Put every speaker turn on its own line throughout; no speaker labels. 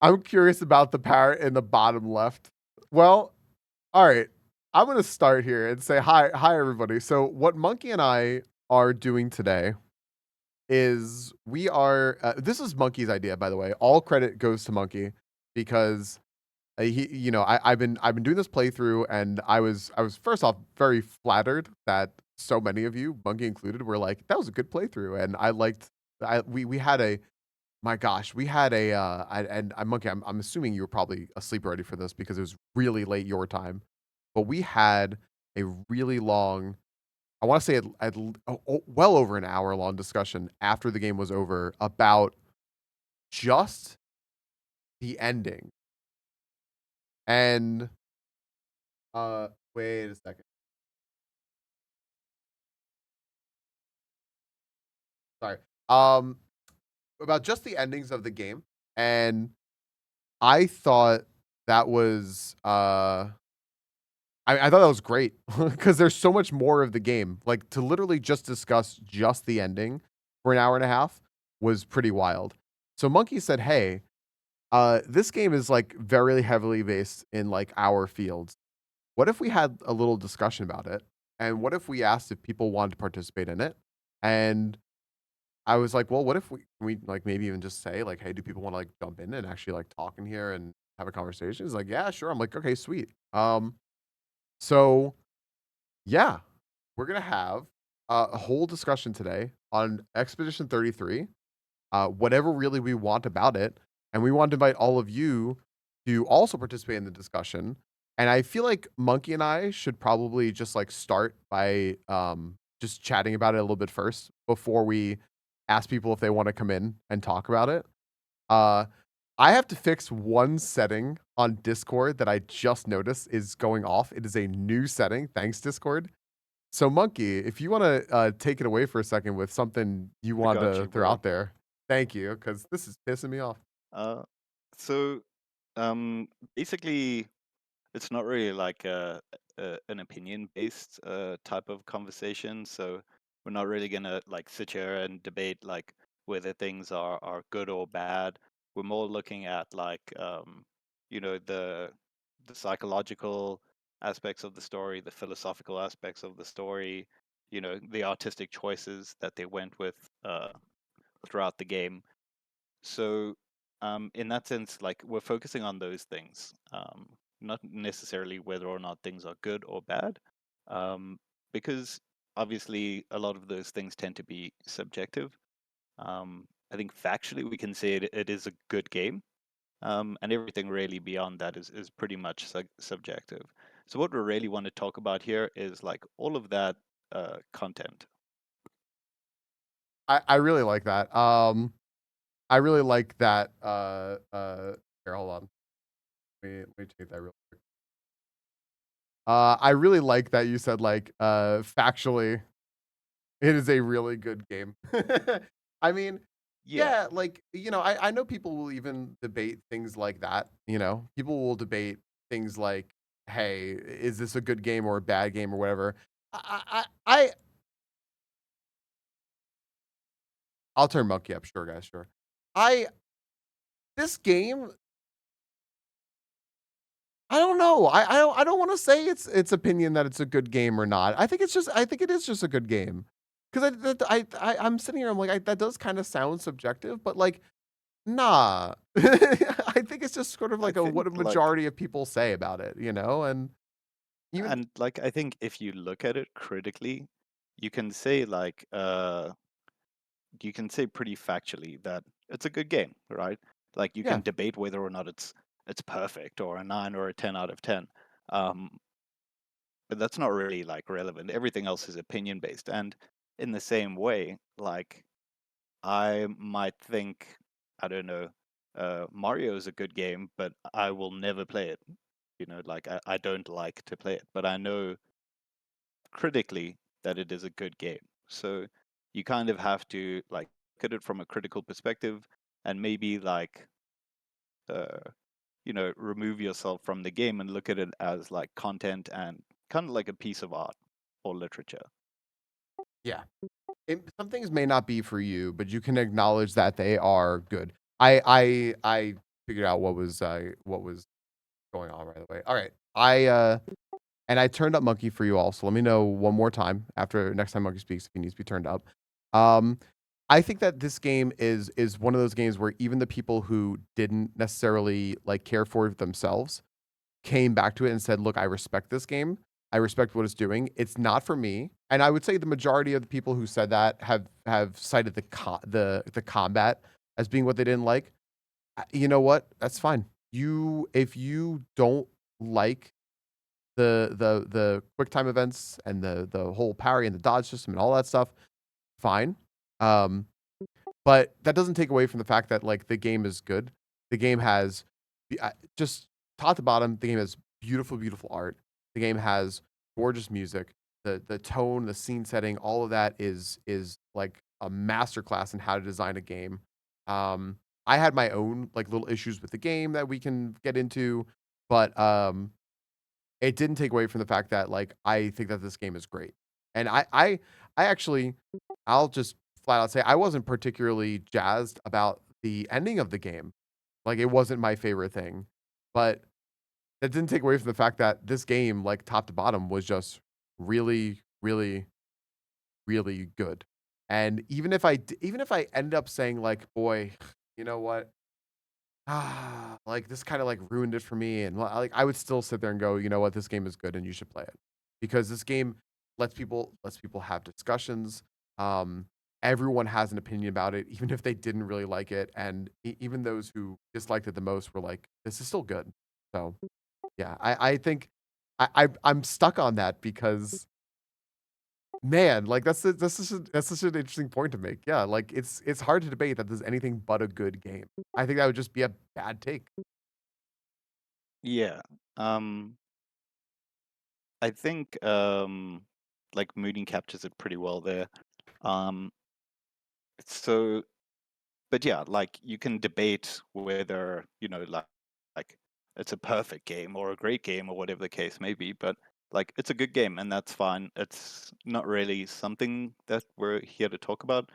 I'm curious about the parrot in the bottom left. Well, all right. I'm gonna start here and say hi everybody. So what Monkey and I are doing today is we are. This is Monkey's idea, by the way. All credit goes to Monkey because I've been doing this playthrough, and I was first off very flattered that so many of you, Monkey included, were like, that was a good playthrough, and I liked. We had a my gosh, we had a and I Monkey. I'm assuming you were probably asleep already for this because it was really late your time, but we had a really long. I want to say well over an hour long discussion after the game was over about just the ending. And wait a second. Sorry. Um, about just the endings of the game, and I thought that was I thought that was great because there's so much more of the game. Like to literally just discuss just the ending for an hour and a half was pretty wild. So Monkey said, "Hey, this game is like very heavily based in like our fields. What if we had a little discussion about it? And what if we asked if people wanted to participate in it?" And I was like, "Well, what if we like maybe even just say like, hey, do people want to like jump in and actually like talk in here and have a conversation?" He's like, "Yeah, sure." I'm like, "Okay, sweet." So yeah, we're gonna have a whole discussion today on Expedition 33, whatever really we want about it, and we want to invite all of you to also participate in the discussion. And I feel like Monkey and I should probably just like start by just chatting about it a little bit first before we ask people if they want to come in and talk about it. Uh, I have to fix one setting on Discord that I just noticed is going off. It is a new setting. Thanks, Discord. So, Monkey, if you want to take it away for a second with something you
I
want
got
to
you,
throw
bro.
out there, thank you, because this is pissing me off.
Uh, so basically, it's not really like an opinion-based type of conversation. So we're not really gonna like sit here and debate like whether things are good or bad. We're more looking at like the psychological aspects of the story, the philosophical aspects of the story, the artistic choices that they went with throughout the game. So, in that sense, like we're focusing on those things, not necessarily whether or not things are good or bad, um, because obviously a lot of those things tend to be subjective. I think factually we can say it is a good game, and everything really beyond that is pretty much subjective. So what we really want to talk about here is like all of that content.
I really like that. I really like that. Here, hold on. Let me take that real quick. I really like that you said like factually, it is a really good game. I mean,
Yeah,
yeah, like I know people will even debate things like that. People will debate things like, "Hey, is this a good game or a bad game or whatever?" I'll turn monkey up, sure, guys, sure. I This game, I don't know. I don't want to say it's opinion that it's a good game or not. I think it is just a good game because I'm sitting here. I'm like that does kind of sound subjective, but like nah. I think it's just sort of
I
like what
think
a
like
majority of people say about it, and even
And like I think if you look at it critically, you can say like you can say pretty factually that it's a good game, right? Like you
yeah,
can debate whether or not it's perfect or a 9 or a 10 out of 10. Um, but that's not really like relevant. Everything else is opinion based. And in the same way, like I might think, I don't know, Mario is a good game, but I will never play it. Like I don't like to play it, but I know critically that it is a good game. So you kind of have to like look at it from a critical perspective and maybe like uh, remove yourself from the game and look at it as like content and kind of like a piece of art or literature.
yeah. Some things may not be for you, but you can acknowledge that they are good. I figured out what was going on right away. All right. And I turned up Monkey for you all, so let me know one more time after next time Monkey speaks if he needs to be turned up. Um, I think that this game is one of those games where even the people who didn't necessarily like care for it themselves came back to it and said, "Look, I respect this game. I respect what it's doing. It's not for me." And I would say the majority of the people who said that have cited the combat as being what they didn't like. You know what? That's fine. You if you don't like the quick time events and the whole parry and the dodge system and all that stuff, fine. Um, but that doesn't take away from the fact that like the game is good. The game has just top to bottom. The game has beautiful, beautiful art. The game has gorgeous music. The tone, the scene setting, all of that is like a masterclass in how to design a game. Um, I had my own like little issues with the game that we can get into, but it didn't take away from the fact that, like, I think that this game is great. And I actually I'll just flat out say I wasn't particularly jazzed about the ending of the game. Like, it wasn't my favorite thing, but that didn't take away from the fact that this game, like, top to bottom was just really, really, really good. And even if I end up saying like, "Boy, you know what? Like this kind of like ruined it for me," and like I would still sit there and go, you know what, this game is good and you should play it because this game lets people have discussions. Um, Everyone has an opinion about it, even if they didn't really like it, and even those who disliked it the most were like, this is still good. So yeah, I think I'm stuck on that because man, like that's such an interesting point to make. Yeah, like it's hard to debate that there's anything but a good game. I think that would just be a bad take.
Yeah. Um, I think like Moody captures it pretty well there. Um, so but yeah, like you can debate whether, like it's a perfect game or a great game or whatever the case may be, but like it's a good game and that's fine. It's not really something that we're here to talk about.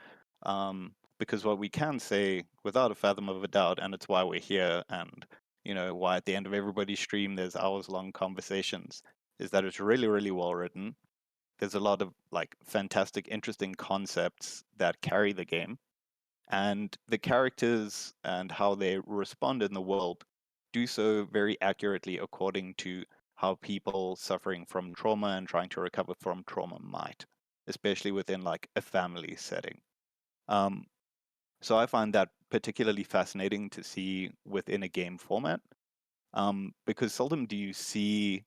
Because what we can say without a fathom of a doubt, and it's why we're here and why at the end of everybody's stream there's hours long conversations, is that it's really, really well written. There's a lot of like fantastic, interesting concepts that carry the game, and the characters and how they respond in the world do so very accurately according to how people suffering from trauma and trying to recover from trauma might, especially within like a family setting. um, so I find that particularly fascinating to see within a game format, because seldom do you see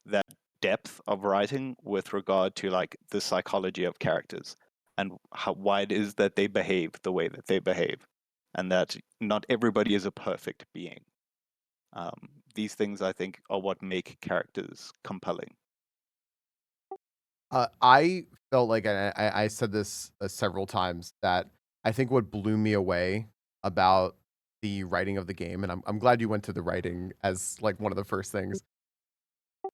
that depth of writing with regard to like the psychology of characters and why it is that they behave the way that they behave, and that not everybody is a perfect being. These things, I think, are what make characters compelling.
I felt like I said this several times that I think what blew me away about the writing of the game, and I'm glad you went to the writing as like one of the first things,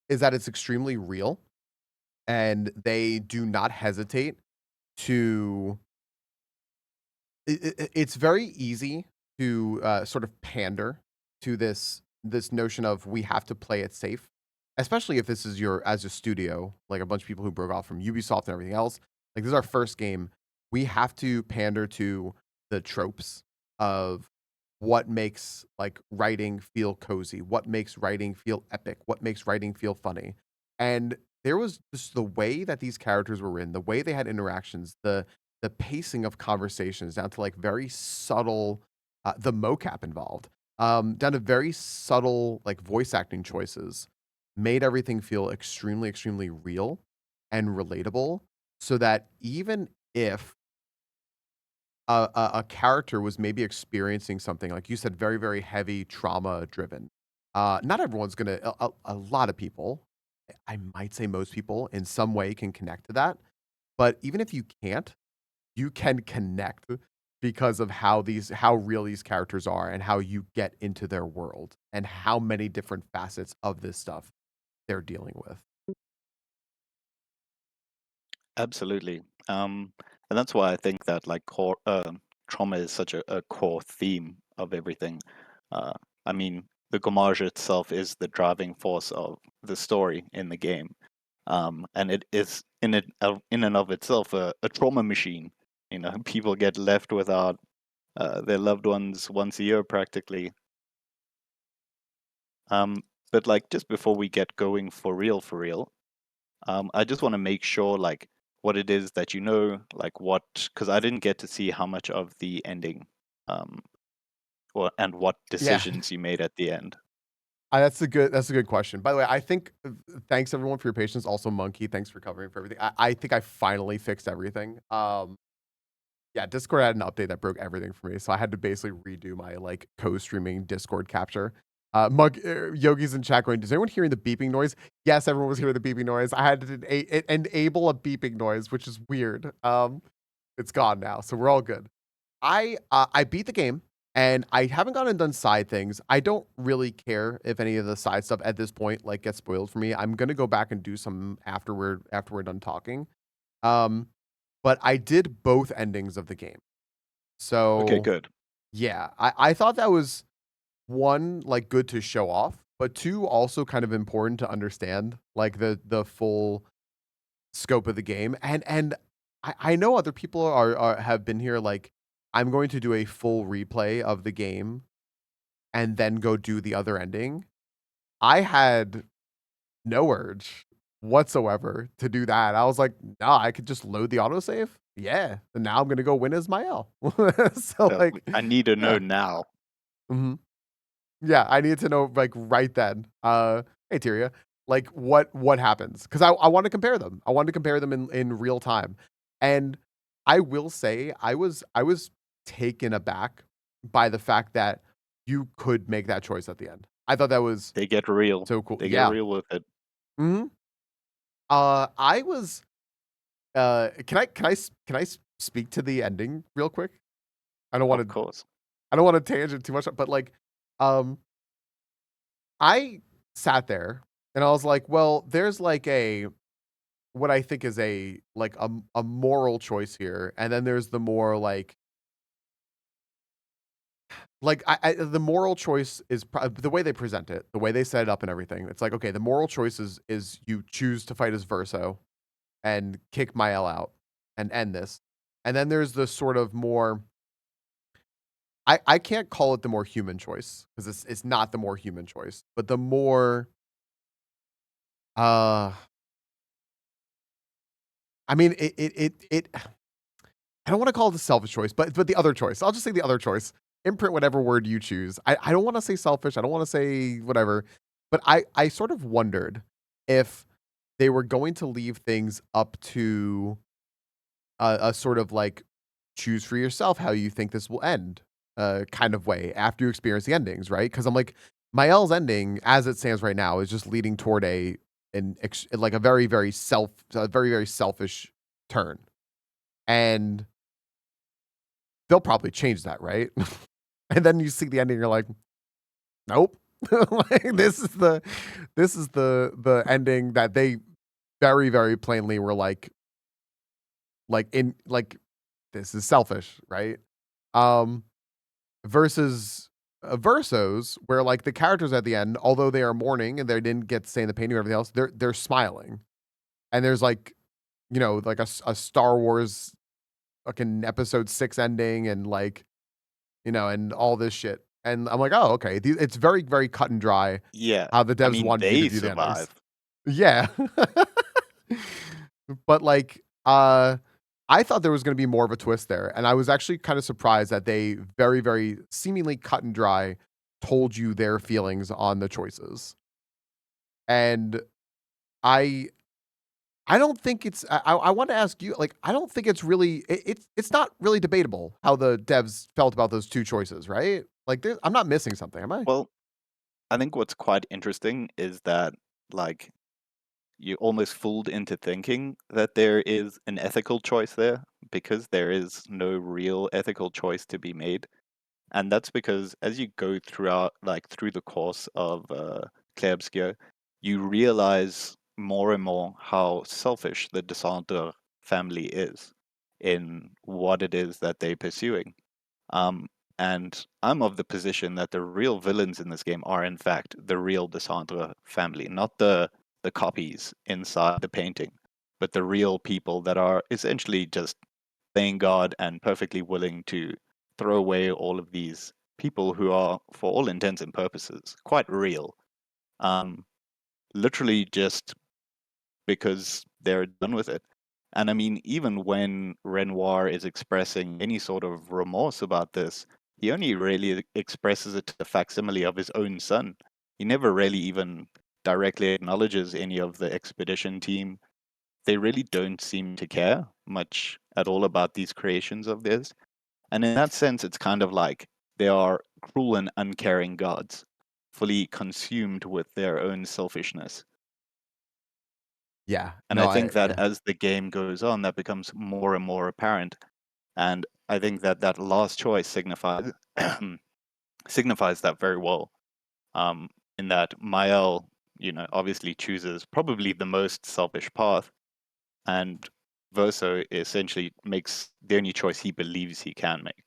is that it's extremely real and they do not hesitate to it's very easy to sort of pander to this notion of we have to play it safe, especially if this is your as a studio, like a bunch of people who broke off from Ubisoft and everything else. Like this is our first game. We have to pander to the tropes of what makes like writing feel cozy, what makes writing feel epic, what makes writing feel funny. And there was just the way that these characters were written, the way they had interactions, the pacing of conversations down to like very subtle the mocap involved down to very subtle like voice acting choices made everything feel extremely extremely real and relatable so that even if a character was maybe experiencing something like you said very very heavy trauma driven, not everyone's gonna a lot of people, I might say most people in some way can connect to that, but even if you can't, you can connect because of how real these characters are and how you get into their world and how many different facets of this stuff they're dealing with.
Absolutely. And that's why I think that like core trauma is such a core theme of everything. I mean, the gommage itself is the driving force of the story in the game, and it is in and of itself a trauma machine. You know, people get left without their loved ones once a year practically. But like just before we get going for real, I just want to make sure like what it is that you know, like what, because I didn't get to see how much of the ending, um, or and what
Yeah.
decisions you made at the end.
That's a good question. By the way, I think thanks everyone for your patience. Also, Monkey, thanks for covering for everything. I think I finally fixed everything. Yeah, Discord had an update that broke everything for me, so I had to basically redo my like co-streaming Discord capture. Yogi's in chat going, "Is anyone hearing the beeping noise?" Yes, everyone was hearing the beeping noise. I had to enable a beeping noise, which is weird. It's gone now, so we're all good. I beat the game and I haven't gone and done side things. I don't really care if any of the side stuff at this point like gets spoiled for me. I'm gonna go back and do some after we're done talking. Um, but I did both endings of the game.
Okay,
So
good.
yeah, I thought that was one, like good to show off, but two, also kind of important to understand like the full scope of the game. And I know other people are have been here like I'm going to do a full replay of the game and then go do the other ending. I had no urge whatsoever to do that. I was like, "Nah, I could just load the autosave." Yeah, and now I'm gonna go win Ismael. So, like,
I need to know
yeah.
now.
Mhm. Yeah, I need to know, like, right then. Hey, Tyria, like, what happens? Because I wanna compare them. I wanted to compare them in real time, and I will say I was taken aback by the fact that you could make that choice at the end. I thought that was
They get real.
so cool.
They get
Yeah.
real with it.
Mhm. I was, can I speak to the ending real quick? I don't
Of
wanna
course.
I don't wanna tangent too much, but, like, um I sat there and I was like, well, there's like a what I think is a like a moral choice here, and then there's the more I the moral choice is the way they present it, the way they set it up and everything. It's like okay, the moral choice is you choose to fight as Verso and kick Mael out and end this, and then there's the sort of more I can't call it the more human choice because it's not the more human choice, but the more uh I mean it I don't want to call it the selfish choice, but the other choice. I'll just say the other choice. Imprint whatever word you choose. I don't want to say selfish. I don't want to say whatever. But I sort of wondered if they were going to leave things up to a sort of like choose for yourself how you think this will end kind of way after you experience the endings, right? Because I'm like, Mael's ending as it stands right now is just leading toward like a very, very selfish turn. And they'll probably change that, right? And then you see the ending, you're like, nope. Like, this is the ending that they very, very plainly were like this is selfish, right? Um, versus Versos, where like the characters at the end, although they are mourning and they didn't get to say in the painting or everything else, they're smiling. And there's like, like a Star Wars fucking episode 6 ending and like and all this shit. And I'm like, "Oh, okay." It's very, very cut and dry
Yeah.
how the
I
devs
mean,
wanted you to
they
view the endings.
survive.
Yeah. But, like, I thought there was gonna be more of a twist there, and I was actually kinda surprised that they very, very seemingly cut and dry told you their feelings on the choices. And I I don't think it's I wanna ask you, like, I don't think it's really it's not really debatable how the devs felt about those 2 choices, right? Like, I'm not missing something, am I?
Well, I think what's quite interesting is that, like, you almost fooled into thinking that there is an ethical choice there because there is no real ethical choice to be made. And that's because as you go throughout, like through the course of Clair Obscur, you realize more and more how selfish the Descendre family is in what it is that they're pursuing. And I'm of the position that the real villains in this game are, in fact, the real Desandra family, not the copies inside the painting, but the real people that are essentially just playing God and perfectly willing to throw away all of these people who are, for all intents and purposes, quite real. Um, Literally just because they're done with it. And I mean, even when Renoir is expressing any sort of remorse about this, he only really expresses it to the facsimile of his own son. He never really even directly acknowledges any of the expedition team. They really don't seem to care much at all about these creations of theirs. And in that sense, it's kind of like they are cruel and uncaring gods, fully consumed with their own selfishness.
Yeah.
And
No,
I
I
think that
yeah.
as the game goes on, that becomes more and more apparent. And I think that that last choice signifies signifies that very well. Um, in that Mael, obviously chooses probably the most selfish path, and Verso essentially makes the only choice he believes he can make.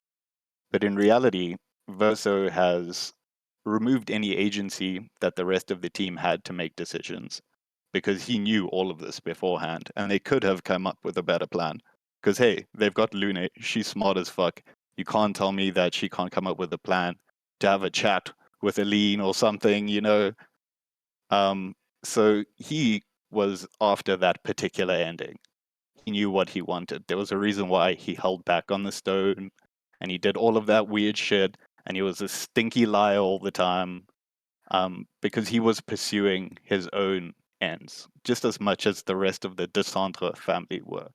But in reality, Verso has removed any agency that the rest of the team had to make decisions because he knew all of this beforehand and they could have come up with a better plan. Because, hey, they've got Lune. She's smart as fuck. You can't tell me that she can't come up with a plan to have a chat with Aline or something. Um, so he was after that particular ending. He knew what he wanted. There was a reason why he held back on the stone and he did all of that weird shit and he was a stinky liar all the time because he was pursuing his own ends just as much as the rest of the Desantre family were.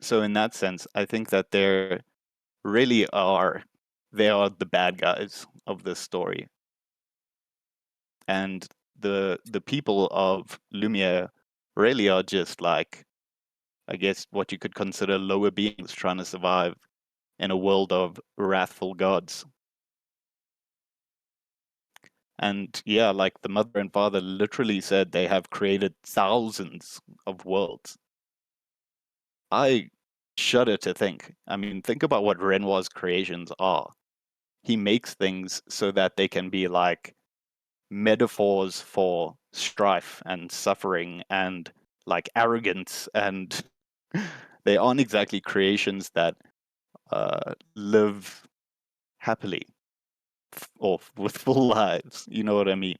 So in that sense, I think that really they are the bad guys of this story, and the people of Lumiere really are just like, I guess, what you could consider lower beings trying to survive in a world of wrathful gods. And yeah, like the mother and father literally said they have created thousands of worlds. I shudder to think. I mean, think about what Renoir's creations are. He makes things so that they can be like metaphors for strife and suffering and like arrogance, and they aren't exactly creations that live happily or with full lives. You know what I mean?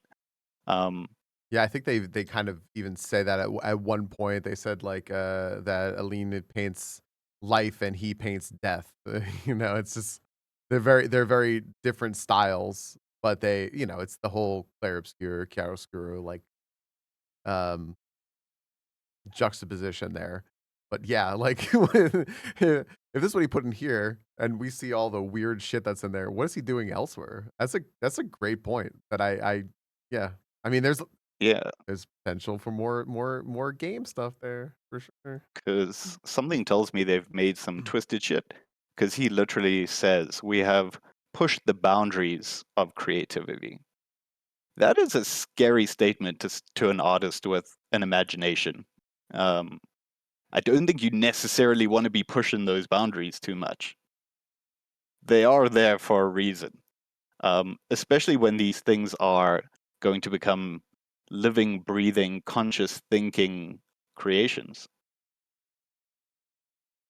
Um,
Yeah, I think they kind of even say that at one point. They said, like, that Aline paints life and he paints death. It's just they're very different styles, but it's the whole Clair Obscur, Chiaroscuro, like, um, juxtaposition there. But yeah, like, if this is what he put in here and we see all the weird shit that's in there, what is he doing elsewhere? That's a great point that I yeah. I mean,
yeah,
there's potential for more game stuff there, for sure.
because something tells me they've made some twisted shit. Because he literally says we have pushed the boundaries of creativity. That is a scary statement to an artist with an imagination. Um, I don't think you necessarily want to be pushing those boundaries too much. They are there for a reason, especially when these things are going to become living, breathing, conscious thinking creations.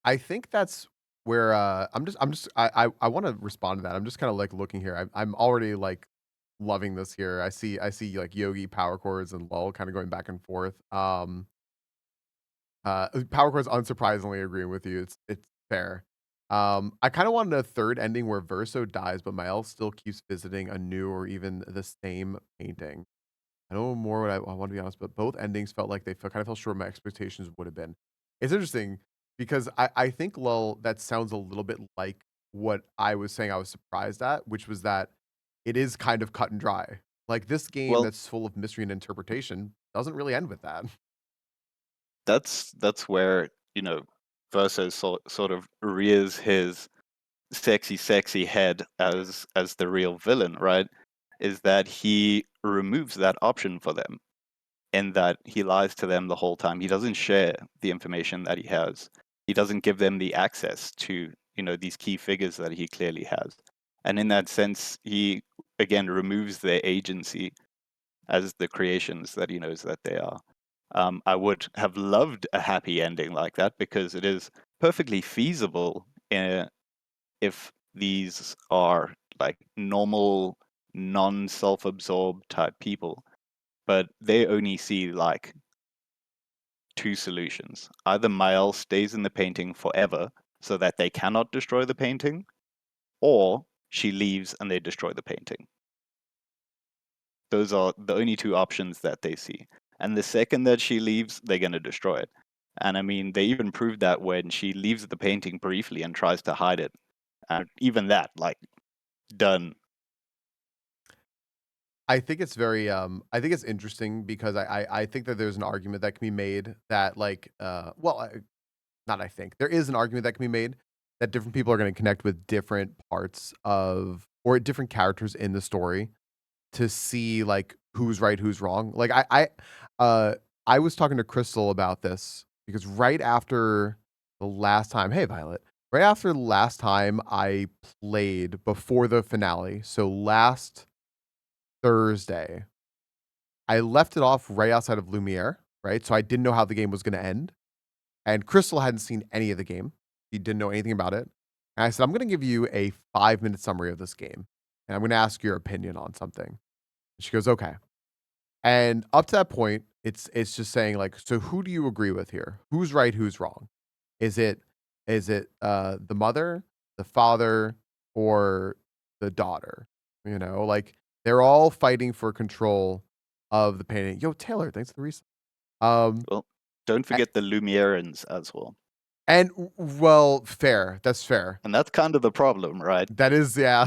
I think that's where, I wanna respond to that. I'm just kinda, like, looking here. I'm already, like, loving this here. I see, like, Yogi, power chords, and lull kinda going back and forth. Power chords, unsurprisingly agreeing with you. It's fair. I kinda wanted a third ending where Verso dies, but Mael still keeps visiting a new or even the same painting. I know more what I want to be honest, but both endings felt like they kind of fell short of my expectations would have been. It's interesting because I think lull that sounds a little bit like what I was saying I was surprised at, which was that it is kind of cut and dry. Like this game
Well,
that's full of mystery and interpretation doesn't really end with that.
that's where Verso sort of rears his sexy head as the real villain, right? Is that he removes that option for them, in that he lies to them the whole time. He doesn't share the information that he has. He doesn't give them the access to these key figures that he clearly has. And in that sense, he again removes their agency as the creations that he knows that they are. I would have loved a happy ending like that because it is perfectly feasible if these are like normal, non-self-absorbed type people, but they only see like two solutions. Either Mael stays in the painting forever so that they cannot destroy the painting, or she leaves and they destroy the painting. Those are the only two options that they see. And the second that she leaves, they're going to destroy it. And I mean, they even proved that when she leaves the painting briefly and tries to hide it. And even that, like, done.
I think it's very I think it's interesting because I think that there's an argument that can be made that like not I think. There is an argument that can be made that different people are going to connect with different parts of or different characters in the story to see like who's right, who's wrong. Like I was talking to Crystal about this because right after the last time, hey Violet, right after the last time I played before the finale, so last Thursday, I left it off right outside of Lumiere, right? So I didn't know how the game was going to end. And Crystal hadn't seen any of the game. He didn't know anything about it. And I said, I'm going to give you a 5-minute summary of this game. And I'm going to ask your opinion on something. And she goes, okay. And up to that point, it's just saying like, so who do you agree with here? Who's right? Who's wrong? Is it the mother, the father, or the daughter? You know, like they're all fighting for control of the painting. Yo, Taylor, thanks for the reason. Um,
Well, don't forget the Lumierans as well.
well, fair. That's fair.
And that's kind of the problem, right?
That is, yeah.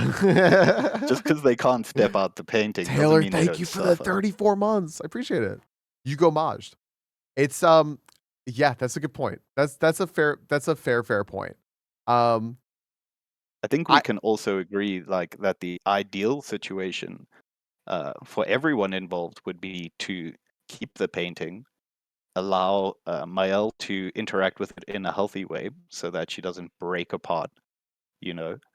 Just because they can't step out the painting doesn't
Taylor,
mean they
thank
don't
you for the
suffer.
34 months. I appreciate it. You go Majed. It's yeah, that's a good point. That's a fair point. Um
I think we
I
can also agree like that the ideal situation for everyone involved would be to keep the painting, allow Mael to interact with it in a healthy way so that she doesn't break apart,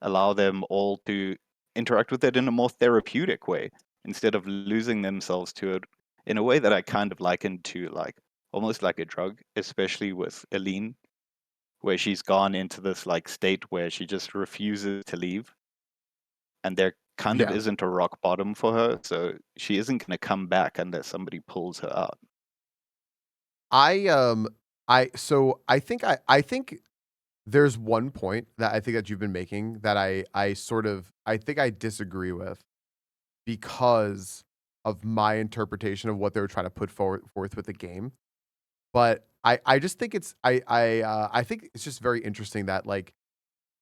allow them all to interact with it in a more therapeutic way instead of losing themselves to it in a way that I kind of likened to like almost like a drug, especially with Aline, where she's gone into this like state where she just refuses to leave and there kind of
yeah.
isn't a rock bottom for her, so she isn't going to come back unless somebody pulls her out.
I think there's one point that I think that you've been making that I sort of I think I disagree with because of my interpretation of what they were trying to put forth with the game. But I just think I think it's just very interesting that like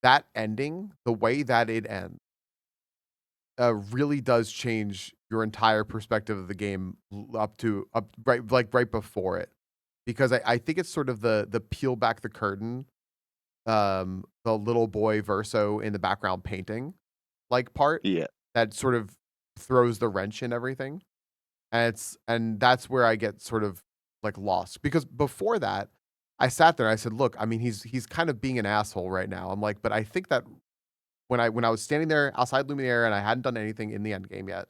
that ending, the way that it ends, really does change your entire perspective of the game up right before it, because I think it's sort of the peel back the curtain, the little boy verso in the background painting like part
Yeah.
that sort of throws the wrench in everything. And that's where I get sort of like lost because before that, I sat there and I said, "Look, I mean, he's kind of being an asshole right now." I'm like, but I think that when I was standing there outside Luminaire and I hadn't done anything in the end game yet,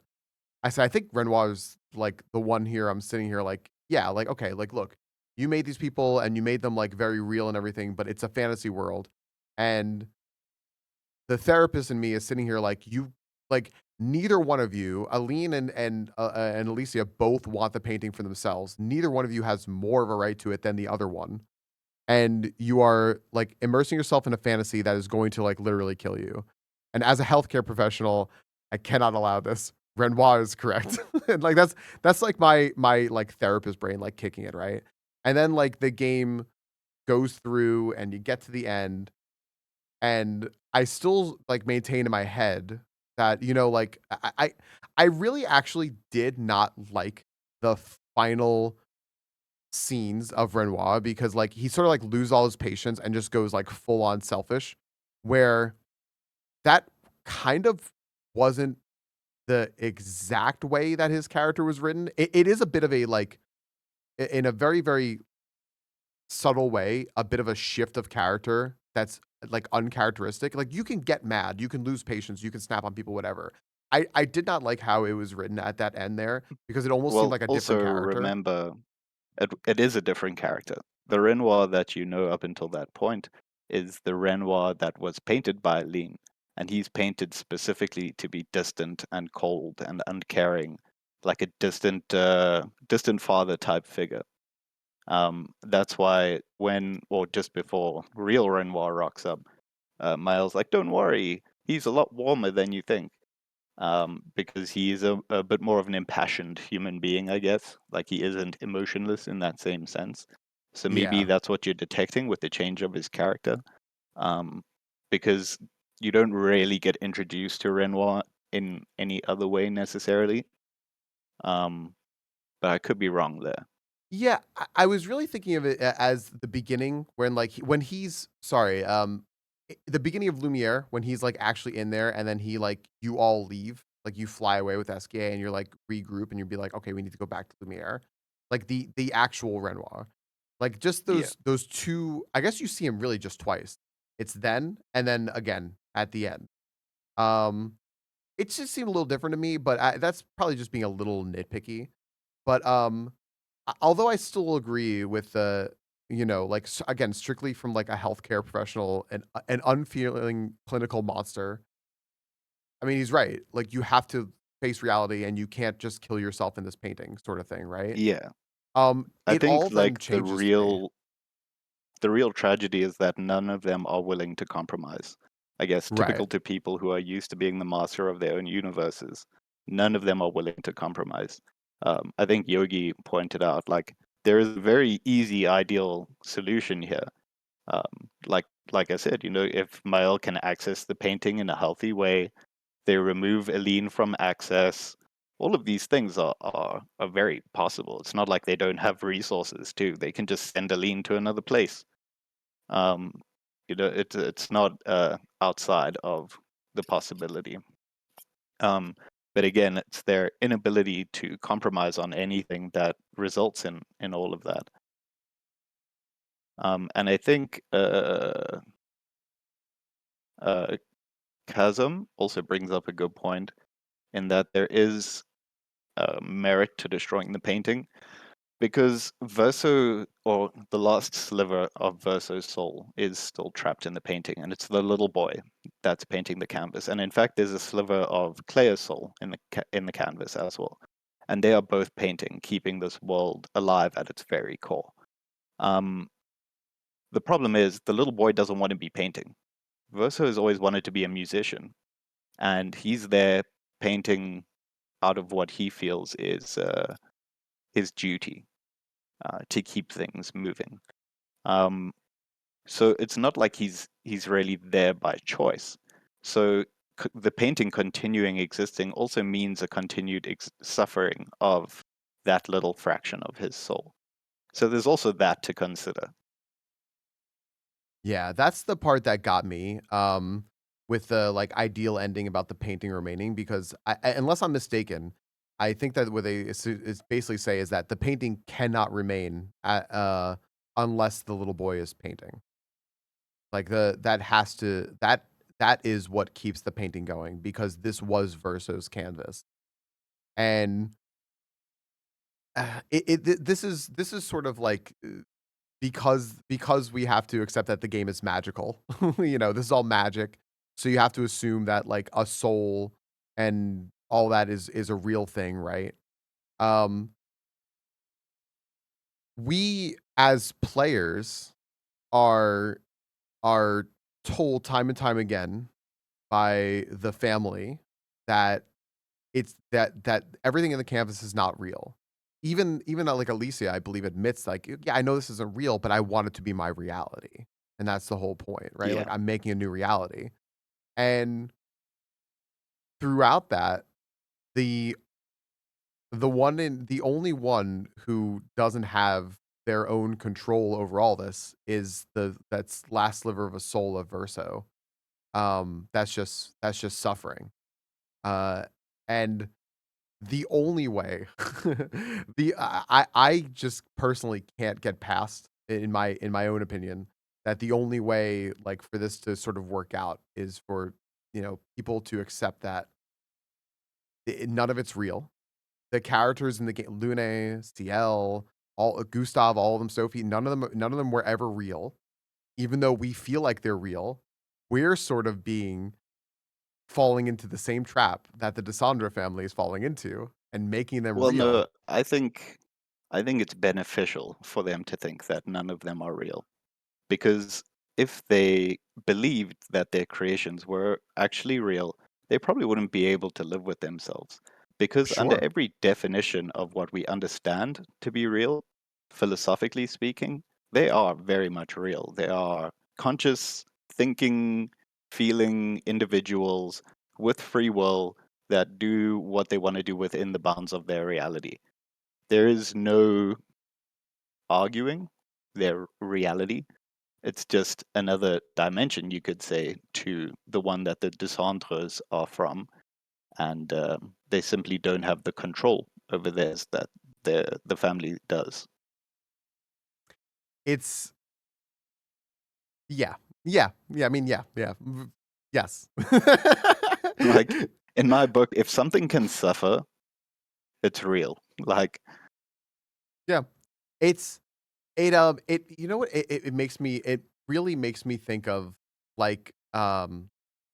I said, I think Renoir is like the one here. I'm sitting here like, yeah, like okay, like look, you made these people and you made them like very real and everything, but it's a fantasy world, and the therapist in me is sitting here like you like neither one of you, Aline and Alicia both want the painting for themselves. Neither one of you has more of a right to it than the other one. And you are like immersing yourself in a fantasy that is going to like literally kill you. And as a healthcare professional, I cannot allow this. Renoir is correct. And like that's like my like therapist brain like kicking it, right? And then like the game goes through and you get to the end and I still like maintain in my head that like I really actually did not like the final scenes of Renoir because like he sort of like lose all his patience and just goes like full on selfish, where that kind of wasn't the exact way that his character was written. It is a bit of a like in a very subtle way, a bit of a shift of character that's like uncharacteristic. Like you can get mad, you can lose patience, you can snap on people, whatever. I did not like how it was written at that end there because it almost seemed
Well,
like a
also
different character.
remember, it is a different character. The Renoir that you know up until that point is the Renoir that was painted by Lean, and he's painted specifically to be distant and cold and uncaring, like a distant father type figure. That's why when, or just before real Renoir rocks up, Miles like, don't worry, he's a lot warmer than you think. Because he is a bit more of an impassioned human being, I guess. Like he isn't emotionless in that same sense. So maybe
Yeah.
that's what you're detecting with the change of his character. Um, because you don't really get introduced to Renoir in any other way necessarily. Um, but I could be wrong there.
Yeah, I was really thinking of it as the beginning when like when he's sorry, the beginning of Lumiere when he's like actually in there and then he like you all leave, like you fly away with SKA and you're like regroup and you'd be like, okay, we need to go back to Lumiere, like the actual Renoir, like just
Yeah.
those two. I guess you see him really just twice. It's then and then again at the end. Um, it just seemed a little different to me, but that's probably just being a little nitpicky. But although I still agree with the, like again, strictly from like a healthcare professional and an unfeeling clinical monster. I mean, he's right. Like you have to face reality, and you can't just kill yourself in this painting, sort of thing, right?
Yeah. I
It
think
all then
like
changes to me.
the real tragedy is that none of them are willing to compromise. I guess
Right.
typical to people who are used to being the master of their own universes, none of them are willing to compromise. I think Yogi pointed out like there is a very easy ideal solution here. Like I said, if Mael can access the painting in a healthy way, they remove Eileen from access. All of these things are very possible. It's not like they don't have resources too. They can just send Eileen to another place. Um, it's not outside of the possibility. Um, but again, it's their inability to compromise on anything that results in all of that. And I think uh, Chasm also brings up a good point in that there is merit to destroying the painting. Because Verso, or the last sliver of Verso's soul, is still trapped in the painting, and it's the little boy that's painting the canvas. And in fact, there's a sliver of Claire's soul in the canvas as well, and they are both painting, keeping this world alive at its very core. Um, the problem is the little boy doesn't want to be painting. Verso has always wanted to be a musician, and he's there painting out of what he feels is his duty to keep things moving. Um, so it's not like he's really there by choice. So the painting continuing existing also means a continued suffering of that little fraction of his soul. So there's also that to consider.
Yeah, that's the part that got me, with the, like, ideal ending about the painting remaining because unless I'm mistaken, I think that what they is basically say is that the painting cannot remain unless the little boy is painting. Like, that has to that is what keeps the painting going because this was Verso's canvas. And, this is sort of like, because we have to accept that the game is magical. This is all magic. So you have to assume that like a soul and all that is a real thing, right? Um we as players are are told time and time again by the family that that everything in the canvas is not real. Even like Alicia, I believe, admits like, yeah, I know this isn't real, but I want it to be my reality. And that's the whole point, right? Like
Yeah,
I'm making a new reality. And throughout that, the the only one who doesn't have their own control over all this is that's last sliver of a soul of Verso. That's just suffering. Uh and the only way I just personally can't get past in my own opinion that the only way like for this to sort of work out is for people to accept that none of it's real. The characters in the game, Lune, CL, all Gustav, all of them, Sophie, none of them were ever real. Even though we feel like they're real, we're sort of being falling into the same trap that the Desandra family is falling into and making them
Well,
real.
no, I think it's beneficial for them to think that none of them are real. Because if they believed that their creations were actually real, they probably wouldn't be able to live with themselves. Because under
Sure.
every definition of what we understand to be real, philosophically speaking, they are very much real. They are conscious, thinking, feeling individuals with free will that do what they want to do within the bounds of their reality. There is no arguing their reality. It's just another dimension, you could say, to the one that the Descendres are from, and they simply don't have the control over theirs that the family does.
It's yeah. Yeah, I mean, yeah. Yes.
Like in my book, if something can suffer, it's real. Like
Yeah. It's it you know what? It makes me it really makes me think of like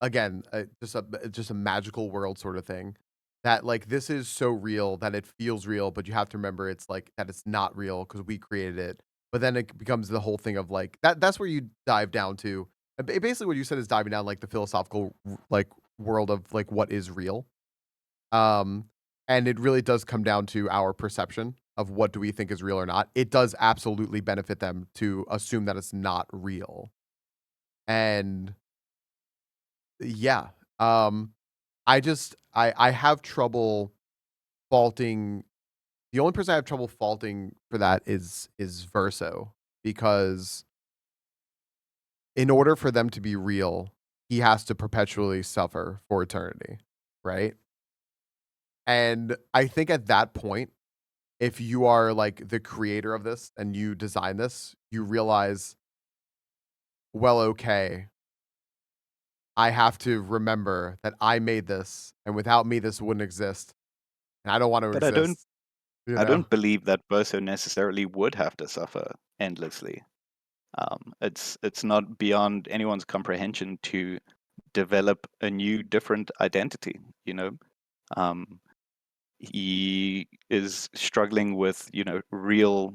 again, just a magical world sort of thing. That like this is so real that it feels real, but you have to remember it's like that it's not real because we created it. But then it becomes the whole thing of like that's where you dive down to basically what you said is diving down like the philosophical like world of like what is real. Um, and it really does come down to our perception of what do we think is real or not. It does absolutely benefit them to assume that it's not real. And yeah, um, I have trouble faulting the only person I have trouble faulting for that is Verso because in order for them to be real, he has to perpetually suffer for eternity, right? And I think at that point if you are like the creator of this and you design this, you realize, well, okay, I have to remember that I made this, and without me, this wouldn't exist, and I don't want to
but I don't
exist. You
I
know?
don't believe that Verso necessarily would have to suffer endlessly. It's not beyond anyone's comprehension to develop a new, different identity. Um, he is struggling with, real,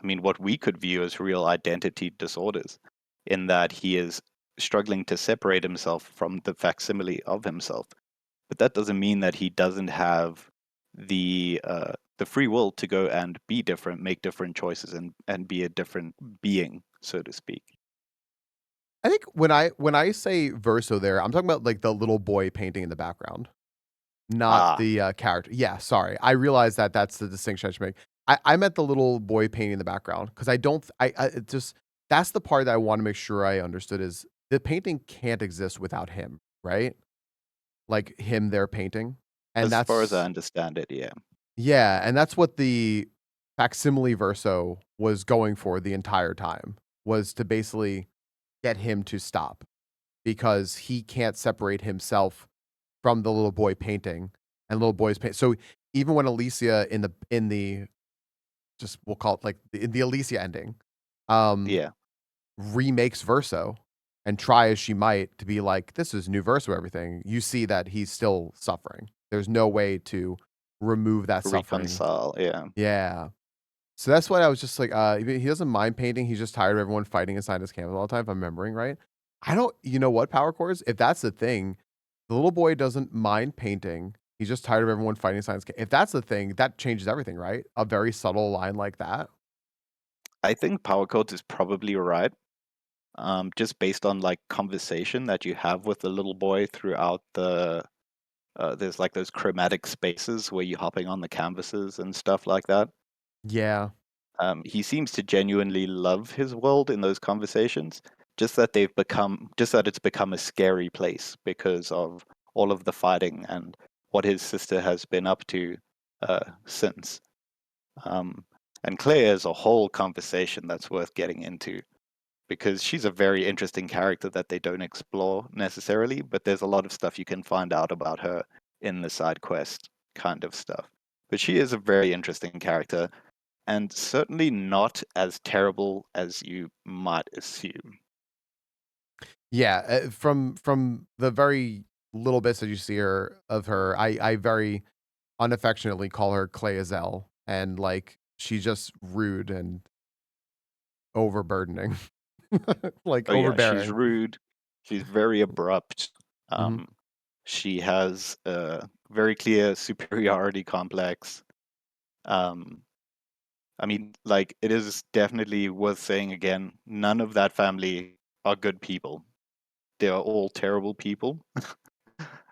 I mean, what we could view as real identity disorders, in that he is struggling to separate himself from the facsimile of himself. But that doesn't mean that he doesn't have the free will to go and be different, make different choices, and be a different being, so to speak.
I think when I say Verso there, I'm talking about like the little boy painting in the background, not
Ah,
the character. Yeah, sorry. I realize that that's the distinction I should make. I meant the little boy painting in the background because I don't. I it just that's the part that I want to make sure I understood is the painting can't exist without him, right? Like him there painting. And
as far as I
that's
understand it, yeah.
yeah, and that's what the facsimile verso was going for the entire time, was to basically get him to stop because he can't separate himself from the little boy painting and little boys paint. So even when Alicia in the just we'll call it like in the Alicia ending, um,
Yeah,
remakes Verso and try as she might to be like, this is new Verso, everything, you see that he's still suffering. There's no way to remove that suffering.
reconcile, yeah.
Yeah. So that's why I was just like, he doesn't mind painting. He's just tired of everyone fighting inside his canvas all the time, if I'm remembering right. I don't, you know what, Power Cores? If that's the thing, the little boy doesn't mind painting. He's just tired of everyone fighting inside his If that's the thing, that changes everything, right? A very subtle line like that.
I think Power Codes is probably right. Just based on like conversation that you have with the little boy throughout there's like those chromatic spaces where you're hopping on the canvases and stuff like that.
Yeah.
He seems to genuinely love his world in those conversations. Just that it's become a scary place because of all of the fighting and what his sister has been up to since. Um, and Claire is a whole conversation that's worth getting into because she's a very interesting character that they don't explore necessarily, but there's a lot of stuff you can find out about her in the side quest kind of stuff. But she is a very interesting character, and certainly not as terrible as you might assume.
Yeah, from the very little bits that you see her of her, I very unaffectionately call her Clayazel, and like she's just rude and overburdening, like
Oh yeah, she's
overbearing.
rude. She's very abrupt.
Hmm.
Um, she has a very clear superiority complex. Um, I mean, like, it is definitely worth saying again, none of that family are good people. They are all terrible people.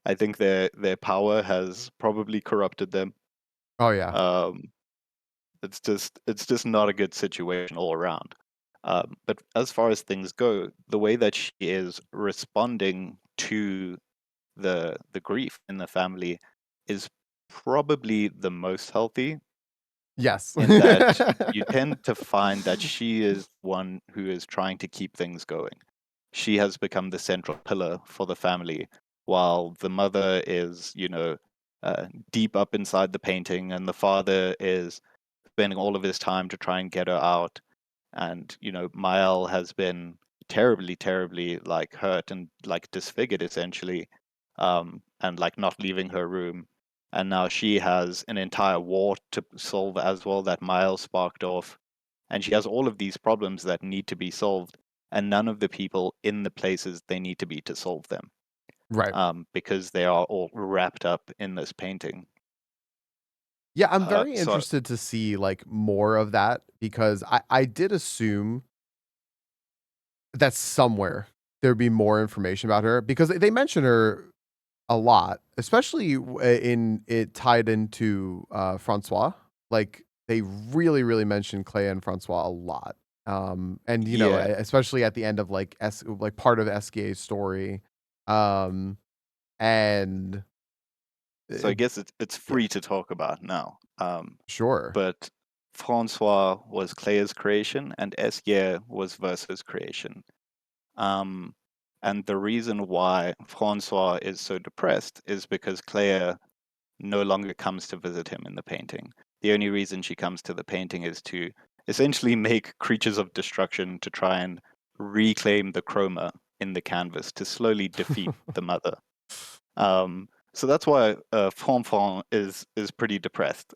I think their power has probably corrupted them.
Oh yeah,
Um, it's just not a good situation all around. But as far as things go, the way that she is responding to the grief in the family is probably the most healthy,
yes.
in that you tend to find that she is one who is trying to keep things going. She has become the central pillar for the family, while the mother is, deep up inside the painting, and the father is spending all of his time to try and get her out. And, Mael has been terribly, terribly like hurt and like disfigured essentially, and like not leaving her room. And now she has an entire war to solve as well that Mael sparked off. And she has all of these problems that need to be solved, and none of the people in the places they need to be to solve them,
Right.
because they are all wrapped up in this painting.
Yeah, I'm very
So
interested to see like more of that because I did assume that somewhere there'd be more information about her because they mention her a lot, especially in it tied into Francois. Like they really, really mention Clay and Francois a lot. And
yeah,
especially at the end of like part of SKA's story. Um, and
so I
uh,
guess it's
yeah,
free to talk about now.
sure.
But Francois was Claire's creation and Esquier was Versa's creation. Um, and the reason why Francois is so depressed is because Claire no longer comes to visit him in the painting. The only reason she comes to the painting is to essentially make creatures of destruction to try and reclaim the chroma in the canvas to slowly defeat the mother. So that's why Fanfan is pretty depressed,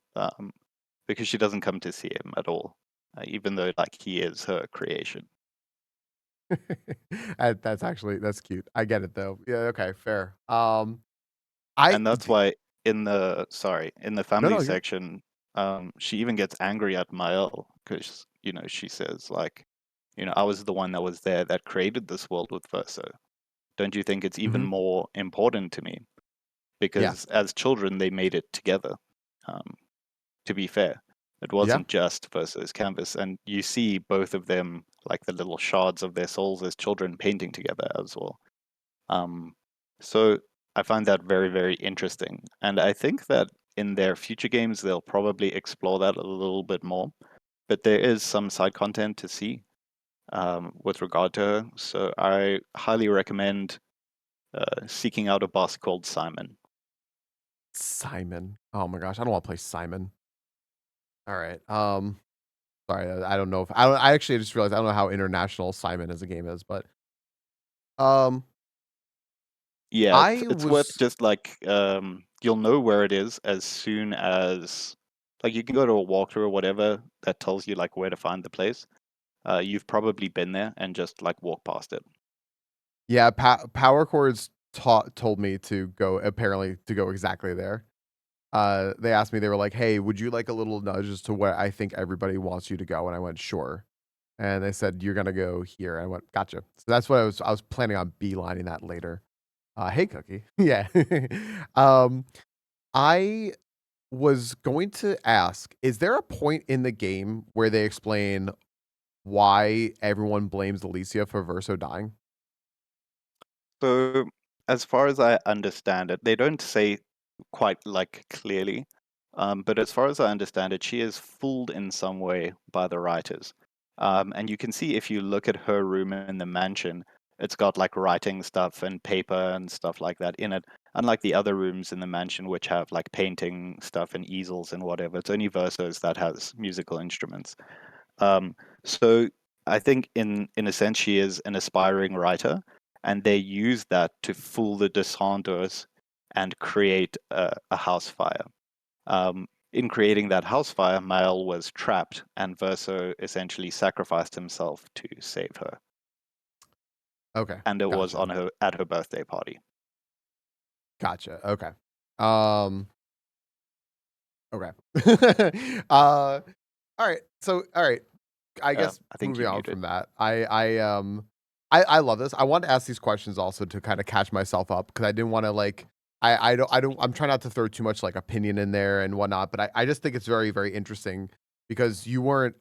because she doesn't come to see him at all, even though like he is her creation.
That's actually that's cute. I get it though. Yeah, okay, fair.
And that's why in the
No,
family
no,
section, she even gets angry at Mael because she says like, I was the one that was there that created this world with Verso. Don't you think it's even
mhm,
more important to me?
yeah,
Because as children, they made it together. Um, to be fair, it
yeah.
wasn't just Verso's canvas, and you see both of them like the little shards of their souls as children painting together as well. Um, so I find that very, very interesting. And I think that in their future games, they'll probably explore that a little bit more. But there is some side content to see, with regard to her. So I highly recommend seeking out a boss called Simon.
Simon. Oh my gosh, I don't want to play Simon. All right. Sorry, I don't know if I actually just realized I don't know how international Simon as a game is, but um,
Yeah, it's
I
it's worth
was
just like, you'll know where it is as soon as, like, you can go to a walkthrough or whatever that tells you like where to find the place. You've probably been there and just like walk past it.
yeah, Power Chords told me to go apparently to go exactly there. They asked me, they were like, "Hey, would you like a little nudge as to where I think everybody wants you to go?" And I went, "Sure." And they said, "You're gonna go here." I went, "Gotcha." So that's what I was planning on beelining that later. Hey, Cookie. Yeah. um, I was going to ask, is there a point in the game where they explain why everyone blames Alicia for Verso dying?
So, as far as I understand it, they don't say quite like clearly, but as far as I understand it, she is fooled in some way by the writers. And you can see if you look at her room in the mansion, it's got like writing stuff and paper and stuff like that in it. Unlike the other rooms in the mansion, which have like painting stuff and easels and whatever, it's only Verso's that has musical instruments. So I think in a sense she is an aspiring writer, and they use that to fool the dissenters and create a house fire. In creating that house fire, Mael was trapped, and Verso essentially sacrificed himself to save her.
Okay.
And it was
Gotcha.
on her at her birthday party.
Gotcha. Okay. Um, okay. All right. So, all right. I guess
I think
moving
you
on
muted.
from that, I love this. I wanted to ask these questions also to kind of catch myself up because I didn't want to like I'm trying not to throw too much like opinion in there and whatnot, but I just think it's very, very interesting because you weren't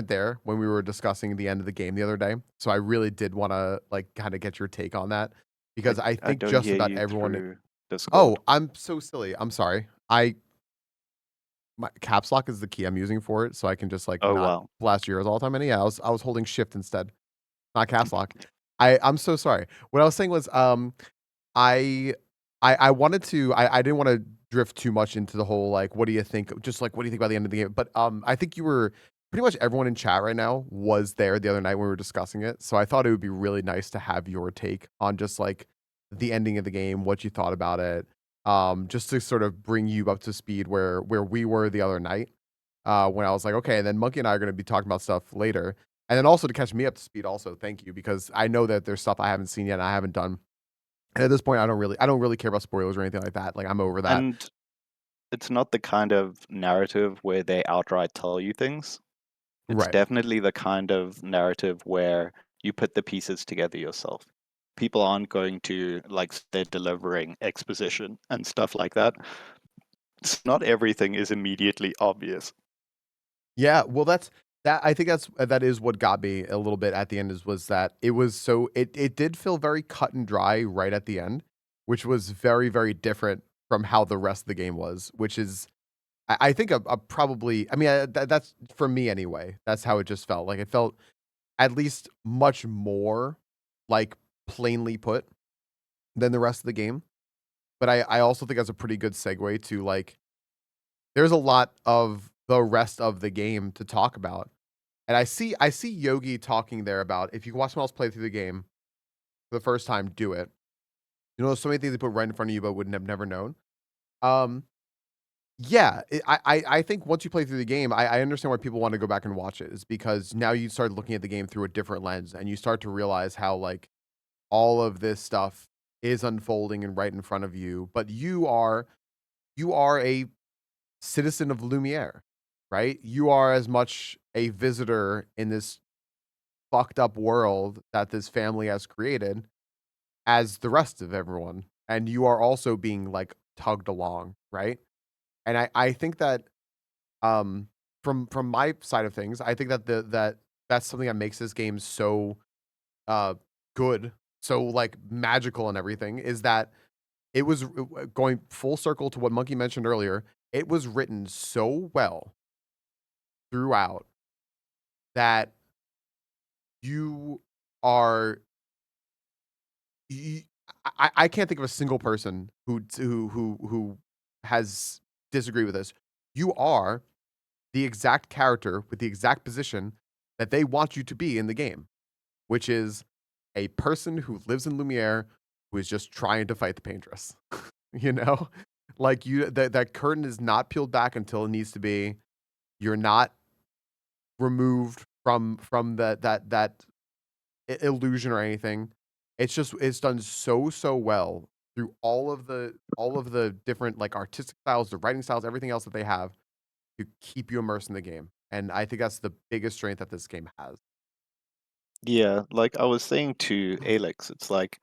there when we were discussing the end of the game the other day. So I really did want to like kind of get your take on that because I
I
think
don't
just
hear
about
you
everyone.
through Discord.
Oh, I'm so silly. I'm sorry. I my caps lock is the key I'm using for it, so I can just like
Oh
not
wow.
blast yours all the time. And yeah, I was holding shift instead, not caps lock. I'm so sorry. What I was saying was I I wanted to I didn't want to drift too much into the whole like what do you think just like what do you think about the end of the game? But I think you were pretty much everyone in chat right now was there the other night when we were discussing it. So I thought it would be really nice to have your take on just like the ending of the game, what you thought about it. Just to sort of bring you up to speed where we were the other night. When I was like, okay, and then Monkey and I are going to be talking about stuff later. And then also to catch me up to speed also, thank you because I know that there's stuff I haven't seen yet and I haven't done. And at this point, I don't really care about spoilers or anything like that. Like I'm over that.
And it's not the kind of narrative where they outright tell you things. It's
Right.
definitely the kind of narrative where you put the pieces together yourself. People aren't going to like they're delivering exposition and stuff like that. So not everything is immediately obvious.
Yeah, well that I think that is what got me a little bit at the end is was that it was so it did feel very cut and dry right at the end, which was very, very different from how the rest of the game was, which is I think a probably I mean that's for me anyway. That's how it just felt. Like it felt at least much more like plainly put than the rest of the game. But I also think that's a pretty good segue to like there's a lot of the rest of the game to talk about. And I see Yogi talking there about if you watch someone else play through the game for the first time, do it. You know, there's so many things they put right in front of you but would have never known. Um, yeah, I think once you play through the game, I understand why people want to go back and watch it. Is because now you start looking at the game through a different lens and you start to realize how like all of this stuff is unfolding and right in front of you. But you are a citizen of Lumiere, right? You are as much a visitor in this fucked up world that this family has created as the rest of everyone. And you are also being like tugged along, right? And I think that um from my side of things, I think that that's something that makes this game so uh good, so like magical and everything is that it was going full circle to what Monkey mentioned earlier. It was written so well throughout that you are you, I can't think of a single person who has disagreed with this. You are the exact character with the exact position that they want you to be in the game, which is a person who lives in Lumiere who is just trying to fight the Paintress. You know, like you that curtain is not peeled back until it needs to be. You're not removed from that illusion or anything. It's just it's done so well through all of the different like artistic styles, the writing styles, everything else that they have to keep you immersed in the game. And I think that's the biggest strength that this game has.
Yeah, like I was saying to Alex, it's like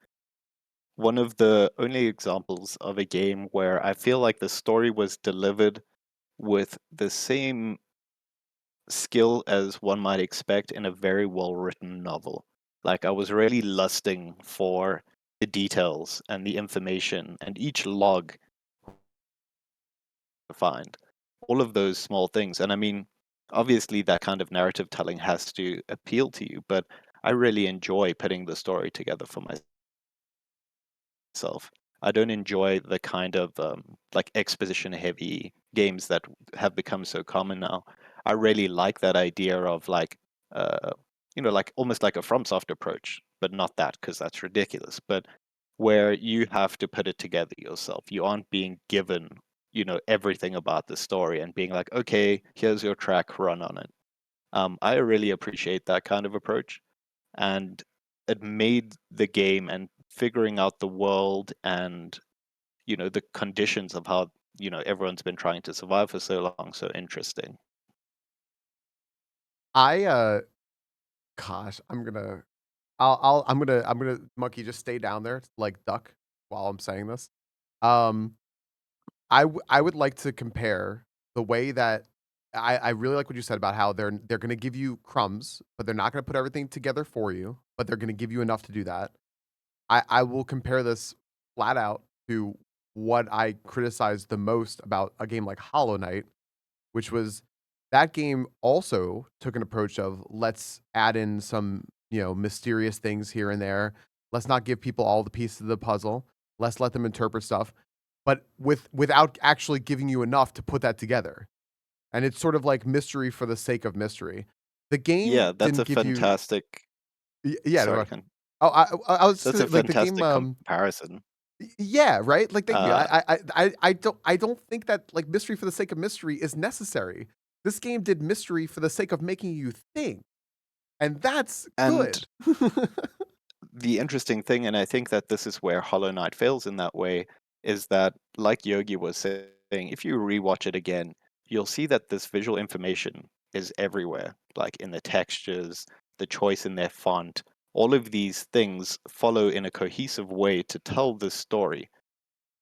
one of the only examples of a game where I feel like the story was delivered with the same skill as one might expect in a very well written novel. Like I was really lusting for the details and the information and each log to find all of those small things. And I mean, obviously that kind of narrative telling has to appeal to you, but I really enjoy putting the story together for myself. I don't enjoy the kind of like exposition heavy games that have become so common now. I really like that idea of like uh, like almost like a FromSoft approach, but not that because that's ridiculous. But where you have to put it together yourself. You aren't being given, everything about the story and being like, okay, here's your track, run on it. I really appreciate that kind of approach, and it made the game and figuring out the world and the conditions of how everyone's been trying to survive for so long so interesting.
I gosh, I'm gonna monkey just stay down there like duck while I'm saying this. Um, I would like to compare the way that I really like what you said about how they're gonna give you crumbs, but they're not gonna put everything together for you, but they're gonna give you enough to do that. I will compare this flat out to what I criticized the most about a game like Hollow Knight, which was that game also took an approach of let's add in some, mysterious things here and there. Let's not give people all the pieces of the puzzle. Let's let them interpret stuff, but without actually giving you enough to put that together. And it's sort of like mystery for the sake of mystery. The game
Yeah, that's
didn't
a
give you
fantastic
yeah, go
sorry,
ahead. Oh, I was just
that's a
gonna like the game,
fantastic comparison.
yeah, right? Like, thank you.
Uh,
I don't think that, like, mystery for the sake of mystery is necessary. This game did mystery for the sake of making you think, and that's
and
good.
the interesting thing, and I think that this is where Hollow Knight fails in that way, is that, like Yogi was saying, if you rewatch it again, you'll see that this visual information is everywhere, like in the textures, the choice in their font. All of these things follow in a cohesive way to tell this story.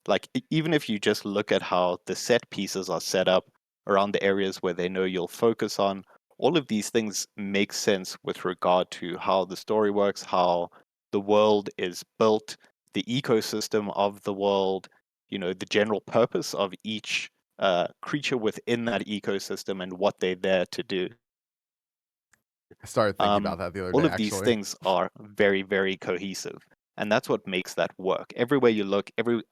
Like, even if you just look at how the set pieces are set up around the areas where they know you'll focus on, all of these things make sense with regard to how the story works, how the world is built, the ecosystem of the world, the general purpose of each creature within that ecosystem and what they're there to do.
I started thinking
Um,
about that the other
all
day,
of these
actually.
things are very, very cohesive, and that's what makes that work. Everywhere you look,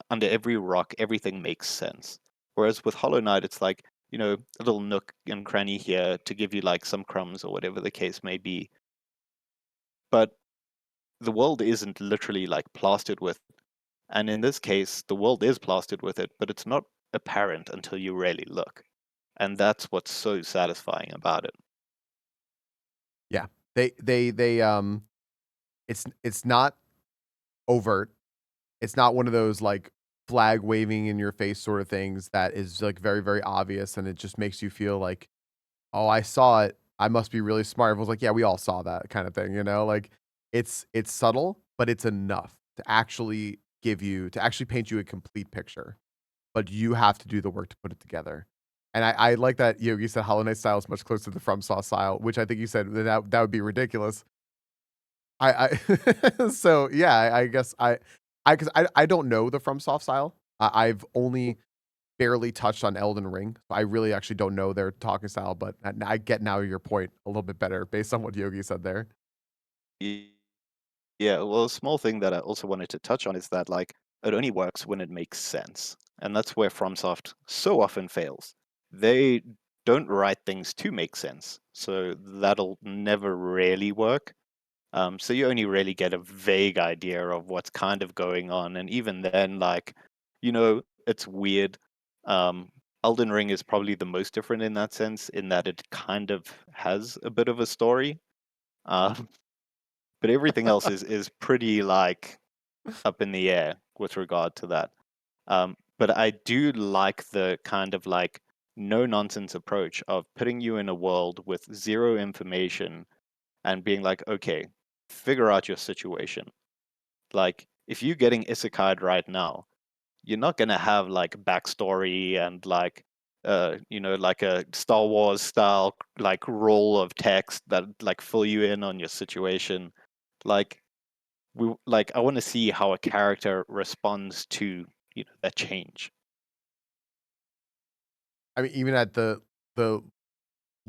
under every rock, everything makes sense. Whereas with Hollow Knight, it's like a little nook and cranny here to give you like some crumbs or whatever the case may be. But the world isn't literally like plastered with, and in this case, the world is plastered with it, but it's not apparent until you really look, and that's what's so satisfying about it.
Yeah. It's not overt. It's not one of those, like, flag waving in your face sort of things that is, like, very, very obvious, and it just makes you feel like, "Oh, I saw it. I must be really smart." Everyone's like, "Yeah, we all saw that," kinda thing, you know? Like, it's subtle, but it's enough to actually paint you a complete picture, but you have to do the work to put it together. And I like that, you said Hollow Knight style is much closer to the FromSoft style, which I think you said that would be ridiculous. So, yeah, I guess 'cause I don't know the FromSoft style. I've only barely touched on Elden Ring. So I really actually don't know their talking style, but I get now your point a little bit better based on what Yogi said there.
Yeah, well, a small thing that I also wanted to touch on is that like it only works when it makes sense. And that's where FromSoft so often fails. They don't write things to make sense. So that'll never really work. So you only really get a vague idea of what's kind of going on. And even then, like, it's weird. Elden Ring is probably the most different in that sense, in that it kind of has a bit of a story. Um, but everything else is pretty like up in the air with regard to that. But I do like the kind of like no nonsense approach of putting you in a world with zero information and being like, okay, figure out your situation. Like, if you're getting isekai'd right now, you're not gonna have like backstory and like like a Star Wars style like roll of text that like fill you in on your situation. Like I want to see how a character responds to that change.
I mean, even at the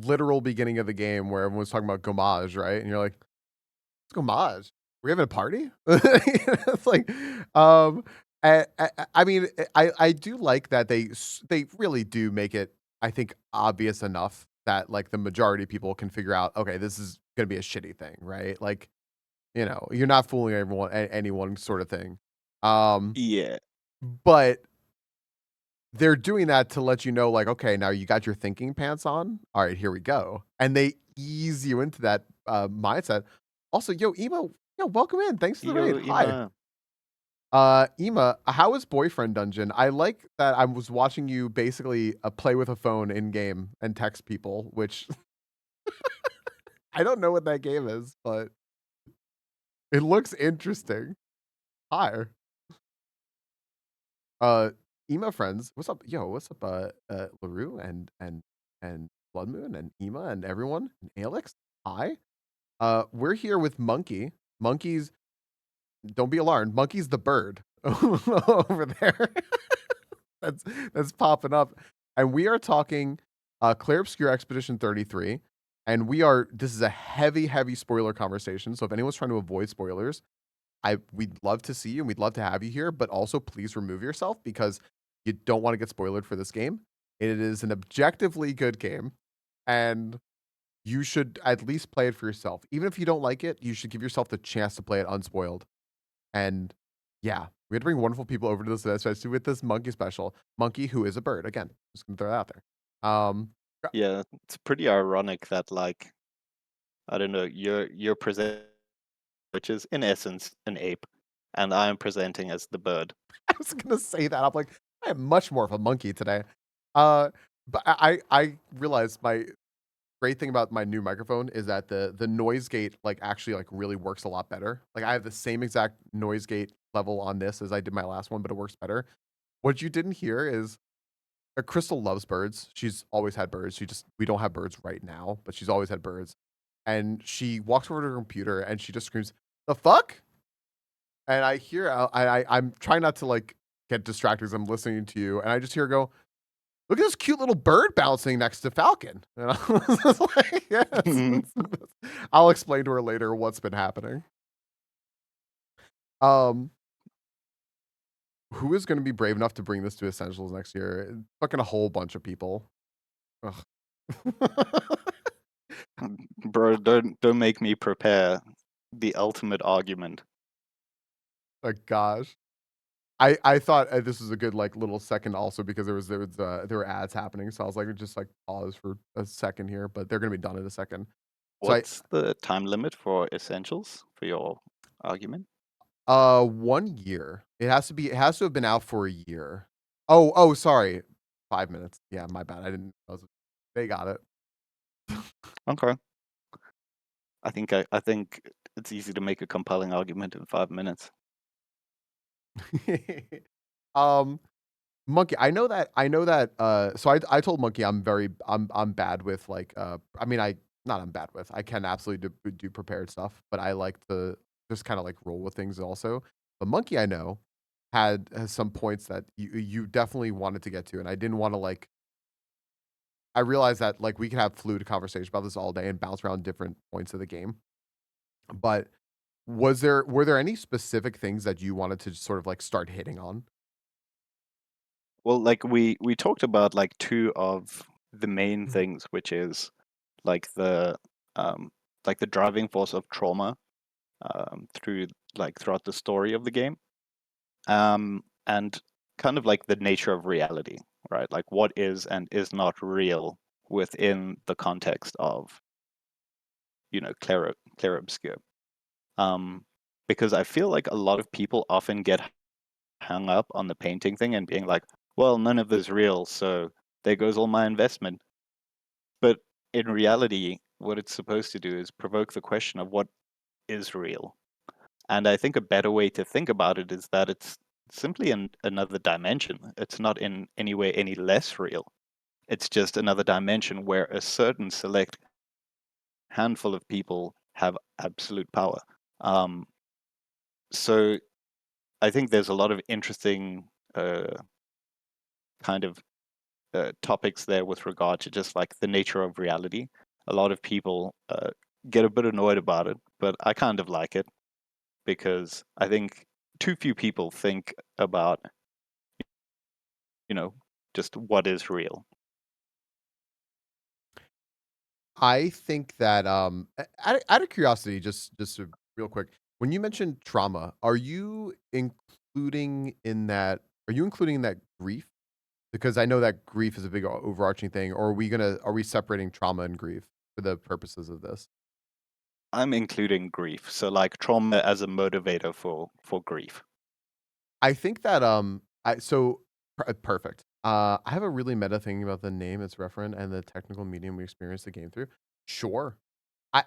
literal beginning of the game where everyone's talking about Gomage, right? And you're like, "It's Gomage. We having a party?" It's like, um, I mean, I do like that they really do make it, I think, obvious enough that like the majority of people can figure out, okay, this is gonna be a shitty thing, right? Like, you're not fooling everyone, anyone, sort of thing. Um,
Yeah.
but they're doing that to let you know, like, okay, now you got your thinking pants on. All right, here we go, and they ease you into that mindset. Also, yo, Emo, yo, welcome in. Thanks for the raid.
Yo,
Hi.
Ima.
Ema, how is Boyfriend Dungeon? I like that I was watching you basically play with a phone in game and text people, which I don't know what that game is, but it looks interesting. Hi. Uh, Ema friends, what's up? Yo, what's up? LaRue and Blood Moon and Ema and everyone and Alex. Hi. We're here with Monkey. Monkey's, don't be alarmed. Monkey's the bird over there. that's that's popping up, and we are talking Clair Obscur Expedition 33, and this is a heavy spoiler conversation. So if anyone's trying to avoid spoilers, we'd love to see you and we'd love to have you here, but also please remove yourself because you don't want to get spoiled for this game. It is an objectively good game, and you should at least play it for yourself. Even if you don't like it, you should give yourself the chance to play it unspoiled. And yeah, we had to bring wonderful people over to this, especially with this monkey special. Monkey, who is a bird. Again, just gonna throw that out there.
Yeah, it's pretty ironic that like I don't know, you're presenting, which is in essence an ape, and I'm presenting as the bird.
I was gonna say that. I'm like, I am much more of a monkey today. Uh, but I realized my great thing about my new microphone is that the noise gate like actually like really works a lot better. Like I have the same exact noise gate level on this as I did my last one, but it works better. What you didn't hear is Crystal loves birds. She's always had birds. We don't have birds right now, but she's always had birds. And she walks over to her computer and she just screams, "The fuck!" And I hear I'm trying not to like get distracted as I'm listening to you, and I just hear her go, "Look at this cute little bird bouncing next to Falcon." And I was just like, yes. I'll explain to her later what's been happening. Um, who is going to be brave enough to bring this to Essentials next year? Fucking a whole bunch of people. Ugh.
Bro, don't make me prepare the ultimate argument.
Oh gosh. I thought this was a good like little second also because there were ads happening, so I was like just like pause for a second here, but they're gonna be done in a second. So
What's the time limit for essentials for your argument?
1 year. It has to have been out for a year. Oh, sorry. 5 minutes. Yeah, my bad. They got it.
Okay. I think it's easy to make a compelling argument in 5 minutes.
um Monkey, I know that so I told Monkey I'm bad with like I mean I not I'm bad with. I can absolutely do prepared stuff, but I like to just kind of like roll with things also. But Monkey I know has some points that you definitely wanted to get to and I didn't want to like I realized that like we could have fluid conversation about this all day and bounce around different points of the game. But were there any specific things that you wanted to sort of like start hitting on?
Well, like we talked about like two of the main
Mhm.
things, which is like the um like the driving force of trauma through like throughout the story of the game. And kind of like the nature of reality, right? Like what is and is not real within the context of, Clair Obscur. Um, because I feel like a lot of people often get hung up on the painting thing and being like, well, none of this is real, so there goes all my investment. But in reality, what it's supposed to do is provoke the question of what is real. And I think a better way to think about it is that it's simply another dimension. It's not in any way any less real. It's just another dimension where a certain select handful of people have absolute power. Um, so I think there's a lot of interesting kind of topics there with regard to just like the nature of reality. A lot of people get a bit annoyed about it, but I kind of like it because I think too few people think about, you know, just what is real.
I think that out of curiosity, real quick, when you mentioned trauma, are you including in that grief? Because I know that grief is a big overarching thing, or are we separating trauma and grief for the purposes of this?
I'm including grief, so like trauma as a motivator for grief.
I think that I so perfect. I have a really meta thing about the name it's referent and the technical medium we experience the game through. Sure. I,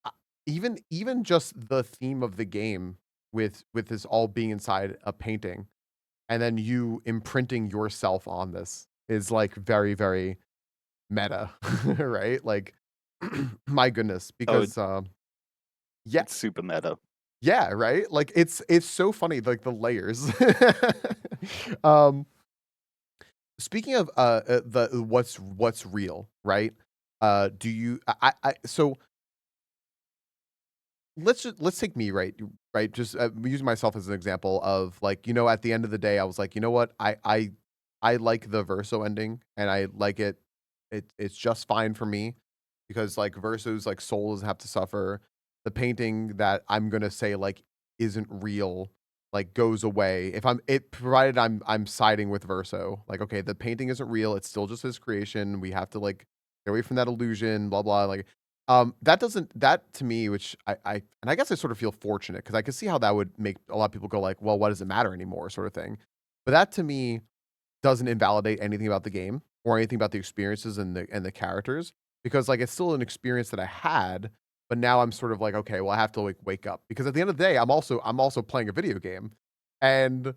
I even just the theme of the game with this all being inside a painting and then you imprinting yourself on this is like very very meta, right? Like my goodness,
Oh,
because yeah,
it's super meta.
yeah, right? Like it's so funny like the layers. um Speaking of the what's real, right? Do you I so let's take me right just using myself as an example of like at the end of the day I was like what I like the verso ending and I like it's just fine for me because like verso's like soul doesn't have to suffer, the painting that I'm gonna say like isn't real like goes away if it provided I'm siding with verso like okay the painting isn't real, it's still just his creation, we have to like get away from that illusion blah blah like that doesn't that to me, which I and I guess I sort of feel fortunate because I can see how that would make a lot of people go like, well, what does it matter anymore, sort of thing. But that to me doesn't invalidate anything about the game or anything about the experiences and the characters because like it's still an experience that I had, but now I'm sort of like, okay, well, I have to like wake up because at the end of the day, I'm also playing a video game, and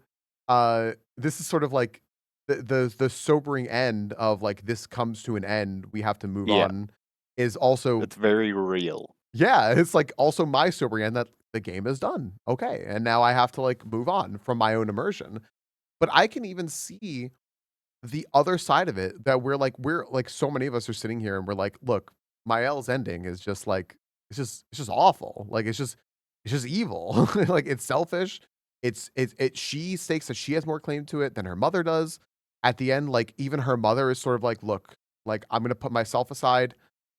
this is sort of like the sobering end of like this comes to an end, we have to move
Yeah,
on is also
it's very real.
yeah, it's like also my sobering end that the game is done. Okay. And now I have to like move on from my own immersion. But I can even see the other side of it that we're like so many of us are sitting here and we're like, look, Mael's ending is just like it's just awful. Like it's just evil. Like it's selfish. She stakes that she has more claim to it than her mother does. At the end, like even her mother is sort of like, look, like I'm gonna put myself aside.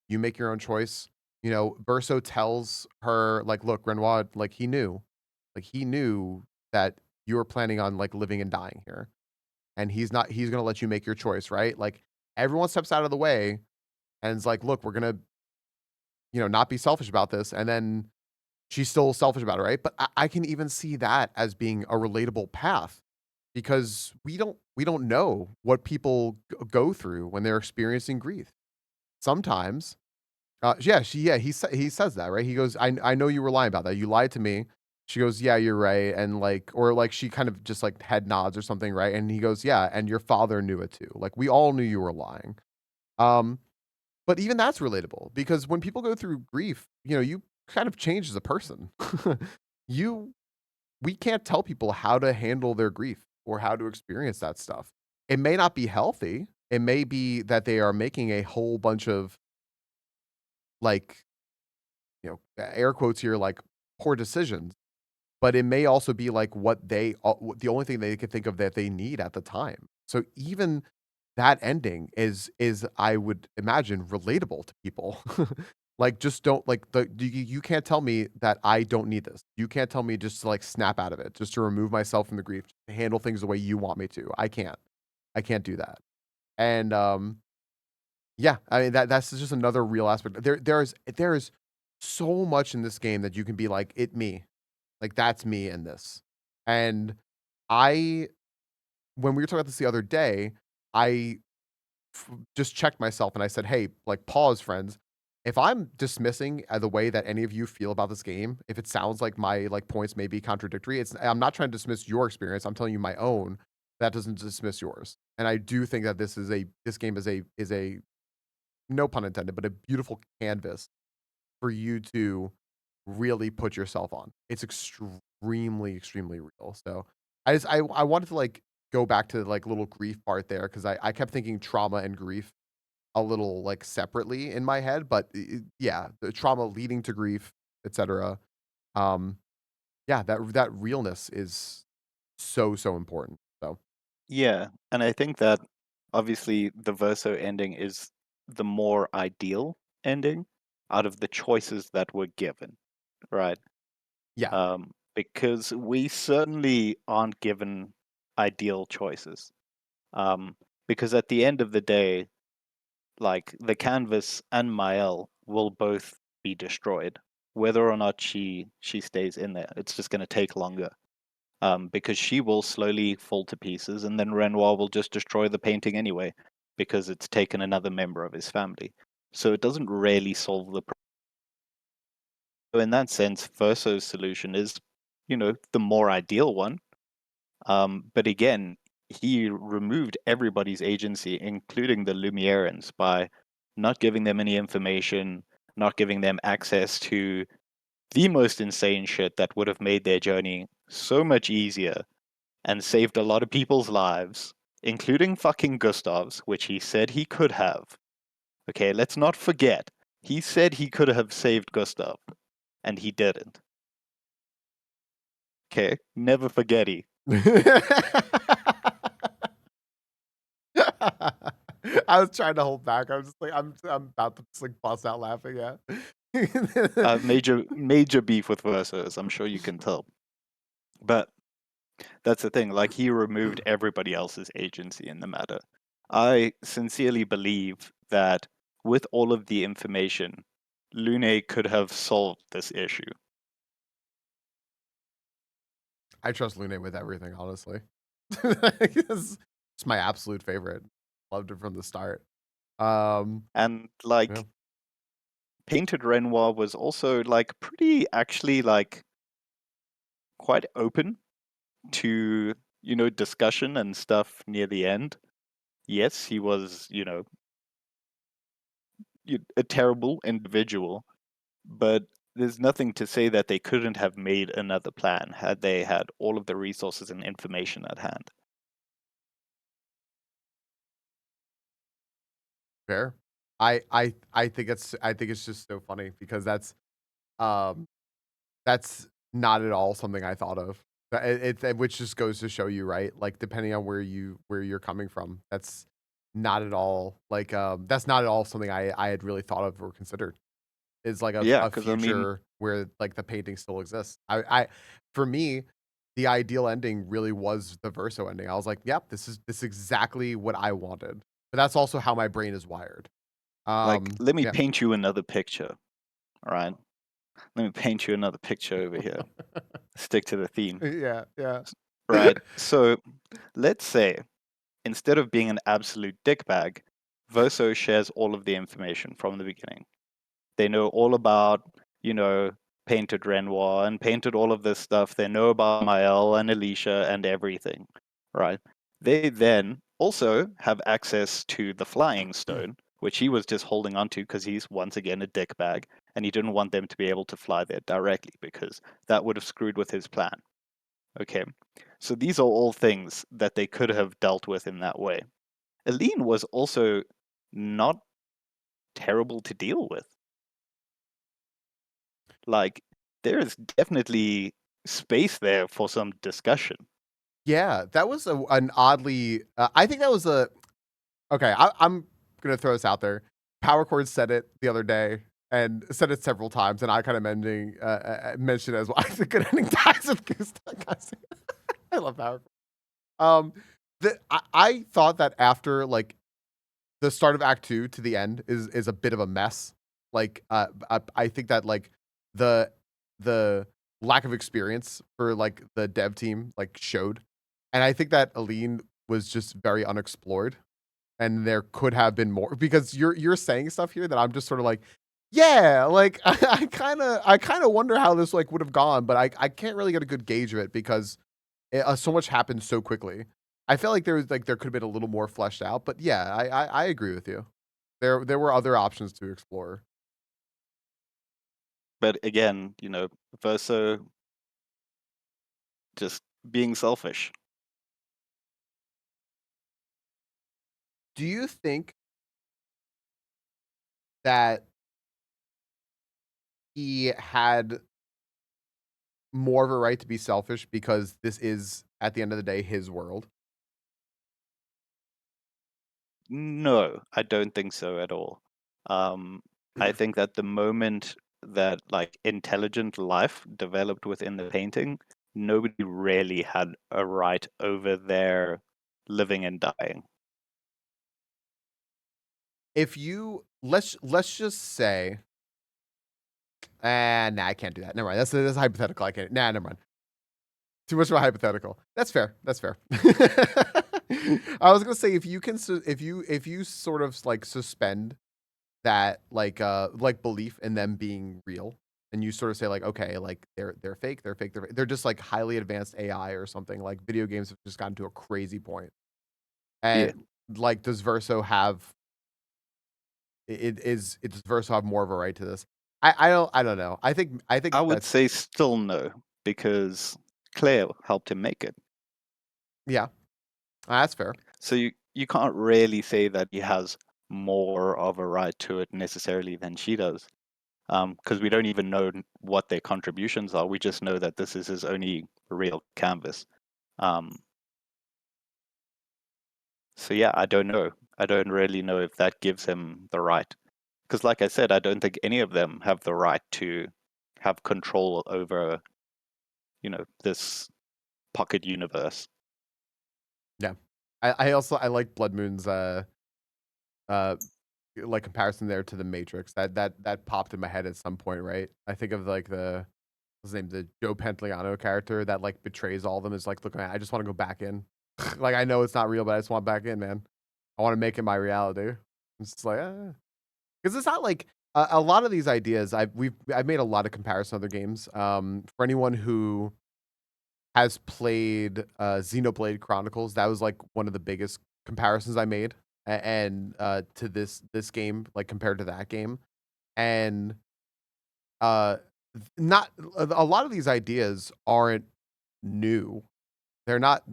You make your own choice. Verso tells her, like, look, Renoir, like he knew that you were planning on like living and dying here and he's gonna let you make your choice, right? Like everyone steps out of the way and it's like, look, we're gonna, not be selfish about this. And then she's still selfish about it, right? But I can even see that as being a relatable path because we don't know what people go through when they're experiencing grief. Sometimes, he says that, right? He goes, I know you were lying about that. You lied to me. She goes, yeah, you're right. And like, or like she kind of just like head nods or something, right? And he goes, yeah, and your father knew it too. Like we all knew you were lying. Um, but even that's relatable because when people go through grief, you kind of change as a person. you We can't tell people how to handle their grief or how to experience that stuff. It may not be healthy. It may be that they are making a whole bunch of like air quotes here, like poor decisions, but it may also be like the only thing they could think of that they need at the time. So even that ending is I would imagine relatable to people. Like just don't like you can't tell me that I don't need this. You can't tell me just to like snap out of it, just to remove myself from the grief, to handle things the way you want me to. I can't. I can't do that. And yeah, I mean that's just another real aspect. There is so much in this game that you can be like, it me. Like that's me in this. And I when we were talking about this the other day, I just checked myself and I said, "Hey, like pause friends. If I'm dismissing the way that any of you feel about this game, if it sounds like my like points may be contradictory, I'm not trying to dismiss your experience. I'm telling you my own. That doesn't dismiss yours. And I do think that this game is a no pun intended, but a beautiful canvas for you to really put yourself on. It's extremely, extremely real. So I wanted to like go back to like little grief part there because I kept thinking trauma and grief a little like separately in my head, but yeah, the trauma leading to grief, etc. Um, yeah, that realness is so important. So
Yeah, and I think that obviously the Verso ending is the more ideal ending out of the choices that were given, right?
yeah,
Because we certainly aren't given ideal choices. Um, because at the end of the day, like the canvas and Mael will both be destroyed, whether or not she stays in there. It's just going to take longer. Because she will slowly fall to pieces, and then Renoir will just destroy the painting anyway, because it's taken another member of his family. So it doesn't really solve the problem. So in that sense, Verso's solution is, the more ideal one. But again, he removed everybody's agency, including the Lumierans, by not giving them any information, not giving them access to the most insane shit that would have made their journey so much easier and saved a lot of people's lives, including fucking Gustav's, which he said he could have. Okay, let's not forget. He said he could have saved Gustav, and he didn't. Okay, never forgetty.
I was trying to hold back. I was just like, I'm about to just like bust out laughing. Yeah.
Major beef with Versus, I'm sure you can tell. But that's the thing, like he removed everybody else's agency in the matter. I sincerely believe that with all of the information, Lune could have solved this issue.
I trust Lune with everything, honestly. It's my absolute favorite. Loved it from the start.
And
Yeah.
like Painted Renoir was also like pretty actually like quite open to, discussion and stuff near the end. Yes, he was, a terrible individual, but there's nothing to say that they couldn't have made another plan had they had all of the resources and information at hand.
Fair. I think it's just so funny because um that's not at all something I thought of. Which just goes to show you, right? Like depending on where you're coming from, that's not at all like that's not at all something I had really thought of or considered. Is like
Yeah,
a
because I mean,
future where like the painting still exists. For me, the ideal ending really was the Verso ending. I was like, yep, this is exactly what I wanted. But that's also how my brain is wired.
like, let me
Yeah.
paint you another picture, all right? Let me paint you another picture over here. Stick to the theme,
Yeah, yeah.
right? So let's say instead of being an absolute dickbag, Verso shares all of the information from the beginning. They know all about, you know, Painted Renoir and painted all of this stuff. They know about Mael and Alicia and everything, right? They then also have access to the Flying Stone, which he was just holding onto because he's once again a dickbag, and he didn't want them to be able to fly there directly because that would have screwed with his plan. Okay, so these are all things that they could have dealt with in that way. Aline was also not terrible to deal with. Like, there is definitely space there for some discussion.
Yeah, that was an oddly I think that was a okay, I'm gonna throw this out there. Power Chord said it the other day and said it several times, and I kind of mentioned it as well. I think good ending ties with Gustav. I love Power Chord. I thought that after like the start of Act 2 to the end is a bit of a mess. Like, I think that, like, the the lack of experience for, like, the dev team, like, showed, and I think that Aline was just very unexplored, and there could have been more because you're saying stuff here that I'm just sort of like, "Yeah," like, I kinda wonder how this, like, would have gone, but I can't really get a good gauge of it because so much happened so quickly. I felt like there could have been a little more fleshed out, but yeah, I agree with you. There were other options to explore.
But again, Verso just being selfish.
Do you think that he had more of a right to be selfish because this is, at the end of the day, his world?
No, I don't think so at all. I think that the moment that like intelligent life developed within the painting, nobody really had a right over their living and dying.
If you let's just say, nah, I can't do that. Never mind. That's hypothetical. I can't. Nah, never mind. Too much of a hypothetical. That's fair. That's fair. I was gonna say if you can, if you sort of like suspend that like belief in them being real, and you sort of say like, okay, like they're fake, they're just like highly advanced AI or something. Like video games have just gotten to a crazy point,
Yeah,
and like does Verso have it does Verso have more of a right to this? I don't know. I think
I would
that's
say still no, because Claire helped him make it.
yeah, that's fair.
So you can't really say that he has more of a right to it necessarily than she does. Because we don't even know what their contributions are. We just know that this is his only real canvas. Um, so yeah, I don't know. I don't really know if that gives him the right. Because like I said, I don't think any of them have the right to have control over, this pocket universe.
Yeah, I also I like Blood Moon's uh like comparison there to the Matrix. That popped in my head at some point, right? I think of like what's his name, the Joe Pantoliano character that like betrays all of them. Is like, look, man, I just want to go back in. Like I know it's not real, but I just want back in, man. I want to make it my reality. It's just like, because it's not like a lot of these ideas. I've made a lot of comparison to other games. For anyone who has played Xenoblade Chronicles, that was like one of the biggest comparisons I made, and to this game, like compared to that game, and uh, not a lot of these ideas aren't new. They're not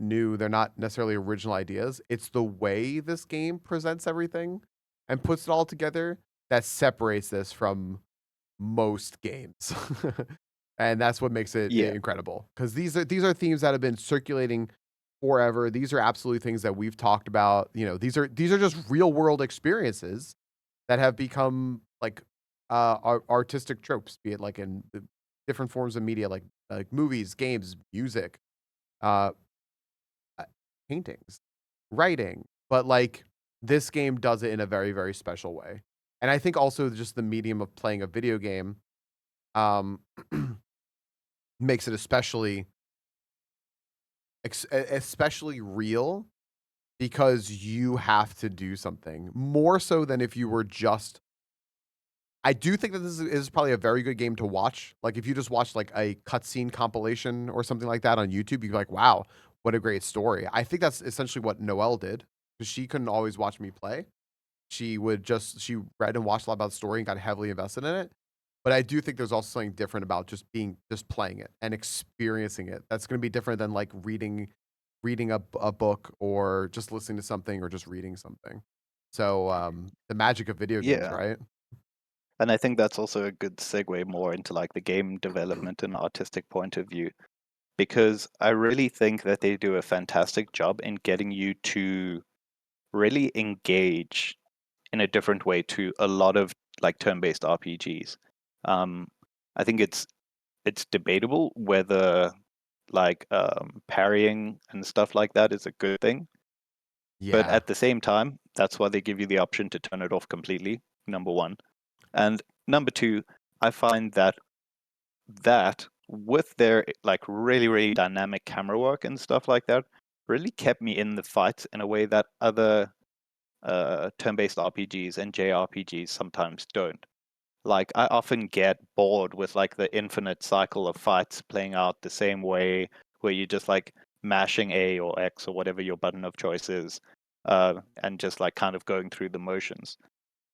new. They're not necessarily original ideas. It's the way this game presents everything and puts it all together that separates this from most games. And that's what makes it
Yeah,
incredible. Because these are themes that have been circulating forever. These are absolutely things that we've talked about. These are just real world experiences that have become like artistic tropes, be it like in the different forms of media, like movies, games, music, uh, uh, paintings, writing. But like this game does it in a very, very special way. And I think also just the medium of playing a video game um, makes it especially real because you have to do something more so than if you were just. I do think that this is probably a very good game to watch. Like if you just watch like a cutscene compilation or something like that on YouTube, you'd be like, "Wow, what a great story." I think that's essentially what Noelle did because she couldn't always watch me play. She read and watched a lot about the story and got heavily invested in it. But I do think there's also something different about just playing it and experiencing it. That's going to be different than like reading a book or just listening to something or just reading something. So the magic of video games,
yeah.
right?
And I think that's also a good segue more into like the game development and artistic point of view, because I really think that they do a fantastic job in getting you to really engage in a different way to a lot of like turn-based RPGs. Um, I think it's debatable whether like parrying and stuff like that is a good thing, but
Yeah.
at the same time, that's why they give you the option to turn it off completely. Number one, and number two, I find that with their like really dynamic camera work and stuff like that really kept me in the fights in a way that other turn-based RPGs and JRPGs sometimes don't. Like I often get bored with like the infinite cycle of fights playing out the same way, where you're just like mashing A or X or whatever your button of choice is, and just like kind of going through the motions.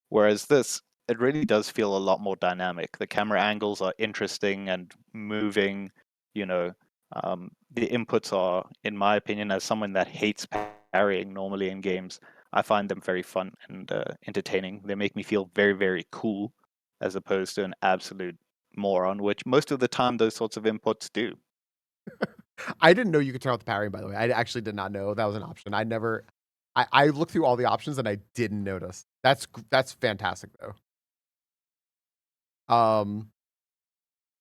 Whereas this, it really does feel a lot more dynamic. The camera angles are interesting and moving. You know, the inputs are, in my opinion, as someone that hates parrying normally in games, I find them very fun and entertaining. They make me feel very, very cool, as opposed to an absolute moron, which most of the time those sorts of inputs do.
I didn't know you could turn off the parrying, by the way. I actually did not know that was an option. I looked through all the options and I didn't notice. That's fantastic though. Um,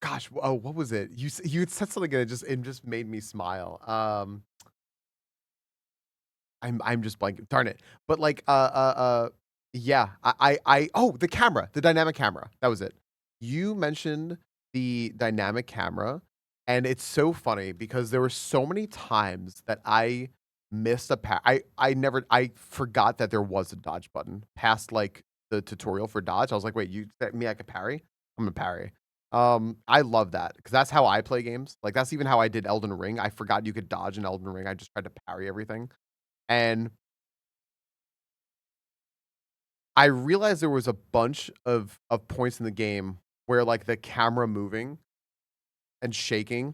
gosh, oh, what was it? You had said something and it just made me smile. I'm just blanking. Darn it. But like yeah, oh, the camera, the dynamic camera. That was it. You mentioned the dynamic camera, and it's so funny because there were so many times that I missed a I forgot that there was a dodge button past like the tutorial for dodge. I was like, wait, you set me I could parry? I'm gonna parry. I love that because that's how I play games. Like that's even how I did Elden Ring. I forgot you could dodge in Elden Ring. I just tried to parry everything. And I realized there was a bunch of points in the game where, like, the camera moving and shaking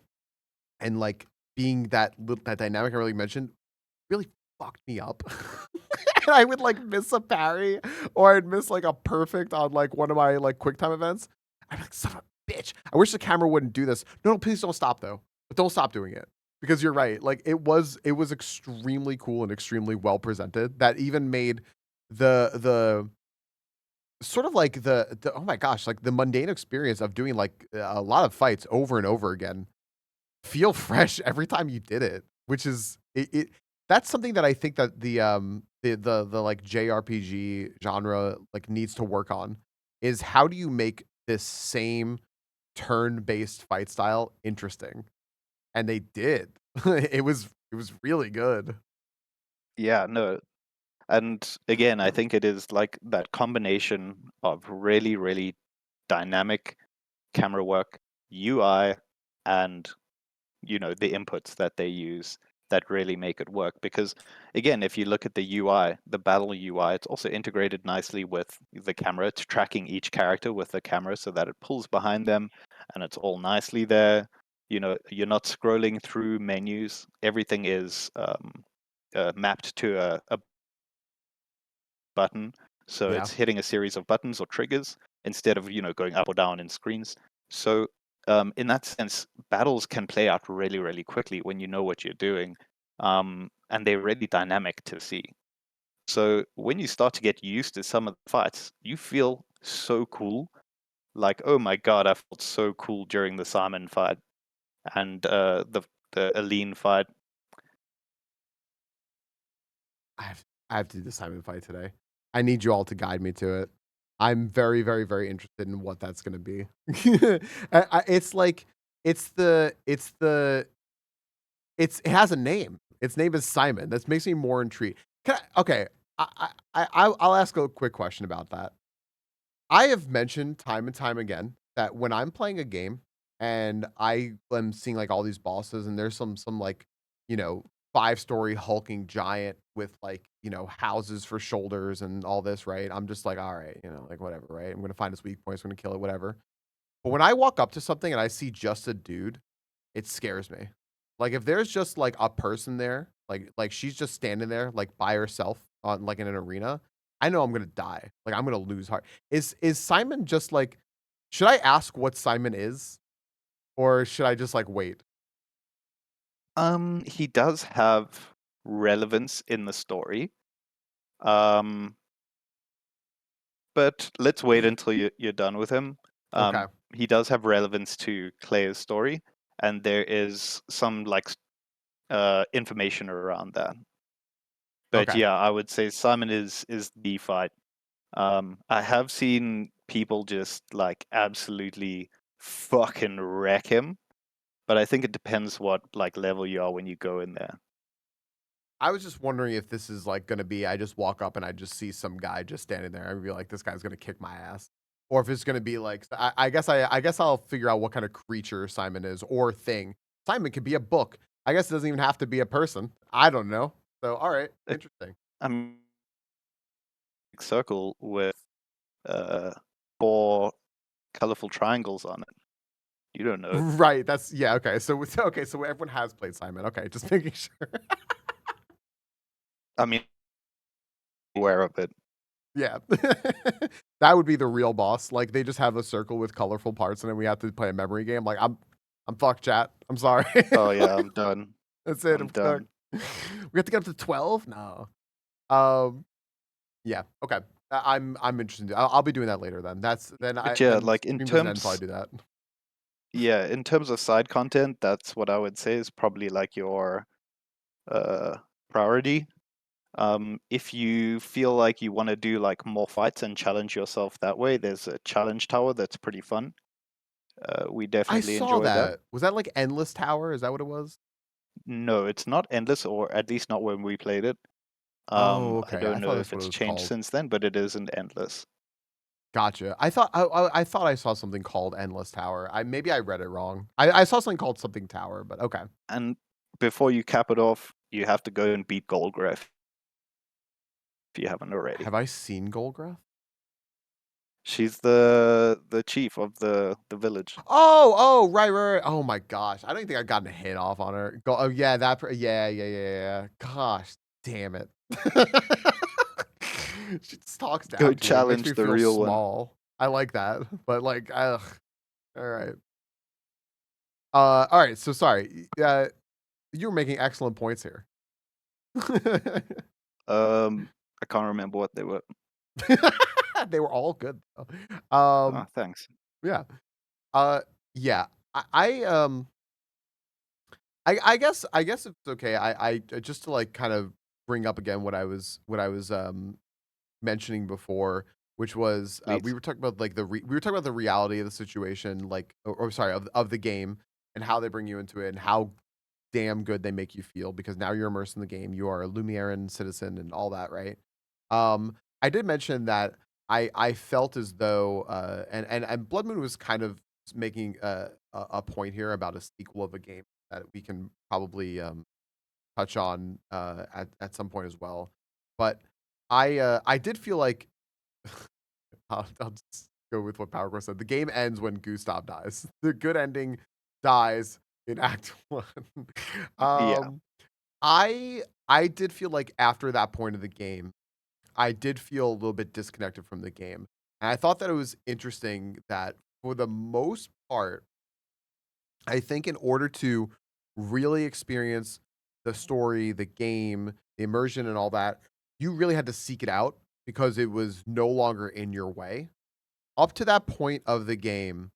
and, like, being that dynamic I really mentioned really fucked me up. And I would, like, miss a parry or I'd miss, like, a perfect on, like, one of my, like, quick time events. I'd be like, "Son of a bitch. I wish the camera wouldn't do this." No, no, please don't stop, though. But don't stop doing it because you're right. Like, it was extremely cool and extremely well presented that even made the sort of like the oh my gosh, like the mundane experience of doing like a lot of fights over and over again feel fresh every time you did it, which is it that's something that I think that the like JRPG genre like needs to work on is how do you make this same turn-based fight style interesting? And they did. It was really good.
Yeah, no. And again, I think it is like that combination of really, really dynamic camera work, UI, and the inputs that they use that really make it work. Because again, if you look at the UI, the battle UI, it's also integrated nicely with the camera. It's tracking each character with the camera so that it pulls behind them and it's all nicely there. You're not scrolling through menus. Everything is mapped to a button. So
Yeah.
it's hitting a series of buttons or triggers instead of, going up or down in screens. So in that sense, battles can play out really, really quickly when you know what you're doing. And they're really dynamic to see. So when you start to get used to some of the fights, you feel so cool. Like, oh my God, I felt so cool during the Simon fight and the Aline fight.
I have to do the Simon fight today. I need you all to guide me to it. I'm very, very, very interested in what that's gonna be. It's like it has a name. Its name is Simon. That makes me more intrigued. Okay, I'll ask a quick question about that. I have mentioned time and time again that when I'm playing a game and I am seeing like all these bosses and there's some like, you know, five-story hulking giant with like, houses for shoulders and all this, right? I'm just like, all right, like whatever, right? I'm gonna find its weak points, I'm gonna kill it, whatever. But when I walk up to something and I see just a dude, it scares me. Like if there's just like a person there, like she's just standing there like by herself on like in an arena, I know I'm gonna die. Like I'm gonna lose heart. Is Simon just like should I ask what Simon is? Or should I just like wait?
He does have relevance in the story. Um, but let's wait until you're done with him.
Okay.
He does have relevance to Claire's story, and there is some like information around that. But
Okay.
yeah, I would say Simon is the fight. I have seen people just like absolutely fucking wreck him, but I think it depends what like level you are when you go in there.
I was just wondering if this is like gonna be I just walk up and I just see some guy just standing there and be like, this guy's gonna kick my ass. Or if it's gonna be like I guess I'll figure out what kind of creature Simon is or thing. Simon could be a book. I guess it doesn't even have to be a person. I don't know. So all right,
It,
interesting.
I'm circle with uh, four colorful triangles on it. You don't know.
Right. That's yeah. Okay. So everyone has played Simon. Okay, just making sure.
I mean, aware of it.
Yeah. That would be the real boss. Like, they just have a circle with colorful parts, and then we have to play a memory game. Like, I'm fucked, chat. I'm sorry.
Oh yeah,
Like,
I'm done.
that's it.
I'm
I'm stuck.
done.
We have to get up to 12? No. Um, yeah. Okay. I'm interested. I'll be doing that later then.
But yeah,
When
like in
stream doesn't end until I
terms
do that.
yeah, in terms of side content, that's what I would say is probably like your uh priority. If you feel like you want to do like more fights and challenge yourself that way, there's a challenge tower that's pretty fun. We
I
definitely
saw
enjoyed that.
that. Was that like Endless Tower? Is that what it was?
No, it's not endless, or at least not when we played it.
Oh,
I
okay. I
don't
thought
know
that's
if
what it
it's
was
changed
called.
since then, but it isn't endless.
Gotcha. I thought I saw something called Endless Tower. Maybe I read it wrong. I saw something called something Tower, but okay.
And before you cap it off, you have to go and beat Golgraph if you haven't already.
Have I seen Golgrath?
She's the chief of the village.
Right. Oh my gosh. I don't even think I've gotten a hit off on her. Oh yeah, yeah. Gosh, damn it. She just talks
Go
down to you. It makes me
challenge the
feel
real one.
small. I like that. But like, ugh. All right. All right. So sorry. You were making excellent points here.
I can't remember what they were.
They were all good though.
Oh, thanks.
Yeah. Uh, yeah. I I guess it's okay. I just to like kind of bring up again what I was mentioning before, which was we
Please.
were talking about like we were talking about the reality of the situation, like or sorry of the game and how they bring you into it and how damn good they make you feel because now you're immersed in the game. You are a Lumieran citizen and all that, right? I did mention that I felt as though and Blood Moon was kind of making a point here about a sequel of a game that we can probably touch on at some point as well. But I did feel like I'll just go with what PowerCore said. The game ends when Gustav dies. The good ending dies in Act One.
Yeah.
um, I did feel like after that point of the game, I did feel a little bit disconnected from the game, and I thought that it was interesting that for the most part, I think in order to really experience the story, the game, the immersion, and all that, you really had to seek it out because it was no longer in your way. Up to that point of the game,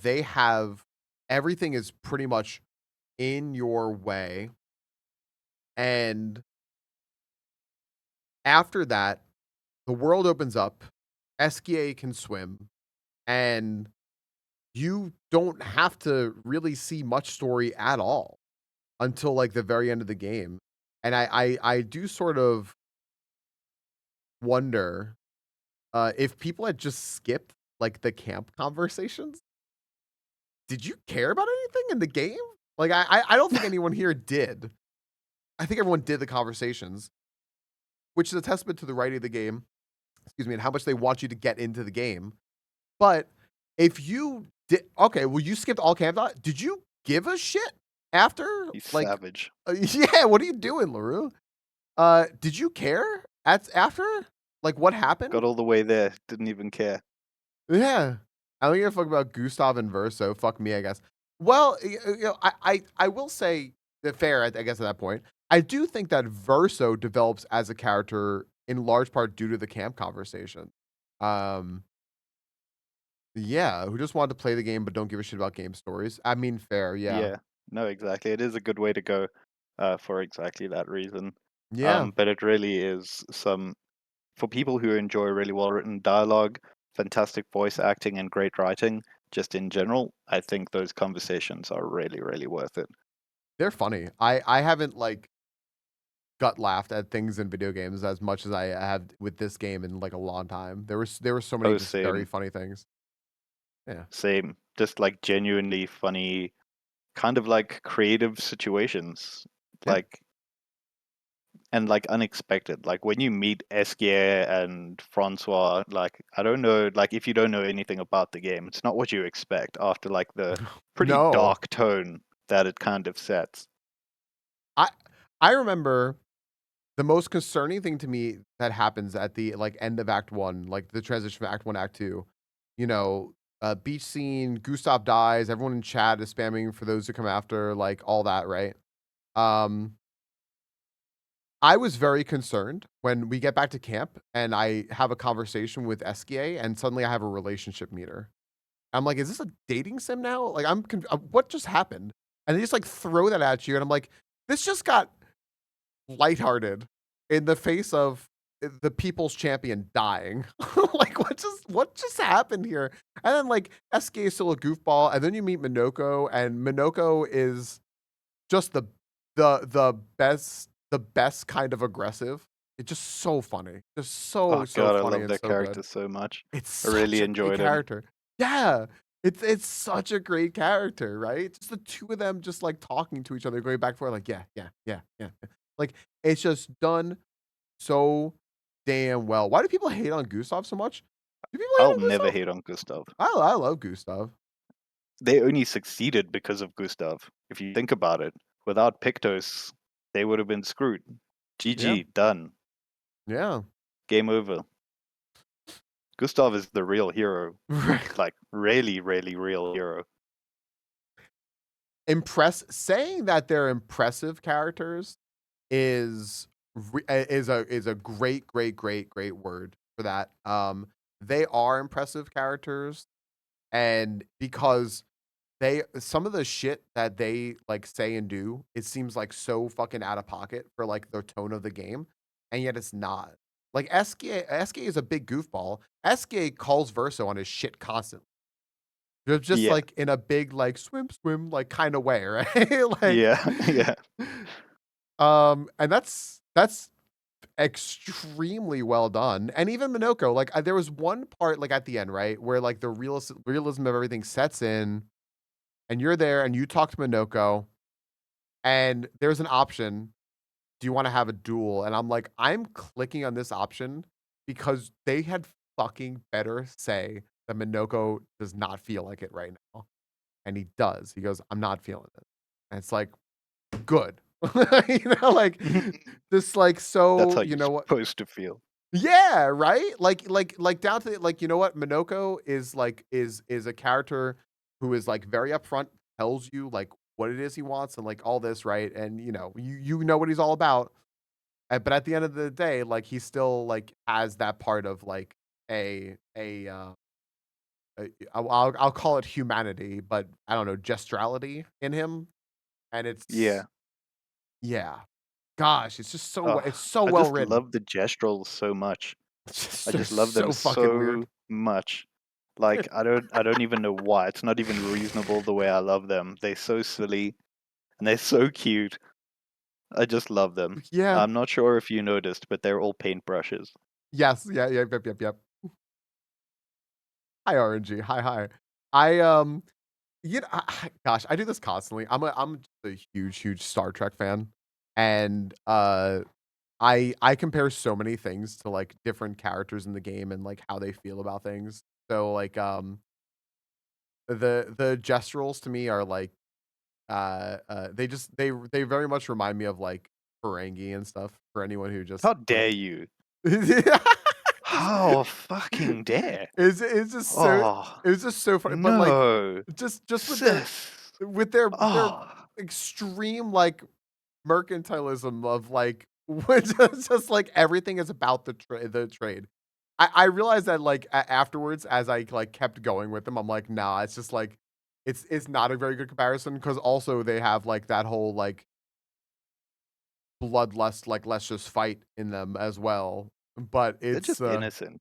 they have everything is pretty much in your way. And after that, the world opens up. SKA can swim, and you don't have to really see much story at all until like the very end of the game. And I do sort of wonder if people had just skipped like the camp conversations. Did you care about anything in the game? Like I don't think anyone here did. I think everyone did the conversations, which is a testament to the writing of the game, excuse me, and how much they want you to get into the game. But if you did, okay, well, you skipped all camp. Did you give a shit after?
He's
Like,
savage.
yeah, what are you doing, Larue? Did you care at after? Like, what happened?
Got all the way there, didn't even care.
Yeah, I don't give a fuck about Gustav and Verso. Fuck me, I guess. Well, I will say that fair. I guess at that point, I do think that Verso develops as a character in large part due to the camp conversation. Um, yeah, who just wanted to play the game but don't give a shit about game stories. I mean, fair, yeah.
Yeah. No, exactly. It is a good way to go, for exactly that reason.
Yeah,
But it really is some for people who enjoy really well-written dialogue, fantastic voice acting, and great writing, just in general, I think those conversations are really, really worth it.
they're funny. I haven't, like, gut laughed at things in video games as much as I have with this game in, like, a long time. There were so many
Oh,
just very
same,
funny things. Yeah.
same. Just like genuinely funny, kind of like creative situations.
Yeah.
Like and like unexpected. Like when you meet Esquier and Francois, like I don't know, like if you don't know anything about the game, it's not what you expect after like the pretty
No.
dark tone that it kind of sets.
I I remember the most concerning thing to me that happens at the, like, end of Act 1, like, the transition from Act 1 to Act 2, you know, beach scene, Gustav dies, everyone in chat is spamming for those who come after, like, all that, right? Um, I was very concerned when we get back to camp and I have a conversation with Eskie and suddenly I have a relationship meter. I'm like, "Is this a dating sim now?" Like, what just happened? And they just, like, throw that at you, and I'm like, "This just got lighthearted in the face of the people's champion dying." Like, what just happened here? And then, like, SK is still a goofball, and then you meet Minoko, and Minoko is just the best kind of aggressive. It's just so funny. Just so,
Oh
so
god, I
funny
love
and
that
so good.
character so much.
It's
I really
such a great
enjoyed him.
character. Yeah. It's such a great character, right? Just the 2 of them just, like, talking to each other, going back and forth like, "Yeah, yeah, yeah, yeah." Like, it's just done so damn well. Why do people hate on Gustav so much? Do people hate
I'll
on
never
Gustav?
hate on Gustav.
I love Gustav.
They only succeeded because of Gustav. If you think about it, without Pictos, they would have been screwed.
Yeah.
GG, done.
Yeah.
Game over. Gustav is the real hero.
Right.
Like, really, really real hero.
Saying that they're impressive characters is a great, great, great, great word for that. They are impressive characters, and because some of the shit that they like say and do, it seems like so fucking out of pocket for like the tone of the game, and yet it's not. Like SK is a big goofball. SK calls Verso on his shit constantly. They're just
Yeah.
like in a big like swim swim like kind of way, right? Like
Yeah. Yeah.
and that's extremely well done. And even Minoko, like there was one part like at the end, right, where like the realism of everything sets in, and you're there and you talk to Minoko, and there's an option. Do you want to have a duel? And I'm like, I'm clicking on this option because they had fucking better say that Minoko does not feel like it right now. And he does. He goes, I'm not feeling it. And it's like, good. Like just like
That's
so,
how
you
you're
know what?
supposed to feel.
Yeah, right? Like down to like, you know what? Minoko is like is a character who is like very upfront, tells you like what it is he wants and like all this, right? And you know what he's all about. But at the end of the day, like he still like has that part of like I'll call it humanity, but I don't know, gestuality in him. And it's
Yeah.
yeah. Gosh, it's just it's so
I
well
just
written.
love the gestrels so much. I
They're
just love them
so fucking
so
weird.
much. Like I don't even know why. It's not even reasonable the way I love them. They're so silly and they're so cute. I just love them.
Yeah.
I'm not sure if you noticed, but they're all paintbrushes.
Yes. Yeah. Yeah. Yep. Yep. Yep. Hi, RNG. Hi. Hi. Gosh, I do this constantly. I'm just a huge, huge Star Trek fan, and I compare so many things to like different characters in the game and like how they feel about things. So like the gestuals to me are like they very much remind me of like Ferengi and stuff for anyone who just
How dare you?
just
How fucking dare?
it's just so
Oh,
it's just so funny. But like
no.
just with their
Sis.
with their their
Oh,
extreme like mercantilism of like which is just like everything is about the trade. I realized that like afterwards as I like kept going with them, I'm like, nah, it's just like it's not a very good comparison because also they have like that whole like bloodlust, like let's just fight in them as well. But
they're
it's
just innocent,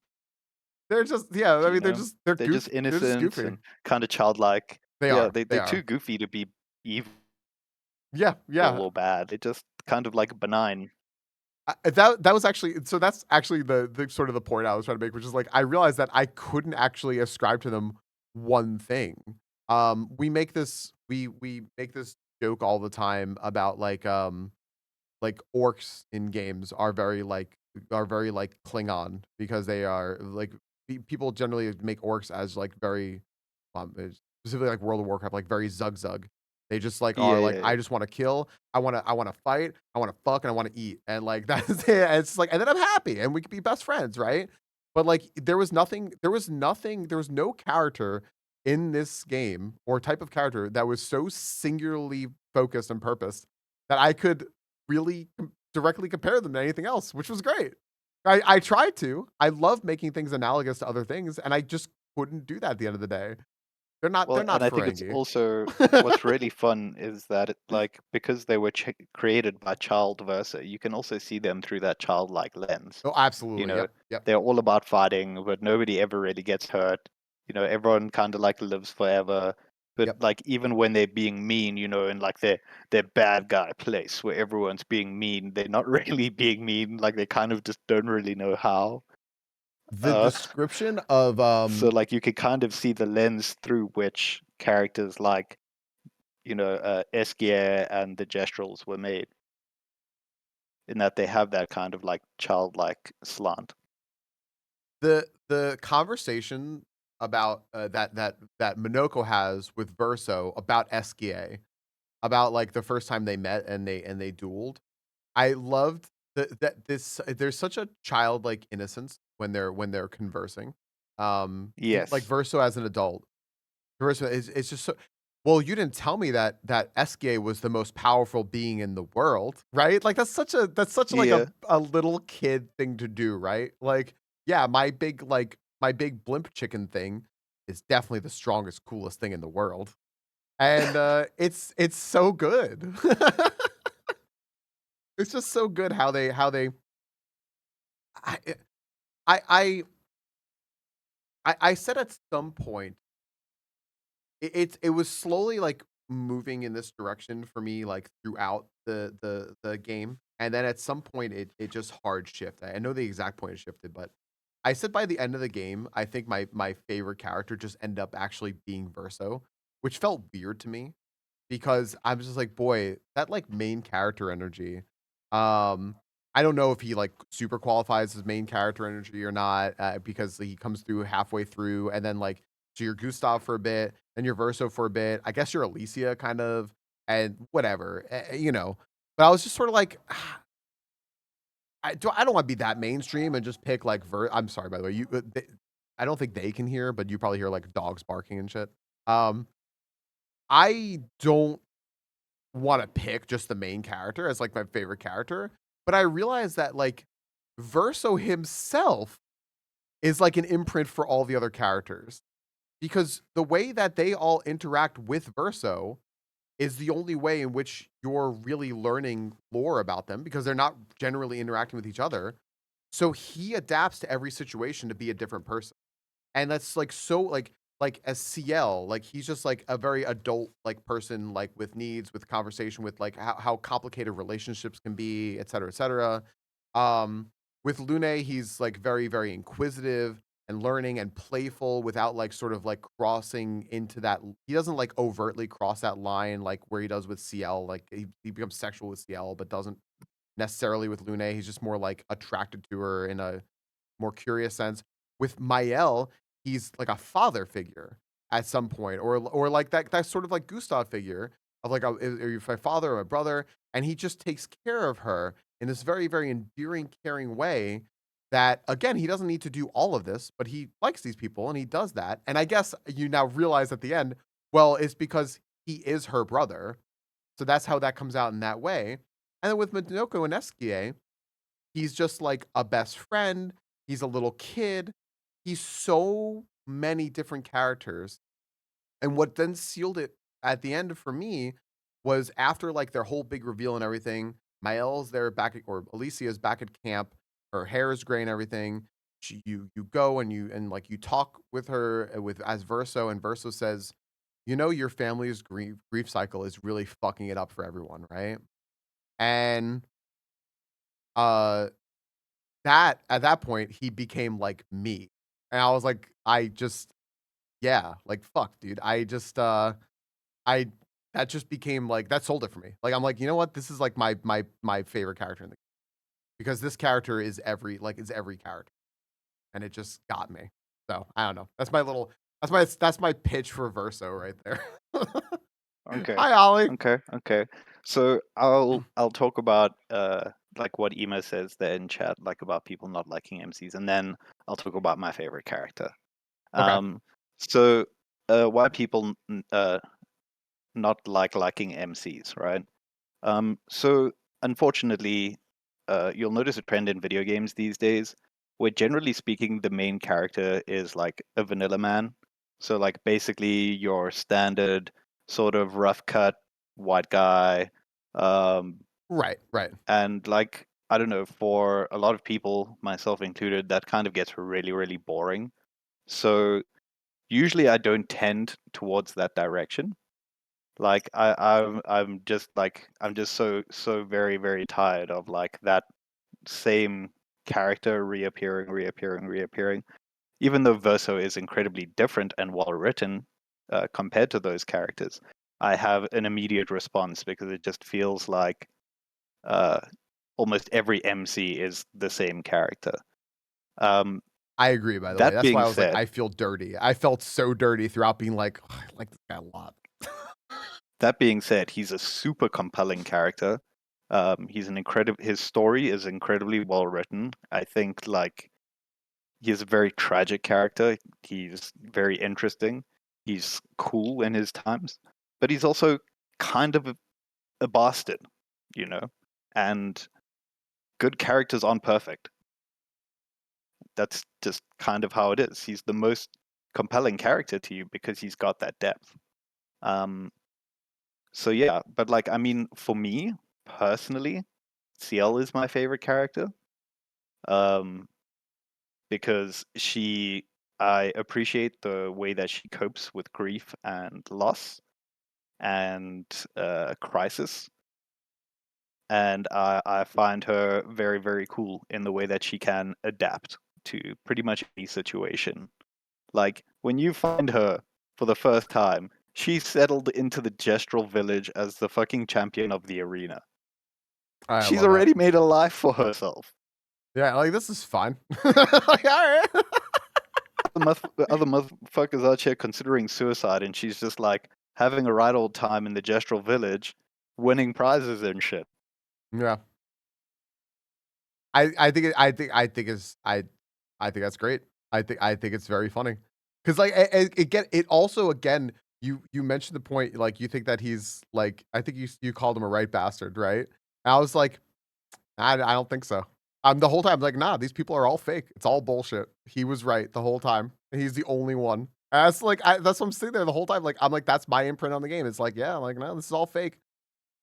they're just yeah, I
you
mean
know? They're just
they're just
innocent
goofy.
and kind of childlike.
They
Yeah,
are. They
they're too
are.
goofy to be evil
Yeah, yeah.
or bad. They're just kind of like benign.
That was actually so that's actually the sort of the point I was trying to make, which is like I realized that I couldn't actually ascribe to them one thing. We make this joke all the time about like orcs in games are very like Klingon because they are like people generally make orcs as like very specifically like World of Warcraft like very zug zug. They just like
Yeah,
are like,
yeah,
I
yeah.
just want to kill, I want to fight, I want to fuck, and I want to eat, and like that's it. And it's like, and then I'm happy, and we could be best friends, right? But like, there was no character in this game or type of character that was so singularly focused and purposed that I could really directly compare them to anything else, which was great. I tried to. I love making things analogous to other things, and I just couldn't do that at the end of the day. They're
Well,
not
and I think it's
Ferengi.
also what's really fun is that like because they were created by child versa, you can also see them through that childlike lens.
Oh,
You
absolutely.
know,
Yep. Yep.
they're all about fighting, but nobody ever really gets hurt. You know, everyone kind of like lives forever. But
Yep.
like even when they're being mean, you know, in like their bad guy place where everyone's being mean, they're not really being mean. Like they kind of just don't really know how.
The
Uh,
description of
so like you could kind of see the lens through which characters like Esquier and the Gestrels were made, in that they have that kind of like childlike slant.
the conversation about that Minoko has with Verso about Eskie, about like the first time they met and they dueled. I loved that this there's such a childlike innocence when they're conversing. Like
Yes.
Verso as an adult. Verso is it's just so well, you didn't tell me that Eskie was the most powerful being in the world, right? Like that's such like
Yeah.
a little kid thing to do, right? Like, yeah, my big blimp chicken thing is definitely the strongest, coolest thing in the world. And it's so good. It's just so good how they I I I I said at some point it was slowly like moving in this direction for me like throughout the game, and then at some point it just hard shift. I know the exact point it shifted, but I said by the end of the game, I think my favorite character just ended up actually being Verso, which felt weird to me because I'm just like, boy, that like main character energy. Um, I don't know if he like super qualifies as main character energy or not, because he comes through halfway through, and then like so you're Gustav for a bit, then you're Verso for a bit. I guess you're Alicia kind of, and whatever, you know. But I was just sort of like, I don't want to be that mainstream and just pick like I'm sorry by the way, I don't think they can hear, but you probably hear like dogs barking and shit. Um, I don't want to pick just the main character as like my favorite character, but I realized that like Verso himself is like an imprint for all the other characters because the way that they all interact with Verso is the only way in which you're really learning lore about them because they're not generally interacting with each other. So he adapts to every situation to be a different person. And that's like so like as CL, like he's just like a very adult like person like with needs, with conversation, with like how complicated relationships can be, et cetera, et cetera. Um, with Lune, he's like very, very inquisitive and learning and playful without like sort of like crossing into that. He doesn't like overtly cross that line like where he does with CL. Like he becomes sexual with CL, but doesn't necessarily with Lune. He's just more like attracted to her in a more curious sense. With Mael, he's like a father figure at some point, or like that sort of like Gustav figure of like, are you my father or my brother? And he just takes care of her in this very, very endearing, caring way. That again, he doesn't need to do all of this, but he likes these people and he does that. And I guess you now realize at the end, well, it's because he is her brother. So that's how that comes out in that way. And then with Minoko and Eskie, he's just like a best friend. He's a little kid. He's so many different characters. And what then sealed it at the end for me was after like their whole big reveal and everything. Mael's there back at, or Alicia's back at camp. Her hair is gray and everything. You go and you like you talk with her with as Verso, and Verso says, you know, your family's grief cycle is really fucking it up for everyone, right? And uh that at that point, he became like me. And I was like, I just yeah, like fuck, dude. I that just became like that sold it for me. Like I'm like, you know what? This is like my favorite character in the because this character is every character. And it just got me. So I don't know. That's my pitch for Verso right there.
Okay.
Hi, Ollie.
Okay. So I'll talk about like what Ema says there in chat, like about people not liking MCs, and then I'll talk about my favorite character.
Okay.
So why people not liking MCs, right? So unfortunately, you'll notice a trend in video games these days where generally speaking, the main character is like a vanilla man. So like basically your standard sort of rough cut white guy. Um,
Right. Right.
and like, I don't know, for a lot of people, myself included, that kind of gets really, really boring. So usually I don't tend towards that direction. Like I'm just so very, very tired of like that same character reappearing. Even though Verso is incredibly different and well written compared to those characters, I have an immediate response because it just feels like uh, almost every MC is the same character. Um,
I agree, by the way.
that
That's why
being
I was like,
said,
I feel dirty. I felt so dirty throughout being like, "Oh, I like this guy a lot."
he's a super compelling character. His story is incredibly well written. I think like he's a very tragic character. He's very interesting. He's cool in his times, but he's also kind of a bastard, you know? And good characters aren't perfect. That's just kind of how it is. He's the most compelling character to you because he's got that depth. Um, so yeah, but like I mean, for me personally, CL is my favorite character. Um, because I appreciate the way that she copes with grief and loss and crisis. And I find her very, very cool in the way that she can adapt to pretty much any situation. Like, when you find her for the first time, she settled into the gestural village as the fucking champion of the arena.
I
She's
love that.
already made a life for herself.
Yeah, like this is fine. Like, all right.
Other motherfuckers out here considering suicide, and she's just like having a right old time in the gestural village, winning prizes and shit.
Yeah. I think that's great. I think it's very funny. Cuz like it also again you mentioned the point like you think that he's like I think you called him a right bastard, right? And I was like I don't think so. The whole time like nah, these people are all fake. It's all bullshit. He was right the whole time. He's the only one. And that's like that's what I'm sitting there the whole time like I'm like that's my imprint on the game. It's like yeah, I'm like no, this is all fake.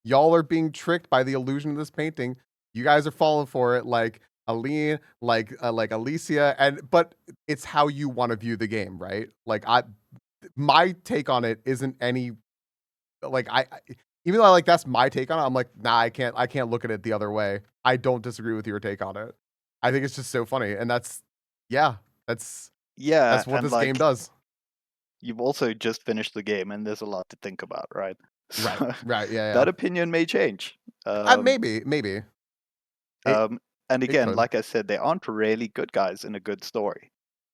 Y'all are being tricked by the illusion of this painting. You guys are falling for it, like Aline, like Alicia, but it's how you want to view the game, right? My take on it isn't any like even though like that's my take on it, I'm like nah, I can't look at it the other way. I don't disagree with your take on it. I think it's just so funny, and yeah, that's
Yeah,
that's what
and
this game
like
does.
you've also just finished the game, and there's a lot to think about, right?
Right,
So
right, yeah, yeah.
that opinion may change. Um,
Maybe it
um, and
it
again,
could.
like I said, there aren't really good guys in a good story.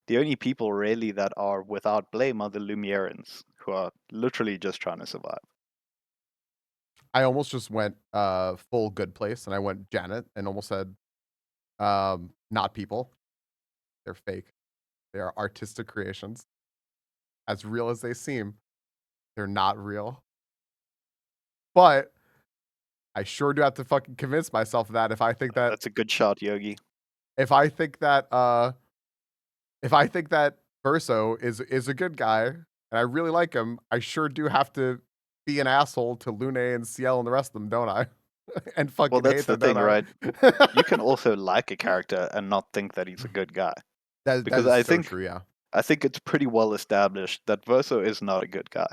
The only people really that are without blame are the Lumierans, who are literally just trying to survive.
I almost just went full good place and I went Janet and almost said not people. They're fake. They are artistic creations. As real as they seem, they're not real. But I sure do have to fucking convince myself of that
That's a good shot, Yogi.
if I think that if I think that Verso is a good guy and I really like him, I sure do have to be an asshole to Lune and Ciel and the rest of them, don't I? And
Well,
fucking
that's
hate
the
them, don't
thing,
I?
right? You can also like a character and not think that he's a good guy.
That
Because
is so true, yeah.
I think it's pretty well established that Verso is not a good guy.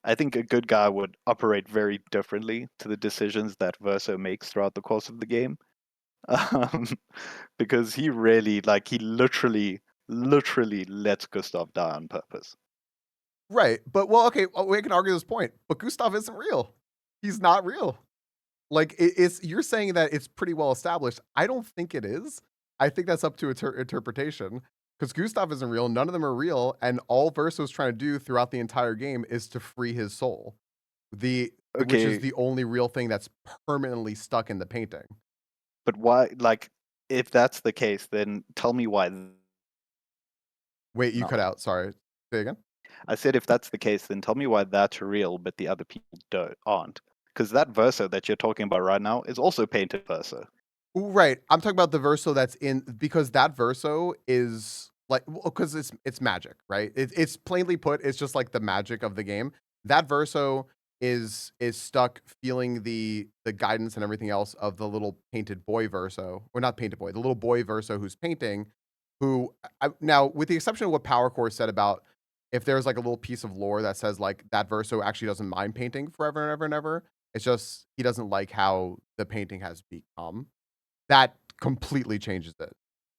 I think a good guy would operate very differently to the decisions that Verso makes throughout the course of the game. Um, because he really, like, he literally lets Gustav die on purpose.
Right. But well, okay, we can argue this point, but Gustav isn't real. He's not real. Like it's you're saying that it's pretty well established. I don't think it is. I think that's up to interpretation because Gustav isn't real. None of them are real, and all Verso's trying to do throughout the entire game is to free his soul. which is
Okay,
the only real thing that's permanently stuck in the painting.
but why? Like, if that's the case, then tell me why
Wait, you cut
not.
out. Sorry. Say again.
I said if that's the case, then tell me why that's real, but the other people aren't. Because that verso that you're talking about right now is also painted verso.
Right. I'm talking about the verso that's in because that verso is like because it's magic, right? It's plainly put, it's just like the magic of the game. That verso is stuck feeling the guidance and everything else of the little painted boy verso, or not painted boy, the little boy verso who's painting, who now with the exception of what Power Core said about if there's like a little piece of lore that says like that verso actually doesn't mind painting forever and ever and ever. It's just he doesn't like how the painting has become that completely changes it.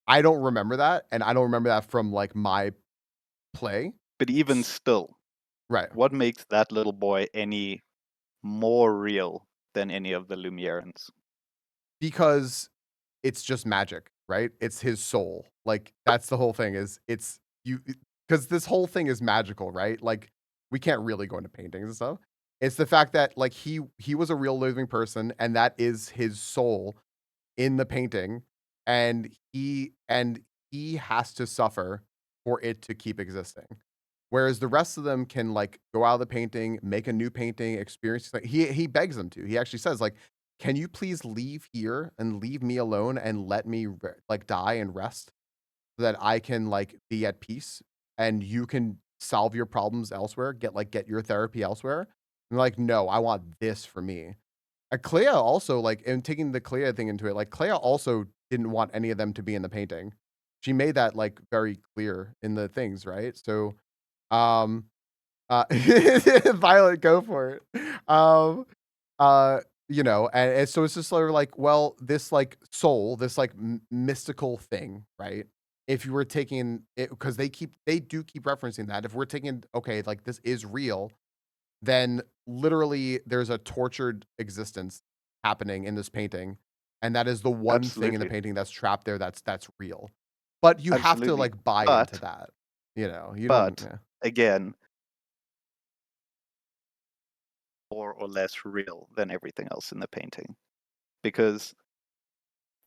I don't remember that, and I don't remember that from, like, my play.
But even
S
still,
Right.
what makes that little boy any more real than any of the Lumierans?
Because it's just magic, right? It's his soul. Like, that's the whole thing is it's you because this whole thing is magical, right? Like, we can't really go into paintings and stuff. It's the fact that, like, he was a real living person, and that is his soul in the painting, and he has to suffer for it to keep existing. Whereas the rest of them can like go out of the painting, make a new painting, experience like he begs them to. He actually says like, "Can you please leave here and leave me alone and let me like die and rest so that I can like be at peace and you can solve your problems elsewhere, get your therapy elsewhere." And they're like, "No, I want this for me." Clea also, like, and taking the Clea thing into it, like, Clea also didn't want any of them to be in the painting. She made that, like, very clear in the things, right? So, um, Violet, go for it. And so it's just sort of like, well, this, like, soul, this, like, mystical thing, right? If you were taking it, because they do keep referencing that. If we're taking, okay, like, this is real, then literally there's a tortured existence happening in this painting, and that is the one thing in the
Absolutely.
painting that's trapped there that's real. But you have to,
Absolutely.
like, buy into
But,
that, you don't
but
yeah.
again, more or less real than everything else in the painting. Because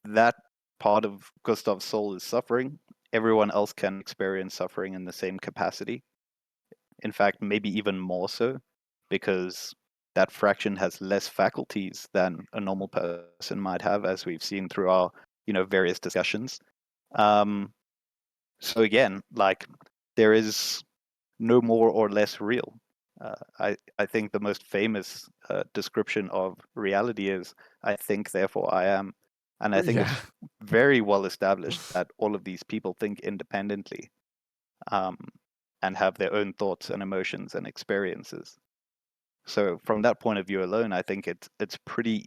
that part of Gustav's soul is suffering. Everyone else can experience suffering in the same capacity. In fact, maybe even more so, because that fraction has less faculties than a normal person might have, as we've seen through our, various discussions. Um, so again, like there is no more or less real. I think the most famous description of reality is "I think, therefore I am," and I think
Yeah.
it's very well established that all of these people think independently, um, and have their own thoughts and emotions and experiences. So from that point of view alone, I think it's pretty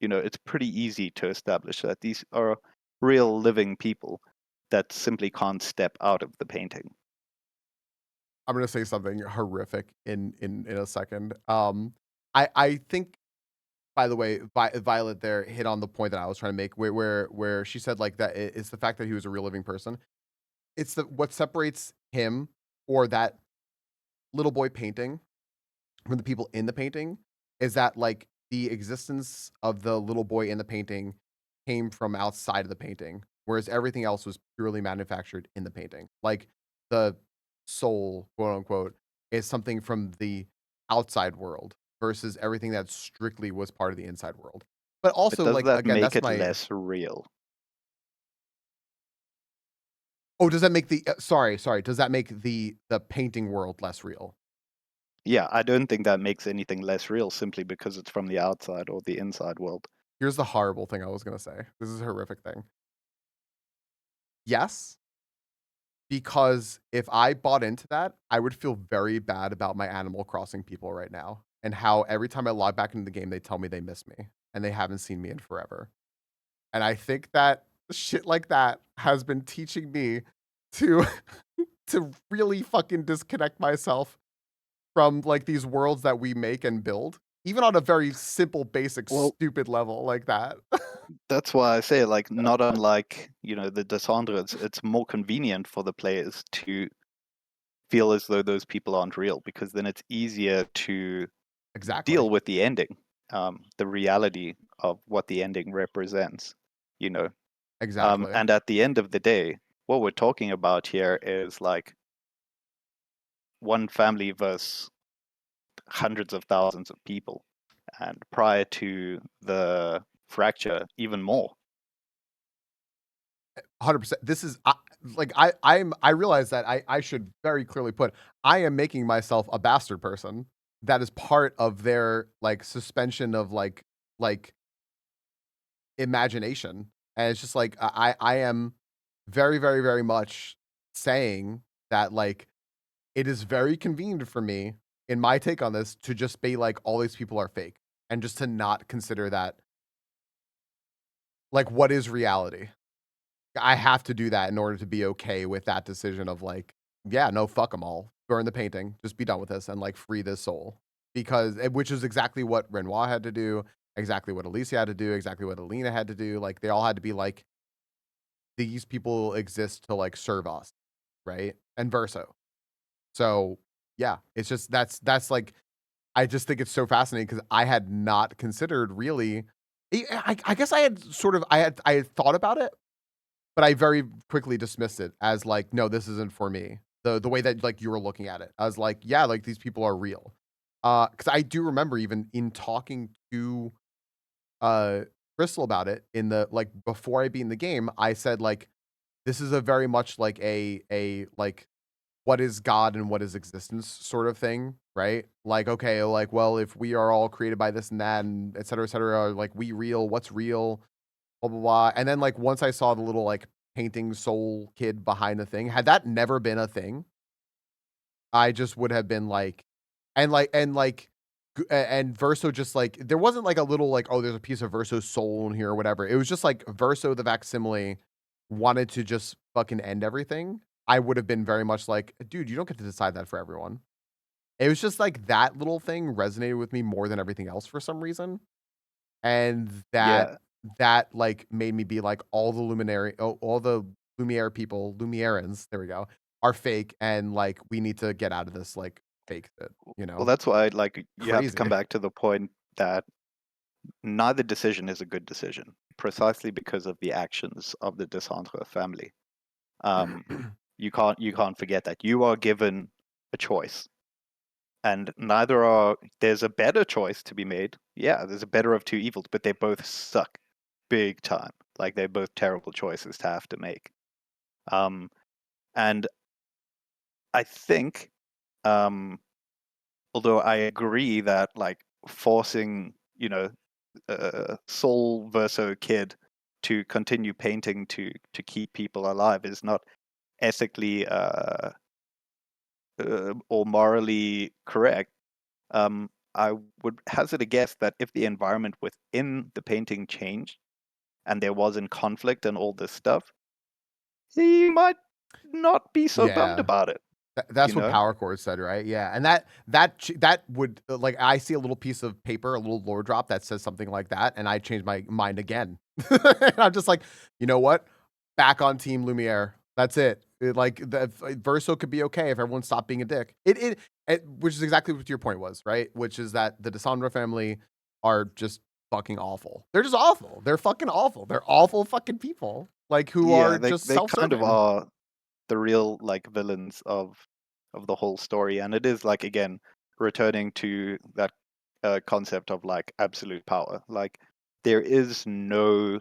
it's pretty easy to establish that these are real living people that simply can't step out of the painting.
I'm gonna say something horrific in a second. I think, by the way, Violet there hit on the point that I was trying to make where she said, like, that it's the fact that he was a real living person. It's the what separates him or that little boy painting from the people in the painting is that like the existence of the little boy in the painting came from outside of the painting, whereas everything else was purely manufactured in the painting. Like the soul, quote unquote, is something from the outside world versus everything that strictly was part of the inside world. But
But
also,
does
like
that
again,
make
that's
it
my
less real?
oh, does that make the sorry, does that make the painting world less real?
Yeah, I don't think that makes anything less real simply because it's from the outside or the inside world.
Here's the horrible thing I was gonna say. This is a horrific thing. Yes, because if I bought into that, I would feel very bad about my Animal Crossing people right now, and how every time I log back into the game, they tell me they miss me, and they haven't seen me in forever. And I think that shit like that has been teaching me to to really fucking disconnect myself from, like, these worlds that we make and build, even on a very simple, basic,
Well,
stupid level like that.
that's why I say, like, not unlike, the Descendre, it's more convenient for the players to feel as though those people aren't real, because then it's easier to
Exactly.
deal with the ending, the reality of what the ending represents, you know.
Exactly.
And at the end of the day, what we're talking about here is like one family versus hundreds of thousands of people, and prior to the fracture, even more.
100%. This is like I realize that I should very clearly put I am making myself a bastard person. That is part of their like suspension of like imagination. And it's just like I am very, very, very much saying that like it is very convenient for me in my take on this to just be like all these people are fake and just to not consider that like what is reality. I have to do that in order to be okay with that decision of like, yeah, no, fuck them all. Burn the painting. Just be done with this and like free this soul. Because which is exactly what Renoir had to do, exactly what Alicia had to do, exactly what Alina had to do. Like they all had to be like, these people exist to like serve us, right? And verso. So yeah, it's just that's like I just think it's so fascinating because I had not considered really. I guess I had sort of I had thought about it, but I very quickly dismissed it as like, no, this isn't for me. The way that like you were looking at it, I was like, yeah, like these people are real. Because I do remember even in talking to uh Crystal about it in the like before I beat in the game, I said like this is a very much like a like what is God and what is existence sort of thing, right? Like, okay, like, well, if we are all created by this and that and et cetera, like we real, what's real, blah blah blah. And then like once I saw the little like painting soul kid behind the thing, had that never been a thing, I just would have been like, and Verso just like there wasn't like a little like oh there's a piece of Verso's soul in here or whatever. It was just like Verso the facsimile wanted to just fucking end everything. I would have been very much like, dude, you don't get to decide that for everyone. It was just like that little thing resonated with me more than everything else for some reason. And
Yeah,
that like made me be like all the Lumiere people, Lumierans, there we go, are fake and like we need to get out of this like fake shit, you
well,
know?
that's why like you have to come
Crazy.
back to the point that neither decision is a good decision, precisely because of the actions of the Descendre family. Um, you can't forget that you are given a choice, and neither are there's a better choice to be made. Yeah, there's a better of two evils, but they both suck big time. Like they're both terrible choices to have to make. Um, and I think, um, although I agree that like forcing, Soul Verso kid to continue painting to keep people alive is not ethically or morally correct. I would hazard a guess that if the environment within the painting changed and there wasn't conflict and all this stuff, he might not be so bummed
Yeah.
about it. You
That's what
know?
Power Chord said, right? Yeah, and that would like I see a little piece of paper, a little lore drop that says something like that, and I change my mind again. I'm just like, you know what? Back on Team Lumiere. That's it. Like the Verso could be okay if everyone stopped being a dick. Which is exactly what your point was, right? Which is that the Desandra family are just fucking awful. They're just awful. They're fucking awful. They're awful fucking people. Like who
Yeah,
are
they
just
they kind of
self-serving.
are the real like villains of the whole story, and it is like again returning to that concept of like absolute power. Like there is no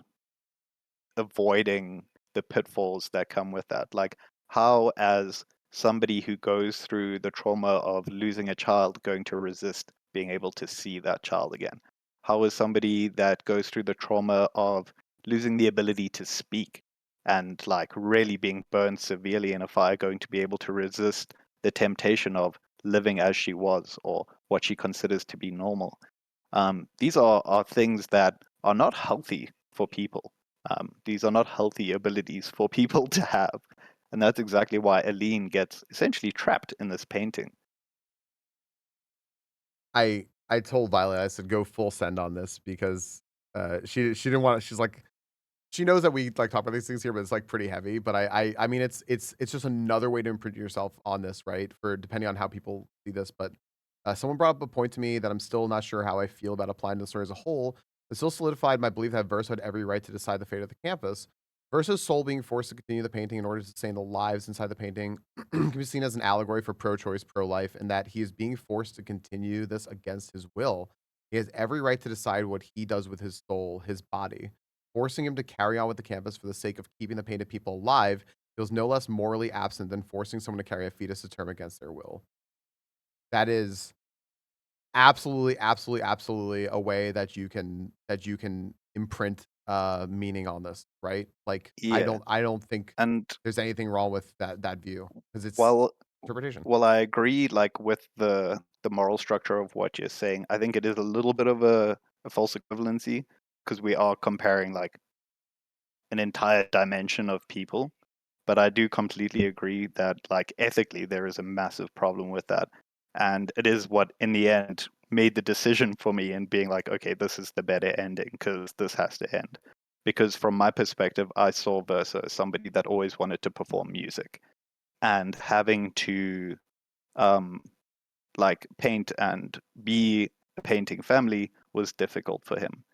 avoiding the pitfalls that come with that. Like how as somebody who goes through the trauma of losing a child going to resist being able to see that child again? How is somebody that goes through the trauma of losing the ability to speak and like really being burned severely in a fire going to be able to resist the temptation of living as she was or what she considers to be normal? These are things that are not healthy for people. These are not healthy abilities for people to have. And that's exactly why Aline gets essentially trapped in this painting.
I told Violet, I said, "Go full send on this," because, she didn't wanna she's like she knows that we, like, talk about these things here, but it's, like, pretty heavy, but I mean, it's just another way to improve yourself on this, right? For depending on how people see this, but Someone brought up a point to me that I'm still not sure how I feel about applying to the story as a whole. It still solidified my belief that Verso had every right to decide the fate of the campus. Verso's soul being forced to continue the painting in order to sustain the lives inside the painting can be seen as an allegory for pro-choice, pro-life, and that he is being forced to continue this against his will. He has every right to decide what he does with his soul, his body. Forcing him to carry on with the campus for the sake of keeping the painted people alive feels no less morally absent than forcing someone to carry a fetus to term against their will. That is absolutely, absolutely, absolutely a way that you can imprint meaning on this, right? Like
Yeah,
I don't think
and
there's anything wrong with that view because it's
while
interpretation.
while I agree, like with the moral structure of what you're saying, I think it is a little bit of a false equivalency because we are comparing like an entire dimension of people. But I do completely agree that like ethically there is a massive problem with that. And it is what in the end made the decision for me in being like, okay, this is the better ending because this has to end. Because from my perspective, I saw Versa as somebody that always wanted to perform music and having to um like paint and be a painting family was difficult for him.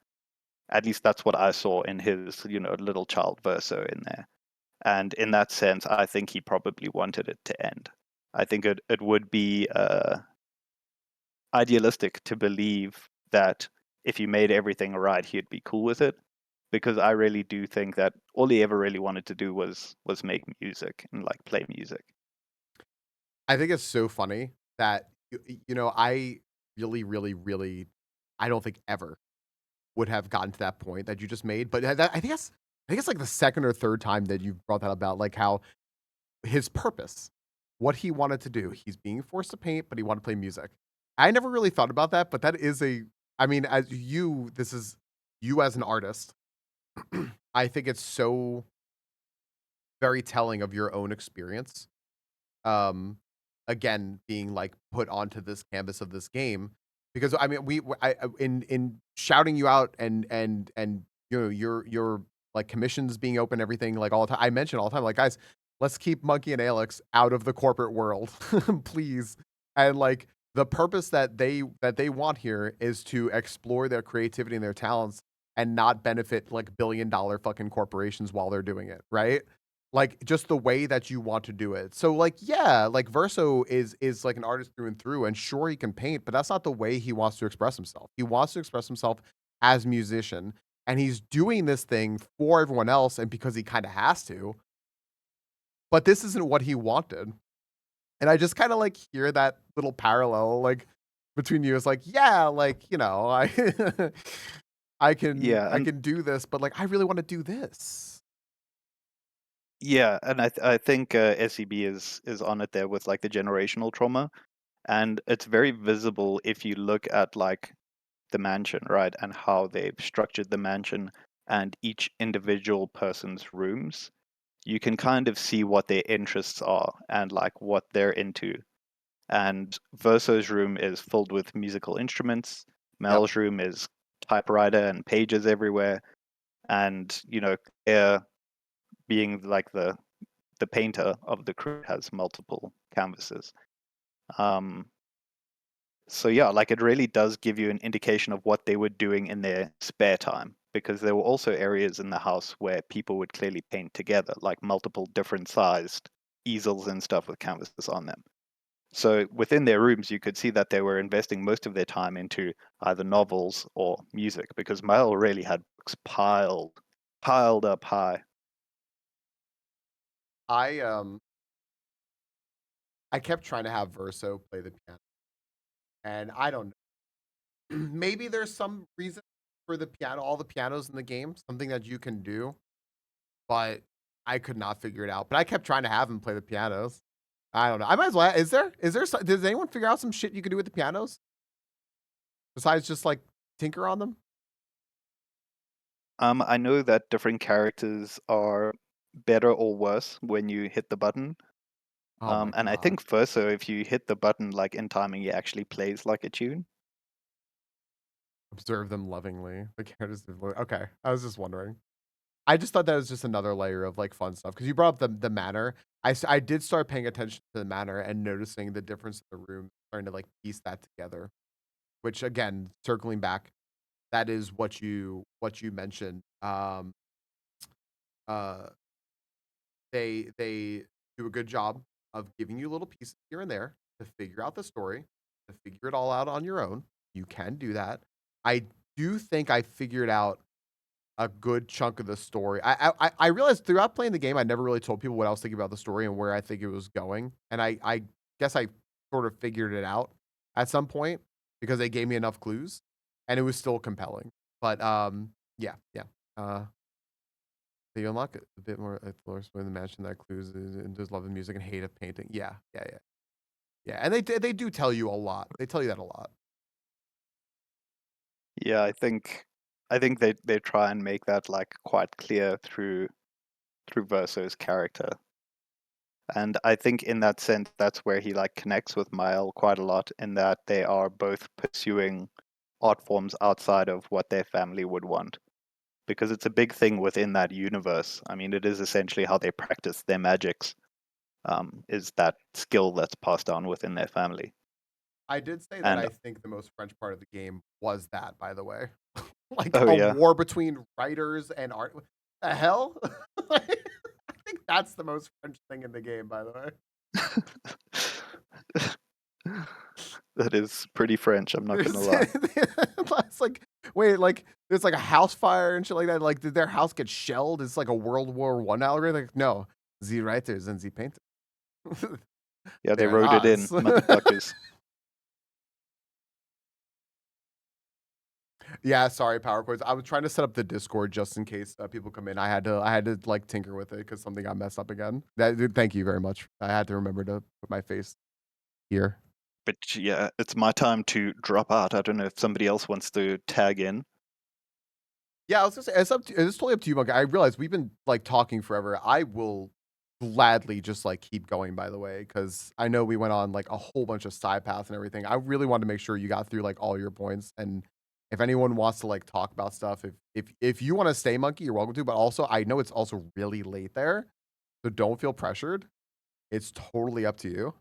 At least that's what I saw in his, little child Verso in there. And in that sense, I think he probably wanted it to end. I think it would be idealistic to believe that if you made everything right, he'd be cool with it. Because I really do think that all he ever really wanted to do was make music and like play music.
I think it's so funny that I really, really, really, I don't think ever would have gotten to that point that you just made. But I think it's like the second or third time that you've brought that about, like how his purpose, what he wanted to do. He's being forced to paint, but he wanted to play music. I never really thought about that, but that is I mean, this is you as an artist. I think it's so very telling of your own experience. Um, Again, being like put onto this canvas of this game because I mean, in shouting you out and your like commissions being open, everything like all the time. I mention all the time, like guys, let's keep Monkey and Alex out of the corporate world, please. And like the purpose that they want here is to explore their creativity and their talents and not benefit like billion-dollar fucking corporations while they're doing it, right? Like just the way that you want to do it. So like yeah, like Verso is like an artist through and through and sure he can paint, but that's not the way he wants to express himself. He wants to express himself as a musician and he's doing this thing for everyone else and because he kind of has to. But this isn't what he wanted. And I just kind of like hear that little parallel like between you. It's like, yeah, like, I
Yeah,
I
and
can do this, but like I really want to do this.
yeah, and I think SEB is on it there with like the generational trauma, and it's very visible if you look at like the mansion, right, and how they've structured the mansion and each individual person's rooms. You can kind of see what their interests are and like what they're into. And Verso's room is filled with musical instruments.
Yep.
Mel's room is typewriter and pages everywhere. And Claire, being like the painter of the crew, has multiple canvases. Um, So yeah, like it really does give you an indication of what they were doing in their spare time, because there were also areas in the house where people would clearly paint together, like multiple different sized easels and stuff with canvases on them. So within their rooms, you could see that they were investing most of their time into either novels or music, because Mel really had books piled up high.
I I kept trying to have Verso play the piano, and I don't know. Maybe there's some reason for the piano, all the pianos in the game, something that you can do, but I could not figure it out. But I kept trying to have him play the pianos. I don't know. I might as well. Does anyone figure out some shit you can do with the pianos besides just like tinker on them?
I know that different characters are better or worse when you hit the button.
Oh my
And I
god.
think Verso, if you hit the button like in timing, he actually plays like a tune.
Observe them lovingly. The characters. Okay, I was just wondering. I just thought that was just another layer of like fun stuff because you brought up the manor. I did start paying attention to the manor and noticing the difference in the room starting to like piece that together. Which again, circling back, that is what you mentioned. Uh, they do a good job of giving you little pieces here and there to figure out the story, to figure it all out on your own. You can do that. I do think I figured out a good chunk of the story. I realized throughout playing the game, I never really told people what I was thinking about the story and where I think it was going, and I guess I sort of figured it out at some point because they gave me enough clues, and it was still compelling. But yeah, yeah. So you unlock a bit more at Floors when the mansion that clues and does love the music and hate of painting. Yeah, yeah, yeah, yeah. And they do tell you a lot. They tell you that a lot.
Yeah, I think they try and make that like quite clear through Verso's character. And I think in that sense, that's where he like connects with Mile quite a lot, in that they are both pursuing art forms outside of what their family would want. Because it's a big thing within that universe. I mean, it is essentially how they practice their magics, is that skill that's passed down within their family.
I did say that
And
I think the most French part of the game was that, by the way. Like
oh
a
yeah.
war between writers and art. The hell? Like, I think that's the most French thing in the game, by the way.
That is pretty French, I'm not gonna
There's,
lie.
it's like, wait, like there's like a house fire and shit like that. Like, did their house get shelled? It's like a World War I algorithm. Like, no, the writers and the painters.
Yeah, they
They're
wrote it in,
us.
motherfuckers.
Yeah, sorry, Power Chords. I was trying to set up the Discord just in case people come in. I had to like tinker with it because something got messed up again. Thank you very much. I had to remember to put my face here.
But yeah, it's my time to drop out. I don't know if somebody else wants to tag in.
Yeah, I was gonna say it's totally up to you, Monk. I realize we've been like talking forever. I will gladly just like keep going, by the way, because I know we went on like a whole bunch of side paths and everything. I really wanted to make sure you got through like all your points. And if anyone wants to like talk about stuff, if you want to stay, Monkey, you're welcome to. But also, I know it's also really late there, so don't feel pressured. It's totally up to you.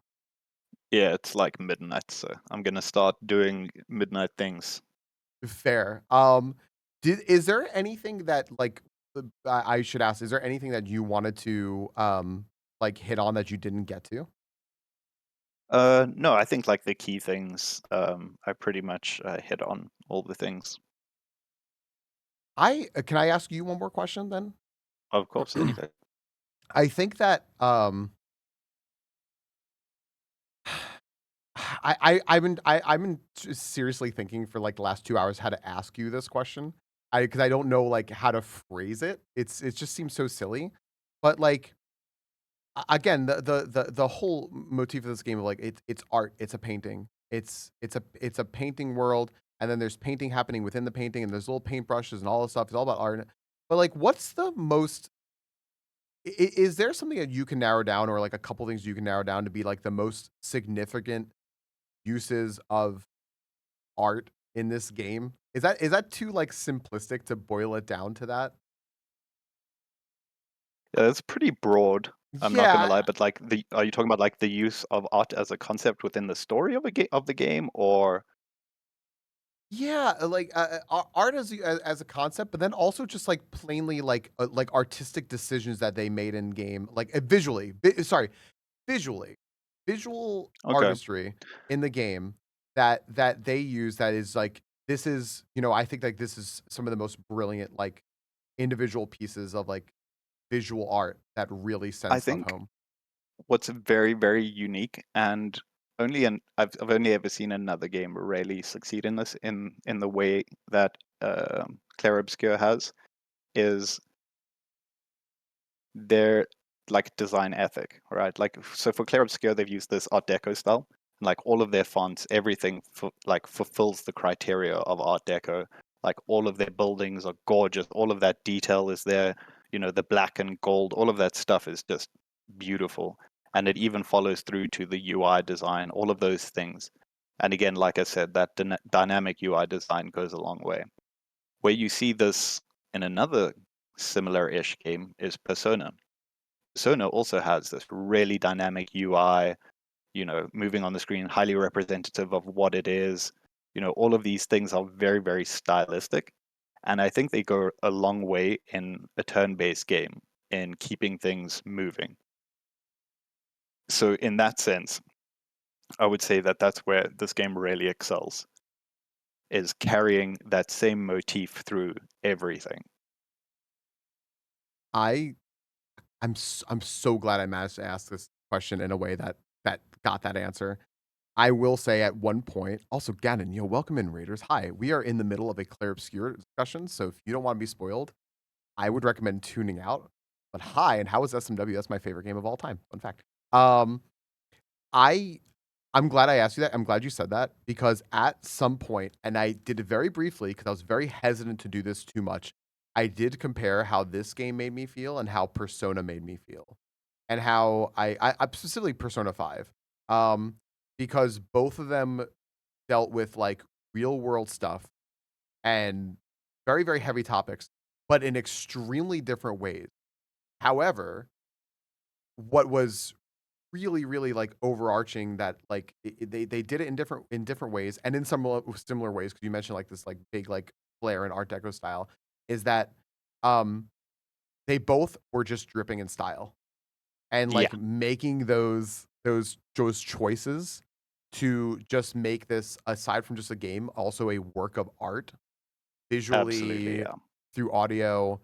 Yeah, it's like midnight, so I'm gonna start doing midnight things.
Fair. Is there anything that like I should ask? Is there anything that you wanted to like hit on that you didn't get to?
No, I think like the key things, I pretty much hit on all the things.
I can I ask you one more question then?
Of course, anything.
I think that I've been seriously thinking for like the last 2 hours how to ask you this question. Because I don't know like how to phrase it. It just seems so silly, but like again, the whole motif of this game of like it's art, it's a painting, it's a painting world, and then there's painting happening within the painting, and there's little paintbrushes and all this stuff. It's all about art. But like, what's the most? Is there something that you can narrow down, or like a couple things you can narrow down to be like the most significant uses of art in this game? Is that too like simplistic to boil it down to that?
Yeah, it's pretty broad. I'm not gonna
Yeah,
lie, but like are you talking about like the use of art as a concept within the story of the game, or
yeah, like art as a concept, but then also just like plainly like artistic decisions that they made in game, like visually, visual
okay?
artistry in the game that they use that is like this is I think like this is some of the most brilliant like individual pieces of like visual art that really
I
send stuff
think
home.
what's very, very unique, and I've only ever seen another game really succeed in this, in the way that Clair Obscur has, is their like design ethic, right? Like, so for Clair Obscur, they've used this Art Deco style. Like all of their fonts, everything like fulfills the criteria of Art Deco. Like all of their buildings are gorgeous. All of that detail is there. You know, the black and gold, all of that stuff is just beautiful. And it even follows through to the UI design, all of those things. And again, like I said, that dynamic UI design goes a long way. Where you see this in another similar-ish game is Persona. Persona also has this really dynamic UI. moving on the screen, highly representative of what it is. All of these things are very, very stylistic. And I think they go a long way in a turn-based game in keeping things moving. So in that sense, I would say that that's where this game really excels, is carrying that same motif through everything.
I I'm so glad I managed to ask this question in a way that got that answer. I will say at one point, also Gannon, welcome in Raiders. Hi, we are in the middle of a Clair Obscur discussion, so if you don't want to be spoiled, I would recommend tuning out. But hi, and how is SMW? That's my favorite game of all time. Fun fact. I I'm glad I asked you that. I'm glad you said that because at some point, and I did it very briefly because I was very hesitant to do this too much. I did compare how this game made me feel and how Persona made me feel, and how I specifically Persona 5, um, because both of them dealt with like real world stuff and very very heavy topics, but in extremely different ways. However, what was really, really, like, overarching that, like, they did it in different ways and in some similar ways because you mentioned, like, this, like, big, like, flair and Art Deco style, is that, um, they both were just dripping in style and,
Yeah,
like, making those choices to just make this, aside from just a game, also a work of art,
absolutely.
visually,
Yeah,
through audio,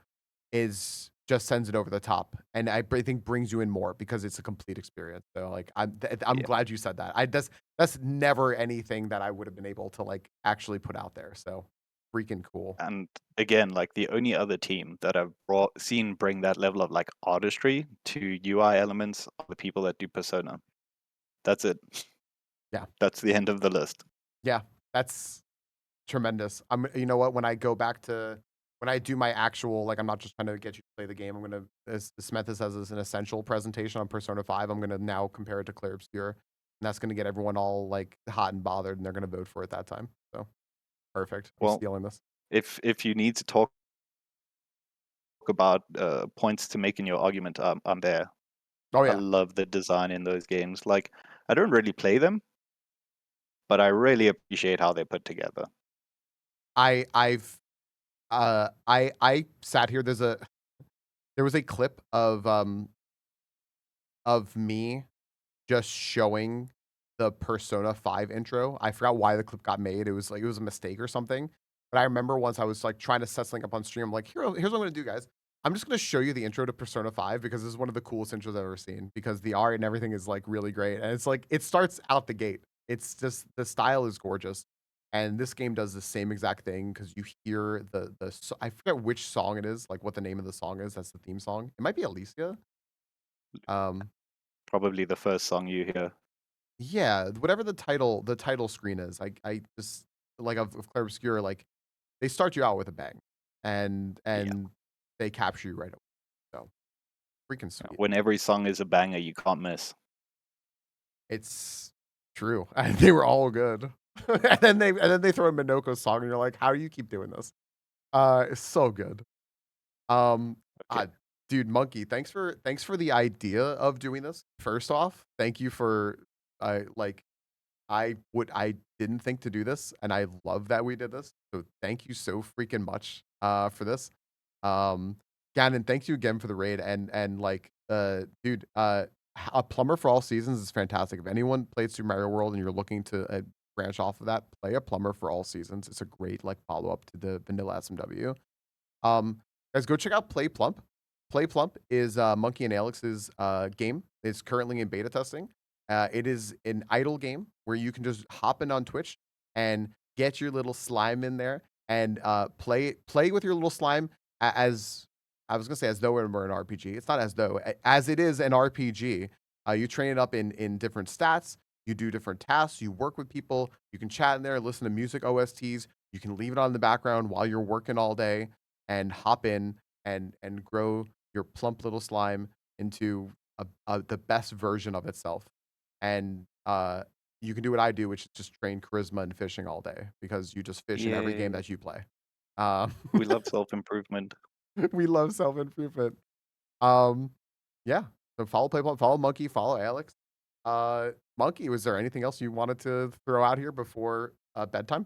is just sends it over the top, and think brings you in more because it's a complete experience. So, like, I'm
yeah.
glad you said that. That's never anything that I would have been able to, like, actually put out there, so freaking cool.
And again, like the only other team that I've seen bring that level of like artistry to UI elements are the people that do Persona. That's it.
Yeah.
That's the end of the list.
Yeah, that's tremendous. You know what? When I do my actual, like, I'm not just trying to get you to play the game. I'm gonna, as cement this as an essential presentation on Persona 5. I'm gonna now compare it to Clair Obscur, and that's gonna get everyone all like hot and bothered, and they're gonna vote for it that time. So perfect. I'm
Well,
stealing this.
if you need to talk about points to make in your argument, I'm there.
Oh
I
yeah,
love the design in those games. Like, I don't really play them, but I really appreciate how they're put together.
I've I sat here. There was a clip of me just showing the Persona 5 intro. I forgot why the clip got made. It was like it was a mistake or something. But I remember once I was like trying to set something up on stream. I'm like, here's what I'm gonna do, guys. I'm just gonna show you the intro to Persona 5 because this is one of the coolest intros I've ever seen because the art and everything is like really great. And it's like it starts out the gate. It's just the style is gorgeous. And this game does the same exact thing because you hear I forget which song it is, like what the name of the song is. That's the theme song. It might be Alicia. Um,
Probably the first song you hear.
Yeah, whatever the title screen is, I just like of Clair Obscur, like they start you out with a bang, and
Yeah.
they capture you right away. So freaking sweet.
When every song is a banger, you can't miss.
It's true. And they were all good. And then they throw a Minoko's song, and you're like, how do you keep doing this? It's so good. Um,
Okay.
uh, dude, Monkey, thanks for the idea of doing this. First off, thank you for like I didn't think to do this, and I love that we did this. So thank you so freaking much for this. Um Gannon, thank you again for the raid and like dude, a plumber for all seasons is fantastic. If anyone played Super Mario World and you're looking to branch off of that, play a plumber for all seasons. It's a great like follow up to the vanilla SMW. Guys, go check out Play Plump. Play Plump is Monkey and Alex's game. It's currently in beta testing. It is an idle game where you can just hop in on Twitch and get your little slime in there and play with your little slime as I was gonna say as though it were an RPG. It's not as though as it is an RPG. You train it up in different stats. You do different tasks. You work with people. You can chat in there, listen to music OSTs. You can leave it on in the background while you're working all day and hop in and grow your plump little slime into the best version of itself. And you can do what I do, which is just train charisma and fishing all day because you just fish in every game
Yay.
that you play. Um,
We love self-improvement.
we love self improvement. Um, yeah. So follow Play Plump, follow Monkey, follow Alex. Monkey, was there anything else you wanted to throw out here before bedtime?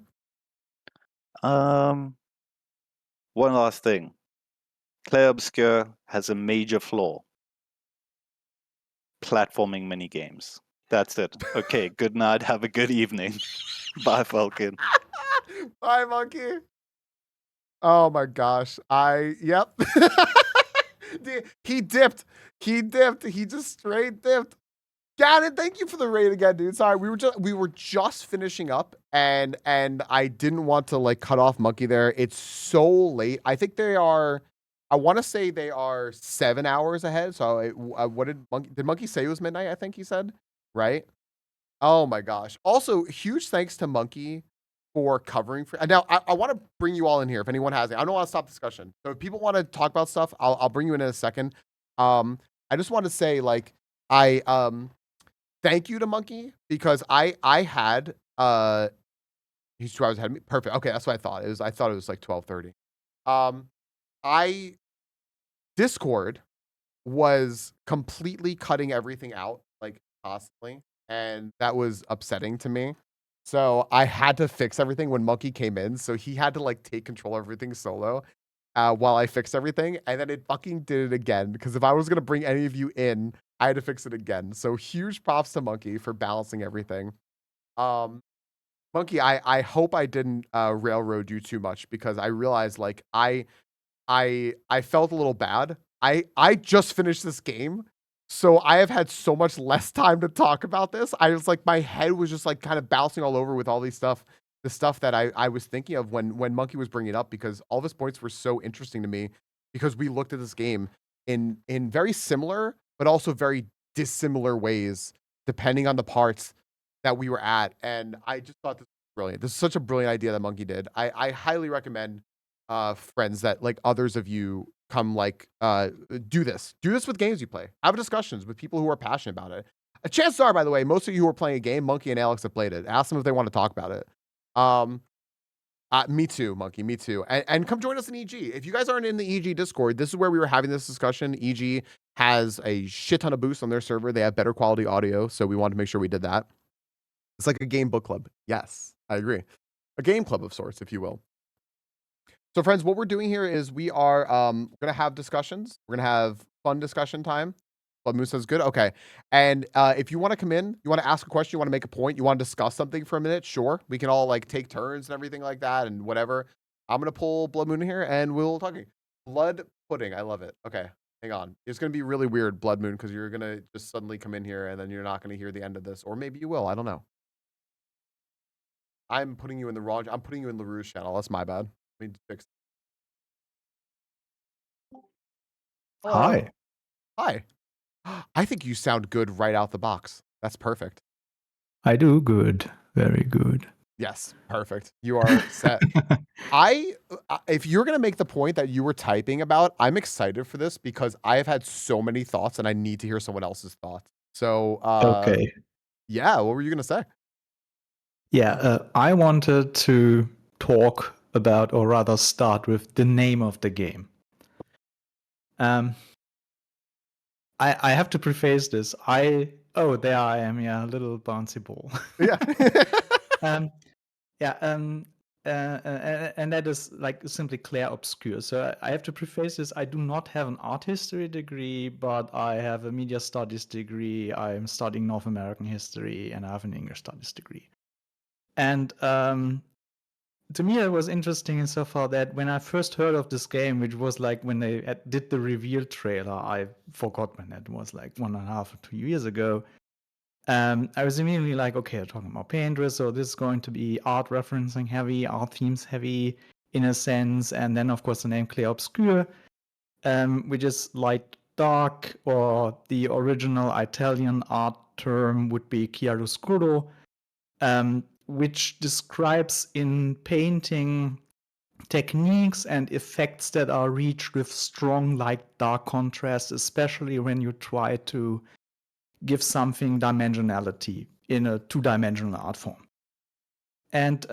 One last thing. Clair Obscur has a major flaw. Platforming mini games. That's it. Okay, good night. Have a good evening. Bye, Falcon.
Bye, Monkey. Oh my gosh. Yep. He dipped. He dipped. He just straight dipped. Gannon, thank you for the raid again, dude. Sorry, we were just finishing up, and I didn't want to like cut off Monkey there. It's so late. I think they are. I want to say they are 7 hours ahead. So, what did Monkey say it was midnight? I think he said, right? Oh my gosh. Also, huge thanks to Monkey for covering for. Now, I want to bring you all in here if anyone has it. I don't want to stop discussion. So, if people want to talk about stuff, I'll bring you in a second. I just want to say like I thank you to Monkey because I had he's 2 hours ahead of me. Perfect. Okay, that's what I thought. I thought it was like 12:30. Um I Discord was completely cutting everything out like constantly, and that was upsetting to me. So I had to fix everything when Monkey came in. So he had to like take control of everything solo while I fixed everything, and then it fucking did it again. Because if I was gonna bring any of you in, I had to fix it again. So huge props to Monkey for balancing everything. Um, Monkey, I hope I didn't railroad you too much because I realized like I felt a little bad. I just finished this game, so I have had so much less time to talk about this. I was like my head was just like kind of bouncing all over with all these stuff, the stuff that I was thinking of when Monkey was bringing it up because all of his points were so interesting to me because we looked at this game in very similar but also very dissimilar ways depending on the parts that we were at, and I just thought this was brilliant. This is such a brilliant idea that Monkey did. I highly recommend friends that like others of you come like do this with games you play, have discussions with people who are passionate about it. Chances are, by the way, most of you who are playing a game, Monkey and Alex have played it. Ask them if they want to talk about it. um Me too, Monkey, me too, and come join us in EG if you guys aren't in the EG Discord. This is where we were having this discussion. EG has a shit ton of boosts on their server. They have better quality audio, so we wanted to make sure we did that. It's like a game book club. Yes, I agree, a game club of sorts, if you will. So, friends, what we're doing here is we are going to have discussions. We're going to have fun discussion time. Blood Moon says good. Okay. And if you want to come in, you want to ask a question, you want to make a point, you want to discuss something for a minute, sure. We can all like take turns and everything like that and whatever. I'm going to pull Blood Moon in here and we'll talk. Blood Pudding. I love it. Okay. Hang on. It's going to be really weird, Blood Moon, because you're going to just suddenly come in here and then you're not going to hear the end of this. Or maybe you will. I don't know. I'm putting you in the wrong. I'm putting you in LaRue's channel. That's my bad. Let me fix. Hello.
Hi.
Hi. I think you sound good right out the box. That's perfect.
I do good. Very good.
Yes, perfect. You are set. If you're going to make the point that you were typing about, I'm excited for this because I have had so many thoughts and I need to hear someone else's thoughts. So,
Okay.
yeah, what were you going to say?
Yeah, I wanted to talk about, or rather start with, the name of the game. I have to preface this. There I am. Yeah, little bouncy ball.
Yeah.
Yeah. And that is like simply Clair Obscur. So I have to preface this. I do not have an art history degree, but I have a media studies degree. I'm studying North American history, and I have an English studies degree. And to me, it was interesting insofar that when I first heard of this game, which was like when they did the reveal trailer, I forgot when that was, like 1.5 or 2 years ago. I was immediately like, okay, they're talking about Painterest, so this is going to be art referencing heavy, art themes heavy in a sense. And then, of course, the name Clair Obscur, which is light dark, or the original Italian art term would be chiaroscuro, which describes in painting techniques and effects that are reached with strong light-dark contrast, especially when you try to give something dimensionality in a two-dimensional art form. And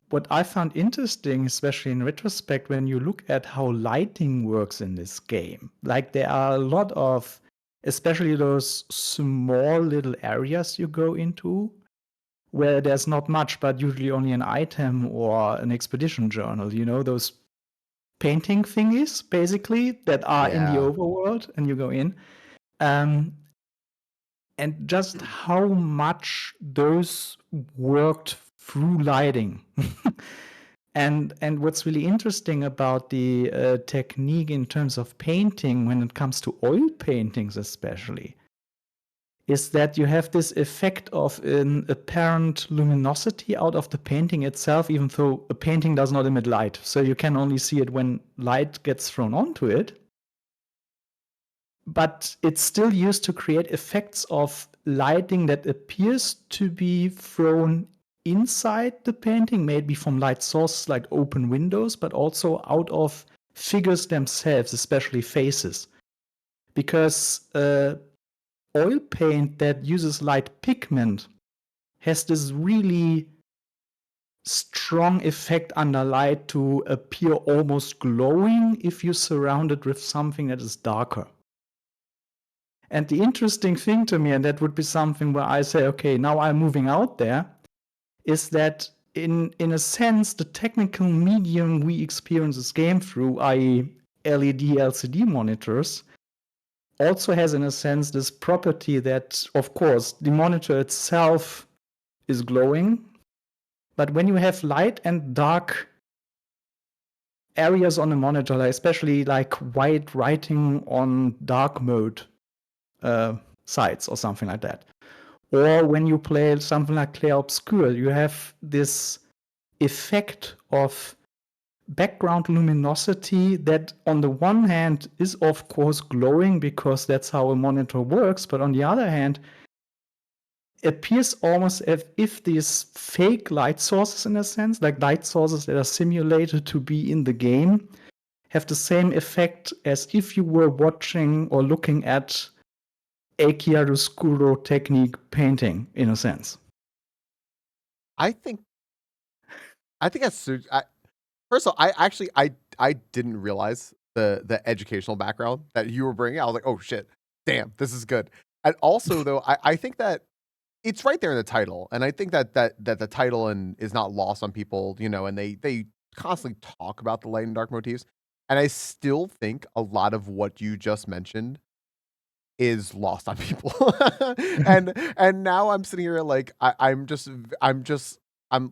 what I found interesting, especially in retrospect, when you look at how lighting works in this game, like there are a lot of especially those small little areas you go into where there's not much, but usually only an item or an expedition journal, those painting thingies basically that are in the
Yeah.
overworld, and you go in. And just how much those worked through lighting. And what's really interesting about the technique in terms of painting, when it comes to oil paintings especially, is that you have this effect of an apparent luminosity out of the painting itself, even though a painting does not emit light. So you can only see it when light gets thrown onto it. But it's still used to create effects of lighting that appears to be thrown inside the painting, maybe from light sources like open windows, but also out of figures themselves, especially faces. Because oil paint that uses light pigment has this really strong effect under light to appear almost glowing if you surround it with something that is darker. And the interesting thing to me, and that would be something where I say, okay, now I'm moving out there, is that in a sense, the technical medium we experience this game through, i.e. LED, LCD monitors, also has in a sense this property that, of course, the monitor itself is glowing, but when you have light and dark areas on the monitor, especially like white writing on dark mode sites or something like that, or when you play something like Clair Obscur, you have this effect of background luminosity that on the one hand is of course glowing because that's how a monitor works, but on the other hand appears almost as if these fake light sources, in a sense, like light sources that are simulated to be in the game, have the same effect as if you were watching or looking at a chiaroscuro technique painting, in a sense.
I think that's first of all, I didn't realize the educational background that you were bringing. I was like, oh shit, damn, this is good. And also though, I think that it's right there in the title, and I think that the title is not lost on people, and they constantly talk about the light and dark motifs, and I still think a lot of what you just mentioned is lost on people. and now I'm sitting here like I'm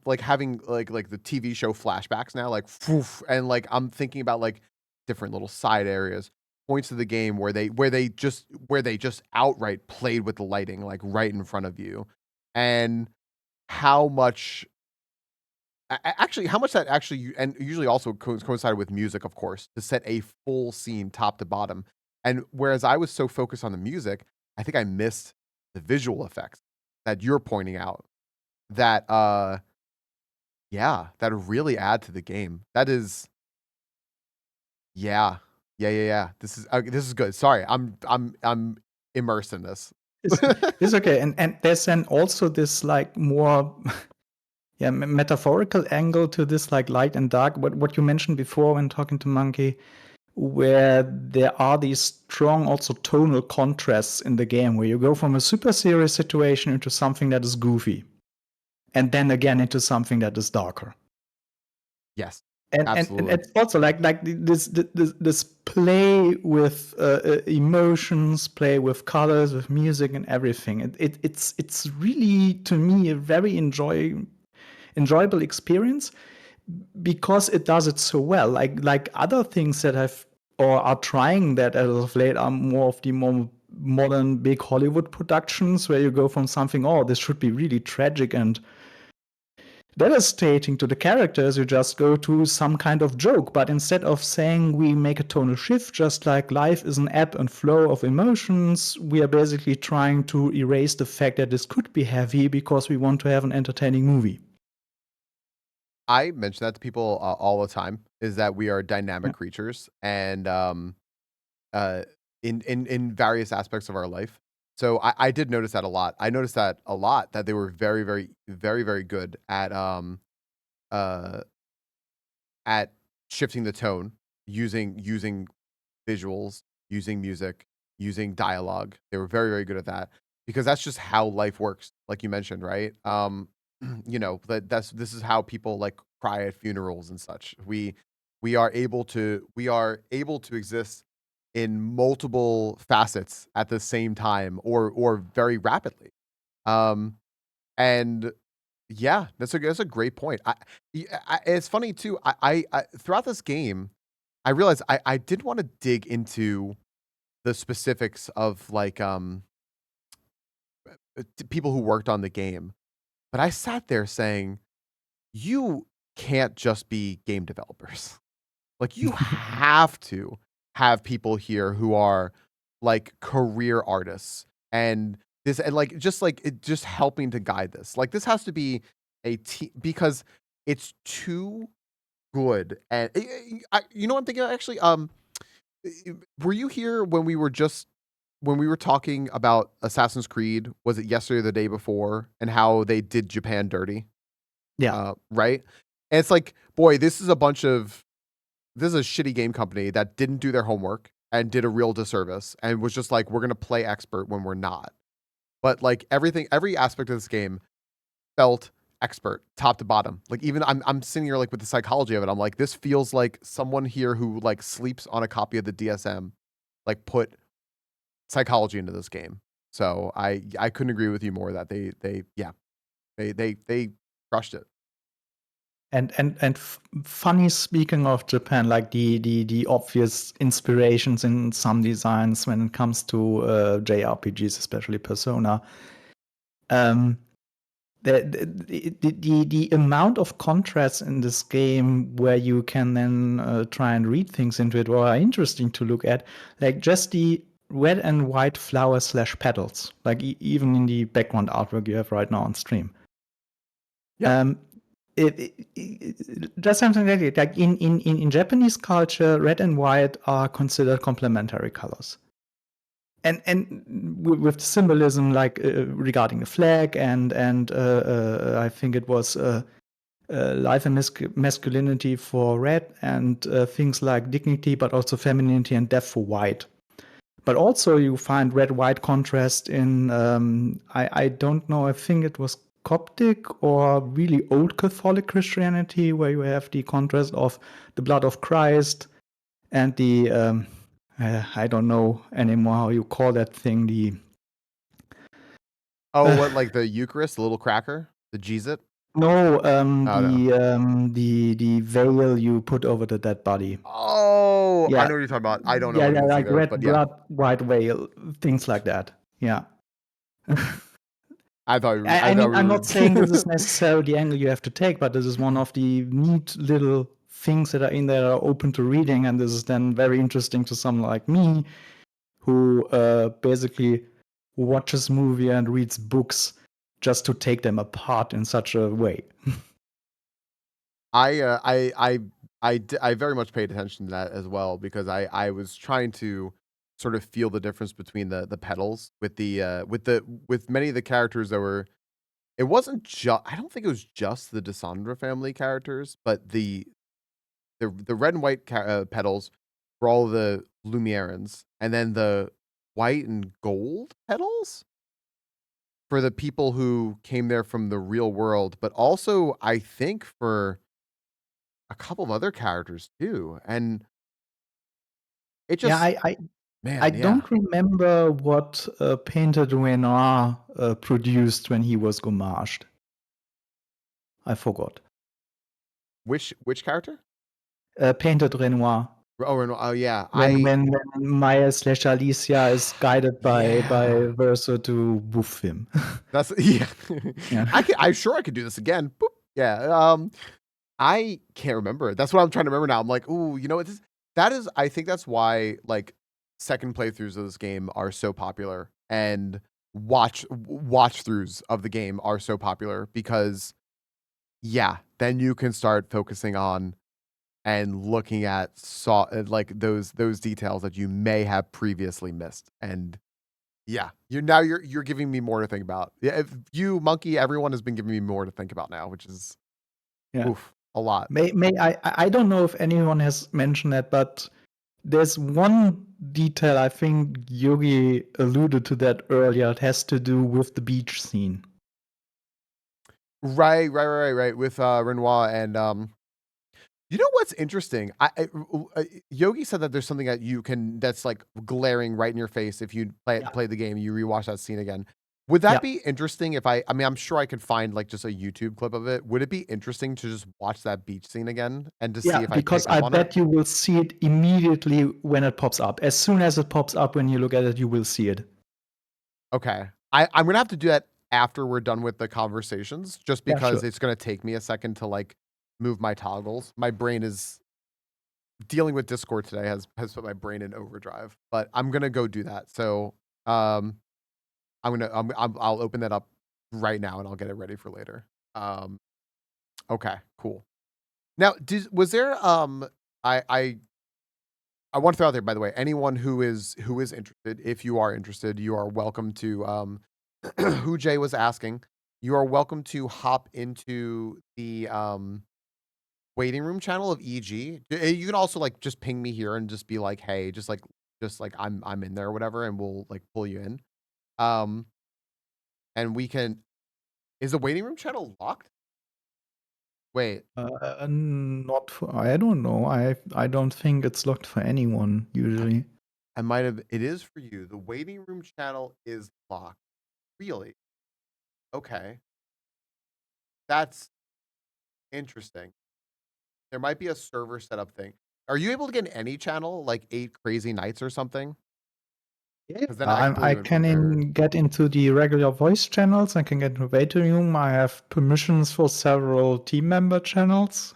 like having like the TV show flashbacks now, like poof, and like I'm thinking about like different little side areas, points of the game where they just outright played with the lighting like right in front of you, and how much actually how much that actually and usually also coincided with music, of course, to set a full scene top to bottom. And whereas I was so focused on the music, I think I missed the visual effects that you're pointing out that yeah, that really add to the game. That is yeah. Yeah. This is good. Sorry. I'm immersed in this.
It's okay. And there's then also this like more metaphorical angle to this, like light and dark, what you mentioned before when talking to Monkey, where there are these strong also tonal contrasts in the game, where you go from a super serious situation into something that is goofy, and then again into something that is darker.
Yes.
And
Absolutely.
it's also like this play with emotions, play with colors, with music and everything. It's really, to me, a very enjoyable experience because it does it so well. Like other things that have or are trying that as of late are more of the more modern big Hollywood productions, where you go from something, oh, this should be really tragic and devastating to the characters, you just go to some kind of joke. But instead of saying we make a tonal shift, just like life is an ebb and flow of emotions, we are basically trying to erase the fact that this could be heavy because we want to have an entertaining movie.
I mention that to people all the time, is that we are dynamic creatures, and uh in various aspects of our life. So I did notice that a lot. I noticed that a lot, that they were very, very, very, very good uh at shifting the tone, using visuals, using music, using dialogue. They were very, very good at that because that's just how life works, like you mentioned, right? This is how people like cry at funerals and such. We are able to exist in multiple facets at the same time or very rapidly. And yeah, that's a great point. It's funny too. I throughout this game, I realized I did want to dig into the specifics of like people who worked on the game, but I sat there saying, you can't just be game developers. Like you have to have people here who are like career artists and like just helping to guide this. Like this has to be a team because it's too good. And you know what I'm thinking actually were you here when we were talking about Assassin's Creed, was it yesterday or the day before, and how they did Japan dirty?
Yeah.
Right? And it's like, boy, this is a shitty game company that didn't do their homework and did a real disservice and was just like, we're going to play expert when we're not. But like every aspect of this game felt expert, top to bottom. Like even I'm sitting here like with the psychology of it. I'm like, this feels like someone here who like sleeps on a copy of the DSM, like put psychology into this game. So I couldn't agree with you more that they crushed it.
And funny, speaking of Japan, like the obvious inspirations in some designs when it comes to JRPGs, especially Persona. The amount of contrast in this game where you can then try and read things into it or are interesting to look at, like just the red and white flowers / petals, like even in the background artwork you have right now on stream.
Yeah.
Just something like in Japanese culture, red and white are considered complementary colors. And with the symbolism like regarding the flag and I think it was life and masculinity for red and things like dignity, but also femininity and death for white. But also you find red-white contrast in I don't know, I think it was Coptic or really old Catholic Christianity, where you have the contrast of the blood of Christ and the I don't know anymore how you call that thing.
What, like the Eucharist, the little cracker, the Jesus?
No,
no.
the veil you put over the dead body.
Oh, I
Yeah.
know what you're talking about. I don't know
Yeah,
what it is
like
either,
red
but yeah.
blood, white veil, things like that. Yeah.
I thought we
I mean,
were...
I'm not saying this is necessarily the angle you have to take, but this is one of the neat little things that are in there that are open to reading, and this is then very interesting to someone like me, who basically watches movie and reads books just to take them apart in such a way.
I very much paid attention to that as well because I was trying to sort of feel the difference between the petals with many of the characters that were. It wasn't just. I don't think it was just the Desandra family characters, but the red and white petals for all the Lumierans, and then the white and gold petals for the people who came there from the real world, but also I think for a couple of other characters too. And it just,
I
man, yeah.
don't remember what Painted Renoir produced when he was gommaged. I forgot.
Which character?
Painted Renoir.
Oh yeah.
When Maya / Alicia is guided by Verso to woof him.
That's yeah.
Yeah.
I'm sure I could do this again. Boop. Yeah. I can't remember. That's what I'm trying to remember now. I'm like, ooh, you know what? I think that's why like second playthroughs of this game are so popular and watch throughs of the game are so popular because yeah, then you can start focusing on and looking at like those details that you may have previously missed. And yeah, you're giving me more to think about. Yeah, if you, Monkey, everyone has been giving me more to think about now, which is a lot.
I don't know if anyone has mentioned that, but there's one detail. I think Yogi alluded to that earlier. It has to do with the beach scene.
Right. With Renoir and you know what's interesting? Yogi said that there's something that's like glaring right in your face if you play the game, you rewatch that scene again. Would that be interesting if I mean, I'm sure I could find like just a YouTube clip of it. Would it be interesting to just watch that beach scene again and to see if I
because
pick up
I
on
bet
it?
you will see it immediately when it pops up. As soon as it pops up, when you look at it, you will see it.
Okay. I'm gonna have to do that after we're done with the conversations, just
Yeah,
because
sure.
it's gonna take me a second to like move my toggles. My brain is dealing with Discord today has put my brain in overdrive, but I'm gonna go do that. So I'll open that up right now and I'll get it ready for later. Okay, cool. Now, was there I want to throw out there, by the way, anyone who is interested, if you are interested, you are welcome to who Jay was asking, you are welcome to hop into the waiting room channel of EG. You can also like just ping me here and just be like, hey, just like I'm in there or whatever, and we'll like pull you in. Um, and we can. Is the waiting room channel locked? Wait,
Not for, I don't know. I don't think it's locked for anyone usually.
I might have. It is for you. The waiting room channel is locked. Really? Okay, that's interesting. There might be a server setup thing. Are you able to get any channel like 8 Crazy Nights or something? Because then I can pull
I
you in from there.
can get into the regular voice channels. I can get into waiting room. I have permissions for several team member channels.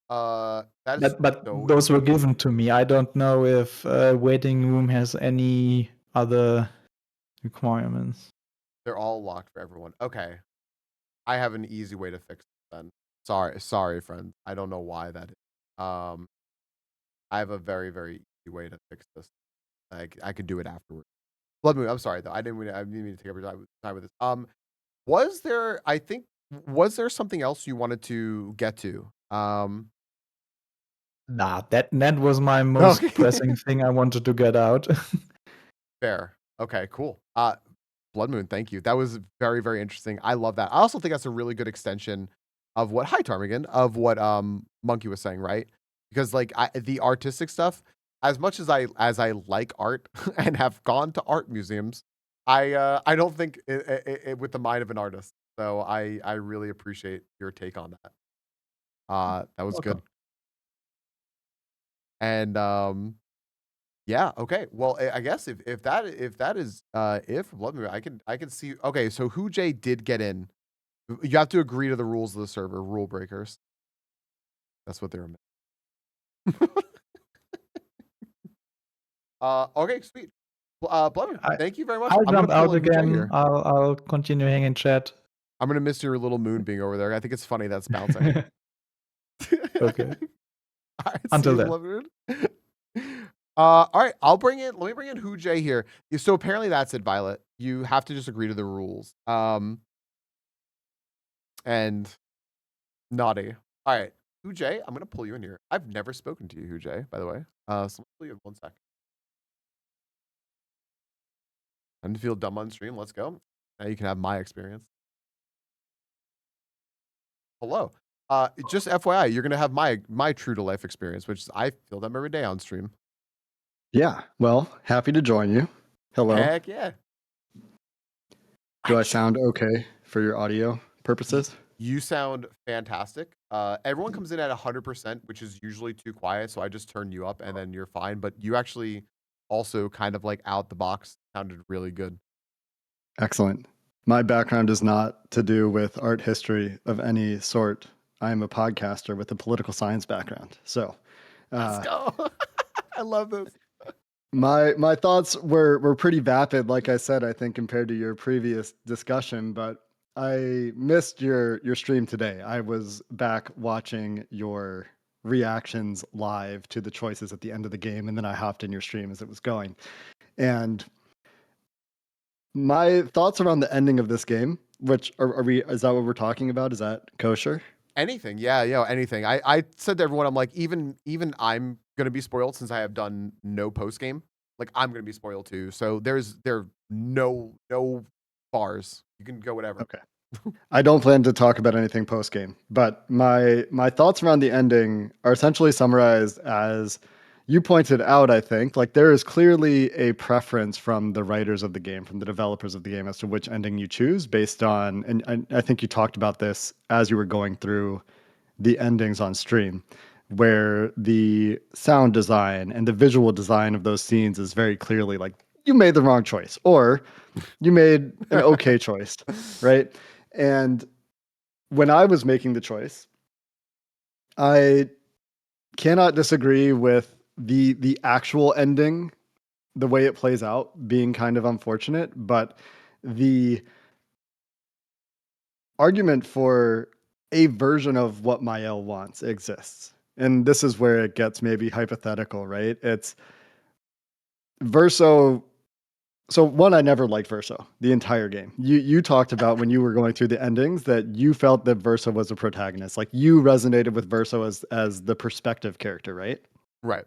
That is
But
so
those were
interesting.
given to me. I don't know if waiting room has any other requirements.
They're all locked for everyone. Okay. I have an easy way to fix it then. Sorry, friends. I don't know why that is. I have a very, very easy way to fix this. I could do it afterwards. Blood Moon, I'm sorry though. I didn't mean to take up your time with this. Was there was there something else you wanted to get to?
Nah, that was my most
Okay.
pressing thing I wanted to get out.
Fair. Okay, cool. Blood Moon, thank you. That was very, very interesting. I love that. I also think that's a really good extension of what hi Ptarmigan, of what Monkey was saying, right? Because like the artistic stuff, as much as I like art and have gone to art museums, I don't think it with the mind of an artist. So I really appreciate your take on that. That was good.
Welcome.
And yeah, okay. Well, I guess if that is if Blood Moon, I can see. Okay, so who Jay did get in. You have to agree to the rules of the server, rule breakers. That's what they're. Okay, sweet. Blood Moon, thank you very much.
I'll
I'm gonna
jump
pull
out
in who Jay
again.
here.
I'll continue hanging chat.
I'm gonna miss your little moon being over there. I think it's funny that's bouncing.
Okay.
All right, see
Until
you,
then.
Blood Moon. All right, let me bring in who Jay here. So apparently that's it, Violet. You have to just agree to the rules. And naughty. All right, who Jay, I'm gonna pull you in here. I've never spoken to you, who Jay, by the way. So let's pull you in 1 sec. Time to feel dumb on stream. Let's go. Now you can have my experience. Hello. Just FYI, you're gonna have my true to life experience, which is I feel them every day on stream.
Yeah, well, happy to join you. Hello.
Heck yeah.
Do I sound okay for your audio purposes?
You sound fantastic. Everyone comes in at 100%, which is usually too quiet, so I just turn you up and then you're fine. But you actually also kind of like out the box sounded really good.
Excellent. My background is not to do with art history of any sort. I am a podcaster with a political science background. So,
Let's go. I love this.
my thoughts were pretty vapid, like I said, I think, compared to your previous discussion, but I missed your stream today. I was back watching your reactions live to the choices at the end of the game, and then I hopped in your stream as it was going. And my thoughts around the ending of this game, which is that what we're talking about? Is that kosher?
Anything, yeah, anything. I said to everyone, I'm like, even I'm gonna be spoiled since I have done no post game. Like I'm gonna be spoiled too. So there are no bars. You can go whatever.
Okay. I don't plan to talk about anything post game, but my thoughts around the ending are essentially summarized as you pointed out. I think like there is clearly a preference from the writers of the game, from the developers of the game, as to which ending you choose based on. And I think you talked about this as you were going through the endings on stream, where the sound design and the visual design of those scenes is very clearly like you made the wrong choice or you made an okay choice, right? And when I was making the choice, I cannot disagree with the actual ending, the way it plays out being kind of unfortunate, but the argument for a version of what Mael wants exists. And this is where it gets maybe hypothetical, right? It's Verso. So one, I never liked Verso the entire game. You talked about when you were going through the endings that you felt that Verso was the protagonist. Like you resonated with Verso as the perspective character, right?
Right.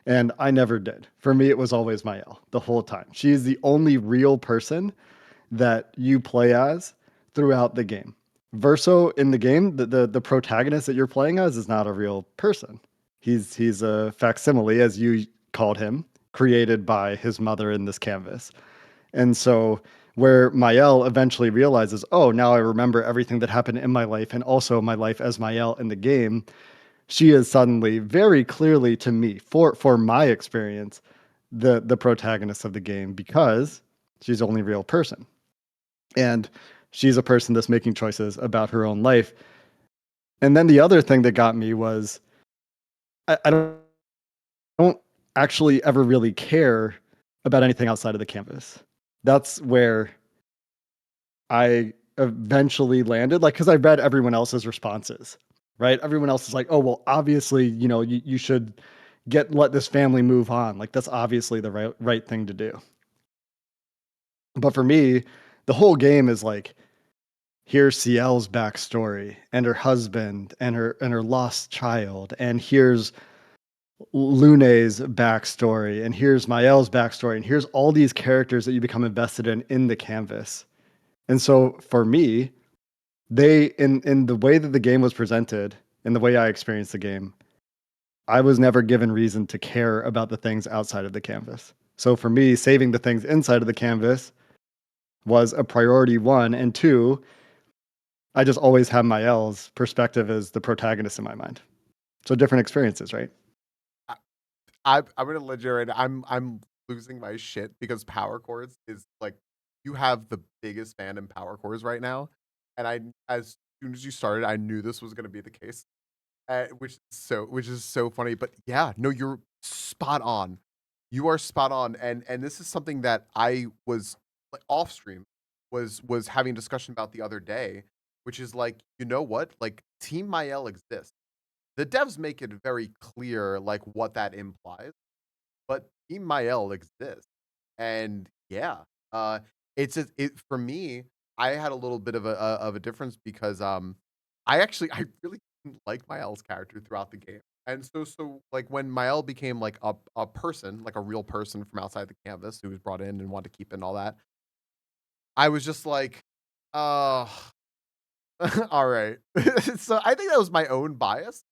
And I never did. For me, it was always Mael the whole time. She's the only real person that you play as throughout the game. Verso in the game, the protagonist that you're playing as is not a real person. He's a facsimile, as you called him, created by his mother in this canvas. And so where Mael eventually realizes, oh, now I remember everything that happened in my life and also my life as Mael in the game, she is suddenly very clearly to me, for my experience, the protagonist of the game because she's the only real person. And she's a person that's making choices about her own life. And then the other thing that got me was I don't actually ever really care about anything outside of the canvas. That's where I eventually landed, like, because I read everyone else's responses, right? Everyone else is like, oh, well, obviously, you should let this family move on. Like, that's obviously the right thing to do. But for me, the whole game is like, here's Ciel's backstory and her husband and her lost child, and here's Lune's backstory, and here's Mael's backstory, and here's all these characters that you become invested in the canvas. And so for me, they in the way that the game was presented, in the way I experienced the game, I was never given reason to care about the things outside of the canvas. So for me, saving the things inside of the canvas was a priority one, and two, I just always have Mael's perspective as the protagonist in my mind. So different experiences, right?
I'm gonna let you right now. I'm losing my shit because power chords is like you have the biggest fan in power chords right now, and I as soon as you started, I knew this was gonna be the case, which is so funny. But yeah, no, you're spot on. You are spot on, and this is something that I was like off stream was having a discussion about the other day, which is like you know what, like Team Mael exists. The devs make it very clear like what that implies, but Team Mael exists, and yeah, it for me. I had a little bit of a difference because I really didn't like Mael's character throughout the game, and like when Mael became like a person, like a real person from outside the canvas who was brought in and wanted to keep in all that, I was just like, uh, all right. So I think that was my own bias.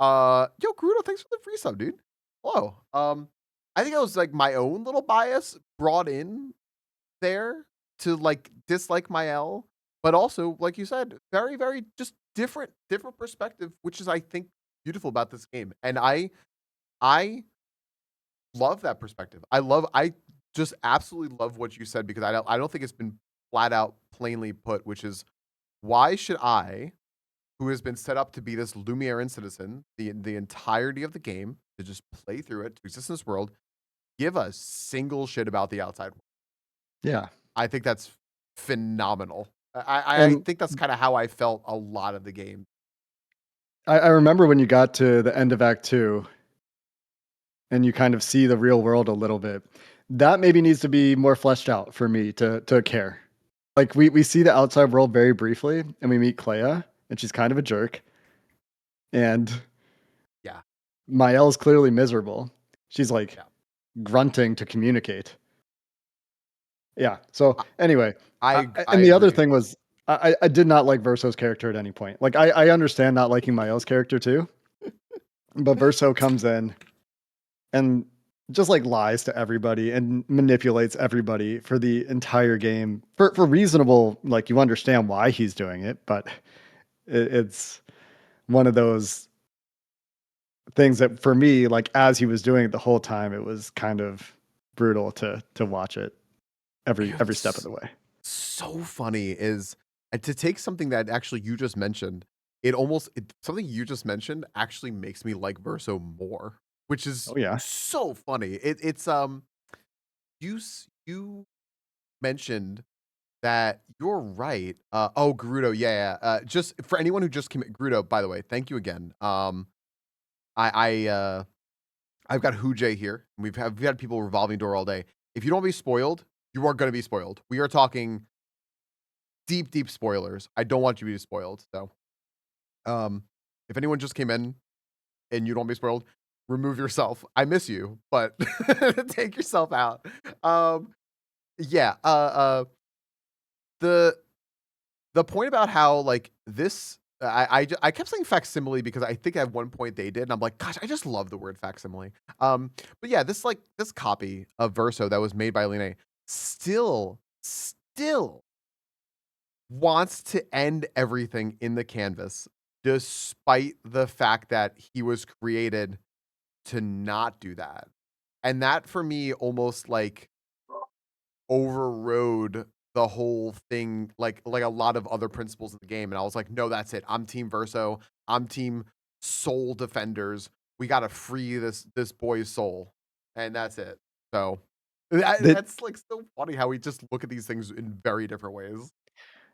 Yo, Grudo, thanks for the free sub, dude. Hello. I think that was like my own little bias brought in there to like dislike Mael, but also, like you said, very, very just different perspective, which is I think beautiful about this game. And I love that perspective. I just absolutely love what you said because I don't think it's been flat out plainly put, which is why should I, who has been set up to be this Lumieran citizen the entirety of the game, to just play through it, to exist in this world, give a single shit about the outside world.
Yeah.
I think that's phenomenal. I
And
think that's kind of how I felt a lot of the game.
I remember when you got to the end of Act 2 and you kind of see the real world a little bit. That maybe needs to be more fleshed out for me to care. Like we see the outside world very briefly and we meet Clea and she's kind of a jerk. And
Yeah.
Mael's clearly miserable. She's like
Yeah.
grunting to communicate. Yeah. So anyway,
I
and the other
agree.
thing was I did not like Verso's character at any point. Like I understand not liking Mael's character too, but Verso comes in and just like lies to everybody and manipulates everybody for the entire game for reasonable, like you understand why he's doing it, but it's one of those things that for me, like as he was doing it the whole time, it was kind of brutal to watch it every step of the way.
So funny is to take something that actually you just mentioned. Something you just mentioned actually makes me like Verso more, which is so funny. It's you mentioned that you're right. Gerudo, yeah. Just for anyone who just came, Gerudo, by the way, thank you again. I've got Hujay here. We've had people revolving door all day. If you don't be spoiled, you are going to be spoiled. We are talking deep spoilers. I don't want you to be spoiled. So, if anyone just came in and you don't be spoiled, remove yourself. I miss you, but take yourself out. Yeah. The point about how like this, I kept saying facsimile because I think at one point they did, and I'm like, gosh, I just love the word facsimile. But yeah, this copy of Verso that was made by Line still wants to end everything in the canvas, despite the fact that he was created to not do that. And that for me almost like overrode the whole thing, like a lot of other principles of the game. And I was like, no, that's it. I'm team Verso. I'm team soul defenders. We got to free this boy's soul. And that's it. So that's like so funny how we just look at these things in very different ways.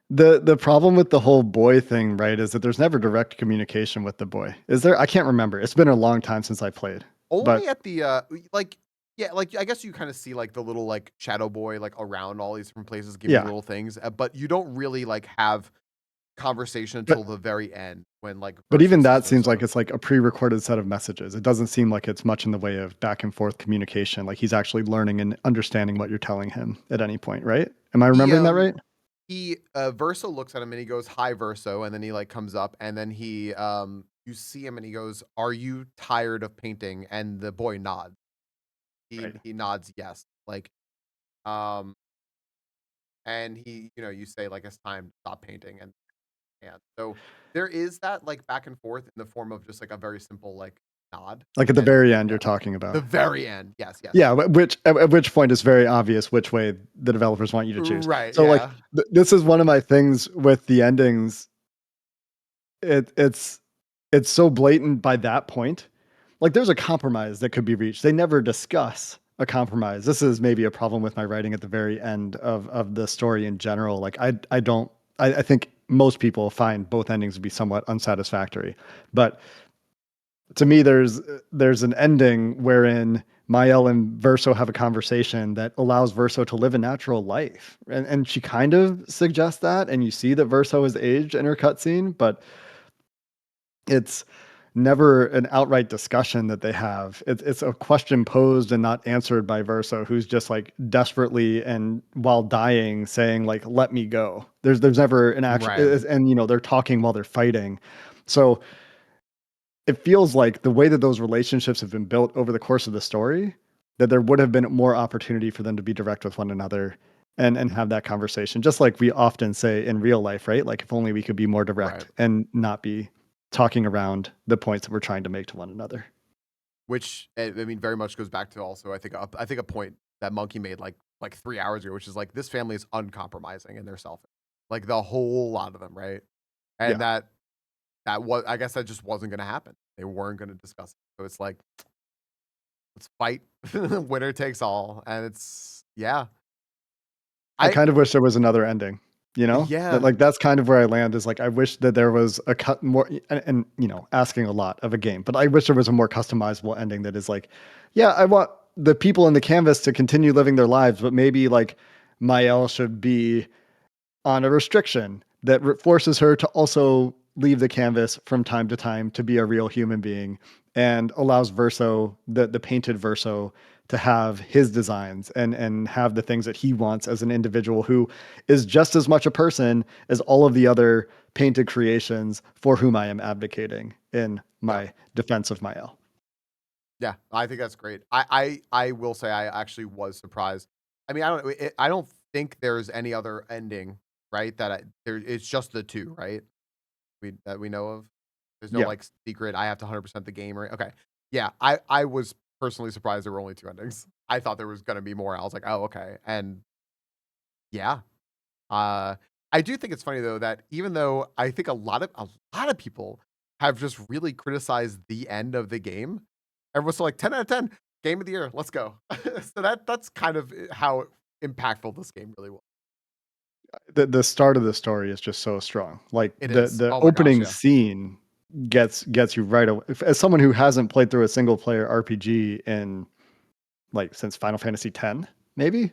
The problem with the whole boy thing, right, is that there's never direct communication with the boy. Is there? I can't remember. It's been a long time since I played.
Only at the yeah, like I guess you kind of see like the little like shadow boy like around all these different places giving little things, but you don't really like have conversation until the very end when like.
But even that seems like it's like a pre-recorded set of messages. It doesn't seem like it's much in the way of back and forth communication. Like he's actually learning and understanding what you're telling him at any point, right? Am I remembering that right?
He Verso looks at him and he goes, "Hi, Verso," and then he like comes up and then he you see him and he goes, "Are you tired of painting?" And the boy nods. He nods yes, like, and he, you say like it's time to stop painting, and so there is that like back and forth in the form of just like a very simple like nod.
Like at the very end, you're talking about
the very end, yes.
Yeah, at which point it's very obvious which way the developers want you to choose.
Right.
So like this is one of my things with the endings. It's so blatant by that point. Like there's a compromise that could be reached. They never discuss a compromise. This is maybe a problem with my writing at the very end of the story in general. Like I think most people find both endings to be somewhat unsatisfactory. But to me, there's an ending wherein Mael and Verso have a conversation that allows Verso to live a natural life. And she kind of suggests that, and you see that Verso has aged in her cutscene, but it's never an outright discussion that they have. It's a question posed and not answered by Verso, who's just like desperately and while dying saying like, "Let me go." There's never an action, and they're talking while they're fighting. So it feels like the way that those relationships have been built over the course of the story, that there would have been more opportunity for them to be direct with one another and have that conversation, just like we often say in real life, right? Like if only we could be more direct and not be talking around the points that we're trying to make to one another.
Which I mean, very much goes back to also I think a point that Monkey made like 3 hours ago, which is like this family is uncompromising and they're selfish, like the whole lot of them, right? And that was, I guess that just wasn't going to happen. They weren't going to discuss it. So it's like, let's fight. Winner takes all, and it's
I kind of wish there was another ending. Like that's kind of where I land is like, I wish that there was a cut more and asking a lot of a game, but I wish there was a more customizable ending that is like, I want the people in the canvas to continue living their lives, but maybe like Mael should be on a restriction that forces her to also leave the canvas from time to time to be a real human being, and allows Verso, the painted Verso, to have his designs and have the things that he wants as an individual who is just as much a person as all of the other painted creations for whom I am advocating in my defense of Mael.
Yeah, I think that's great. I will say I actually was surprised. I mean, I don't think there's any other ending, right? It's just the two, right? That we know of. There's no
Yeah.
like secret. I have to 100% the game, right? Okay. Yeah, I was personally surprised there were only two endings. I thought there was gonna be more. I was like, oh, okay. And yeah, I do think it's funny though that even though I think a lot of people have just really criticized the end of the game, everyone's still like 10 out of 10, game of the year, let's go. So that's kind of how impactful this game really was.
The start of the story is just so strong. Like
It
the
is.
the
Oh my gosh,
opening
yeah.
scene gets you right away. As someone who hasn't played through a single player RPG in like since Final Fantasy X, maybe.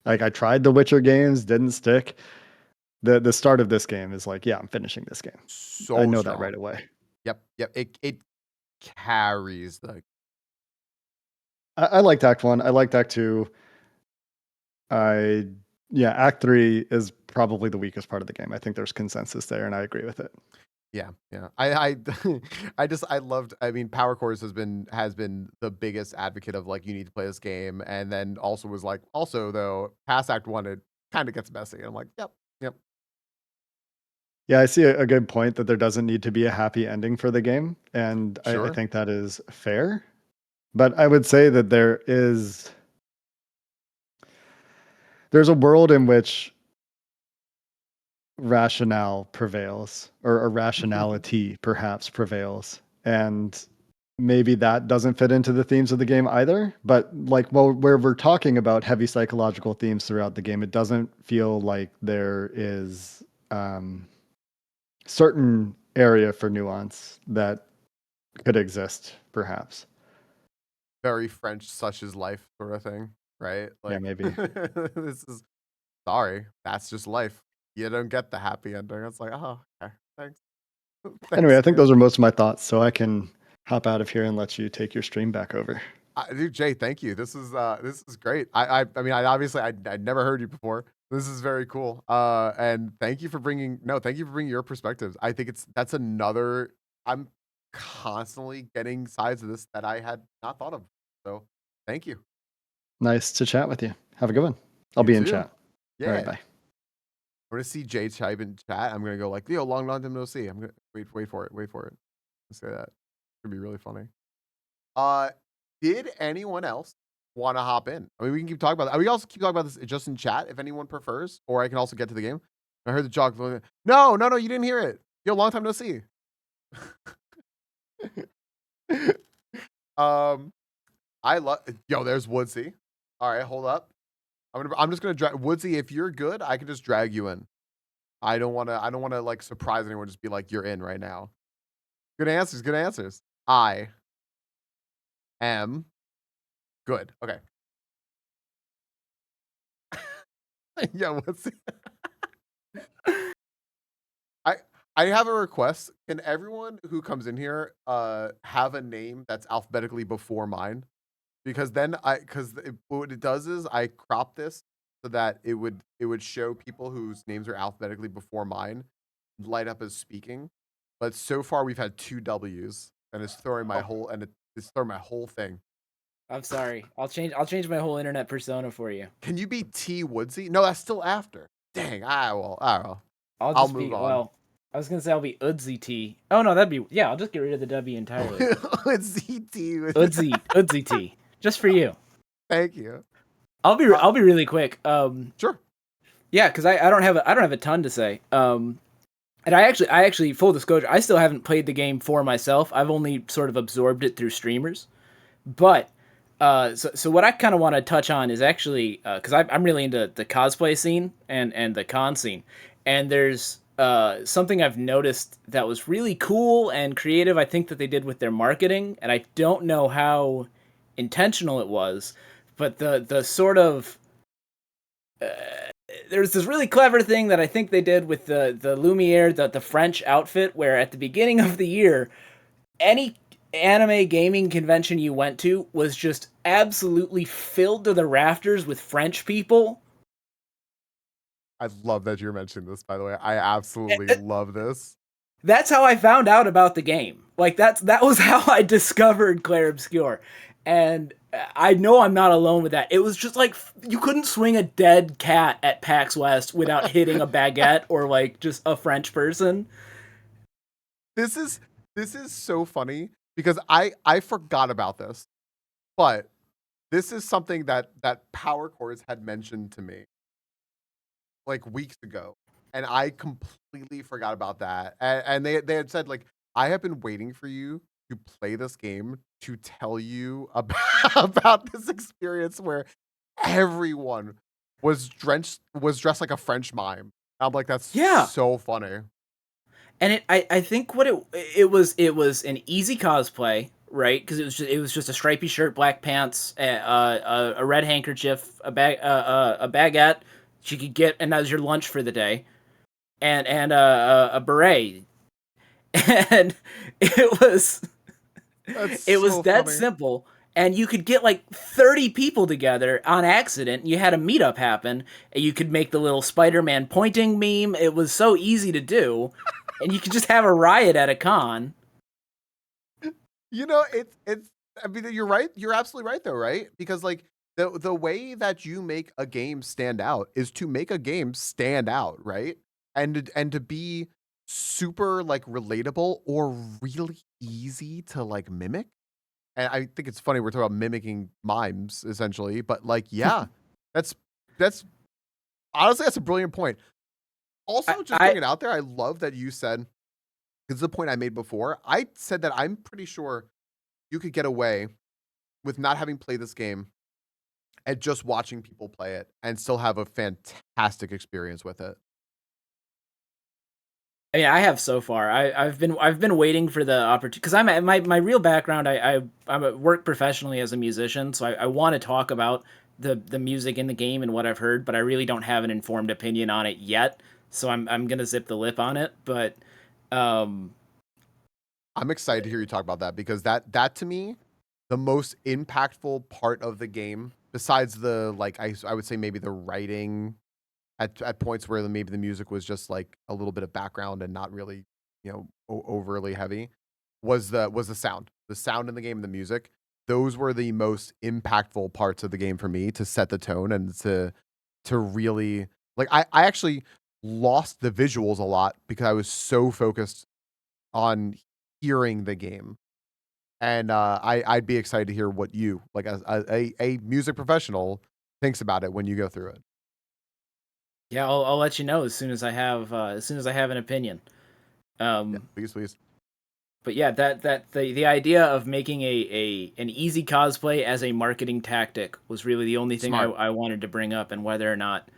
Like I tried the Witcher games, didn't stick. The start of this game is like, yeah, I'm finishing this game.
So
I know
strong.
that right away.
Yep. It carries the
I liked Act 1. I liked Act 2. Act 3 is probably the weakest part of the game. I think there's consensus there, and I agree with it.
Yeah. I I loved. I mean, Power Chorus has been the biggest advocate of like you need to play this game, and then also was like also though past Act 1 it kind of gets messy. And I'm like, yep.
Yeah, I see a good point that there doesn't need to be a happy ending for the game, and I
Sure.
think that is fair. But I would say that there's a world in which rationale prevails, or irrationality perhaps prevails, and maybe that doesn't fit into the themes of the game either. But like, well, where we're talking about heavy psychological themes throughout the game, it doesn't feel like there is certain area for nuance that could exist, perhaps.
Very French, such is life sort of thing, right?
Yeah,
Like
maybe.
this is sorry, that's just life. You don't get the happy ending. It's like, oh, okay, thanks.
Anyway,
Thanks,
I think
man.
those are most of my thoughts, so I can hop out of here and let you take your stream back over.
Dude, Jay, thank you. This is great. I mean, I obviously I'd never heard you before. This is very cool. And thank you for bringing your perspectives. I think that's another. I'm constantly getting sides of this that I had not thought of. So, thank you.
Nice to chat with you. Have a good one. I'll
You
be in
too.
chat.
Yeah.
All right, bye.
I'm gonna see Jay type in chat. I'm gonna go like, yo, long time no see. I'm gonna wait for it. Let's say that. It's gonna be really funny. Did anyone else want to hop in? I mean, we can keep talking about that. We also keep talking about this just in chat if anyone prefers, or I can also get to the game. I heard the jog. No, you didn't hear it. Yo, long time no see. I love. Yo, there's Woodsy. All right, hold up. I'm just gonna drag Woodsy. If you're good, I can just drag you in. I don't want to like surprise anyone. Just be like, you're in right now. Good answers. I am good. Okay. Yeah, what's I have a request. Can everyone who comes in here have a name that's alphabetically before mine? Because then what it does is I crop this so that it would show people whose names are alphabetically before mine light up as speaking. But so far we've had 2 W's and it's throwing my whole thing.
I'm sorry. I'll change my whole internet persona for you.
Can you be T Woodsy? No, that's still after. Dang, I don't know.
I'll
move on.
Well, I was gonna say I'll be Udsy T. Oh no, I'll just get rid of the W entirely.
Woodsy T.
Udsy T. Just for you.
Thank you.
I'll be really quick.
Sure.
Yeah, because I don't have a ton to say. And I actually full disclosure, I still haven't played the game for myself. I've only sort of absorbed it through streamers. But so what I kind of want to touch on is actually because I'm really into the cosplay scene and the con scene, and there's something I've noticed that was really cool and creative. I think that they did with their marketing, and I don't know how intentional it was, but the sort of there's this really clever thing that I think they did with the Lumiere, the French outfit, where at the beginning of the year, any anime gaming convention you went to was just absolutely filled to the rafters with French people.
I love that you're mentioning this, by the way. I absolutely love this.
That's how I found out about the game. Like that was how I discovered Clair Obscur. And I know I'm not alone with that. It was just like you couldn't swing a dead cat at PAX West without hitting a baguette or like just a French person.
This is so funny because I forgot about this, but this is something that Power Chords had mentioned to me like weeks ago, and I completely forgot about that. And they had said like, I have been waiting for you to play this game to tell you about this experience where everyone was dressed like a French mime. And I'm like, that's so funny.
And I think what it was an easy cosplay, right? Because it was just a stripy shirt, black pants, a red handkerchief, a baguette she could get, and that was your lunch for the day, and a beret, and it was that simple. And you could get like 30 people together on accident. You had a meetup happen, and you could make the little Spider-Man pointing meme. It was so easy to do, and you could just have a riot at a con.
You know, it's. I mean, you're right. You're absolutely right, though, right? Because like the way that you make a game stand out is to make a game stand out, right? And to be super like relatable or really easy to like mimic. And I think it's funny we're talking about mimicking mimes essentially, but like, yeah, that's honestly that's a brilliant point. Also, just putting it out there, I love that you said, this is the point I made before. I said that I'm pretty sure you could get away with not having played this game and just watching people play it and still have a fantastic experience with it.
I mean, I have so far. I've been waiting for the opportunity because I'm my real background. I work professionally as a musician, so I want to talk about the music in the game and what I've heard, but I really don't have an informed opinion on it yet. So I'm gonna zip the lip on it. But
I'm excited to hear you talk about that because that to me, the most impactful part of the game, besides the like I would say maybe the writing. At points where maybe the music was just like a little bit of background and not really, overly heavy, was the sound. The sound in the game and the music. Those were the most impactful parts of the game for me to set the tone and to really like I actually lost the visuals a lot because I was so focused on hearing the game. And I'd be excited to hear what you like as a music professional thinks about it when you go through it.
Yeah, I'll let you know as soon as I have an opinion.
Please.
But yeah, the idea of making an easy cosplay as a marketing tactic was really the only thing I wanted to bring up, and whether or not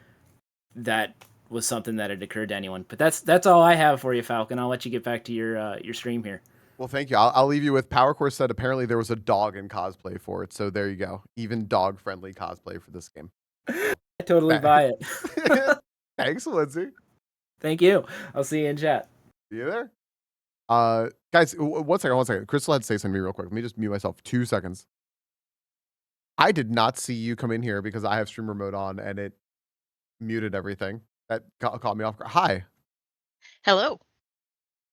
that was something that had occurred to anyone. But that's all I have for you, Falcon. I'll let you get back to your stream here.
Well, thank you. I'll leave you with Power Core said apparently there was a dog in cosplay for it, so there you go. Even dog-friendly cosplay for this game.
I totally buy it.
Thanks, Lindsay.
Thank you. I'll see you in chat.
See you there. Guys, one second. Crystal had to say something to me real quick. Let me just mute myself 2 seconds. I did not see you come in here because I have streamer mode on and it muted everything. That caught me off guard. Hi.
Hello.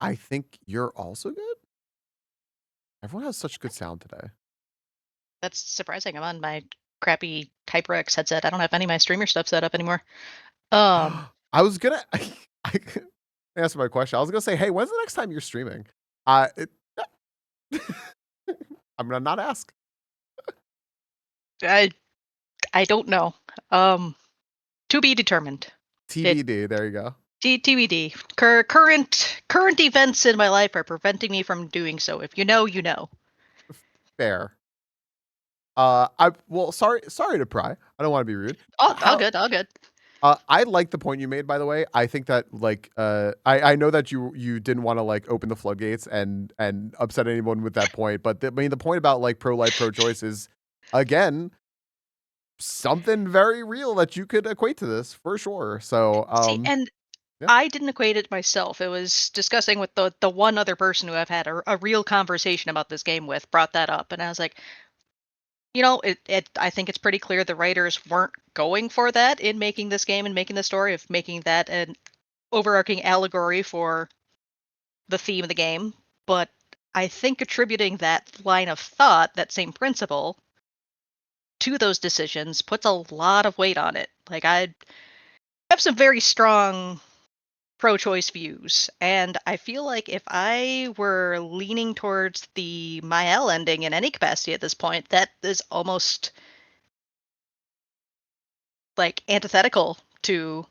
I think you're also good. Everyone has such good sound today.
That's surprising. I'm on my crappy HyperX headset. I don't have any of my streamer stuff set up anymore.
I was gonna answer my question. I was gonna say, hey, when's the next time you're streaming? I'm gonna not ask.
I don't know. To be determined.
TBD. There you go.
TBD. Current events in my life are preventing me from doing so. If you know, you know.
Fair. Sorry to pry. I don't want to be rude.
All good.
I like the point you made, by the way. I think that like I know that you didn't want to like open the floodgates and upset anyone with that point, but the point about like pro-life, pro-choice is again something very real that you could equate to this for sure. So,
See, and
yeah.
I didn't equate it myself. It was discussing with the one other person who I've had a real conversation about this game with brought that up, and I was like, I think it's pretty clear the writers weren't going for that in making this game and making the story of making that an overarching allegory for the theme of the game. But I think attributing that line of thought, that same principle, to those decisions puts a lot of weight on it. Like, I have some very strong pro-choice views, and I feel like if I were leaning towards the Mael ending in any capacity at this point, that is almost like antithetical to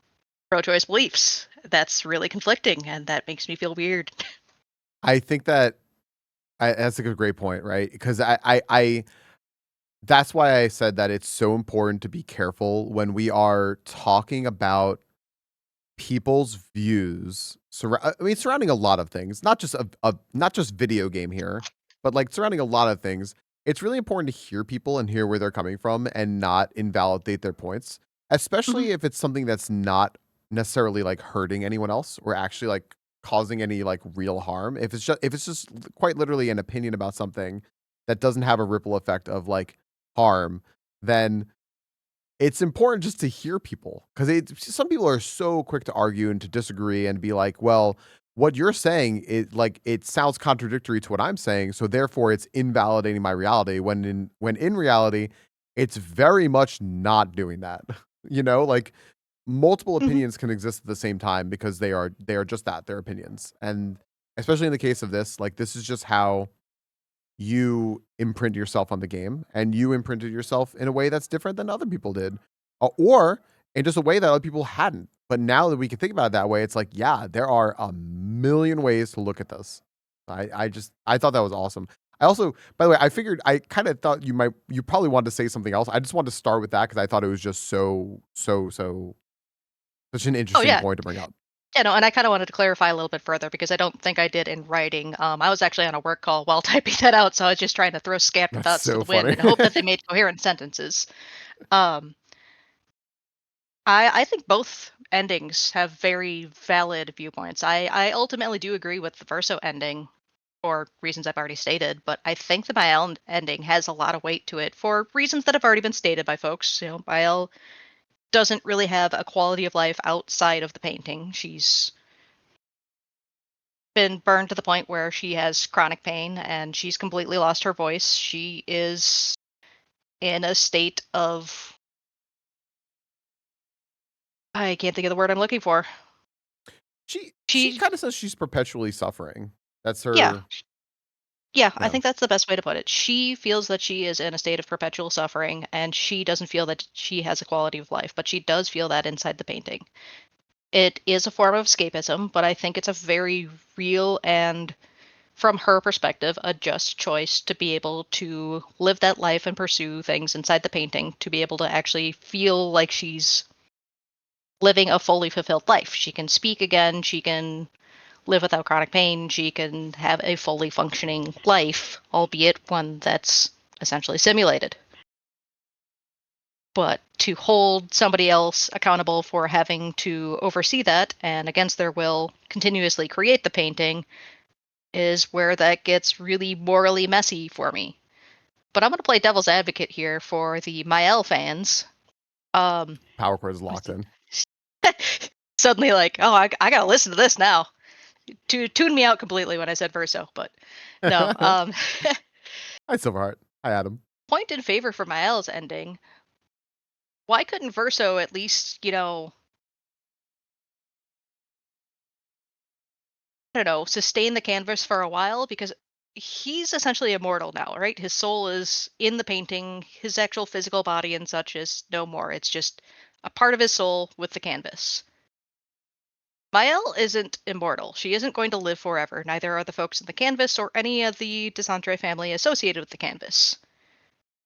pro-choice beliefs. That's really conflicting, and that makes me feel weird.
I think that that's a great point, right? Because I that's why I said that it's so important to be careful when we are talking about people's views. Surrounding a lot of things, not just video game here, but like surrounding a lot of things. It's really important to hear people and hear where they're coming from and not invalidate their points, especially if it's something that's not necessarily like hurting anyone else or actually like causing any like real harm. If it's just quite literally an opinion about something that doesn't have a ripple effect of like harm, then it's important just to hear people because some people are so quick to argue and to disagree and be like, well, what you're saying is like it sounds contradictory to what I'm saying, so therefore it's invalidating my reality. When in reality, it's very much not doing that. Like multiple opinions can exist at the same time because they are just that, they're opinions. And especially in the case of this, like this is just how you imprint yourself on the game, and you imprinted yourself in a way that's different than other people did, or in just a way that other people hadn't. But now that we can think about it that way, it's like, yeah, there are a million ways to look at this. I thought that was awesome. I also, by the way, I kind of thought you probably wanted to say something else. I just wanted to start with that because I thought it was just such an interesting point to bring up.
Yeah, no, and I kind of wanted to clarify a little bit further because I don't think I did in writing. I was actually on a work call while typing that out, so I was just trying to throw scattered
That's
thoughts to
so
the wind
funny.
and hope that they made coherent sentences. I think both endings have very valid viewpoints. I ultimately do agree with the Verso ending for reasons I've already stated, but I think the Mael ending has a lot of weight to it for reasons that have already been stated by folks. Mael doesn't really have a quality of life outside of the painting. She's been burned to the point where she has chronic pain and she's completely lost her voice. She is in a state of, I can't think of the word I'm looking for.
She kind of says she's perpetually suffering. That's her.
Yeah. Yeah, I
Yeah.
think that's the best way to put it. She feels that she is in a state of perpetual suffering, and she doesn't feel that she has a quality of life, but she does feel that inside the painting. It is a form of escapism, but I think it's a very real and, from her perspective, a just choice to be able to live that life and pursue things inside the painting, to be able to actually feel like she's living a fully fulfilled life. She can speak again, she can live without chronic pain, she can have a fully functioning life, albeit one that's essentially simulated. But to hold somebody else accountable for having to oversee that and against their will continuously create the painting is where that gets really morally messy for me. But I'm going to play devil's advocate here for the Mael fans.
Power cord is locked in.
Suddenly like, oh, I got to listen to this now. Tune me out completely when I said Verso, but no.
Hi, Silverheart. Hi, Adam.
Point in favor for Mael's ending. Why couldn't Verso at least, I don't know, sustain the canvas for a while? Because he's essentially immortal now, right? His soul is in the painting. His actual physical body and such is no more. It's just a part of his soul with the canvas. Mael isn't immortal. She isn't going to live forever. Neither are the folks in the canvas or any of the Desandre family associated with the canvas.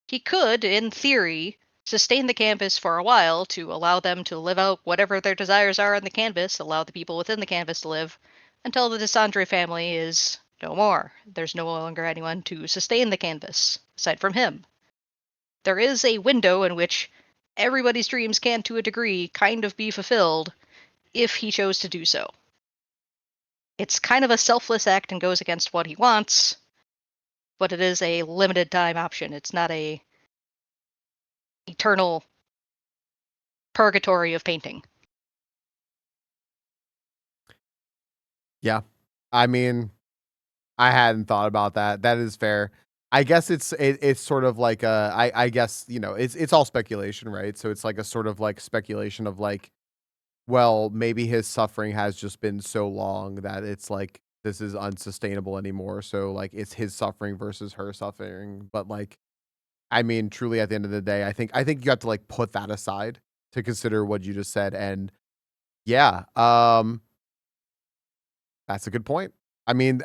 He could, in theory, sustain the canvas for a while to allow them to live out whatever their desires are on the canvas, allow the people within the canvas to live, until the Desandre family is no more. There's no longer anyone to sustain the canvas, aside from him. There is a window in which everybody's dreams can, to a degree, kind of be fulfilled if he chose to do so. It's kind of a selfless act and goes against what he wants, but it is a limited time option. It's not a eternal purgatory of painting.
Yeah. I mean, I hadn't thought about that. That is fair. I guess it's sort of like I guess, you know, it's all speculation, right? So it's like a sort of like speculation of like, well, maybe his suffering has just been so long that it's like this is unsustainable anymore. So like it's his suffering versus her suffering. But like, I mean, truly at the end of the day, I think you have to like put that aside to consider what you just said. And yeah, that's a good point. I mean,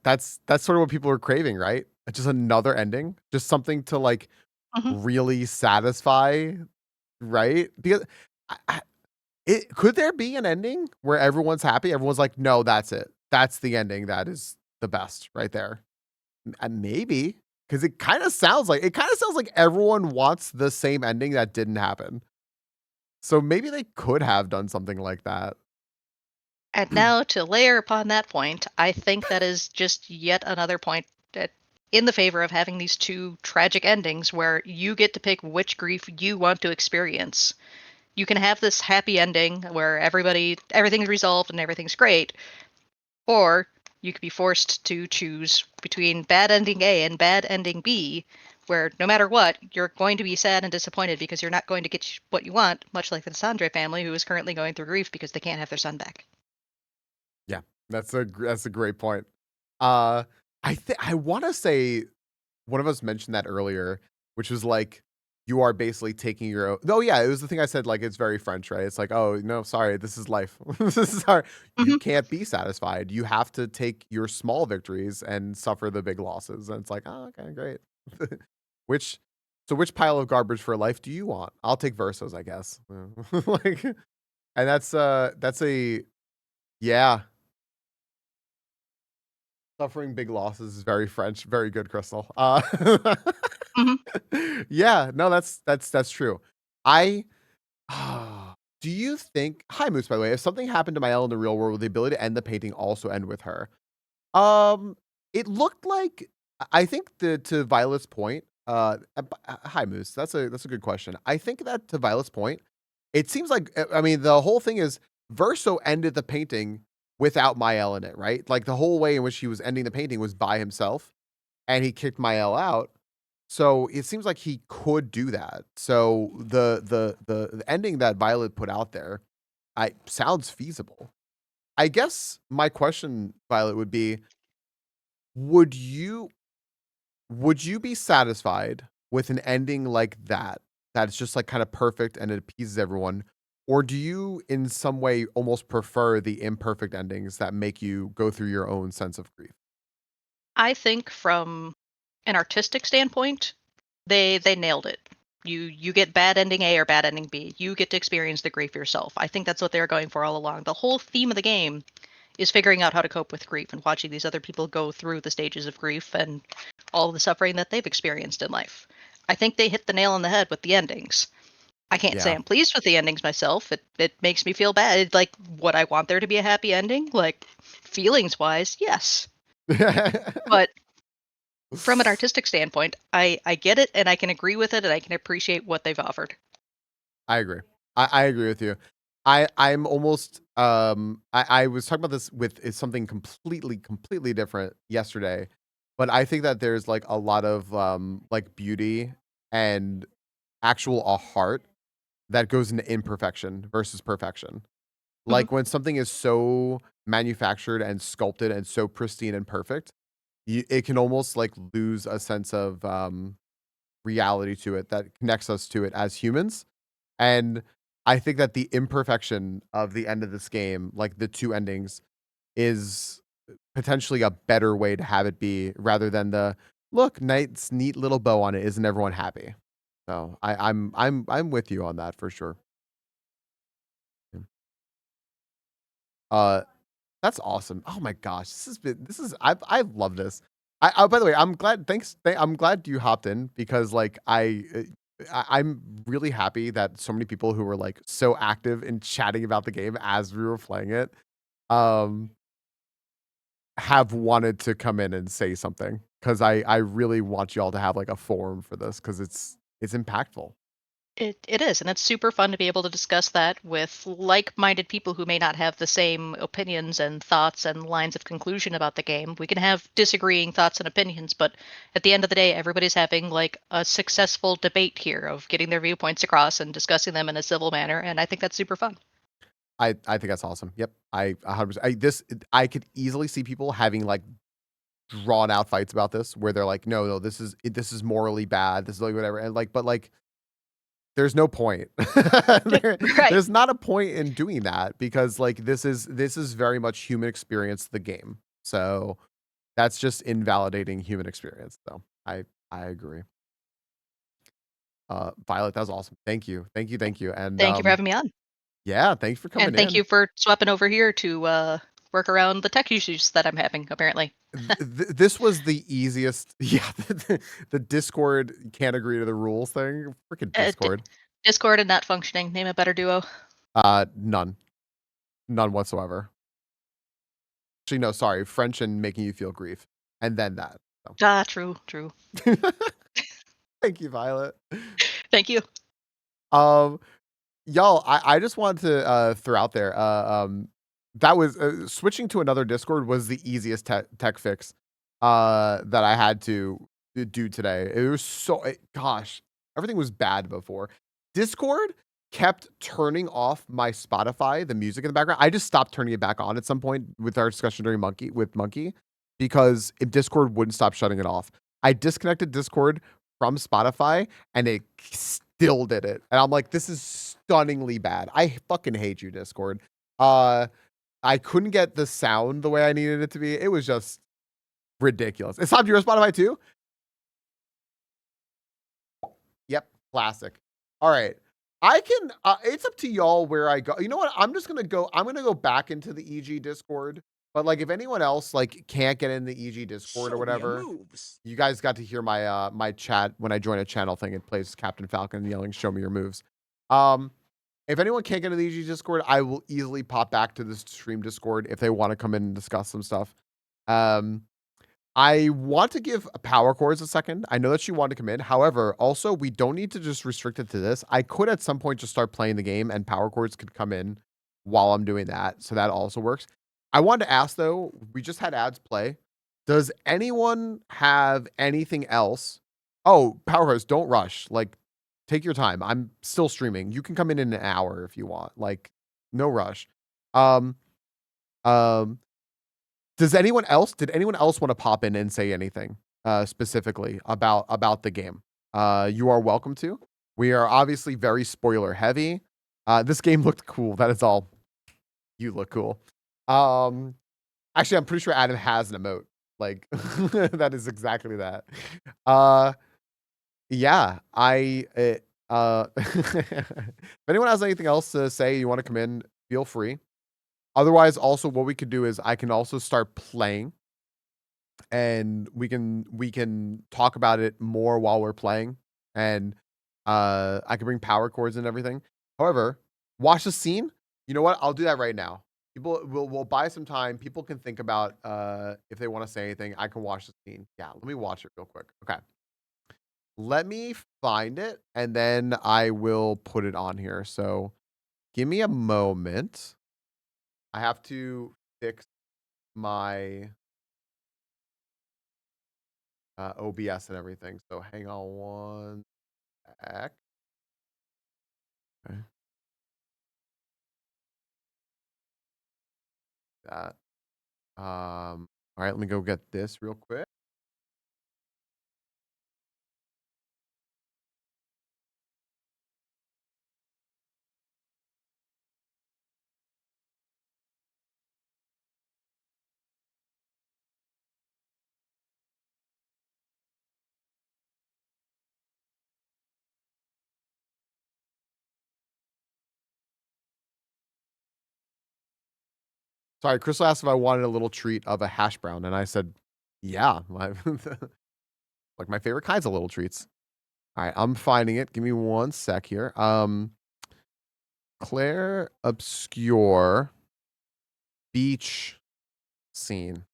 that's sort of what people are craving, right? Just another ending, just something to like
Mhm.
really satisfy, right? Because could there be an ending where everyone's happy? Everyone's like, no, that's it. That's the ending. That is the best right there. Maybe because it kind of sounds like everyone wants the same ending that didn't happen. So maybe they could have done something like that.
And now to layer upon that point, I think that is just yet another point that in the favor of having these two tragic endings where you get to pick which grief you want to experience. You can have this happy ending where everything's resolved and everything's great, or you could be forced to choose between bad ending A and bad ending B, where no matter what, you're going to be sad and disappointed because you're not going to get what you want, much like the Sandre family, who is currently going through grief because they can't have their son back.
Yeah, that's a great point. Uh, I want to say one of us mentioned that earlier, which was like you are basically taking your own. Oh yeah, it was the thing I said. Like it's very French, right? It's like, oh no, sorry, this is life. This is hard. You
Mhm.
can't be satisfied. You have to take your small victories and suffer the big losses. And it's like, oh, okay, great. which which pile of garbage for life do you want? I'll take Versos, I guess. Like, and that's a yeah. Suffering big losses is very French. Very good, Crystal.
Mhm.
Yeah, no, that's true. I do you think hi Moose, by the way, if something happened to Mael in the real world, would the ability to end the painting also end with her? It looked like I think to Violet's point, hi Moose, that's a good question. I think that to Violet's point, it seems like I mean the whole thing is Verso ended the painting without Mael in it, right? Like the whole way in which he was ending the painting was by himself, and he kicked Mael out. So it seems like he could do that. So the ending that Violet put out there, I sounds feasible. I guess my question, Violet, would be: Would you be satisfied with an ending like that? That's just like kind of perfect and it appeases everyone, or do you, in some way, almost prefer the imperfect endings that make you go through your own sense of grief?
I think from an artistic standpoint, they nailed it. You get bad ending A or bad ending B. You get to experience the grief yourself. I think that's what they were going for all along. The whole theme of the game is figuring out how to cope with grief and watching these other people go through the stages of grief and all the suffering that they've experienced in life. I think they hit the nail on the head with the endings. I can't say
Yeah.
I'm pleased with the endings myself. It makes me feel bad. It's like, would I want there to be a happy ending? Like, feelings wise, yes. But from an artistic standpoint, I get it and I can agree with it and I can appreciate what they've offered.
I agree. I agree with you. I'm almost I was talking about this with is something completely different yesterday, but I think that there's like a lot of like beauty and actual a heart that goes into imperfection versus perfection.
Mhm.
Like when something is so manufactured and sculpted and so pristine and perfect, it can almost like lose a sense of reality to it that connects us to it as humans. And I think that the imperfection of the end of this game, like the two endings, is potentially a better way to have it be rather than the look, nice, neat little bow on it. Isn't everyone happy? So I'm with you on that for sure. Yeah. Uh, that's awesome. Oh my gosh, this is I love this. I by the way, I'm glad. I'm glad you hopped in because like I'm really happy that so many people who were like so active in chatting about the game as we were playing it, um, have wanted to come in and say something, because I really want y'all to have like a forum for this, because it's impactful.
It is, and it's super fun to be able to discuss that with like-minded people who may not have the same opinions and thoughts and lines of conclusion about the game. We can have disagreeing thoughts and opinions, but at the end of the day, everybody's having like a successful debate here of getting their viewpoints across and discussing them in a civil manner, and I think that's super fun.
I think that's awesome. Yep, I 100%. I could easily see people having like drawn out fights about this, where they're like, no, this is morally bad. This is like whatever, and like, but like, there's no point.
Right.
There's not a point in doing that, because like this is very much human experience, the game. So that's just invalidating human experience. So I agree. Violet, that was awesome. Thank you. And
Thank you for having me on.
yeah, thanks for coming
And thank
in.
you for swapping over here to work around the tech issues that I'm having, apparently.
This was the easiest. Yeah, the Discord can't agree to the rules thing. Freaking Discord.
Discord and not functioning. Name a better duo.
None whatsoever. Actually, no, sorry. French and making you feel grief, and then that. So.
True.
Thank you, Violet.
Thank you.
Y'all, I just wanted to throw out there. That was switching to another Discord was the easiest tech fix that I had to do today. It was gosh, everything was bad before. Discord kept turning off my Spotify, the music in the background. I just stopped turning it back on at some point with our discussion during Monkey, because if Discord wouldn't stop shutting it off. I disconnected Discord from Spotify, and it still did it. And I'm like, this is stunningly bad. I fucking hate you, Discord. I couldn't get the sound the way I needed it to be. It was just ridiculous. It stopped your Spotify too? Yep, classic. All right. I can it's up to y'all where I go. You know what? I'm going to go back into the EG Discord. But like, if anyone else like can't get in the EG Discord or whatever, you guys got to hear my my chat when I join a channel thing. It plays Captain Falcon yelling, "Show me your moves." If anyone can't get into the EG Discord, I will easily pop back to the stream Discord if they want to come in and discuss some stuff. I want to give Power Chords a second. I know that she wanted to come in. However, also, we don't need to just restrict it to this. I could at some point just start playing the game, and Power Chords could come in while I'm doing that. So that also works. I wanted to ask, though, we just had ads play. Does anyone have anything else? Oh, Power Chords, don't rush. Like, take your time. I'm still streaming. You can come in an hour if you want. Like, no rush. Um, um, did anyone else want to pop in and say anything specifically about the game? You are welcome to. We are obviously very spoiler heavy. This game looked cool. That is all. You look cool. Actually, I'm pretty sure Adam has an emote. Like that is exactly that. Yeah, if anyone has anything else to say, you want to come in, feel free. Otherwise, also what we could do is I can also start playing, and we can talk about it more while we're playing, and I can bring power cords and everything. However, watch the scene. You know what? I'll do that right now. People will buy some time. People can think about if they want to say anything. I can watch the scene. Yeah, let me watch it real quick. Okay. Let me find it, and then I will put it on here. So give me a moment. I have to fix my OBS and everything. So hang on one sec. Okay. That. All right, let me go get this real quick. Sorry, Crystal asked if I wanted a little treat of a hash brown, and I said, yeah, like my favorite kinds of little treats. All right, I'm finding it. Give me 1 sec here. Clair Obscur beach scene.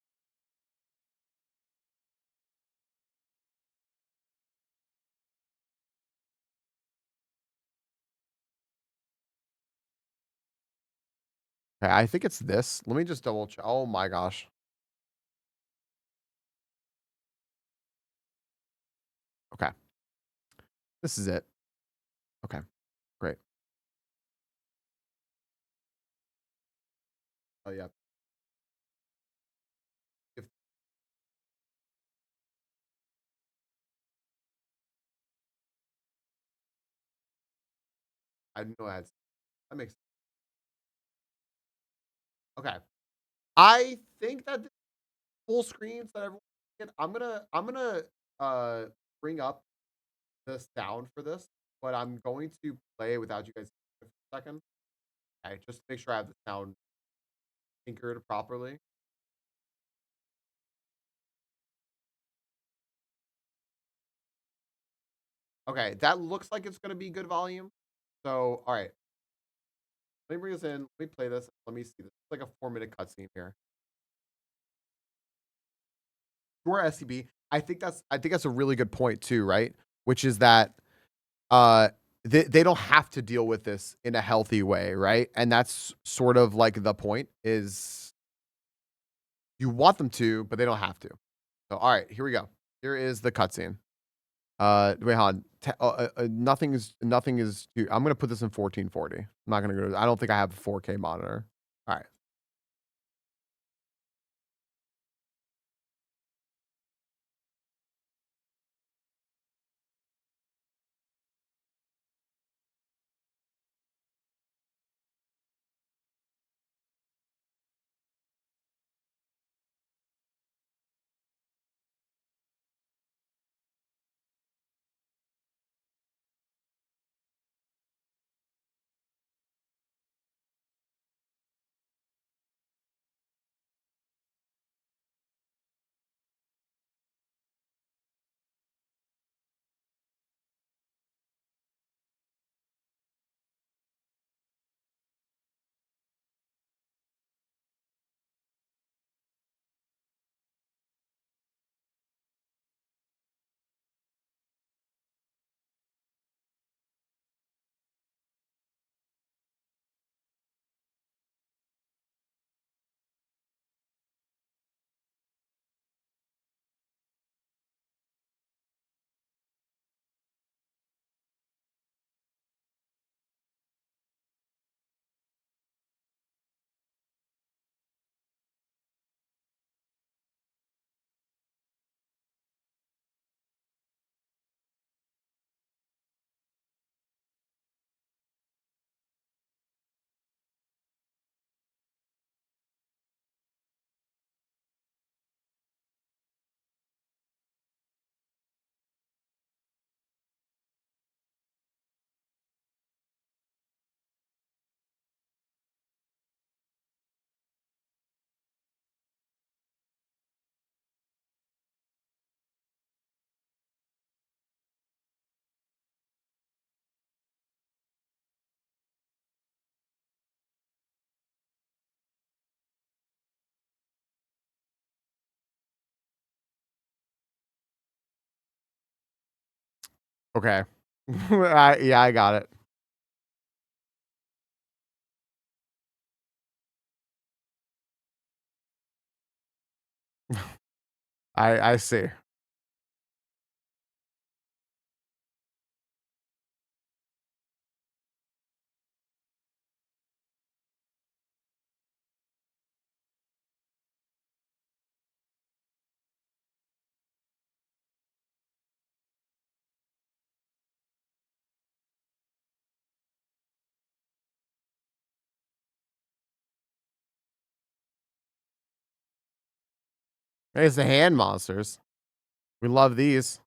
Okay, I think it's this. Let me just double check. Oh my gosh. Okay. This is it. Okay. Great. Oh yeah. If I didn't know I had that makes okay. I think that full screens that everyone I'm gonna bring up the sound for this, but I'm going to play without you guys for a second. Okay, just to make sure I have the sound tinkered properly. Okay, that looks like it's gonna be good volume. So, all right. Let me bring this in. Let me play this. Let me see this. It's like a 4-minute cutscene here. For SCB, I think that's a really good point too, right? Which is that uh they don't have to deal with this in a healthy way, right? And that's sort of like the point is you want them to, but they don't have to. So all right, here we go. Here is the cutscene. Wait, hold on. Nothing is too, I'm gonna put this in 1440. I'm not gonna go. I don't think I have a 4K monitor. All right. Okay. Yeah, I got it. I see. Hey, it's the hand monsters. We love these.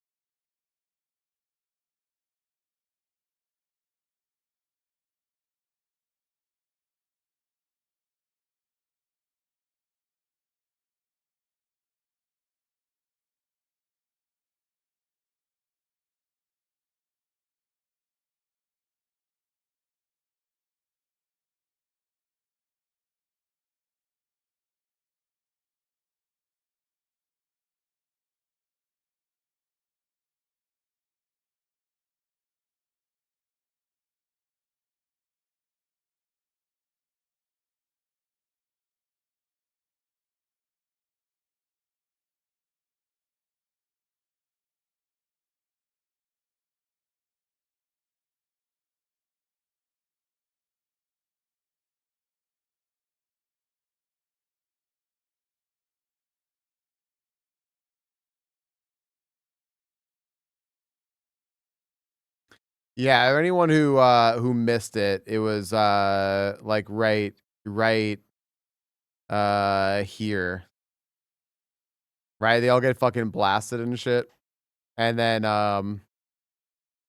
Yeah, anyone who missed it, it was like right here. Right? They all get fucking blasted and shit. And then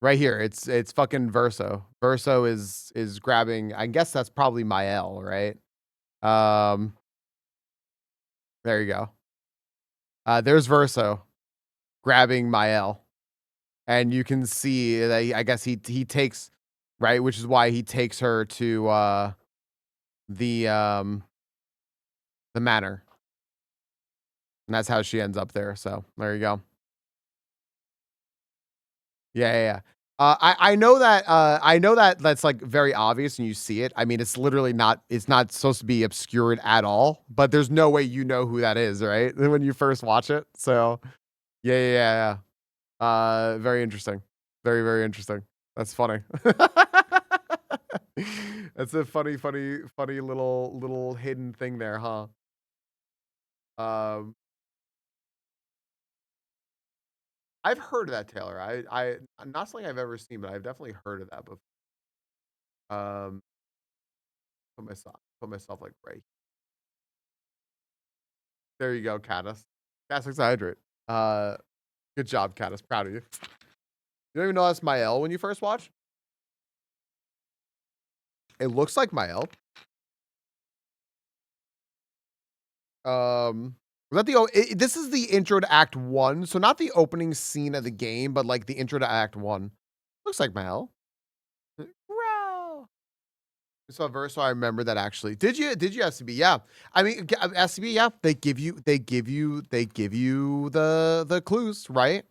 right here, it's fucking Verso. Verso is grabbing, I guess that's probably Mael, right? There you go. There's Verso grabbing Mael. And you can see that I guess he takes, right, which is why he takes her to the manor. And that's how she ends up there. So there you go. Yeah. I know that that's like very obvious and you see it. I mean, it's literally not supposed to be obscured at all, but there's no way you know who that is, right? When you first watch it. So yeah. Very interesting. Very, very interesting. That's funny. That's a funny little hidden thing there, huh? I've heard of that, Taylor. I not something I've ever seen, but I've definitely heard of that before. Put myself like right. There you go, Caddis. Caddis Hydrate. Good job, Caddis. Proud of you. You don't even know that's Mael when you first watch? It looks like Mael. Was that this is the intro to Act 1, so not the opening scene of the game, but like the intro to Act 1. Looks like Mael. Growl. So Verso, I remember that actually. Did you SCB? Yeah. I mean SCB, yeah. They give you the clues, right?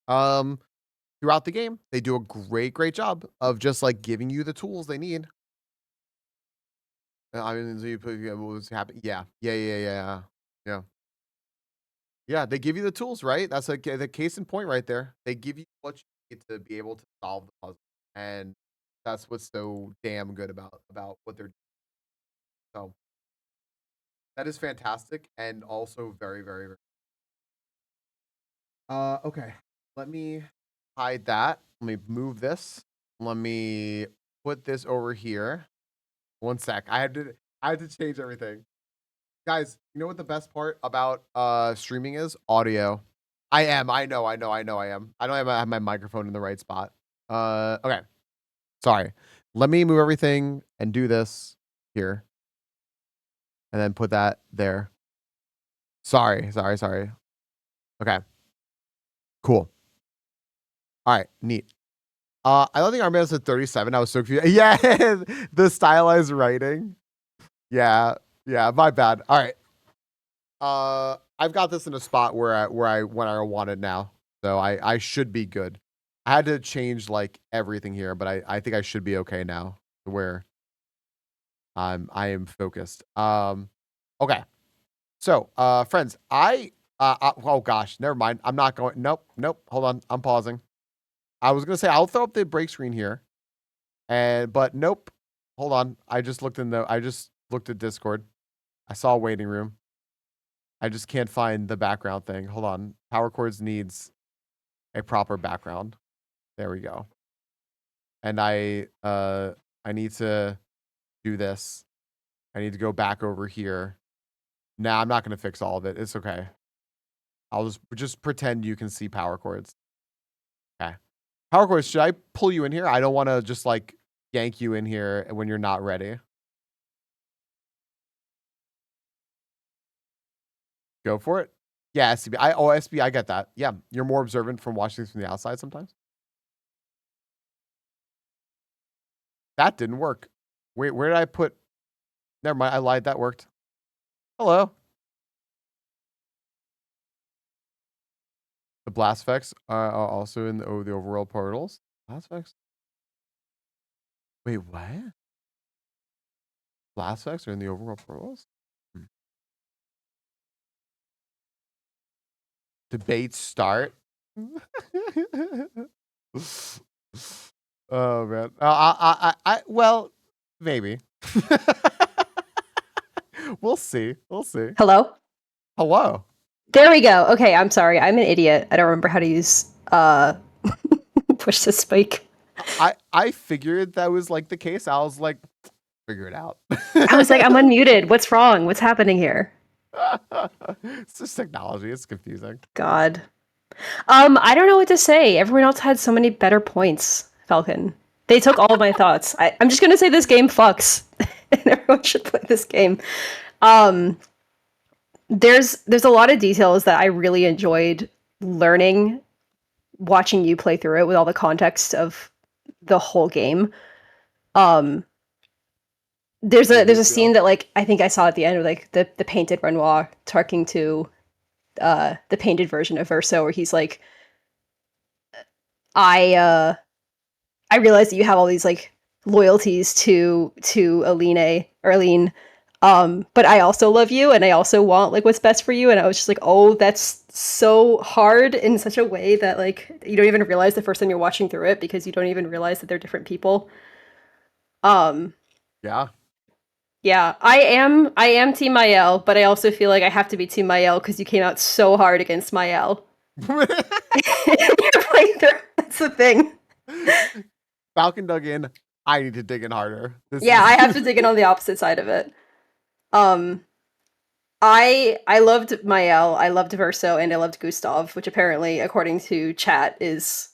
Throughout the game. They do a great job of just like giving you the tools they need. I mean, so you put what was happening. Yeah. Yeah, they give you the tools, right? That's like the case in point right there. They give you what you need to be able to solve the puzzle. And that's what's so damn good about what they're doing. So that is fantastic and also very, very, very okay. Let me hide that. Let me move this. Let me put this over here. One sec. I had to change everything. Guys, you know what the best part about streaming is? Audio. I know I am. I don't have my microphone in the right spot. Okay. Sorry. Let me move everything and do this here. And then put that there. Sorry. Okay. Cool. All right, neat. I don't think Armando said 37. I was so confused. Yeah, the stylized writing. Yeah, my bad. All right. I've got this in a spot where I want it now. So I should be good. I had to change like everything here, but I think I should be okay now where I am focused. Okay. So, friends, oh gosh, never mind. I'm not going. Nope. Hold on. I'm pausing. I was gonna say I'll throw up the break screen here, but nope. Hold on. I just looked at Discord. I saw waiting room. I just can't find the background thing. Hold on. Power Chords needs a proper background. There we go. And I need to do this. I need to go back over here. Nah, I'm not gonna fix all of it. It's okay. I'll just pretend you can see Power Chords. Okay. Power Chords, should I pull you in here? I don't want to just like yank you in here when you're not ready. Go for it. Yeah, SCB. SB, I get that. Yeah, you're more observant from watching things from the outside sometimes. That didn't work. Wait, where did I put? Never mind. I lied. That worked. Hello. The blast effects are also in the overworld portals. Blast effects. Wait, what? Blast effects are in the overworld portals? Debate start. Oh man. Well, maybe. We'll see.
Hello?
Hello.
There we go. Okay, I'm sorry. I'm an idiot. I don't remember how to use push to speak.
I figured that was like the case. I was like, figure it out.
I was like, I'm unmuted. What's wrong? What's happening here?
It's just technology. It's confusing.
God. I don't know what to say. Everyone else had so many better points, Falcon. They took all of my thoughts. I'm just gonna say this game fucks. And everyone should play this game. There's a lot of details that I really enjoyed learning watching you play through it with all the context of the whole game. There's a scene that like I think I saw at the end of like the painted Renoir talking to the painted version of Verso, where he's like, I realize that you have all these like loyalties to Aline, but I also love you and I also want like what's best for you. And I was just like, oh, that's so hard in such a way that like you don't even realize the first time you're watching through it, because you don't even realize that they're different people.
Yeah.
Yeah, I am Team Mael, but I also feel like I have to be Team Mael because you came out so hard against Mael. You're playing through. That's the thing.
Falcon dug in. I need to dig in harder.
I have to dig in on the opposite side of it. I loved Mael, I loved Verso, and I loved Gustav, which apparently, according to chat, is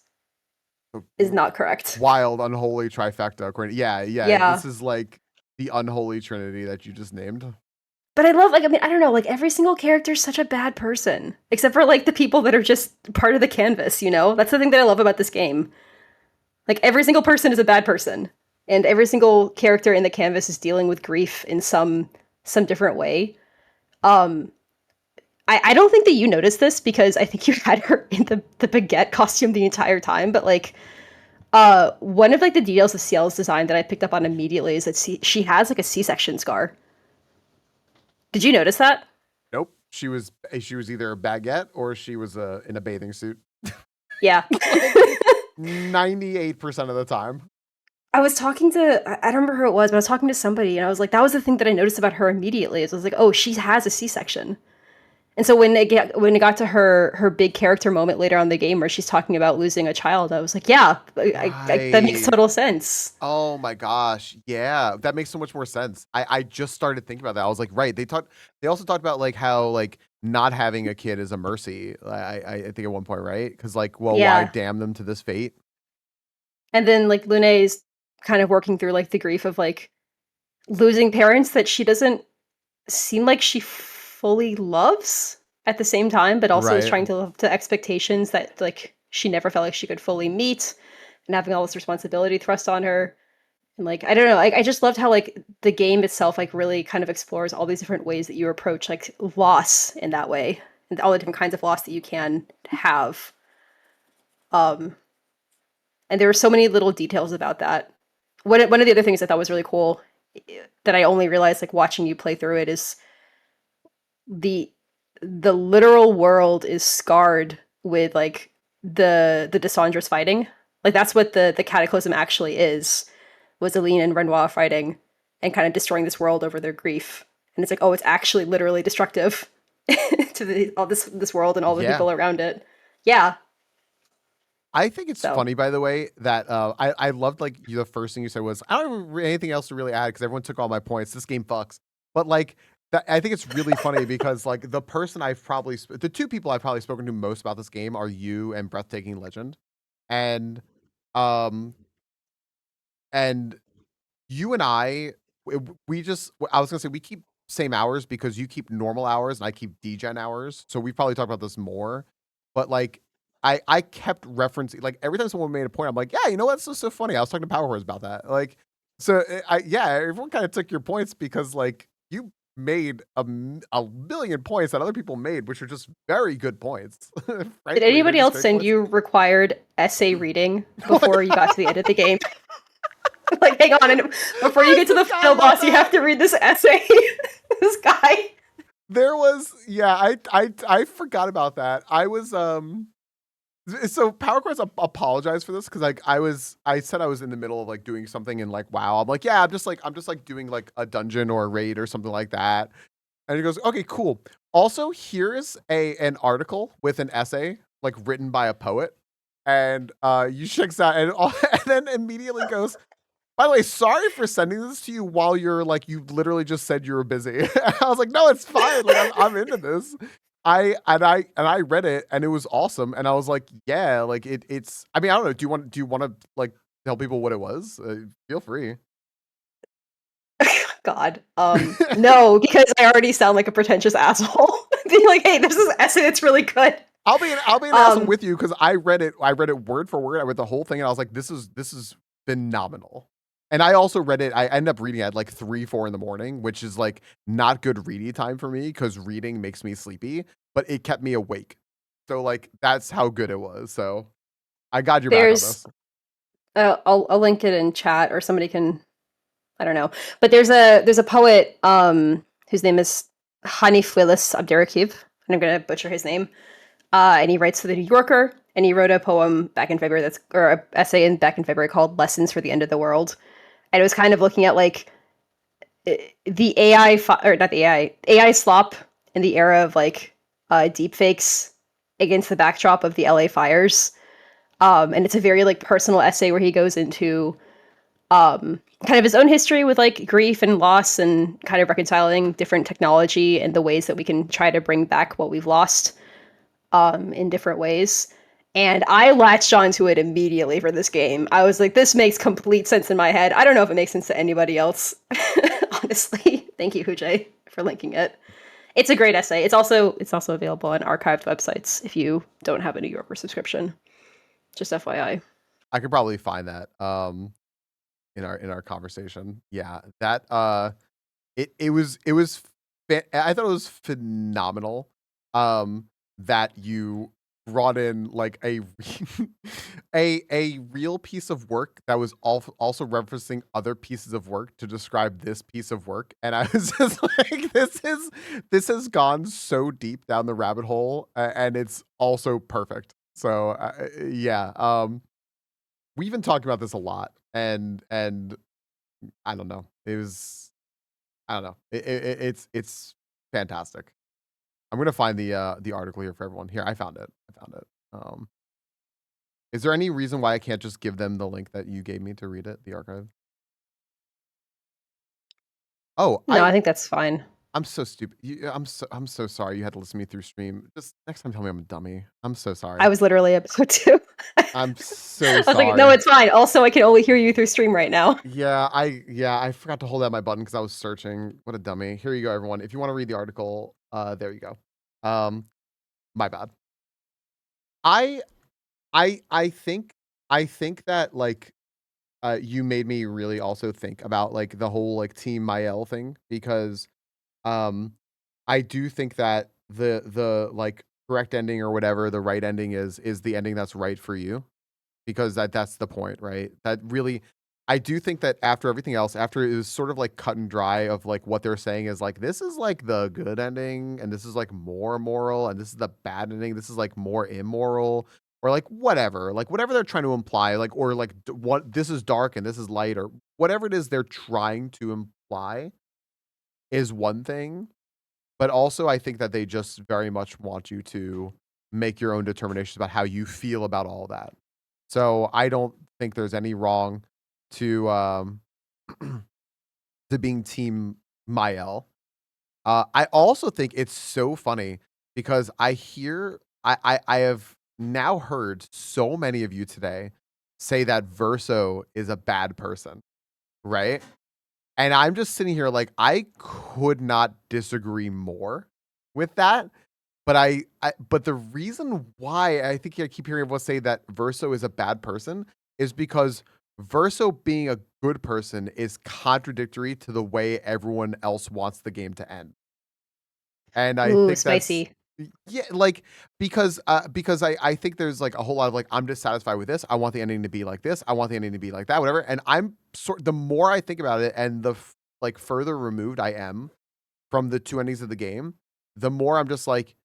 not correct.
Wild, unholy trifecta. According, yeah.
Yeah.
This is like the unholy trinity that you just named.
But I love, like, I mean, I don't know, like, every single character is such a bad person. Except for, like, the people that are just part of the canvas, you know? That's the thing that I love about this game. Like, every single person is a bad person. And every single character in the canvas is dealing with grief in some different way. I don't think that you noticed this, because I think you had her in the baguette costume the entire time, but, like, one of, like, the details of Ciel's design that I picked up on immediately is that she has, like, a C-section scar. Did you notice that?
Nope. She was either a baguette or she was in a bathing suit.
Yeah.
98% of the time.
I was talking to, I don't remember who it was, but I was talking to somebody, and I was like, that was the thing that I noticed about her immediately. Is I was like, oh, she has a C-section. And so when it got to her big character moment later on in the game where she's talking about losing a child, I was like, yeah, that makes total sense.
Oh my gosh. Yeah, that makes so much more sense. I just started thinking about that. I was like, right. They also talked about like how like not having a kid is a mercy. I think at one point, right? Because like, well, why damn them to this fate? And
then like Lune's kind of working through like the grief of like losing parents that she doesn't seem like she fully loves at the same time, but also is trying to live up to expectations that like she never felt like she could fully meet, and having all this responsibility thrust on her. And like, I don't know, I just loved how like the game itself like really kind of explores all these different ways that you approach like loss in that way, and all the different kinds of loss that you can have. And there were so many little details about that. One of the other things I thought was really cool that I only realized like watching you play through it is the literal world is scarred with like the Dysandras fighting. Like that's what the cataclysm actually is, was Aline and Renoir fighting and kind of destroying this world over their grief. And it's like, oh, it's actually literally destructive to all this world and all the people around it. Yeah.
I think it's funny, by the way, that I loved like the first thing you said was, I don't have anything else to really add because everyone took all my points. This game fucks. But like, I think it's really funny because like the two people I've probably spoken to most about this game are you and Breathtaking Legend. And you and I was gonna say we keep same hours because you keep normal hours and I keep degen hours. So we probably talk about this more. But like I kept referencing, like every time someone made a point, I'm like, yeah, you know what's so funny? I was talking to Power Horse about that. Like, so everyone kind of took your points because like you made a million points that other people made, which are just very good points.
Frankly, did anybody else send you required essay reading before you got to the end of the game? Like, hang on, and before you get to the final boss, you have to read this essay. This guy.
There was, I forgot about that. I was so PowerQuest apologized for this because like I said I was in the middle of like doing something and like wow, I'm like, yeah, I'm just like doing like a dungeon or a raid or something like that. And he goes, okay, cool. Also, here's an article with an essay like written by a poet. And you checks out and then immediately goes, by the way, sorry for sending this to you while you're like, you literally just said you were busy. I was like, no, it's fine. Like I'm into this. I read it and it was awesome. And I was like, yeah, like it's, I mean, I don't know. Do you want to like tell people what it was? Feel free.
God. No, because I already sound like a pretentious asshole. Being like, hey, this is essay, it's really good.
I'll be an asshole with you because I read it word for word. I read the whole thing and I was like, this is phenomenal. And I also read it. I ended up reading it at like 3-4 in the morning, which is like not good reading time for me because reading makes me sleepy, but it kept me awake. So like that's how good it was. So I got your back on this.
I'll link it in chat or somebody can, I don't know. But there's a poet whose name is Hanifulis Abdurakiv, and I'm gonna butcher his name. And he writes for the New Yorker, and he wrote a poem back in February or an essay back in February called "Lessons for the End of the World," and it was kind of looking at like the AI or not the AI slop in the era of like deepfakes against the backdrop of the LA fires. And it's a very like personal essay where he goes into kind of his own history with like grief and loss and kind of reconciling different technology and the ways that we can try to bring back what we've lost in different ways. And I latched onto it immediately for this game. I was like, this makes complete sense in my head. I don't know if it makes sense to anybody else, honestly. Thank you, Hujay, for linking it. It's a great essay. It's also available on archived websites if you don't have a New Yorker subscription. Just FYI.
I could probably find that in our conversation. Yeah, that it was I thought it was phenomenal that you brought in like a real piece of work that was also referencing other pieces of work to describe this piece of work, and I was just like, this has gone so deep down the rabbit hole, and it's also perfect. So yeah, we've been talking about this a lot, and I don't know, I don't know, it's fantastic. I'm gonna find the article here for everyone. Here, I found it. Is there any reason why I can't just give them the link that you gave me to read it, the archive? Oh,
no, I think that's fine.
I'm so stupid. I'm so sorry you had to listen to me through stream. Just next time tell me I'm a dummy. I'm so sorry.
I was literally episode 2.
I'm so sorry.
I was like, no, it's fine. Also, I can only hear you through stream right now.
Yeah, I forgot to hold out my button because I was searching. What a dummy. Here you go, everyone. If you want to read the article, there you go. My bad. I think that like you made me really also think about like the whole like Team Mael thing, because I do think that the like correct ending or whatever the right ending is the ending that's right for you, because that's the point, right? That really, I do think that after everything else, after it was sort of like cut and dry of like what they're saying is like, this is like the good ending and this is like more moral and this is the bad ending, this is like more immoral, or like whatever they're trying to imply, like, or like what, this is dark and this is light, or whatever it is they're trying to imply is one thing. But also I think that they just very much want you to make your own determinations about how you feel about all that. So I don't think there's any wrong to to being Team Mael. I also think it's so funny because I have now heard so many of you today say that Verso is a bad person, right? And I'm just sitting here like, I could not disagree more with that. But but the reason why I think I keep hearing everyone say that Verso is a bad person is because Verso being a good person is contradictory to the way everyone else wants the game to end. And I think
spicy.
Yeah, like because I think there's like a whole lot of like, I'm dissatisfied with this. I want the ending to be like this. I want the ending to be like that, whatever. And I'm the more I think about it and the like further removed I am from the two endings of the game, the more I'm just like,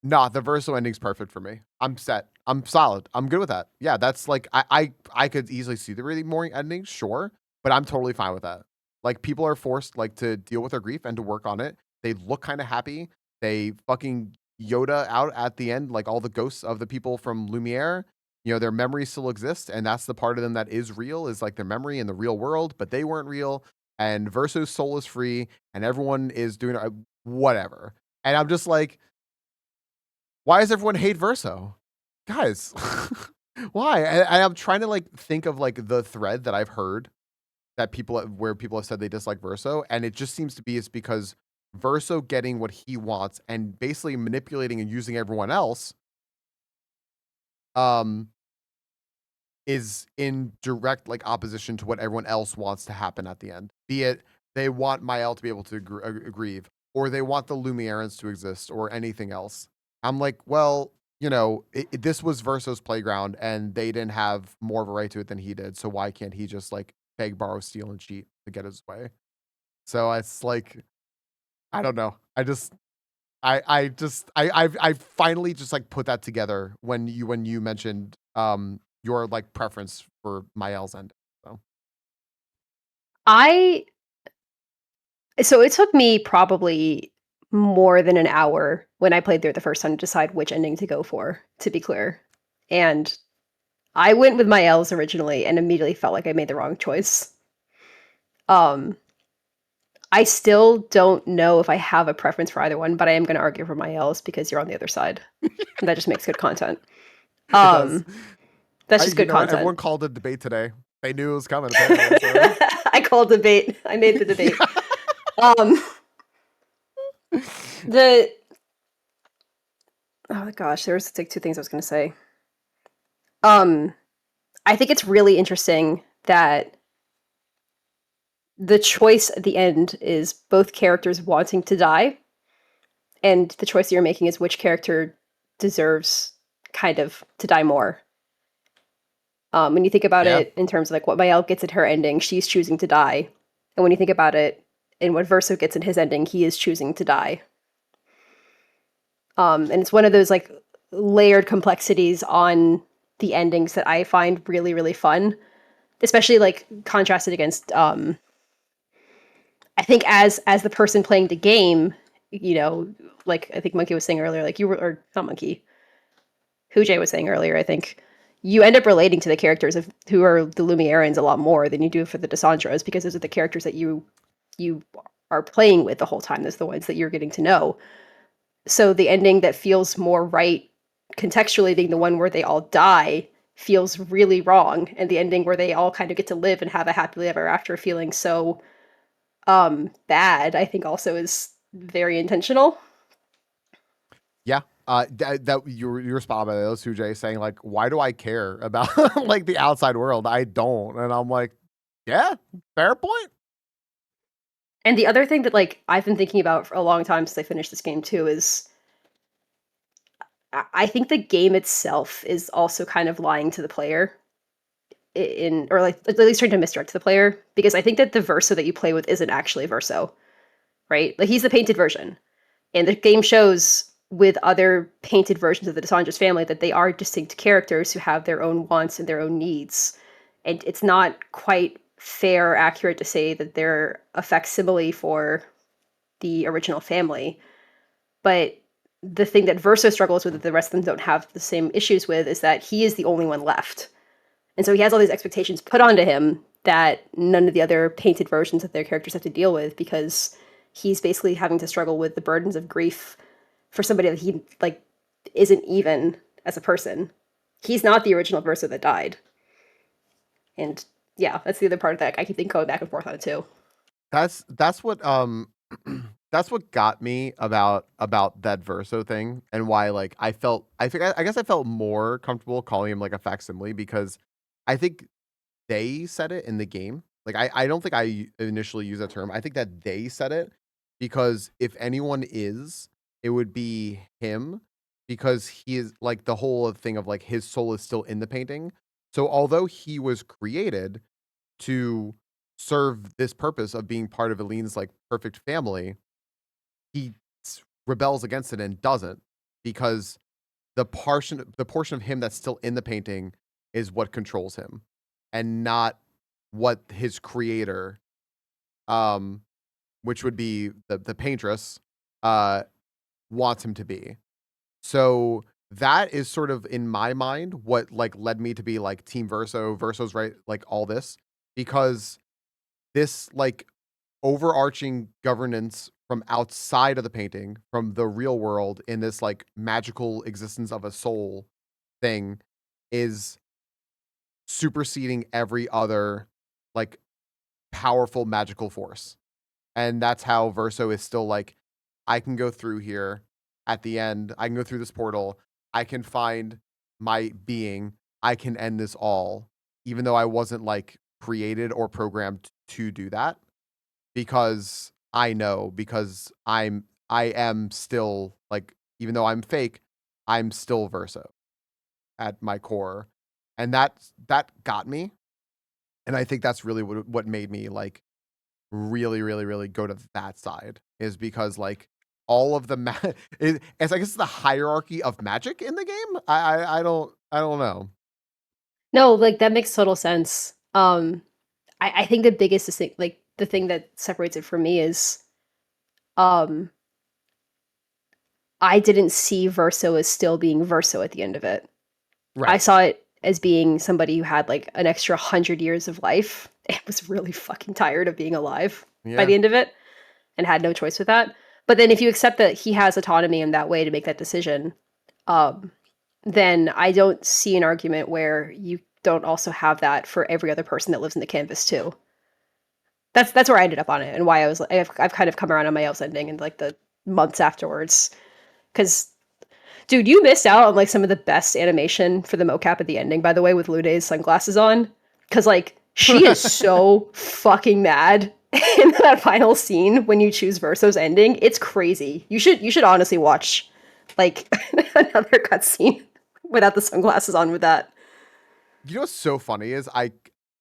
nah, the Verso ending's perfect for me. I'm set. I'm solid. I'm good with that. Yeah, that's like I could easily see the really more endings, sure, but I'm totally fine with that. Like, people are forced like to deal with their grief and to work on it. They look kind of happy. They fucking Yoda out at the end, like all the ghosts of the people from Lumiere, their memories still exist, and that's the part of them that is real, is like their memory in the real world, but they weren't real. And Verso's soul is free, and everyone is doing whatever. And I'm just like, why does everyone hate Verso? Guys, why? And I'm trying to like think of like the thread that I've heard that where people have said they dislike Verso, and it just seems to be it's because Verso getting what he wants and basically manipulating and using everyone else is in direct like opposition to what everyone else wants to happen at the end. Be it they want Mael to be able to grieve, or they want the Lumierans to exist, or anything else. I'm like, well, this was Verso's playground, and they didn't have more of a right to it than he did. So why can't he just like beg, borrow, steal, and cheat to get his way? So it's like, I don't know. I finally just like put that together when you mentioned your like preference for Mael's end.
So it took me probably more than an hour when I played through it the first time to decide which ending to go for, to be clear. And I went with Mael's originally and immediately felt like I made the wrong choice. I still don't know if I have a preference for either one, but I am going to argue for Mael's because you're on the other side. And that just makes good content. That's just good content.
Everyone called a debate today. They knew it was coming. Apparently, so.
I called debate. I made the debate. Oh gosh, there was like two things I was going to say. I think it's really interesting that the choice at the end is both characters wanting to die, and the choice that you're making is which character deserves kind of to die more. When you think about it in terms of like what Mael gets at her ending, she's choosing to die. And when you think about it in what Verso gets in his ending, he is choosing to die. And it's one of those like layered complexities on the endings that I find really, really fun, especially like contrasted against I think as the person playing the game, like I think Monkey was saying earlier, like you were, or not Monkey, Hujay was saying earlier, I think you end up relating to the characters who are the Lumierans a lot more than you do for the Desandras, because those are the characters that you are playing with the whole time. Those are the ones that you're getting to know. So the ending that feels more right contextually, being the one where they all die, feels really wrong, and the ending where they all kind of get to live and have a happily ever after feeling so bad, I think also is very intentional.
Yeah. That you're spot on by those, Hujay, saying like, why do I care about like the outside world? I don't. And I'm like, yeah, fair point.
And the other thing that like I've been thinking about for a long time since I finished this game too is I think the game itself is also kind of lying to the player or like at least trying to misdirect the player, because I think that the Verso that you play with isn't actually Verso, right? Like he's the painted version. And the game shows with other painted versions of the Desandras family that they are distinct characters who have their own wants and their own needs. And it's not quite fair or accurate to say that they're a facsimile for the original family. But the thing that Verso struggles with that the rest of them don't have the same issues with is that he is the only one left. And so he has all these expectations put onto him that none of the other painted versions of their characters have to deal with, because he's basically having to struggle with the burdens of grief for somebody that he like isn't even as a person. He's not the original Verso that died. And yeah, that's the other part of that. I keep thinking going back and forth on it too.
That's what that's what got me about that Verso thing, and why like I guess I felt more comfortable calling him like a facsimile, because I think they said it in the game. Like I don't think I initially used that term. I think that they said it, because if anyone is, it would be him, because he is like the whole thing of like his soul is still in the painting. So although he was created to serve this purpose of being part of Eileen's like perfect family, he rebels against it and doesn't, because the portion of him that's still in the painting is what controls him, and not what his creator, which would be the paintress, wants him to be. So that is sort of in my mind what like led me to be like Team Verso's right, like all this, because this like overarching governance from outside of the painting, from the real world in this like magical existence of a soul thing is superseding every other like powerful magical force. And that's how Verso is still like, I can go through here at the end. I can go through this portal. I can find my being. I can end this all, even though I wasn't like created or programmed to do that, because I know, because I am still like, even though I'm fake, I'm still Verso at my core. And that got me. And I think that's really what made me like really, really, really go to that side, is because like all of the it's I guess the hierarchy of magic in the game. I don't know.
No, like that makes total sense. I think the biggest distinct, like the thing that separates it from me is, um, I didn't see Verso as still being Verso at the end of it. I
Right.
saw it as being somebody who had like an extra 100 years of life and was really fucking tired of being alive by
Yeah.
the end of it and had no choice with that. But then if you accept that he has autonomy in that way to make that decision, then I don't see an argument where you don't also have that for every other person that lives in the canvas too. That's where I ended up on it, and why I was I've kind of come around on my else ending in like the months afterwards. Because, dude, you missed out on like some of the best animation for the mocap at the ending, by the way, with Luday's sunglasses on. Because like she is so fucking mad in that final scene when you choose Verso's ending. It's crazy. You should honestly watch like another cutscene without the sunglasses on with that.
You know what's so funny is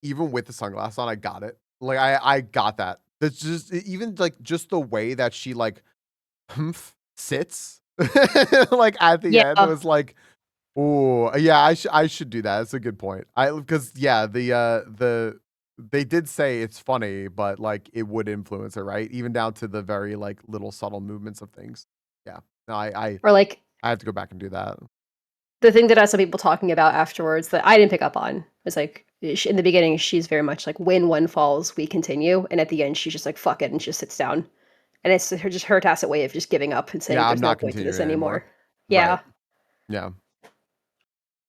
even with the sunglasses on, I got it. Like I got that. That's just even like just the way that she like sits like at the end
Yeah.
was like, oh yeah, I should do that. That's a good point. Because yeah, they did say it's funny, but like it would influence her, right? Even down to the very like little subtle movements of things. Yeah. No,
Or like
I have to go back and do that.
the thing that I saw people talking about afterwards that I didn't pick up on was like in the beginning she's very much like when one falls we continue, and at the end she's just like fuck it and just sits down, and it's her tacit way of just giving up and saying
Yeah, I'm
there's no
not
point to this
continuing
anymore.
anymore.
Yeah.
Right. Yeah.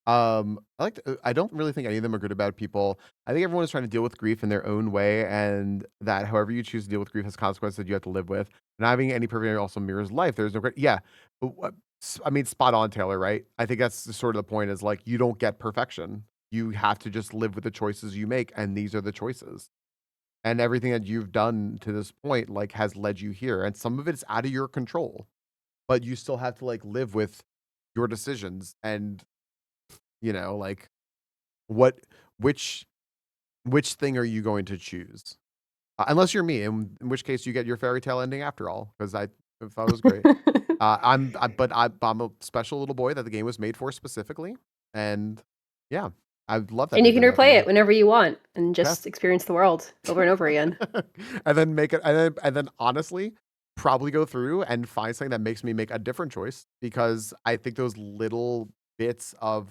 I don't really think any of them are good or bad people. I think everyone is trying to deal with grief in their own way, and that however you choose to deal with grief has consequences that you have to live with. Not having any perfect also mirrors life. There's no great, yeah. I mean, spot on, Taylor. Right? I think that's sort of the point. Is like you don't get perfection. You have to just live with the choices you make, and these are the choices. And everything that you've done to this point, like, has led you here, and some of it's out of your control, but you still have to like live with your decisions and like what which thing are you going to choose? Unless you're me, in which case you get your fairy tale ending after all, because I thought it was great. I'm a special little boy that the game was made for specifically, and yeah, I love that
And
they
you can
did that for
replay
me.
it whenever you want and
Yeah.
just experience the world over and over again.
And then make it, and then honestly, probably go through and find something that makes me make a different choice, because I think those little bits of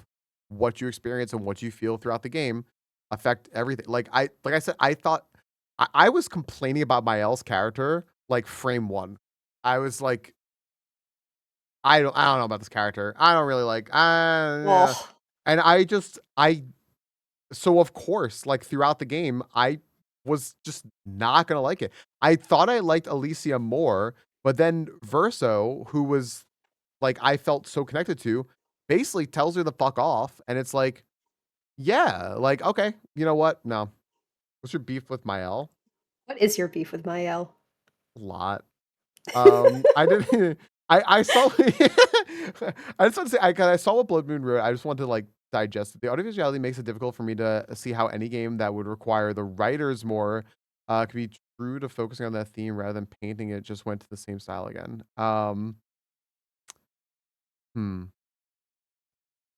what you experience and what you feel throughout the game affect everything. Like I said, I thought I was complaining about my L's character like frame one. I was like, I don't know about this character. I don't really like. Yeah.
Oh,
And so of course, like throughout the game, I was just not gonna like it. I thought I liked Alicia more, but then Verso, who was like I felt so connected to, basically tells her the fuck off, and it's like, yeah, like okay, you know what? No, what's your beef with Mael?
what is your beef with Mael?
A lot. I didn't. I saw. I just want to say I saw what Blood Moon wrote. I just want to like digest it. The audiovisuality makes it difficult for me to see how any game that would require the writers more could be true to focusing on that theme rather than painting it just went to the same style again. Hmm.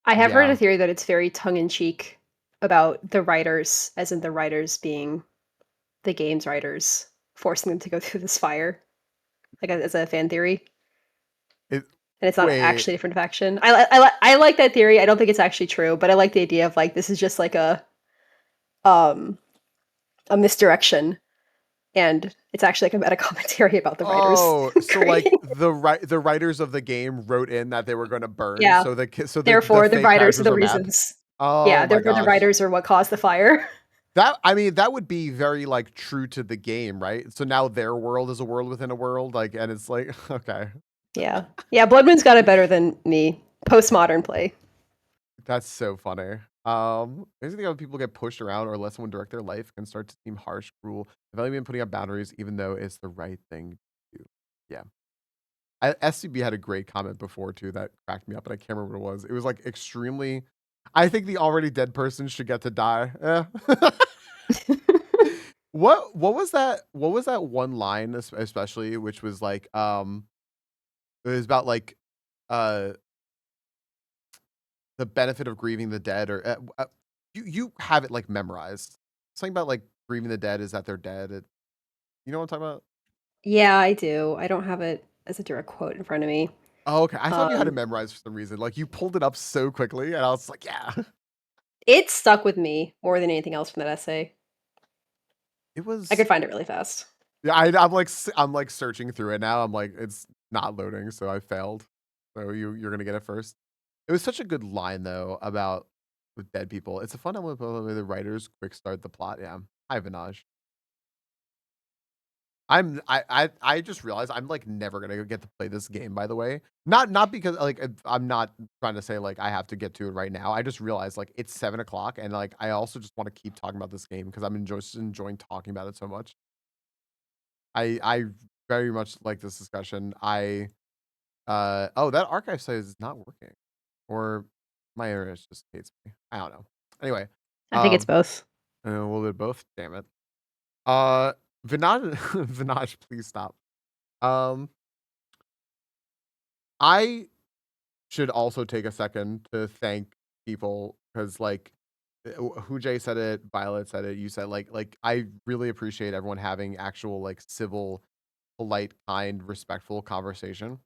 I have heard a
Yeah.
theory that it's very tongue in cheek about the writers, as in the writers being the game's writers, forcing them to go through this fire, like as a fan theory. and it's not
Wait.
actually a different faction. I like that theory. I don't think it's actually true, but I like the idea of like this is just like a misdirection, and it's actually like a meta commentary about the writers.
Oh, so like
creating
the writers of the game wrote in that they were going to burn.
Yeah.
So
therefore the
fake
writers are the
characters mad.
reasons.
Oh
Yeah,
my
therefore the
gosh.
writers are what caused the fire.
That would be very like true to the game, right? So now their world is a world within a world, like, and it's like, okay,
Yeah. Yeah, Bloodmoon's got it better than me. Postmodern play.
that's so funny. Basically, when people get pushed around or let someone direct their life can start to seem harsh, cruel. I've only been putting up boundaries, even though it's the right thing to do. Yeah. SCB had a great comment before too that cracked me up, and I can't remember what it was. It was like extremely. I think the already dead person should get to die. What was that? What was that one line especially, which was like, it was about like, the benefit of grieving the dead, or you have it like memorized. Something about like grieving the dead is that they're dead. You know what I'm talking about?
Yeah, I do. I don't have it as a direct quote in front of me.
Oh, okay. I thought you had it
Um,
memorized for some reason. Like you pulled it up so quickly, and I was like, yeah.
It stuck with me more than anything else from that essay.
It was.
I could find it really fast.
Yeah, I'm like searching through it now. I'm like, it's not loading, so I failed. So you're gonna get it first. It was such a good line though about with dead people. It's a fun element of the way the writers quick start the plot. Yeah. Hi Vinaj. I just realized I'm like never gonna get to play this game, by the way. Not because like I'm not trying to say like I have to get to it right now. I just realized like it's 7 o'clock, and like I also just want to keep talking about this game because I'm enjoying talking about it so much. I very much like this discussion. Oh, that archive site is not working. Or my internet just hates me. I don't know. Anyway.
I think it's both.
We'll do both, damn it. Vinaj Vinaj, please stop. I should also take a second to thank people because like Jay said it, Violet said it, you said like I really appreciate everyone having actual like civil, polite, kind, respectful conversation.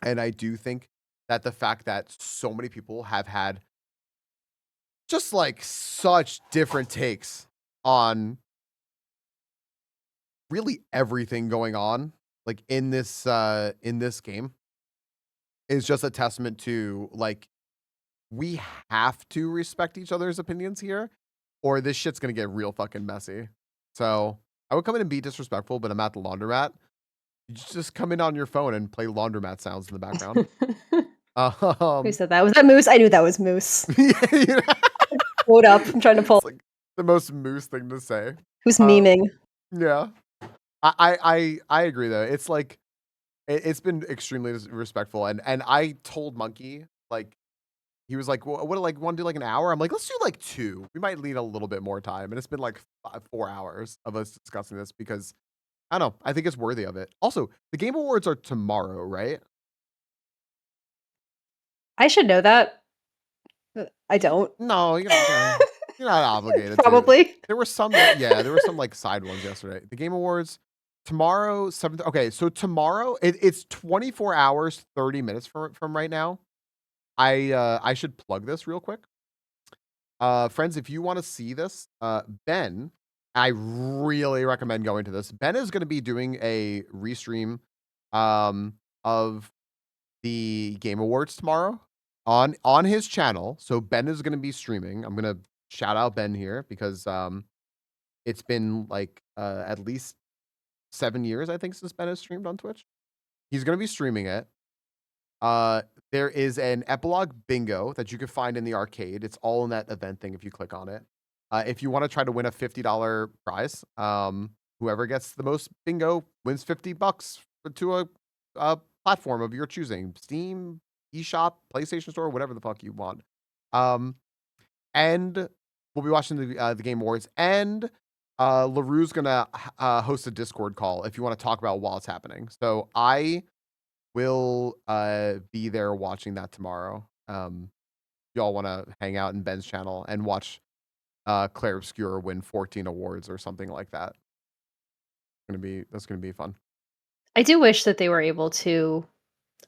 And I do think that the fact that so many people have had just like such different takes on really everything going on like in this game is just a testament to like we have to respect each other's opinions here or this shit's gonna get real fucking messy. So I would come in and be disrespectful, but I'm at the laundromat. You just come in on your phone and play laundromat sounds in the background.
Who said that? Was that Moose? I knew that was Moose.
Yeah,
Hold up. I'm trying to pull.
it's like the most Moose thing to say.
Who's memeing?
Yeah. I agree though. It's like it's been extremely respectful, and I told Monkey like he was like, "What like want to do like an hour?" I'm like, "Let's do like 2. We might need a little bit more time." And it's been like 4 hours of us discussing this because I don't know. I think it's worthy of it. Also, the Game Awards are tomorrow, right?
I should know that. I don't.
No, you're not obligated.
Probably.
To. There were some, there were some like side ones yesterday. The Game Awards tomorrow, 7th. Okay, so tomorrow it's 24 hours, 30 minutes from right now. I should plug this real quick. Friends, if you want to see this, Ben, I really recommend going to this. Ben is going to be doing a restream of the Game Awards tomorrow on his channel. So Ben is going to be streaming. I'm going to shout out Ben here because it's been like at least 7 years, I think, since Ben has streamed on Twitch. He's going to be streaming it. There is an epilogue bingo that you can find in the arcade. It's all in that event thing if you click on it. If you want to try to win a $50 prize, whoever gets the most bingo wins $50 to a platform of your choosing. Steam, eShop, PlayStation Store, whatever the fuck you want. And we'll be watching the Game Awards, and LaRue's gonna host a Discord call if you want to talk about while it's happening. So I will be there watching that tomorrow. Y'all want to hang out in Ben's channel and watch Clair Obscur win 14 awards or something like that. That's gonna be fun.
I do wish that they were able to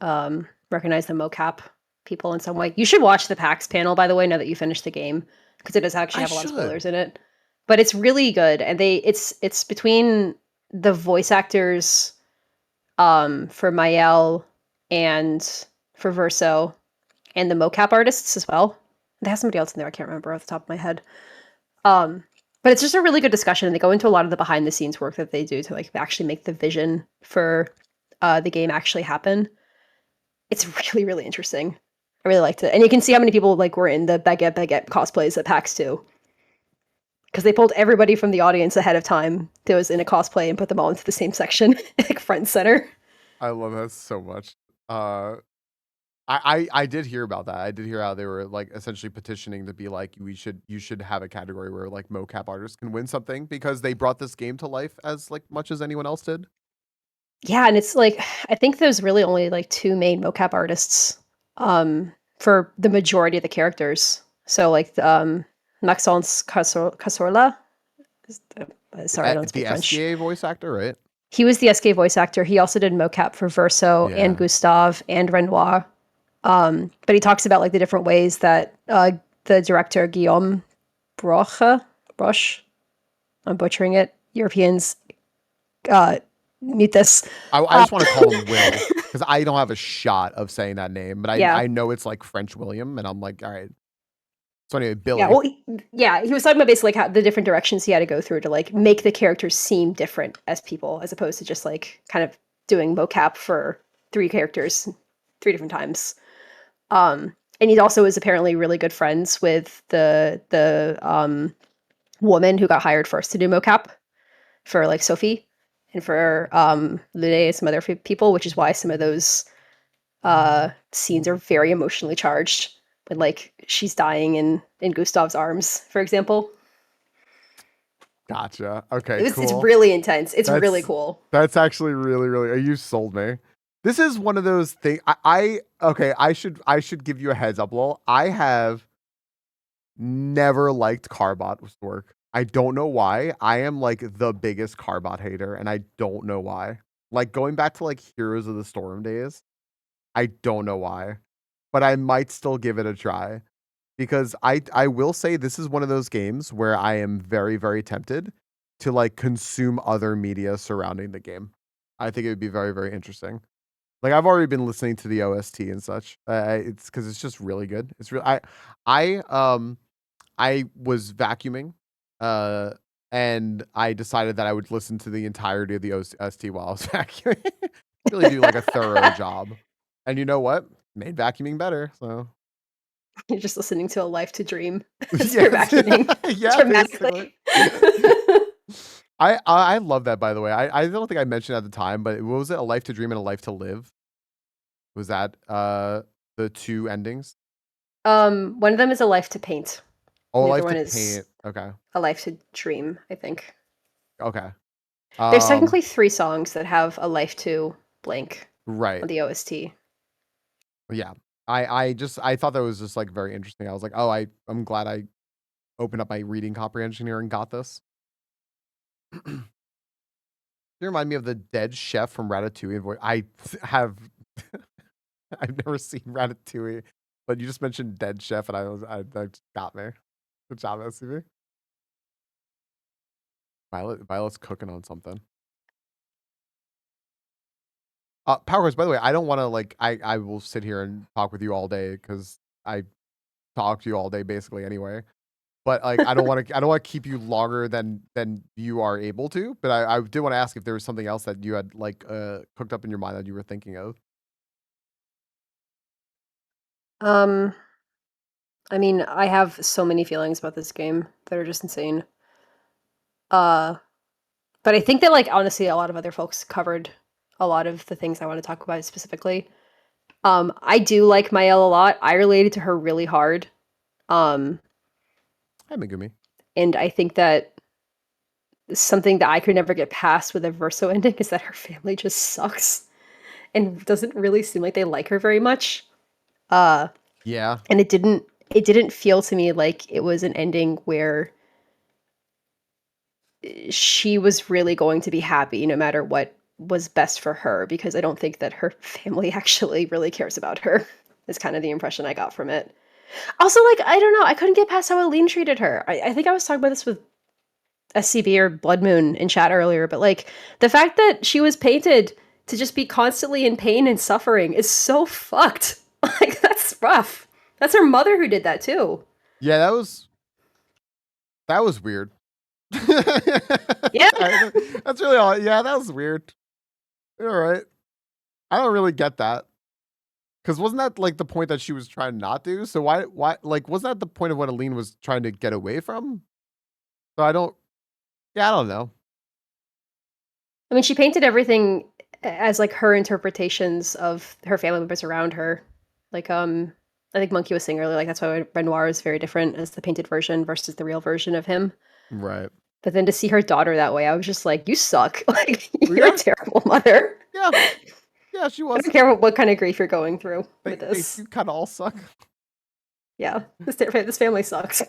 recognize the mocap people in some way. You should watch the PAX panel, by the way, now that you finished the game, because it does actually have a lot of spoilers in it. But it's really good, and it's between the voice actors for Mael and for Verso, and the mocap artists as well. They have somebody else in there, I can't remember off the top of my head. But it's just a really good discussion, and they go into a lot of the behind the scenes work that they do to like actually make the vision for the game actually happen. It's really, really interesting. I really liked it. And you can see how many people like were in the Baguette cosplays at PAX too. Because they pulled everybody from the audience ahead of time that was in a cosplay and put them all into the same section, like front and center.
I love that so much. I did hear about that. I did hear how they were like essentially petitioning to be like you should have a category where like mocap artists can win something because they brought this game to life as like much as anyone else did.
Yeah, and it's like I think there's really only like 2 main mocap artists for the majority of the characters. So like Maxence Casorla. Sorry, I don't speak French.
The SK voice actor, right?
He was the SK voice actor. He also did mocap for Verso and Gustave and Renoir. But he talks about like the different ways that the director Guillaume Broche, I'm butchering it. Europeans meet this.
I just want to call him Will because I don't have a shot of saying that name, but I know it's like French William, and I'm like, all right. So anyway, Billy.
Yeah, well, he was talking about basically like how the different directions he had to go through to like make the characters seem different as people, as opposed to just like kind of doing mocap for 3 characters 3 different times. And he also is apparently really good friends with the woman who got hired first to do mocap for like Sophie and for Lune and some other people, which is why some of those scenes are very emotionally charged. When like she's dying in Gustave's arms, for example.
Gotcha. Okay,
It's
cool.
really intense. It's really cool.
That's actually really, really. You sold me. This is one of those things. I should give you a heads up, Lol. I have never liked Carbot's work. I don't know why. I am like the biggest Carbot hater, and I don't know why. Like going back to like Heroes of the Storm days, I don't know why. But I might still give it a try because I will say this is one of those games where I am very, very tempted to like consume other media surrounding the game. I think it would be very, very interesting. Like I've already been listening to the OST and such. It's because it's just really good. It's real. I was vacuuming, and I decided that I would listen to the entirety of the OST while I was vacuuming. Really do like a thorough job. And you know what? Made vacuuming better. So
you're just listening to A Life to Dream.
You're
vacuuming.
Yeah,
dramatically.
I love that, by the way. I don't think I mentioned at the time, but what was it? A Life to Dream and A Life to Live? Was that the 2 endings?
One of them is A Life to Paint.
Oh, A Life to Paint. Okay.
A Life to Dream, I think.
Okay.
There's technically 3 songs that have A Life to blank
right
on the OST.
Yeah. I thought that was just like very interesting. I was like, oh, I'm glad I opened up my reading comprehension here and got this. You remind me of the dead chef from Ratatouille. I've never seen Ratatouille, but you just mentioned dead chef, and that just got me. Good job, SCV. Violet's cooking on something. Power by the way, I don't want to like I will sit here and talk with you all day because I talk to you all day basically anyway. But like I don't want to keep you longer than you are able to. But I did want to ask if there was something else that you had like cooked up in your mind that you were thinking of.
I mean, I have so many feelings about this game that are just insane. But I think that like honestly a lot of other folks covered a lot of the things I want to talk about specifically. I do like Mael a lot. I related to her really hard.
Hi, Megumi.
And I think that something that I could never get past with a Verso ending is that her family just sucks and doesn't really seem like they like her very much.
Yeah.
And it didn't feel to me like it was an ending where she was really going to be happy no matter what was best for her, because I don't think that her family actually really cares about her. Is kind of the impression I got from it. Also, like, I don't know, I couldn't get past how Aline treated her. I think I was talking about this with SCB or Blood Moon in chat earlier, but like the fact that she was painted to just be constantly in pain and suffering is so fucked. Like, that's rough. That's her mother who did that too.
Yeah, that was weird.
Yeah.
That's really all. Yeah, that was weird. All right. I don't really get that. Because wasn't that like the point that she was trying not to? So why, like, wasn't that the point of what Aline was trying to get away from? So I don't know.
I mean, she painted everything as like her interpretations of her family members around her. Like, I think Monkey was saying earlier, like that's why Renoir is very different as the painted version versus the real version of him.
Right.
But then to see her daughter that way, I was just like, you suck. Like, you're a terrible mother.
Yeah. Yeah, she was.
I don't care what kind of grief you're going through with this.
They kind of all suck.
Yeah, this family sucks.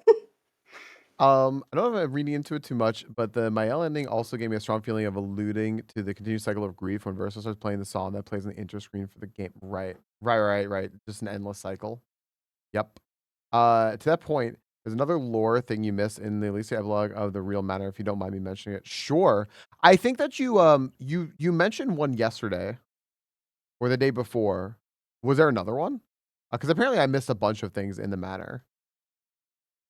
I don't know if I'm reading into it too much, but the Mael ending also gave me a strong feeling of alluding to the continued cycle of grief when Versa starts playing the song that plays on the intro screen for the game. Right. Just an endless cycle. Yep. To that point, there's another lore thing you miss in the Alicia epilogue of the real manner, if you don't mind me mentioning it. Sure. I think that you mentioned one yesterday or the day before. Was there another one? Because apparently I missed a bunch of things in the manor.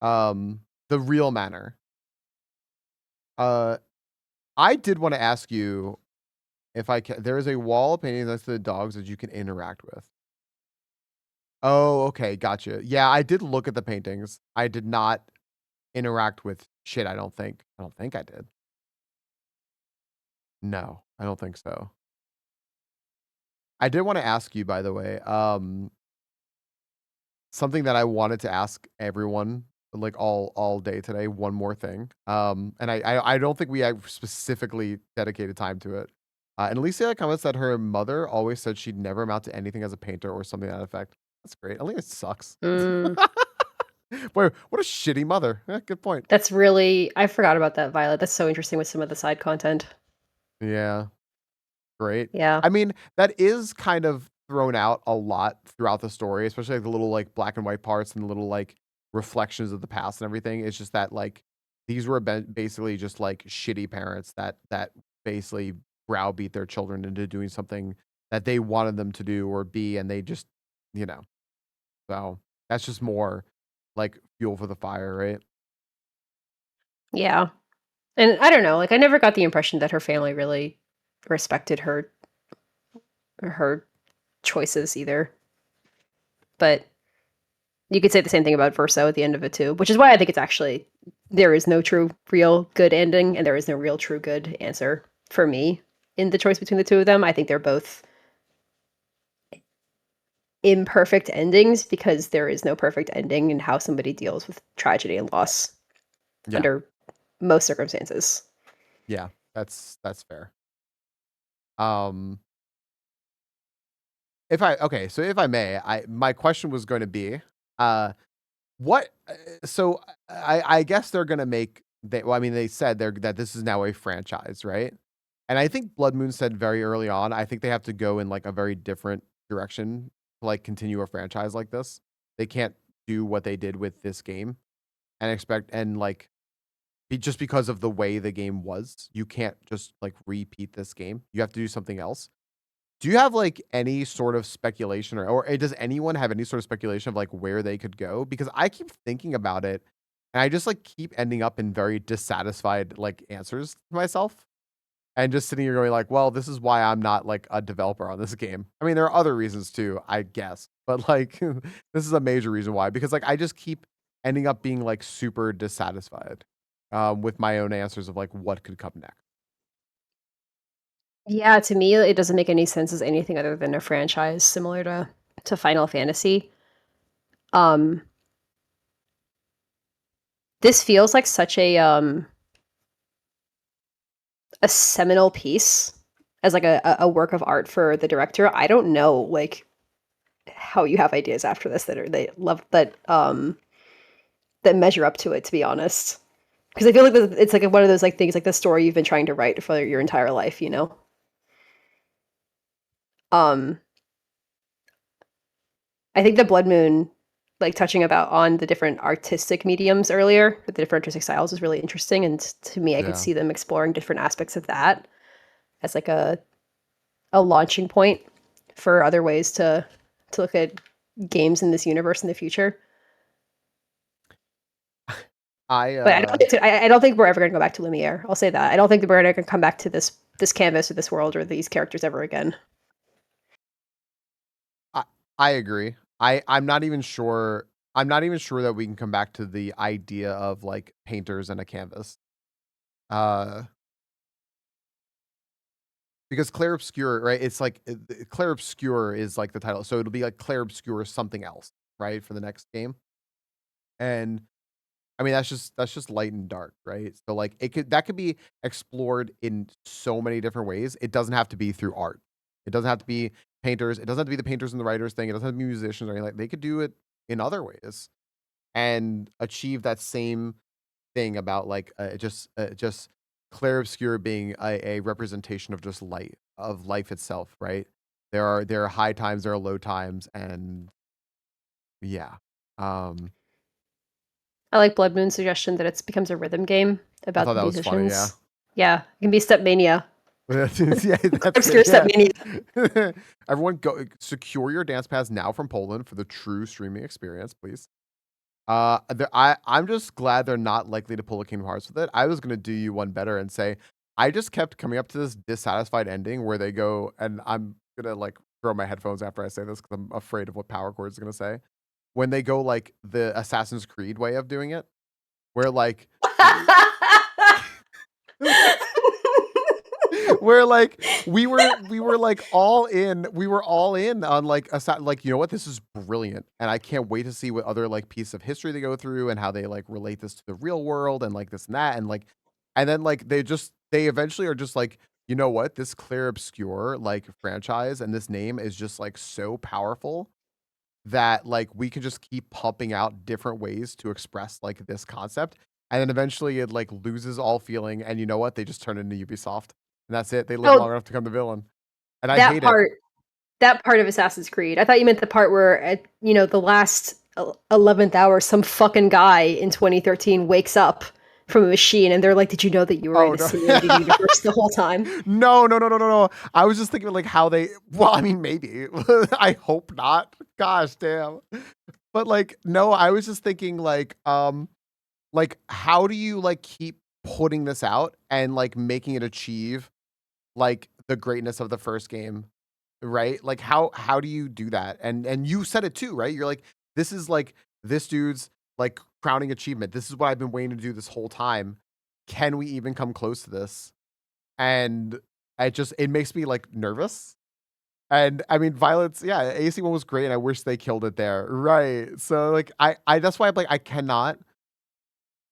The real manor. I did want to ask you if I can. There is a wall of paintings next to the dogs that you can interact with. Oh, okay, gotcha. Yeah, I did look at the paintings. I did not interact with shit. I don't think I did. No, I don't think so. I did want to ask you, by the way, something that I wanted to ask everyone like all day today. One more thing, and I don't think we have specifically dedicated time to it. And Alicia comments that her mother always said she'd never amount to anything as a painter or something to that effect. That's great. I think it sucks. Boy, what a shitty mother. Yeah, good point.
That's really, I forgot about that, Violet. That's so interesting with some of the side content.
Yeah. Great.
Yeah.
I mean, that is kind of thrown out a lot throughout the story, especially like the little like black and white parts and the little like reflections of the past and everything. It's just that like these were basically just like shitty parents that basically browbeat their children into doing something that they wanted them to do or be, and they just, so that's just more like fuel for the fire, right?
Yeah. And I don't know, like I never got the impression that her family really respected her choices either. But you could say the same thing about Verso at the end of it too, which is why I think it's actually, there is no true, real good ending, and there is no real true good answer for me in the choice between the two of them. I think they're both imperfect endings because there is no perfect ending in how somebody deals with tragedy and loss under most circumstances.
Yeah, that's fair. If I may, my question was going to be, so I guess they're going to make, they said that this is now a franchise, right? And I think Blood Moon said very early on, I think they have to go in like a very different direction to like continue a franchise like this. They can't do what they did with this game and expect, and like, just because of the way the game was, you can't just like repeat this game. You have to do something else. Do you have like any sort of speculation or does anyone have any sort of speculation of like where they could go? Because I keep thinking about it and I just like keep ending up in very dissatisfied like answers to myself and just sitting here going like, well, this is why I'm not like a developer on this game. I mean, there are other reasons too, I guess, but like this is a major reason why, because like I just keep ending up being like super dissatisfied with my own answers of like what could come next.
Yeah, to me, it doesn't make any sense as anything other than a franchise similar to Final Fantasy. This feels like such a seminal piece as like a work of art for the director. I don't know like how you have ideas after this that measure up to it, to be honest. Because I feel like it's like one of those like things like the story you've been trying to write for your entire life, you know? I think the Blood Moon, like touching about on the different artistic mediums earlier, the different artistic styles, is really interesting. And to me, I could see them exploring different aspects of that as like a launching point for other ways to look at games in this universe in the future. But I don't think we're ever going to go back to Lumiere. I'll say that. I don't think that we're going to come back to this canvas or this world or these characters ever again.
I agree. I'm not even sure. I'm not even sure that we can come back to the idea of like painters and a canvas. Because Clair Obscur, right? It's like Clair Obscur is like the title, so it'll be like Clair Obscur something else, right, for the next game. And I mean that's just light and dark, right? So like that could be explored in so many different ways. It doesn't have to be through art. It doesn't have to be painters. It doesn't have to be the painters and the writers thing. It doesn't have to be musicians or anything. Like they could do it in other ways and achieve that same thing about like just Clair Obscur being a representation of just light of life itself, right? There are high times, there are low times, and yeah.
I like Blood Moon's suggestion that it becomes a rhythm game about the musicians.
Was funny,
yeah, it can be Stepmania.
That's
Obscure Stepmania.
Everyone, go secure your dance pads now from Poland for the true streaming experience, please. I'm just glad they're not likely to pull a Kingdom Hearts with it. I was gonna do you one better and say I just kept coming up to this dissatisfied ending where they go, and I'm gonna like throw my headphones after I say this because I'm afraid of what Power Chord is gonna say. When they go like the Assassin's Creed way of doing it, where like where like we were like all in on like you know what, this is brilliant and I can't wait to see what other like piece of history they go through and how they like relate this to the real world and like this and that and then like they eventually are just like, you know what, this Clair Obscur like franchise and this name is just like so powerful that like we can just keep pumping out different ways to express like this concept, and then eventually it like loses all feeling, and you know what, they just turn into Ubisoft. And that's it. They live long enough to become the villain. And I hate it.
That part of Assassin's Creed. I thought you meant the part where at the last 11th hour, some fucking guy in 2013 wakes up from a machine and they're like, "Did you know that you were in a simulated universe the whole time?"
No. I was just thinking like how they. Well, I mean, maybe. I hope not. Gosh, damn. But like, no, I was just thinking like how do you like keep putting this out and like making it achieve like the greatness of the first game, right? Like how do you do that? And you said it too, right? You're like, this is like this dude's like crowning achievement. This is what I've been waiting to do this whole time. Can we even come close to this? And it makes me like nervous. And I mean, Violet's, yeah, AC1 was great, and I wish they killed it there, right? So like, I that's why I'm like, I cannot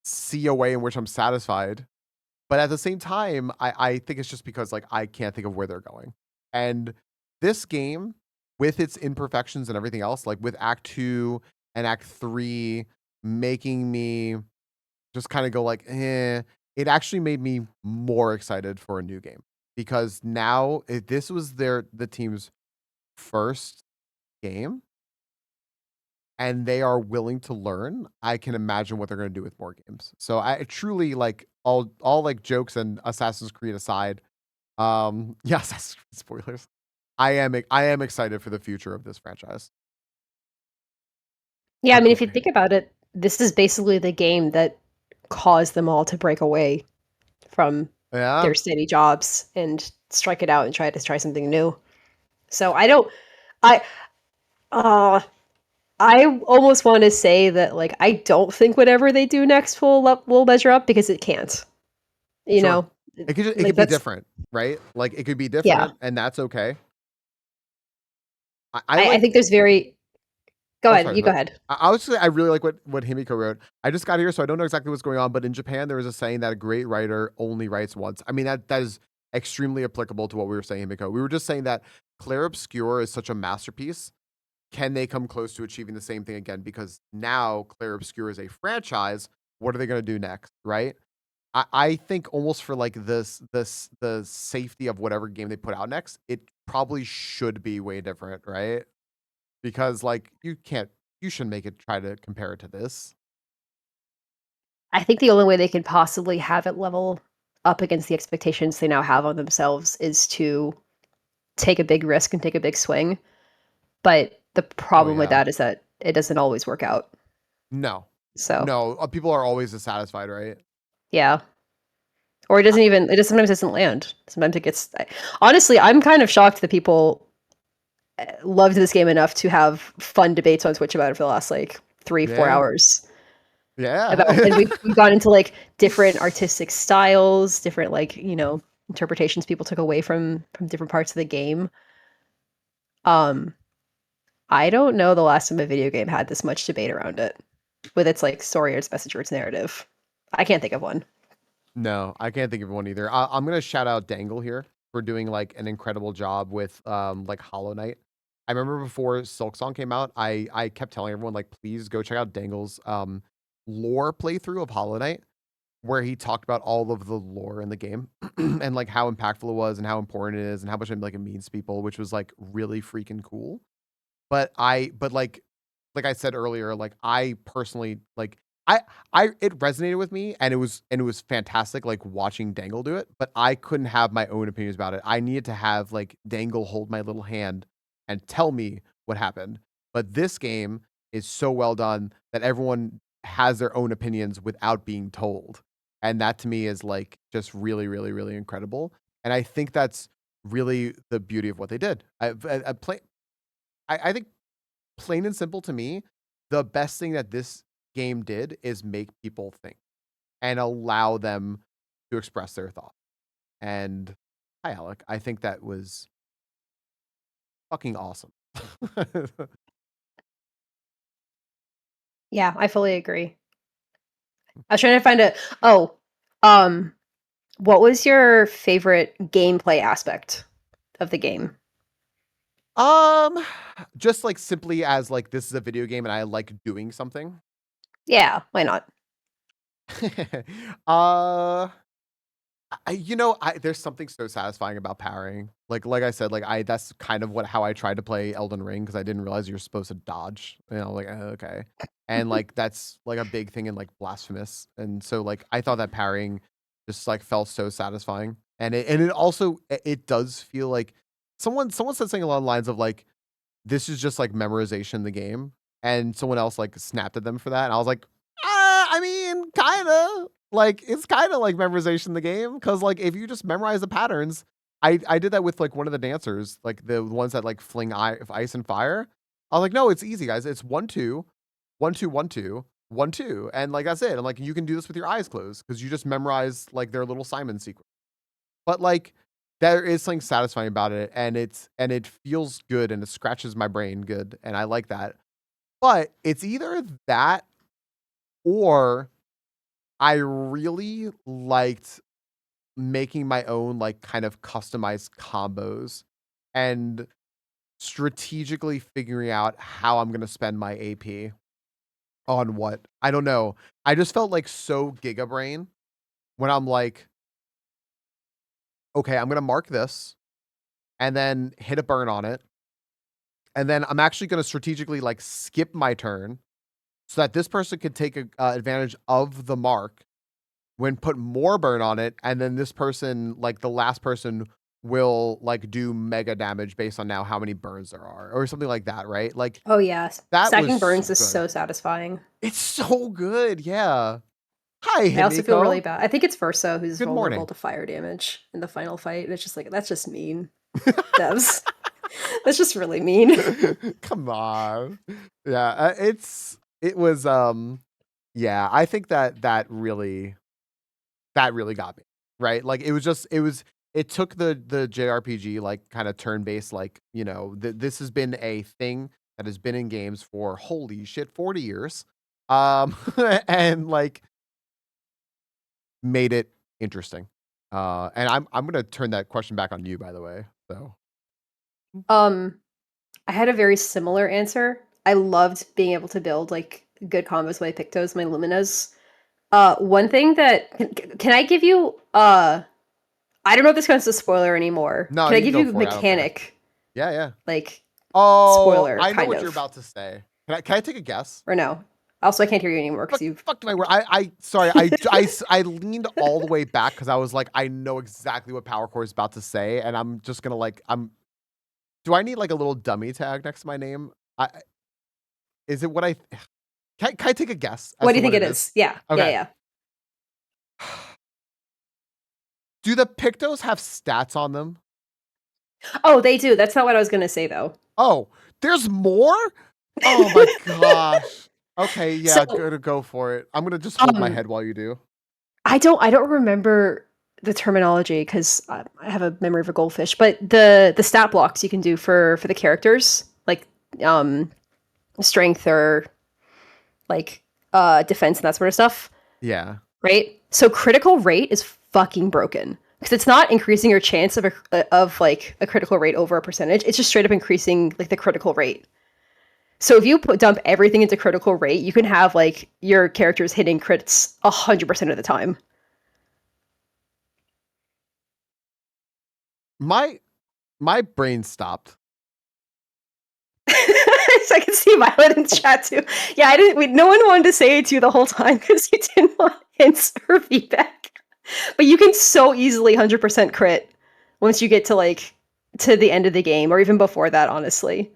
see a way in which I'm satisfied. But at the same time, I think it's just because like I can't think of where they're going. And this game, with its imperfections and everything else, like with Act 2 and Act 3 making me just kind of go like, it actually made me more excited for a new game. Because now this was the team's first game and they are willing to learn, I can imagine what they're going to do with more games. So I truly like all like jokes and Assassin's Creed aside. Yeah, Assassin's Creed spoilers. I am excited for the future of this franchise.
Yeah, I mean, if you think about it, this is basically the game that caused them all to break away from their steady jobs and strike it out and try something new. So I almost want to say that like I don't think whatever they do next will measure up, because it can't. You know,
it could be different, right? Like it could be different, and that's okay.
I think there's very. Go ahead. You go ahead.
I was I really like what Himiko wrote. I just got here, so I don't know exactly what's going on. But in Japan, there is a saying that a great writer only writes once. I mean, that is extremely applicable to what we were saying, Himiko. We were just saying that Clair Obscur is such a masterpiece. Can they come close to achieving the same thing again? Because now Clair Obscur is a franchise. What are they going to do next, right? I think almost for like the safety of whatever game they put out next, it probably should be way different, right? Because like you shouldn't make it try to compare it to this.
I think the only way they could possibly have it level up against the expectations they now have on themselves is to take a big risk and take a big swing. But the problem with
yeah.
that is that it doesn't always work out.
No.
So
No, people are always dissatisfied, right?
yeah. Or it doesn't even, it just sometimes doesn't land. Sometimes it gets, honestly, I'm kind of shocked that people loved this game enough to have fun debates on Twitch about it for the last like 3-4
Yeah.
hours.
Yeah.
And we've gone into like different artistic styles, different like, you know, interpretations people took away from different parts of the game. I don't know the last time a video game had this much debate around it with its like story or its message or its narrative. I can't think of one.
No, I can't think of one either. I'm gonna shout out Dangle here for doing like an incredible job with like Hollow Knight. I remember before Silksong came out, I kept telling everyone like, please go check out Dangle's lore playthrough of Hollow Knight, where he talked about all of the lore in the game and like how impactful it was and how important it is and how much it means to people, which was like really freaking cool. But like I said earlier, like I personally like it resonated with me and it was fantastic like watching Dangle do it, but I couldn't have my own opinions about it. I needed to have like Dangle hold my little hand and tell me what happened. But this game is so well done that everyone has their own opinions without being told. And that to me is like just really, really, really incredible. And I think that's really the beauty of what they did. I think plain and simple to me, the best thing that this game did is make people think and allow them to express their thoughts. And hi, Alec. I think that was fucking awesome.
Yeah, I fully agree. I was trying to find what was your favorite gameplay aspect of the game?
Just like simply as like this is a video game and I like doing something.
Yeah, why not?
There's something so satisfying about parrying. Like I said, like that's kind of how I tried to play Elden Ring because I didn't realize you're supposed to dodge. You know, like okay, and like that's like a big thing in like Blasphemous, and so like I thought that parrying just like felt so satisfying, and it also it does feel like someone said something along the lines of like this is just like memorization in the game, and someone else like snapped at them for that, and I was like, I mean, kind of. Like it's kind of like memorization in the game because like if you just memorize the patterns, I did that with like one of the dancers, like the ones that like fling ice and fire. I was like, no, it's easy, guys. It's 1-2, 1-2, 1-2, 1-2, and like that's it. I'm like, you can do this with your eyes closed because you just memorize like their little Simon sequence. But like there is something satisfying about it, and it feels good and it scratches my brain good, and I like that. But it's either that or I really liked making my own like kind of customized combos and strategically figuring out how I'm going to spend my AP on what. I don't know. I just felt like so Giga Brain when I'm like, okay, I'm going to mark this and then hit a burn on it. And then I'm actually going to strategically like skip my turn so that this person could take advantage of the mark when put more burn on it, and then this person, like the last person, will like do mega damage based on now how many burns there are, or something like that, right? Like,
Oh yes,
that
stacking
was
burns
so
is
good.
so satisfying.
It's so good, yeah. Hi,
I also feel
Himiko.
really bad. I think it's Verso who's
Good
vulnerable
morning.
to fire damage in the final fight. And it's just like that's just mean, devs. That's just really mean.
Come on, yeah. It was yeah. I think that really got me right. Like it took the JRPG like kind of turn based like you know this has been a thing that has been in games for holy shit 40 years, and like made it interesting. And I'm gonna turn that question back on you by the way. So
I had a very similar answer. I loved being able to build like good combos with my Pictos, my Luminas. One thing that can I give you I don't know if this counts as a spoiler anymore.
no,
Can I
you can
give
go
you a
for it. I don't care.
mechanic
Yeah.
Like,
Oh,
spoiler,
I know
kind
what
of.
you're about to say. Can I take a guess?
Or no? Also, I can't hear you anymore because you've.
Fuck my word. Sorry. I leaned all the way back because I was like, I know exactly what Power Core is about to say, and I'm just gonna like, do I need like a little dummy tag next to my name? Is it what I? Can I take a guess?
What do you think it is? Yeah.
Okay.
Yeah.
Do the Pictos have stats on them?
Oh, they do. That's not what I was gonna say though.
Oh, there's more? Oh my gosh. Okay, yeah,
So,
go for it. I'm gonna just hold my
Um,
head while you do.
I don't remember the terminology because I have a memory of a goldfish. But the stat blocks you can do for the characters, like strength or like defense and that sort of stuff,
Yeah.
right? So critical rate is fucking broken because it's not increasing your chance of like a critical rate over a percentage. It's just straight up increasing like the critical rate. So if you dump everything into critical rate, you can have like your characters hitting crits 100% of the time.
My brain stopped.
So I can see Violet in chat too. Yeah, I didn't. No one wanted to say it to you the whole time because you didn't want hints or feedback. But you can so easily 100% crit once you get to like to the end of the game, or even before that. Honestly,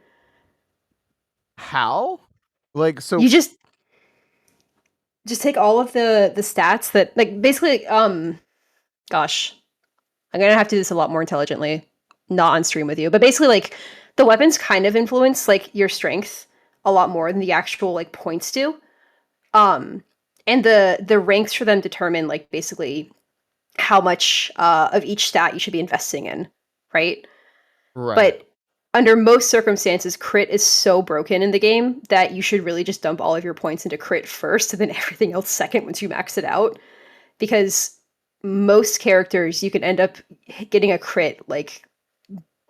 How? Like, so
you just take all of the stats that like basically. Gosh, I'm gonna have to do this a lot more intelligently, not on stream with you. But basically, like the weapons kind of influence like your strength a lot more than the actual like points do. And the ranks for them determine like basically how much of each stat you should be investing in, right?
right.
But under most circumstances, crit is so broken in the game that you should really just dump all of your points into crit first and then everything else second once you max it out. Because most characters, you can end up getting a crit like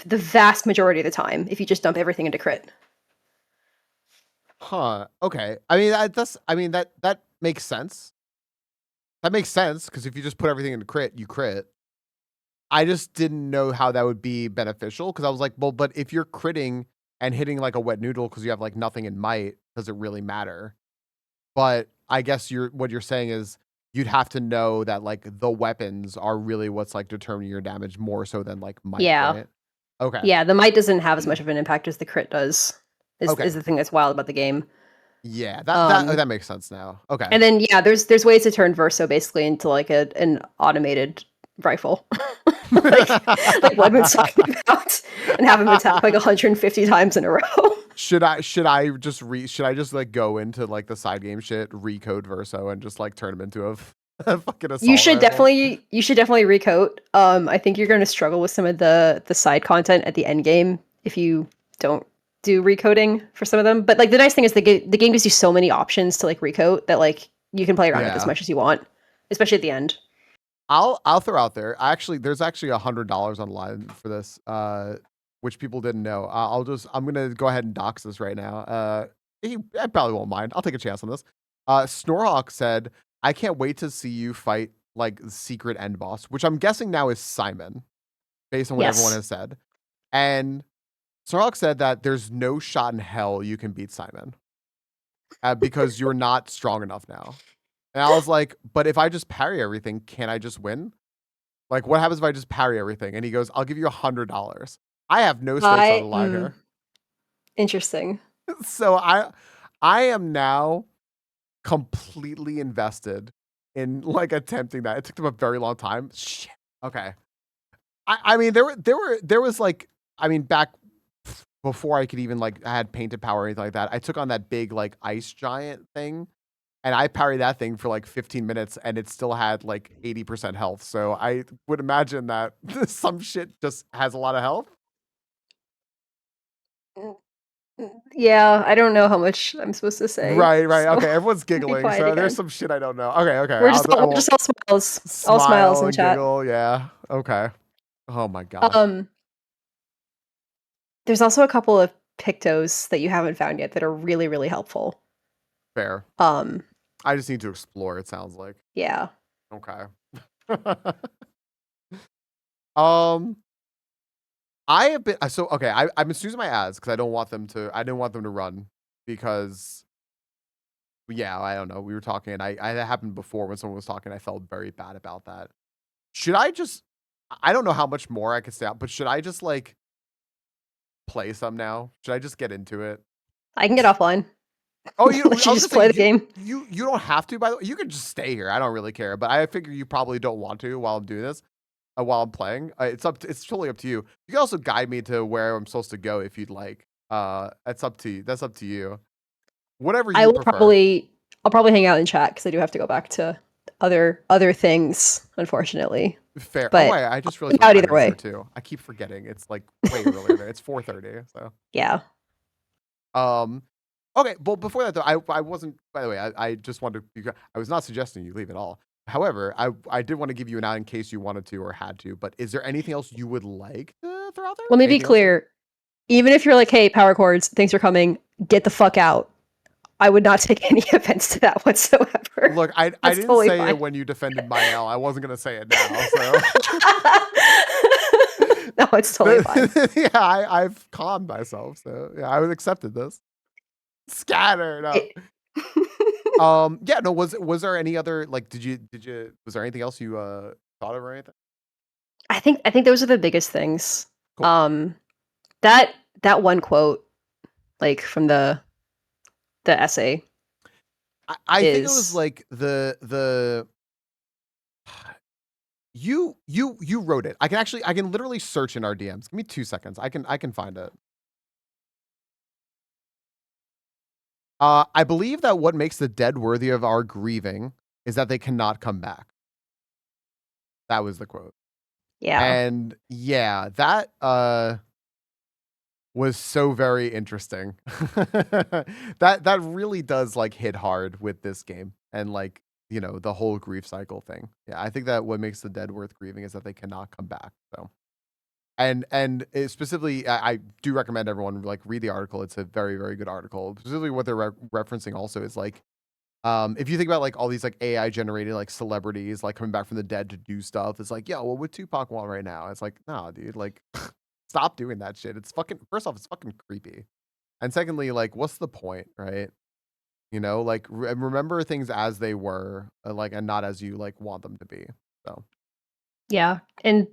the vast majority of the time if you just dump everything into crit.
Huh. Okay. I mean, that makes sense. That makes sense because if you just put everything into crit, you crit. I just didn't know how that would be beneficial because I was like, well, but if you're critting and hitting like a wet noodle because you have like nothing in might, does it really matter? But I guess what you're saying is you'd have to know that like the weapons are really what's like determining your damage more so than like might,
Yeah.
right? Okay.
Yeah, the might doesn't have as much of an impact as the crit does.
Okay.
Is the thing that's wild about the game.
Yeah, that makes sense now. Okay.
And then yeah, there's ways to turn Verso basically into like an automated rifle, like weapons talking about, and have him attack like 150 times in a row.
Should I just like go into like the side game shit, recode Verso, and just like turn him into a fucking assault
You should
rifle?
definitely recoat. I think you're going to struggle with some of the side content at the end game if you don't do recoding for some of them. But like the nice thing is the game gives you so many options to like recoat that like you can play around with as much as you want, especially at the end.
I'll throw out there. There's actually $100 online for this, which people didn't know. I'm gonna go ahead and dox this right now. I probably won't mind. I'll take a chance on this. Snorhawk said, "I can't wait to see you fight like the secret end boss," which I'm guessing now is Simon, based on what everyone has said. And Snorhawk said that there's no shot in hell you can beat Simon because you're not strong enough now. And I was like, but if I just parry everything, can I just win? Like, what happens if I just parry everything? And he goes, I'll give you $100. I have no stakes on the line here.
Interesting.
So I am now completely invested in like attempting that. It took them a very long time. Shit. Okay. I mean, there was like, I mean, back before I could even like, I had painted power or anything like that. I took on that big like ice giant thing. And I parried that thing for like 15 minutes and it still had like 80% health. So I would imagine that some shit just has a lot of health.
Yeah, I don't know how much I'm supposed to say.
Right.
So
Okay, everyone's giggling. So
again.
there's some shit I don't know. Okay.
We're just all smiles.
Smile
All smiles in
and
chat.
giggle. Yeah. Okay. Oh my god.
There's also a couple of Pictos that you haven't found yet that are really, really helpful.
Fair. I just need to explore, it sounds like.
Yeah.
Okay. I have been so okay. I'm choosing my ads because I don't want them to. I didn't want them to run because yeah, I don't know. We were talking, and I that happened before when someone was talking. I felt very bad about that. Should I just? I don't know how much more I could stay out, but should I just like play some now? Should I just get into it?
I can get offline.
Oh, you
Let you just play the game.
You don't have to. By the way, you can just stay here. I don't really care, but I figure you probably don't want to while I'm doing this. While I'm playing, it's it's totally up to you. You can also guide me to where I'm supposed to go if you'd like. That's up to you. That's up to you. Whatever
I
you
will
prefer.
I'll probably hang out in chat because I do have to go back to other things, unfortunately.
Fair. Oh,
But
I just realized
I'll
what
hang out
time
either
it is there
way.
too. I keep forgetting. It's like way earlier there. It's 4:30. So.
Yeah.
Okay. Well, before that though, I wasn't. By the way, I just wanted to. I was not suggesting you leave at all. However, I did want to give you an out in case you wanted to or had to. But is there anything else you would like to throw out there?
Let me be
Anything else?
clear. Even if you're like, hey, power chords, thanks for coming, get the fuck out. I would not take any offense to that whatsoever.
Look, I didn't
totally
say
fine.
it when you defended my L. I wasn't gonna say it now. So
no, it's totally fine.
yeah, I've calmed myself. So yeah, I would accepted this. Scattered up. Yeah, no, was there any other like did you was there anything else you thought of or anything?
I think those are the biggest things.
Cool.
That one quote, like from the essay.
I think it was like the you wrote it. I can literally search in our DMs. Give me 2 seconds. I can find it. I believe that what makes the dead worthy of our grieving is that they cannot come back. That was the quote.
Yeah.
And yeah, that was so very interesting. that really does like hit hard with this game and like, you know, the whole grief cycle thing. Yeah, I think that what makes the dead worth grieving is that they cannot come back. So and specifically, I do recommend everyone like read the article. It's a very, very good article. Specifically, what they're referencing also is like, if you think about like all these like AI generated like celebrities like coming back from the dead to do stuff, it's like, yeah, well, what Tupac want right now? It's like, nah, dude, like, stop doing that shit. It's fucking. First off, it's fucking creepy, and secondly, like, what's the point, right? You know, like remember things as they were, like, and not as you like want them to be. So
yeah, and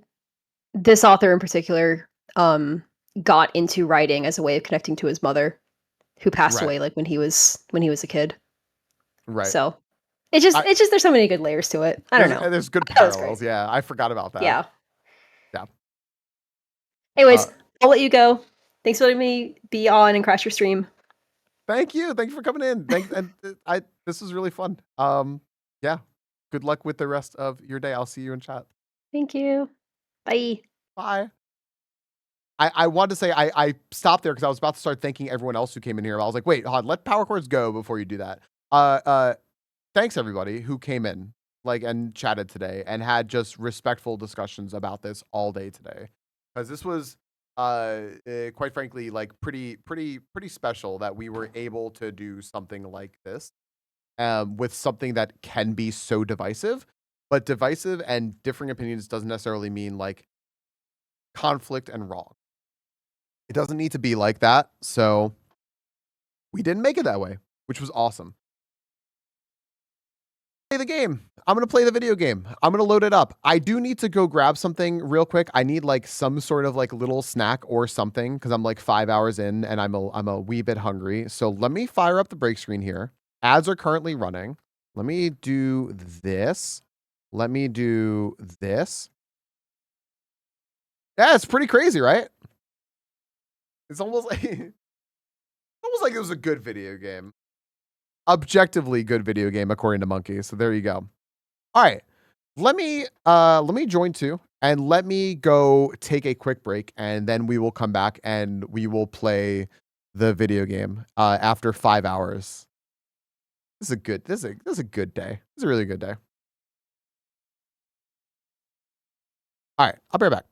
this author in particular got into writing as a way of connecting to his mother, who passed away like when he was a kid.
Right.
So it's just there's so many good layers to it. I don't know.
There's good parallels. Yeah, I forgot about that.
Yeah.
Yeah.
Anyways, I'll let you go. Thanks for letting me be on and crash your stream.
Thank you for coming in. Thanks, and this was really fun. Yeah. Good luck with the rest of your day. I'll see you in chat.
Thank you. Bye.
Bye. I wanted to say I stopped there because I was about to start thanking everyone else who came in here. I was like, wait, hold on, let power chords go before you do that. Thanks everybody who came in like and chatted today and had just respectful discussions about this all day today. Because this was quite frankly like pretty special that we were able to do something like this with something that can be so divisive, but divisive and differing opinions doesn't necessarily mean like conflict and wrong. It doesn't need to be like that. So we didn't make it that way, which was awesome. Play the game. I'm going to play the video game. I'm going to load it up. I do need to go grab something real quick. I need like some sort of like little snack or something because I'm like 5 hours in and I'm a wee bit hungry. So let me fire up the break screen here. Ads are currently running. Let me do this. Let me do this. Yeah, it's pretty crazy, right? It's almost like it was a good video game. Objectively good video game according to Monkey. So there you go. All right. Let me join too and let me go take a quick break and then we will come back and we will play the video game after 5 hours. This is a good day. This is a really good day. All right, I'll be right back.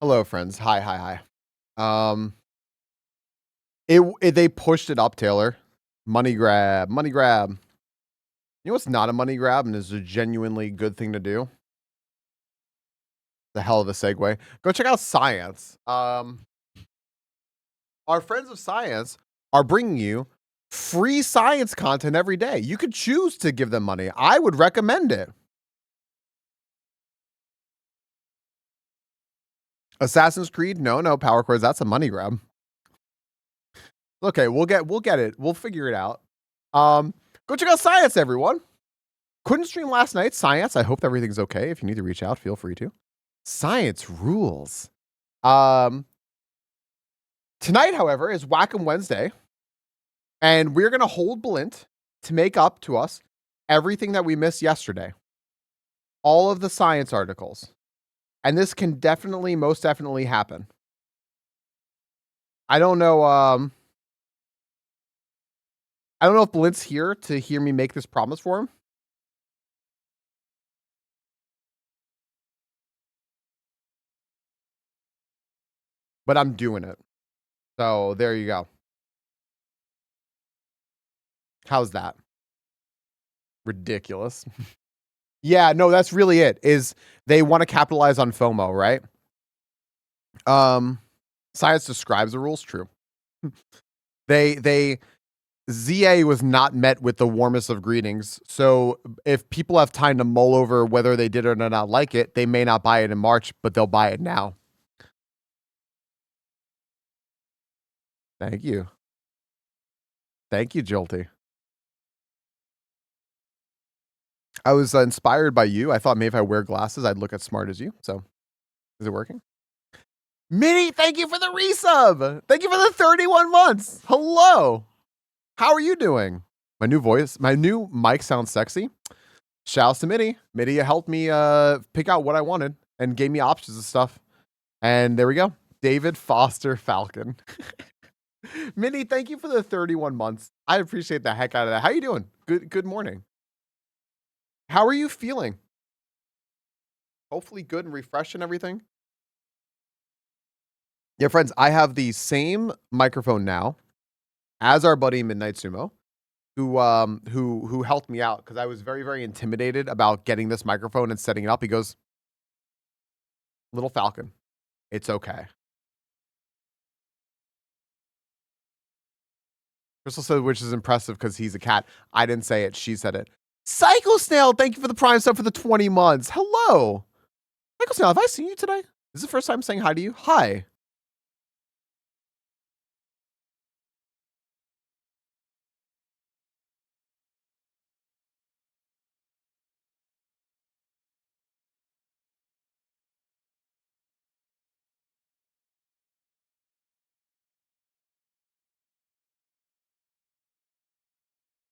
Hello, friends. Hi. They pushed it up, Taylor. Money grab. You know what's not a money grab and is a genuinely good thing to do? The hell of a segue. Go check out Science. Our friends of Science are bringing you free science content every day. You could choose to give them money. I would recommend it. Assassin's Creed? No, Power Chords. That's a money grab. Okay, we'll get it. We'll figure it out. Go check out Science, everyone. Couldn't stream last night. Science. I hope everything's okay. If you need to reach out, feel free to. Science rules. Tonight, however, is Whack'em Wednesday, and we're gonna hold Blint to make up to us everything that we missed yesterday. All of the science articles. And this can most definitely happen. I don't know if Blint's here to hear me make this promise for him. But I'm doing it. So there you go. How's that? Ridiculous. Yeah, no, that's really it. Is they want to capitalize on FOMO, right? Science describes the rules. True. ZA was not met with the warmest of greetings. So if people have time to mull over whether they did or not like it, they may not buy it in March, but they'll buy it now. Thank you. Thank you, Jolty. I was inspired by you. I thought maybe if I wear glasses, I'd look as smart as you. So is it working? Minnie, thank you for the resub. Thank you for the 31 months. Hello. How are you doing? My new mic sounds sexy. Shouts to Minnie. Minnie helped me pick out what I wanted and gave me options and stuff. And there we go. David Foster Falcon. Minnie, thank you for the 31 months. I appreciate the heck out of that. How you doing? Good morning. How are you feeling? Hopefully good and refreshed and everything. Yeah, friends, I have the same microphone now as our buddy Midnight Sumo, who helped me out because I was very, very intimidated about getting this microphone and setting it up. He goes, "Little Falcon, it's okay." Crystal said, which is impressive because he's a cat. I didn't say it. She said it. Psycho Snail, thank you for the Prime sub for the 20 months. Hello. Psycho Snail, have I seen you today? This is the first time saying hi to you. Hi.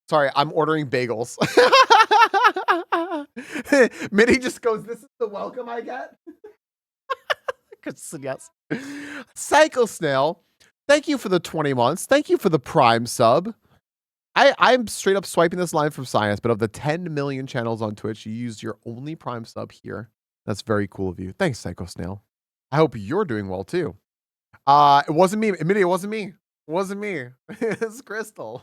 Sorry, I'm ordering bagels. Minnie just goes, "This is the welcome I get?" Yes. Psycho Snail, thank you for the 20 months. Thank you for the Prime sub. I'm straight up swiping this line from Science, but of the 10 million channels on Twitch, you used your only Prime sub here. That's very cool of you. Thanks, Psycho Snail. I hope you're doing well too. It wasn't me. Minnie, it wasn't me. It wasn't me. It's Crystal.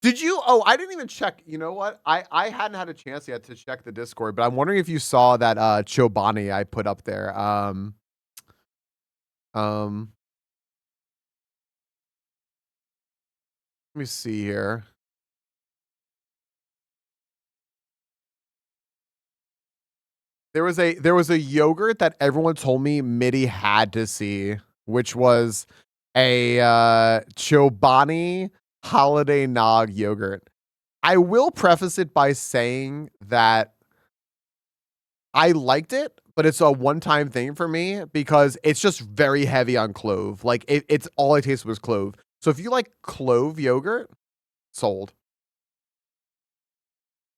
Did you? Oh, I didn't even check. You know what? I hadn't had a chance yet to check the Discord, but I'm wondering if you saw that Chobani I put up there. Let me see here. There was a yogurt that everyone told me Mitty had to see, which was a Chobani Holiday Nog yogurt. I will preface it by saying that I liked it, but it's a one-time thing for me because it's just very heavy on clove. Like it's all I tasted was clove. So if you like clove yogurt, sold.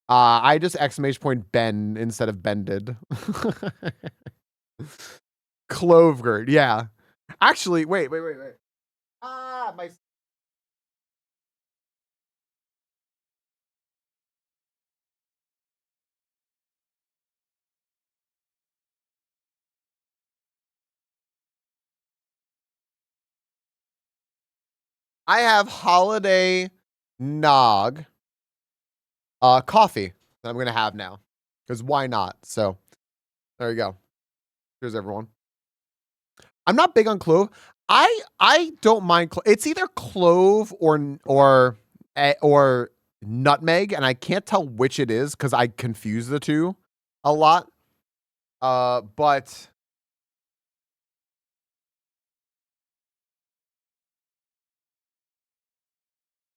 I just exclamation point Ben instead of bended. Clovegurt, yeah. Actually, wait. My I have holiday nog coffee that I'm gonna have now. Because why not? So there you go. Cheers, everyone. I'm not big on clove. I don't mind. It's either clove or nutmeg, and I can't tell which it is because I confuse the two a lot. But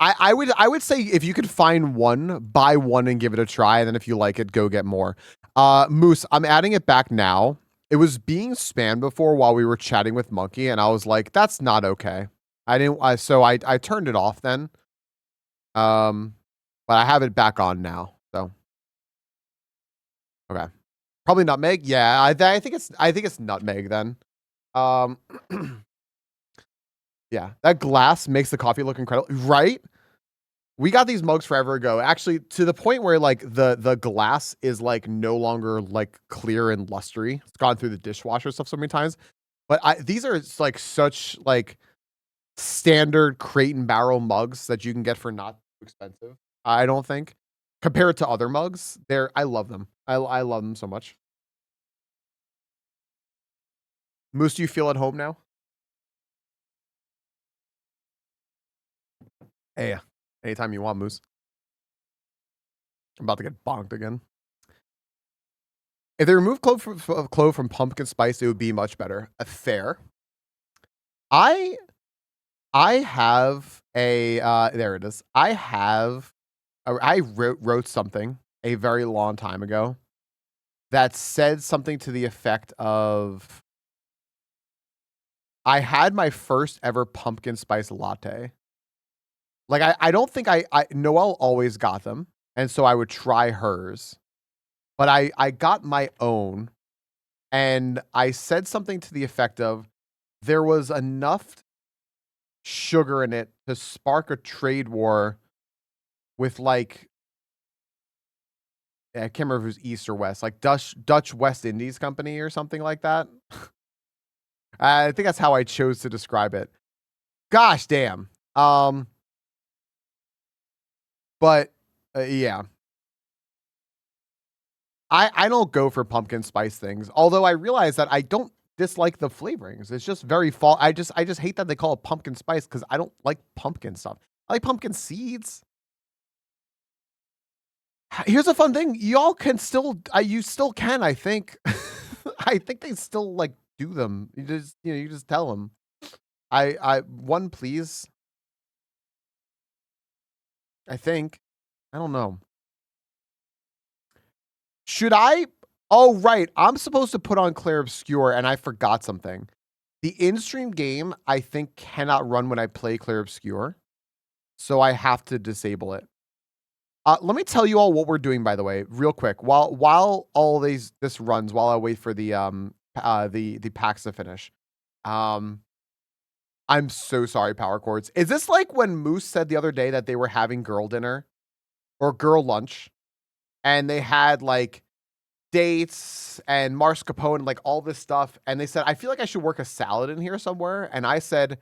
I would say if you could find one, buy one and give it a try, and then if you like it, go get more. Moose, I'm adding it back now. It was being spammed before while we were chatting with Monkey, and I was like, that's not okay. So I turned it off then. But I have it back on now. So okay. Probably nutmeg. Yeah, I think it's nutmeg then. Yeah, that glass makes the coffee look incredible, right? We got these mugs forever ago, actually, to the point where like the glass is like no longer like clear and lustery. It's gone through the dishwasher stuff so many times. But these are like such like standard crate and barrel mugs that you can get for not too expensive. I don't think compared to other mugs, I love them. I love them so much. Moose, do you feel at home now? Hey, anytime you want, Moose. I'm about to get bonked again. If they remove clove from pumpkin spice, it would be much better. Fair. I have a there it is. I wrote something a very long time ago that said something to the effect of I had my first ever pumpkin spice latte. Like I don't think Noelle always got them, and so I would try hers. But I got my own, and I said something to the effect of there was enough sugar in it to spark a trade war with like I can't remember if it was East or West, like Dutch West Indies Company or something like that. I think that's how I chose to describe it. Gosh damn. But yeah. I don't go for pumpkin spice things, although I realize that I don't dislike the flavorings. It's just very fall. I just hate that they call it pumpkin spice because I don't like pumpkin stuff. I like pumpkin seeds. Here's a fun thing. Y'all can still, you still can, I think. I think they still like do them. You just tell them. One, please. I think. I don't know. Should I? Oh, right. I'm supposed to put on Clair Obscur, and I forgot something. The in-stream game, I think, cannot run when I play Clair Obscur. So I have to disable it. Let me tell you all what we're doing, by the way, real quick. While all this runs, while I wait for the packs to finish. I'm so sorry, Power Chords. Is this like when Moose said the other day that they were having girl dinner or girl lunch, and they had like dates and mascarpone and like all this stuff, and they said, I feel like I should work a salad in here somewhere, and I said,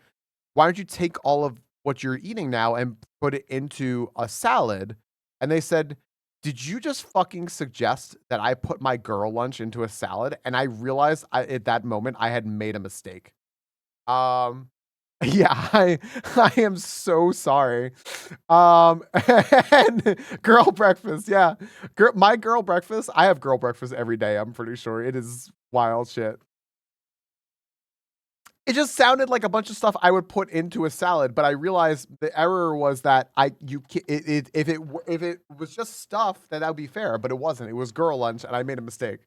why don't you take all of what you're eating now and put it into a salad? And they said, did you just fucking suggest that I put my girl lunch into a salad? And I realized at that moment I had made a mistake. Yeah, I am so sorry. And girl breakfast, yeah. My girl breakfast, I have girl breakfast every day, I'm pretty sure. It is wild shit. It just sounded like a bunch of stuff I would put into a salad, but I realized the error was that if it was just stuff, then that would be fair, but it wasn't. It was girl lunch, and I made a mistake.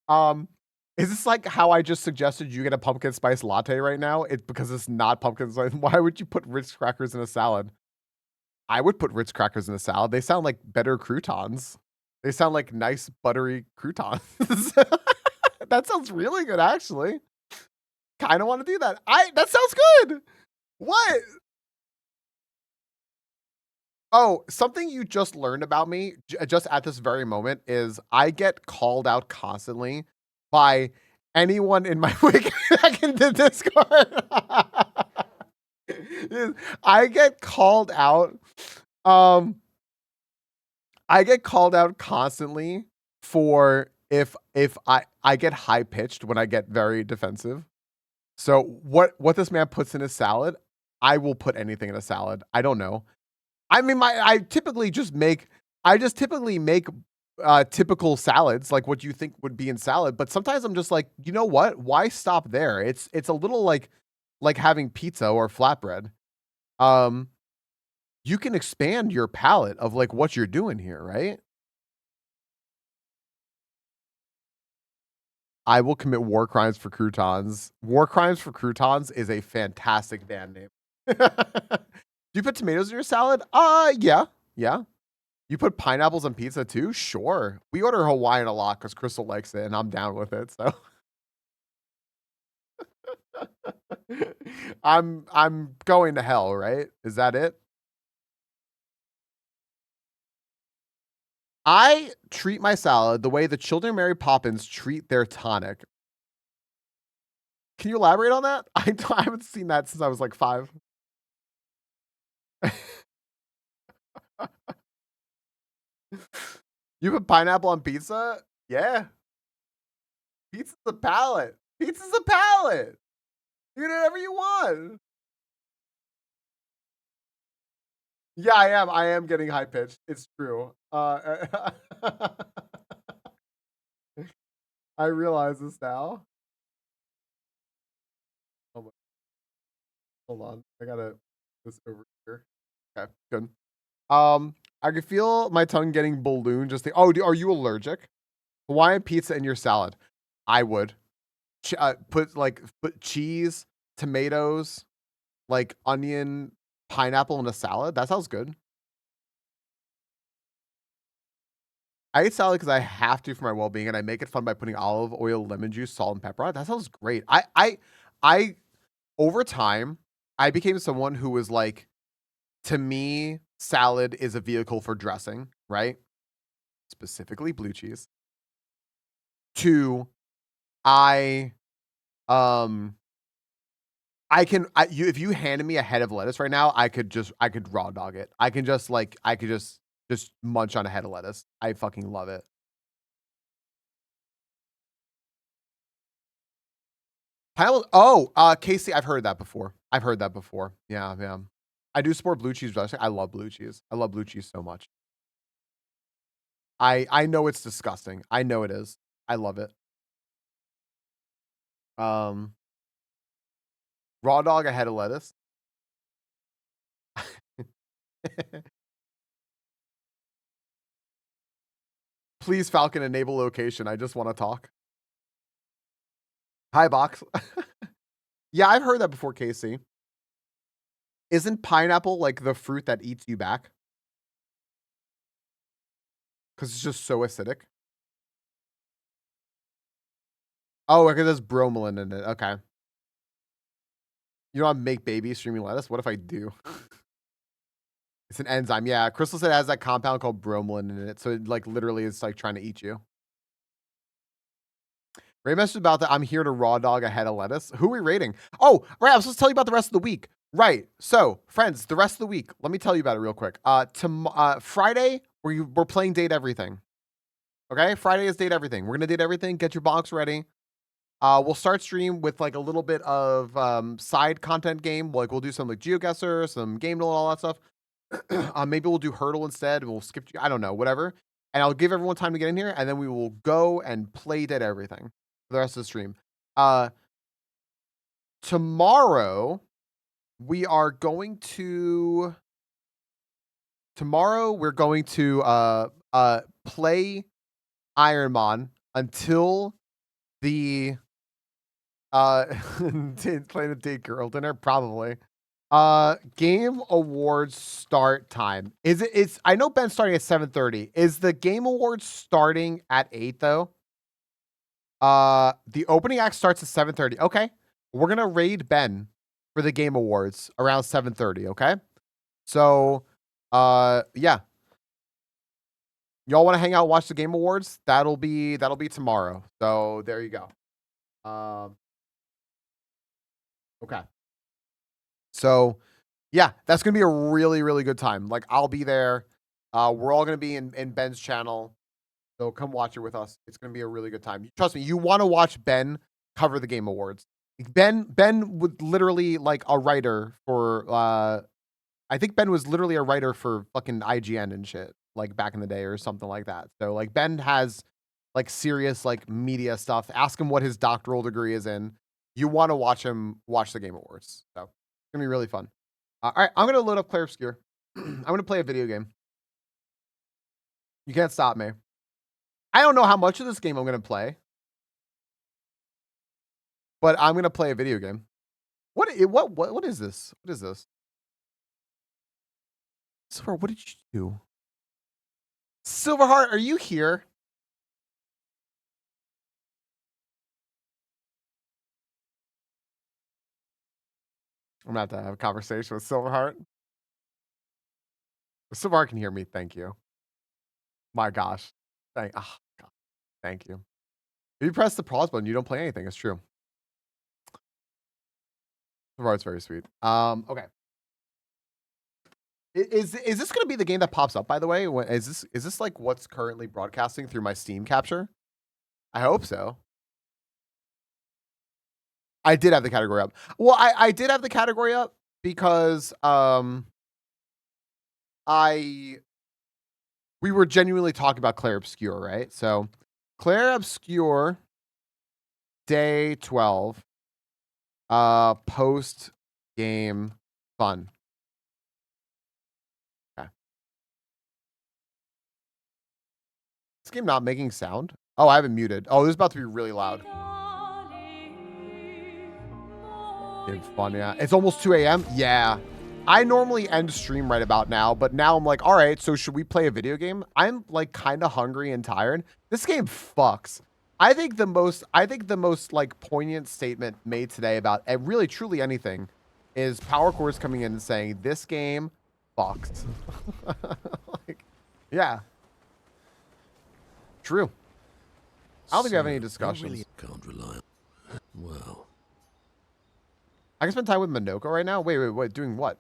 Is this like how I just suggested you get a pumpkin spice latte right now? It's because it's not pumpkin spice. Why would you put Ritz crackers in a salad? I would put Ritz crackers in a salad. They sound like better croutons. They sound like nice buttery croutons. That sounds really good, actually. Kind of want to do that. That sounds good. What? Oh, something you just learned about me just at this very moment is I get called out constantly by anyone in my wiki back in the Discord. I get called out. I get called out constantly for if I get high pitched when I get very defensive. So what this man puts in his salad, I will put anything in a salad. I don't know. I mean, I just typically make typical salads, like what you think would be in salad. But sometimes I'm just like, you know what? Why stop there? It's a little like having pizza or flatbread. You can expand your palette of like what you're doing here, right? I will commit war crimes for croutons. War crimes for croutons is a fantastic band name. Do you put tomatoes in your salad? Yeah. You put pineapples on pizza too? Sure. We order Hawaiian a lot because Crystal likes it and I'm down with it. So I'm going to hell, right? Is that it? I treat my salad the way the children of Mary Poppins treat their tonic. Can you elaborate on that? I haven't seen that since I was like 5. You put pineapple on pizza? Yeah. Pizza's a palate. Pizza's a palate. You can do whatever you want. Yeah, I am. I am getting high pitched. It's true. I realize this now. Oh my, hold on. I gotta this over here. Okay, good. I can feel my tongue getting ballooned. Just think. Oh, are you allergic? Hawaiian pizza in your salad? I would put cheese, tomatoes, like onion, pineapple in a salad. That sounds good. I eat salad because I have to for my well-being, and I make it fun by putting olive oil, lemon juice, salt, and pepper on it. That sounds great. I over time, I became someone who was like, to me, salad is a vehicle for dressing, right? Specifically blue cheese. 2, I if you handed me a head of lettuce right now, I could raw dog it. I could just munch on a head of lettuce. I fucking love it. Casey, I've heard that before. Yeah. I do support blue cheese dressing. I love blue cheese. I love blue cheese so much. I know it's disgusting. I know it is. I love it. Raw dog a head of lettuce. Please, Falcon, enable location. I just want to talk. Hi, Box. Yeah, I've heard that before, Casey. Isn't pineapple like the fruit that eats you back? Because it's just so acidic. Oh, okay, there's bromelain in it. Okay. You know how to make babies streaming lettuce? What if I do? It's an enzyme. Yeah, Crystal said it has that compound called bromelain in it. So it like literally is like trying to eat you. Ray messaged about that. I'm here to raw dog a head of lettuce. Who are we rating? Oh, right. I was supposed to tell you about the rest of the week. Right. So, friends, the rest of the week. Let me tell you about it real quick. Friday, we're playing Date Everything. Okay? Friday is Date Everything. We're gonna date everything. Get your box ready. We'll start stream with like a little bit of side content game. Like we'll do some like GeoGuessr, some game and all that stuff. Maybe we'll do Hurdle instead, and we'll skip. I don't know, whatever. And I'll give everyone time to get in here, and then we will go and play Dead Everything for the rest of the stream. Tomorrow we are going to. Tomorrow we're going to play Iron Man until the playing a date girl dinner probably. Game Awards start time. It's I know Ben's starting at 7:30. Is the Game Awards starting at 8 though? The opening act starts at 7:30. Okay. We're going to raid Ben for the Game Awards around 7:30, okay? So, yeah. Y'all want to hang out, watch the Game Awards? That'll be tomorrow. So, there you go. Okay. So, Yeah, that's gonna be a really, really good time. Like, I'll be there. We're all gonna be in Ben's channel. So come watch it with us. It's gonna be a really good time. Trust me, you want to watch Ben cover the Game Awards. Ben would literally like a writer for I think Ben was literally a writer for fucking IGN and shit, like back in the day or something like that. So like Ben has like serious like media stuff. Ask him what his doctoral degree is in. You want to watch him watch the Game Awards. So it's gonna be really fun. All right, I'm gonna load up Clair Obscur. I'm gonna play a video game. You can't stop me. I don't know how much of this game I'm gonna play, but I'm gonna play a video game. What is this? What is this? Silver, what did you do? Silverheart, are you here? I'm gonna have to have a conversation with Silverheart. Silverheart can hear me. Thank you. My gosh. God. Thank you. If you press the pause button, you don't play anything. It's true. Silverheart's very sweet. Okay. Is this gonna be the game that pops up, by the way? Is this like what's currently broadcasting through my Steam capture? I hope so. I did have the category up. Well, I did have the category up because we were genuinely talking about Clair Obscur, right? So Clair Obscur day 12 post game fun. Okay. This game not making sound? Oh, I have it muted. Oh, this is about to be really loud. Game fun, yeah. It's almost 2 a.m. Yeah. I normally end stream right about now, but now I'm like, all right, so should we play a video game? I'm like kind of hungry and tired. This game fucks. I think the most like poignant statement made today about really truly anything is Power Chorus coming in and saying this game fucks. Like, yeah. True. I don't think we have any discussions.
Really can't rely on. Well,
I can spend time with Minoko right now? Wait. Doing what?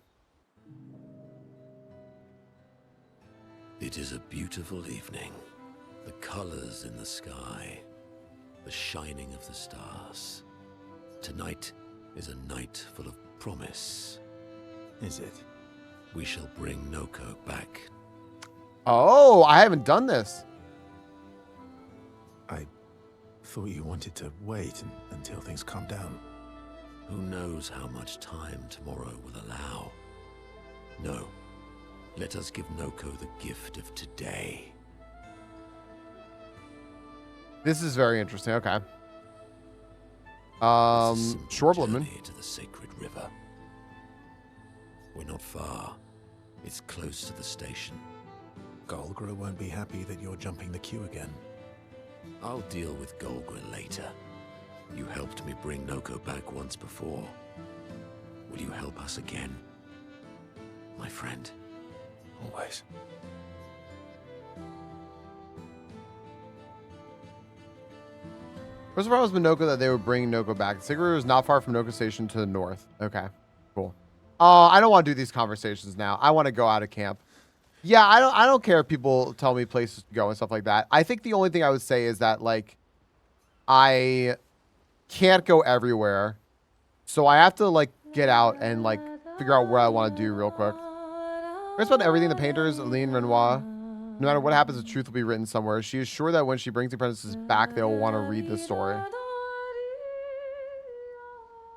it is a beautiful evening. The colors in the sky, the shining of the stars. Tonight is a night full of promise.
Is it?
We shall bring Noko back.
Oh, I haven't done this.
I thought you wanted to wait until things calm down.
Who knows how much time tomorrow will allow? No. Let us give Noko the gift of today.
This is very interesting. Okay.
It's a simple
Sure, Bloodman.
journey to the sacred river. We're not far. It's close to the station.
Golgra won't be happy that you're jumping the queue again.
I'll deal with Golgra later. You helped me bring Noko back once before. Will you help us again? My friend.
Always.
First of all, it was Minoko that they would bring Noko back. Siguru is not far from Noko Station to the north. Okay, cool. I don't want to do these conversations now. I want to go out of camp. Yeah, I don't care if people tell me places to go and stuff like that. I think the only thing I would say is that like I can't go everywhere. So I have to like get out and like figure out what I want to do real quick. First about everything the painters, Aline Renoir. No matter what happens, the truth will be written somewhere. She is sure that when she brings the apprentices back, they will want to read the story.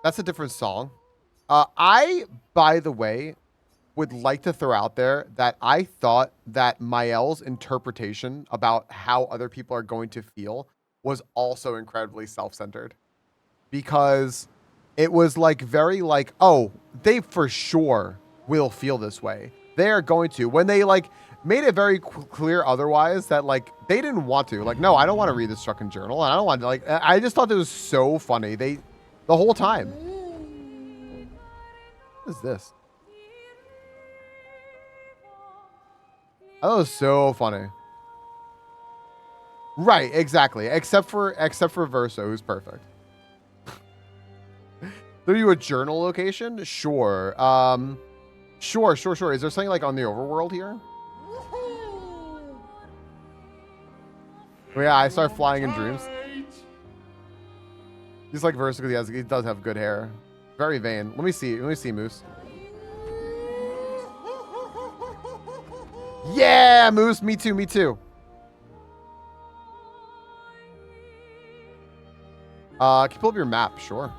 That's a different song. I, by the way, would like to throw out there that I thought that Mael's interpretation about how other people are going to feel was also incredibly self-centered. Because it was like very like, oh, they for sure will feel this way. They are going to. When they like made it very clear otherwise that like they didn't want to. Like, no, I don't want to read this fucking journal. I don't want to like, I just thought it was so funny. The whole time. What is this? I thought it was so funny. Right, exactly. Except for Verso, who's perfect. Are you a journal location? Sure. Sure. Is there something like on the overworld here? Oh, yeah, I start flying in dreams. He's like versatile. He does have good hair. Very vain. Let me see, Moose. Yeah, Moose. Me too. Can you pull up your map? Sure.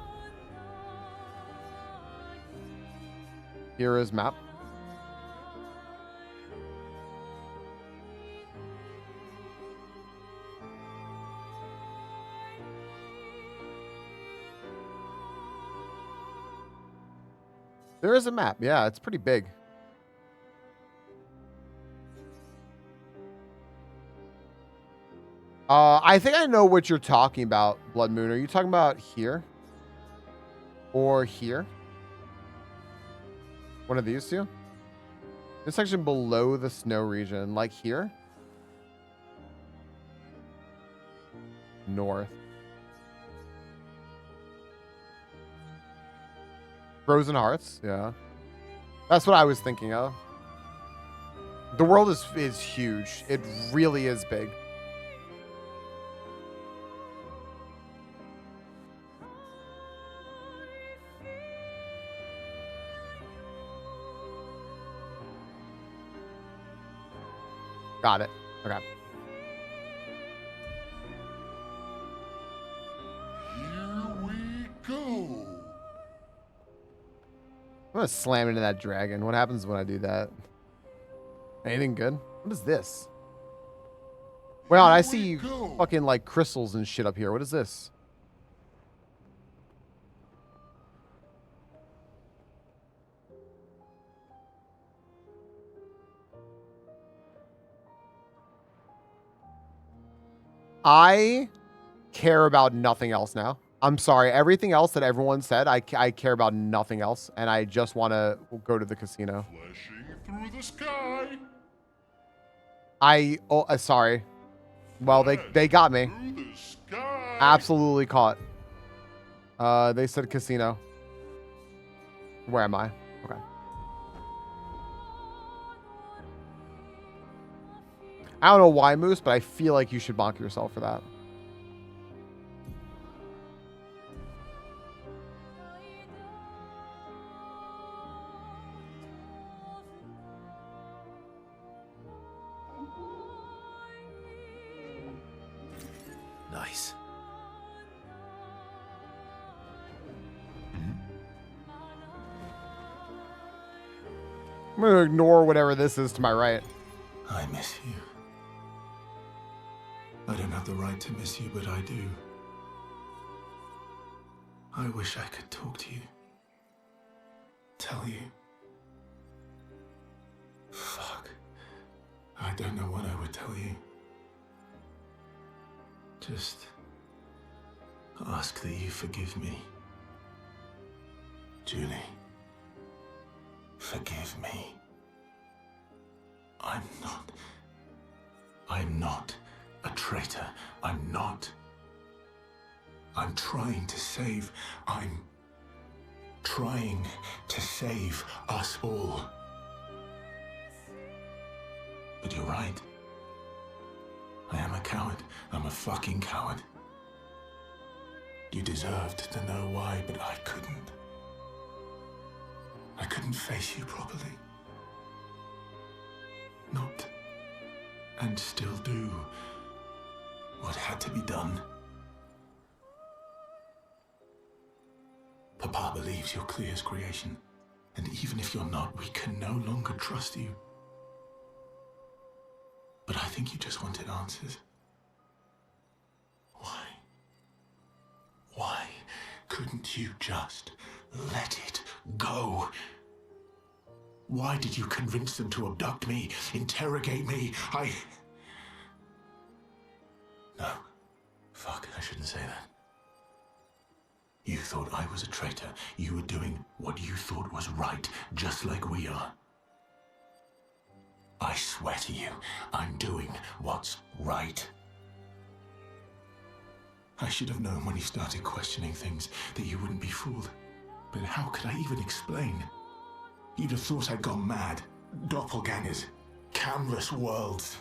Here is map. There is a map. Yeah, it's pretty big. I think I know what you're talking about, Blood Moon. Are you talking about here? Or here? One of these two? This section below the snow region, like here? North. Frozen Hearts, yeah. That's what I was thinking of. The world is huge. It really is big. Got it. Okay.
Here we go.
I'm gonna slam into that dragon. What happens when I do that? Anything good? What is this? Well, I see fucking like crystals and shit up here. What is this? I care about nothing else now. I'm sorry. Everything else that everyone said, I care about nothing else. And I just want to go to the casino.
Flashing through the sky.
Sorry. Well, they got me.
Through the sky.
Absolutely caught. They said casino. Where am I? Okay. I don't know why, Moose, but I feel like you should bonk yourself for that.
Nice.
I'm going to ignore whatever this is to my right.
I miss you. I don't have the right to miss you, but I do. I wish I could talk to you. Tell you. Fuck. I don't know what I would tell you. Just ask that you forgive me. Julie. Forgive me. I'm not a traitor. I'm not. I'm trying to save. I'm trying to save us all. But you're right. I am a coward. I'm a fucking coward. You deserved to know why, but I couldn't. I couldn't face you properly. Not, and still do, what had to be done. Papa believes you're Clair's creation, and even if you're not, we can no longer trust you. But I think you just wanted answers. Why? Why couldn't you just let it go? Why did you convince them to abduct me, interrogate me? No. Fuck, I shouldn't say that. You thought I was a traitor. You were doing what you thought was right, just like we are. I swear to you, I'm doing what's right. I should have known when you started questioning things that you wouldn't be fooled. But how could I even explain? You'd have thought I'd gone mad. Doppelgangers. Canvas worlds.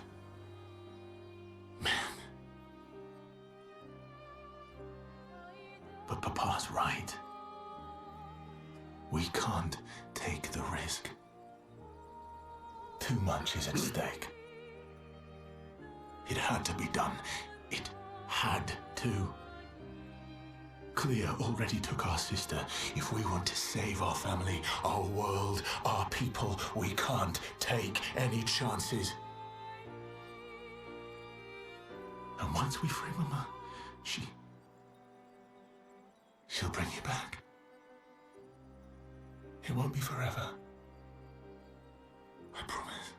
Man. But Papa's right. We can't take the risk. Too much is at stake. It had to be done. It had to. Clair already took our sister. If we want to save our family, our world, our people, we can't take any chances. And once we free Mama, she'll bring you back. It won't be forever. I promise.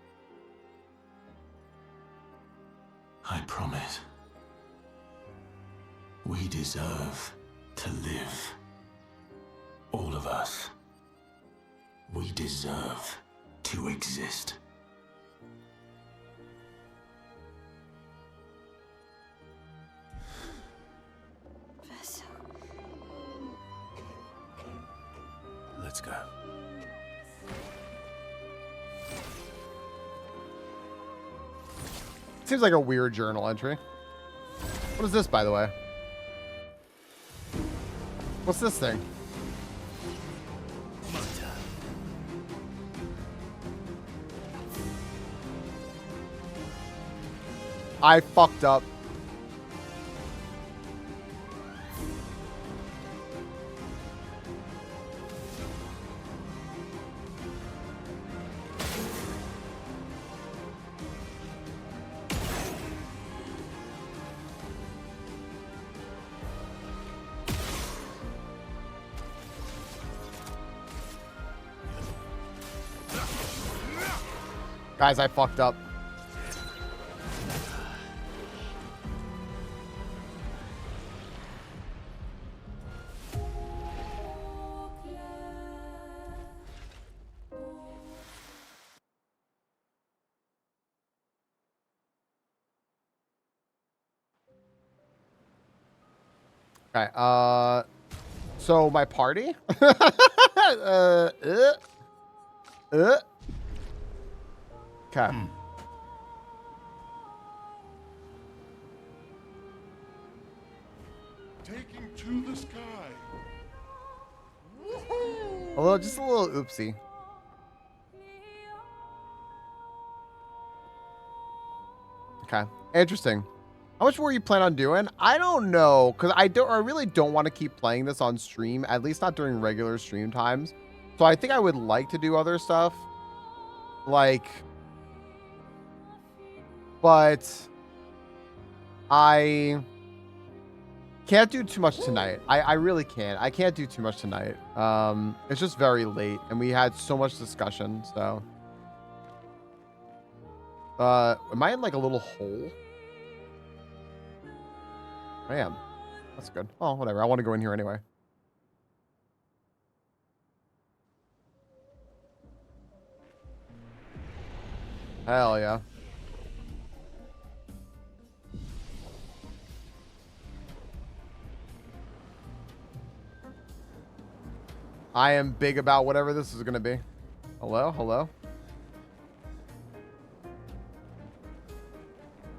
I promise. We deserve to live. All of us. We deserve to exist. Let's go.
Seems like a weird journal entry. What is this, by the way? What's this thing? I fucked up. Guys, I fucked up. Okay, so my party? Okay.
Taking to the sky.
Just a little oopsie. Okay, interesting. How much more you plan on doing? I don't know, because I really don't want to keep playing this on stream, at least not during regular stream times. So I think I would like to do other stuff. Like, but I can't do too much tonight. I really can't. I can't do too much tonight. It's just very late, and we had so much discussion, so. Am I in like a little hole? I am. That's good. Oh, whatever. I want to go in here anyway. Hell yeah. I am big about whatever this is going to be. Hello? Hello?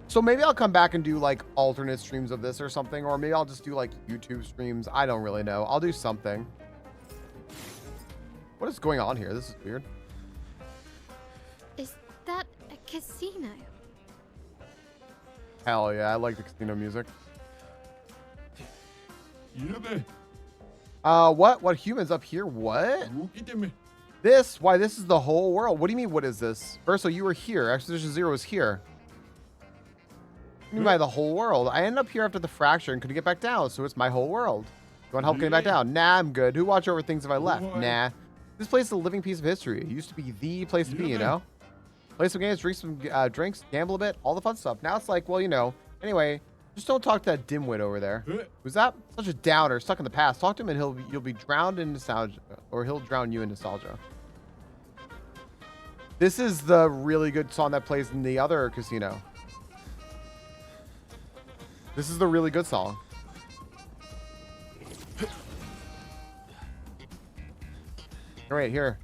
So maybe I'll come back and do like alternate streams of this or something, or maybe I'll just do like YouTube streams. I don't really know. I'll do something. What is going on here? This is weird.
Is that a casino?
Hell yeah, I like the casino music. What humans up here? What? Why this is the whole world. What do you mean, what is this? Urso, you were here. Expedition 0 was here. You mean by the whole world? I ended up here after the fracture and couldn't get back down, so it's my whole world. You want help getting back down? Nah, I'm good. Who watch over things if I left? Nah. This place is a living piece of history. It used to be the place to be, you know? Play some games, drink some drinks, gamble a bit, all the fun stuff. Now it's like, well, you know. Anyway, just don't talk to that dimwit over there. Who's that? Such a downer, stuck in the past. Talk to him and you'll be drowned in nostalgia, or he'll drown you in nostalgia. This is the really good song that plays in the other casino. This is the really good song. All right, here.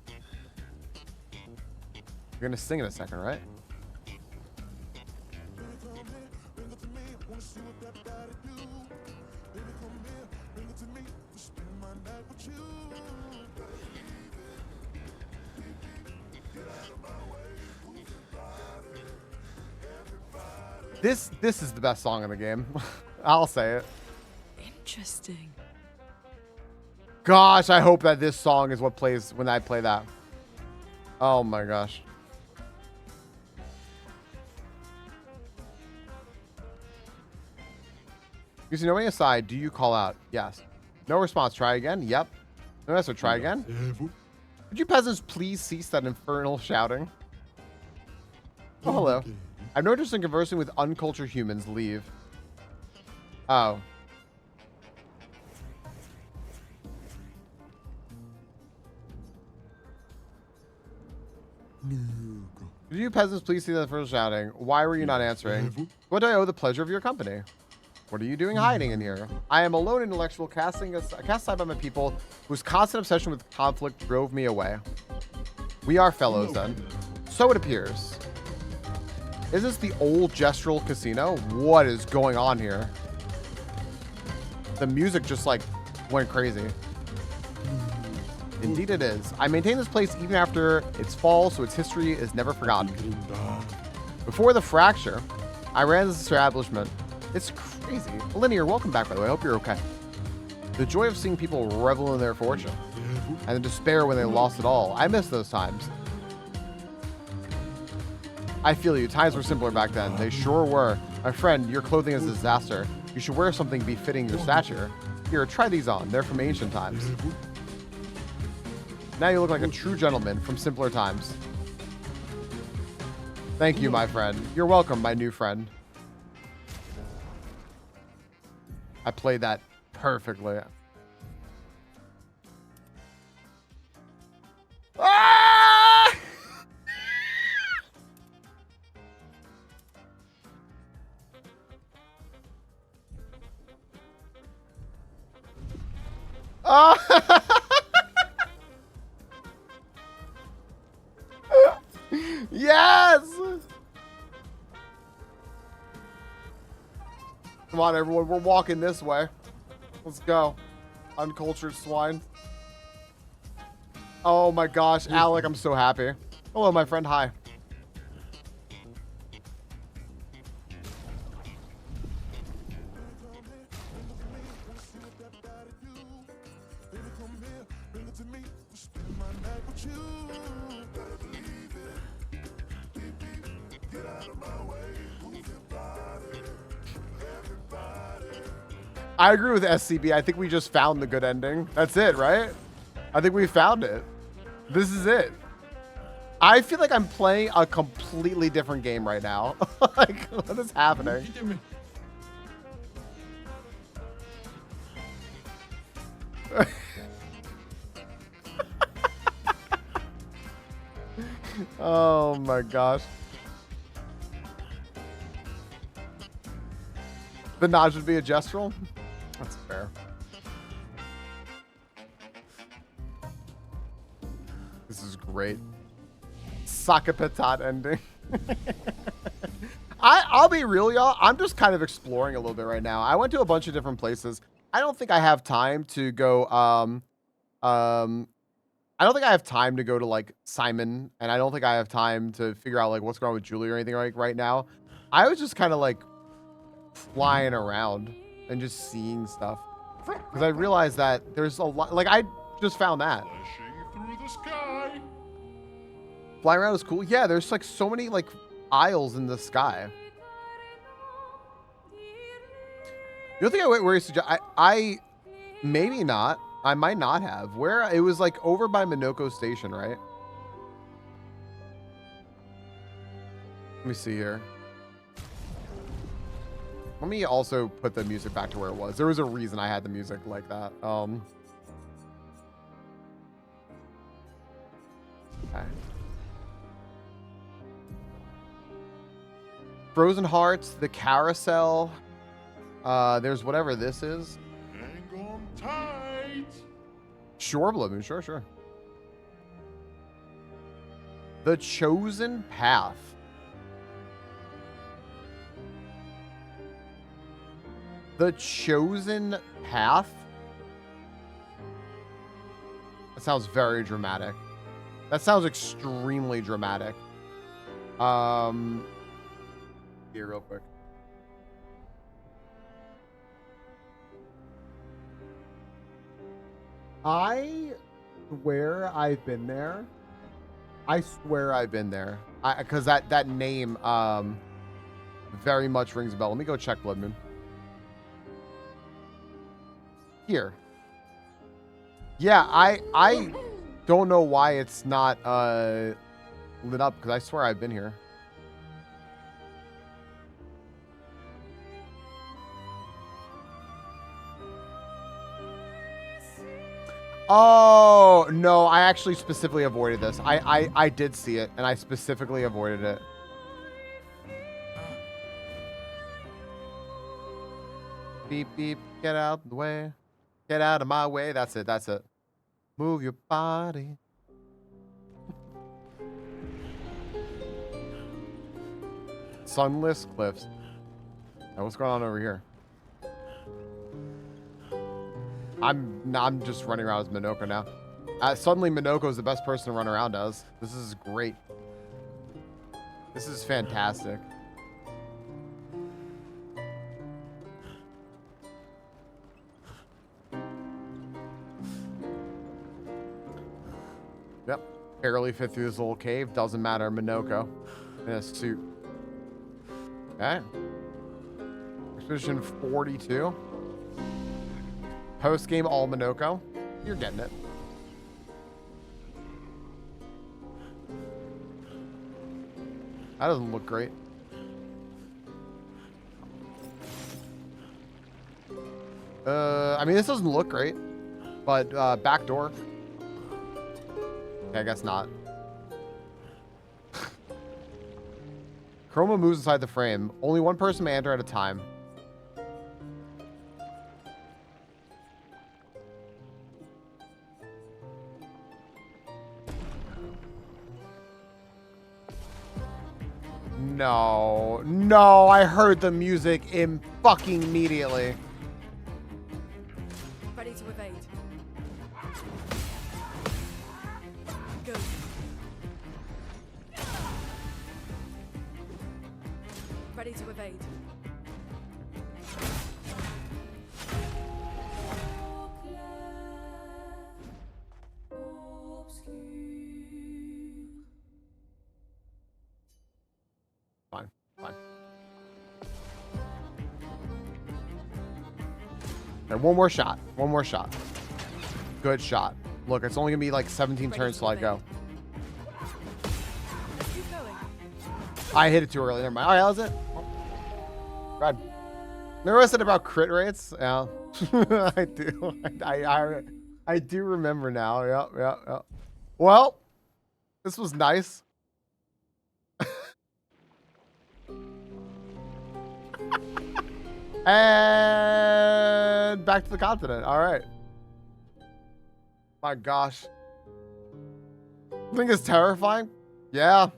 You're gonna sing in a second, right? This is the best song in the game. I'll say it.
Interesting.
Gosh, I hope that this song is what plays when I play that. Oh my gosh. Using knowing aside, do you call out? Yes. No response. Try again. Yep. No answer. Try again. Could you peasants please cease that infernal shouting? Oh, hello. I've no interest in conversing with uncultured humans. Leave. Oh. Could you peasants please see that first shouting? Why were you not answering? What do I owe the pleasure of your company? What are you doing hiding in here? I am a lone intellectual cast aside by my people whose constant obsession with conflict drove me away. We are fellows then. So it appears. Is this the old gestural casino? What is going on here? The music just like went crazy. Indeed it is. I maintain this place even after its fall, so its history is never forgotten. Before the fracture, I ran this establishment. It's crazy. Linear, welcome back, by the way. I hope you're okay. The joy of seeing people revel in their fortune, and the despair when they lost it all. I miss those times. I feel you. Times were simpler back then. They sure were. My friend, your clothing is a disaster. You should wear something befitting your stature. Here, try these on. They're from ancient times. Now you look like a true gentleman from simpler times. Thank you, my friend. You're welcome, my new friend. I played that perfectly. Ah! Ah! Yes! Come on, everyone. We're walking this way. Let's go. Uncultured swine. Oh my gosh. Alec, I'm so happy. Hello, my friend. Hi. I agree with SCB. I think we just found the good ending. That's it, right? I think we found it. This is it. I feel like I'm playing a completely different game right now. Like, what is happening? Oh my gosh. The nod should be a gestural? That's fair. This is great. Sakapatat ending. I'll be real, y'all. I'm just kind of exploring a little bit right now. I went to a bunch of different places. I don't think I have time to go I don't think I have time to go to like Simon, and I don't think I have time to figure out like what's going on with Julie or anything like right now. I was just kind of like flying around and just seeing stuff because I realized that there's a lot. Like I just found that
Through the sky.
flying around is cool. Yeah, there's like so many like aisles in the sky. The other thing I went where I maybe not. I might not have. Where it was like over by Minoko Station, right? Let me see here. Let me also put the music back to where it was. There was a reason I had the music like that. Okay. Frozen Hearts, the carousel. There's whatever this is.
Hang on tight.
Sure, Blue Moon. Sure. The Chosen Path. The Chosen Path? That sounds very dramatic. That sounds extremely dramatic. Here real quick. I swear I've been there. I swear I've been there. Because that name very much rings a bell. Let me go check Blood Moon. Here. Yeah, I don't know why it's not lit up, because I swear I've been here. Oh, no, I actually specifically avoided this. I did see it, and I specifically avoided it. Beep, beep, get out of the way. Get out of my way. That's it, that's it. Move your body. Sunless Cliffs. Now, what's going on over here? I'm just running around as Minoko now. Suddenly Minoko is the best person to run around as. This is great. This is fantastic. Yep. Barely fit through this little cave. Doesn't matter. Minoko in a suit. Okay. Expedition 42. Post game all Minoko. You're getting it. That doesn't look great. I mean, this doesn't look great, but back door. Okay, I guess not. Chroma moves inside the frame. Only one person may enter at a time. No, no, I heard the music fucking immediately.
Ready to evade. Go. Ready to evade.
Fine, fine. Okay, one more shot. One more shot. Good shot. Look, it's only gonna be like 17 turns till I go. I hit it too early. Never mind. All right, that was it. Right. Remember I said about crit rates? Yeah, I do. I do remember now. Yeah. Well, this was nice. And back to the continent. All right. My gosh. I think it's terrifying. Yeah.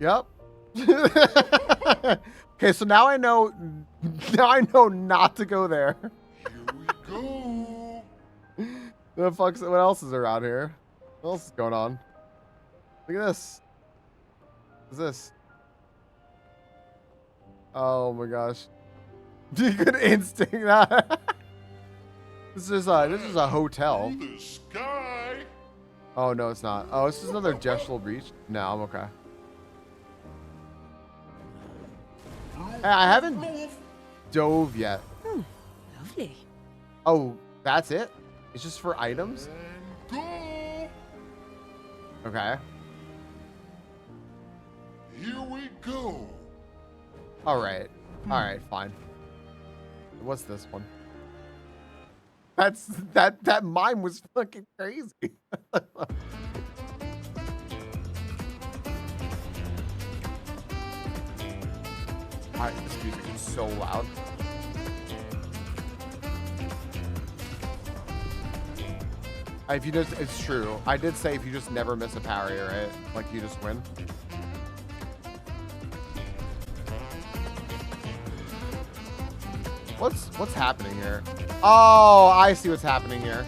Yep. Okay, so now I know not to go there.
Here we go.
What else is around here? What else is going on? Look at this. What's this? Oh my gosh. You could instinct that. This is a hotel.
The sky.
Oh no, it's not. Oh, this is another Jeshlal Beach. No, I'm okay. Hey, I haven't dove yet.
Lovely.
Oh, that's it? It's just for items?
And go.
Okay.
Here we go.
All right. All right, fine. What's this one? That mime was fucking crazy. Alright, this music is so loud. If you just, it's true. I did say if you just never miss a parry, right? Like you just win. What's happening here? Oh, I see what's happening here.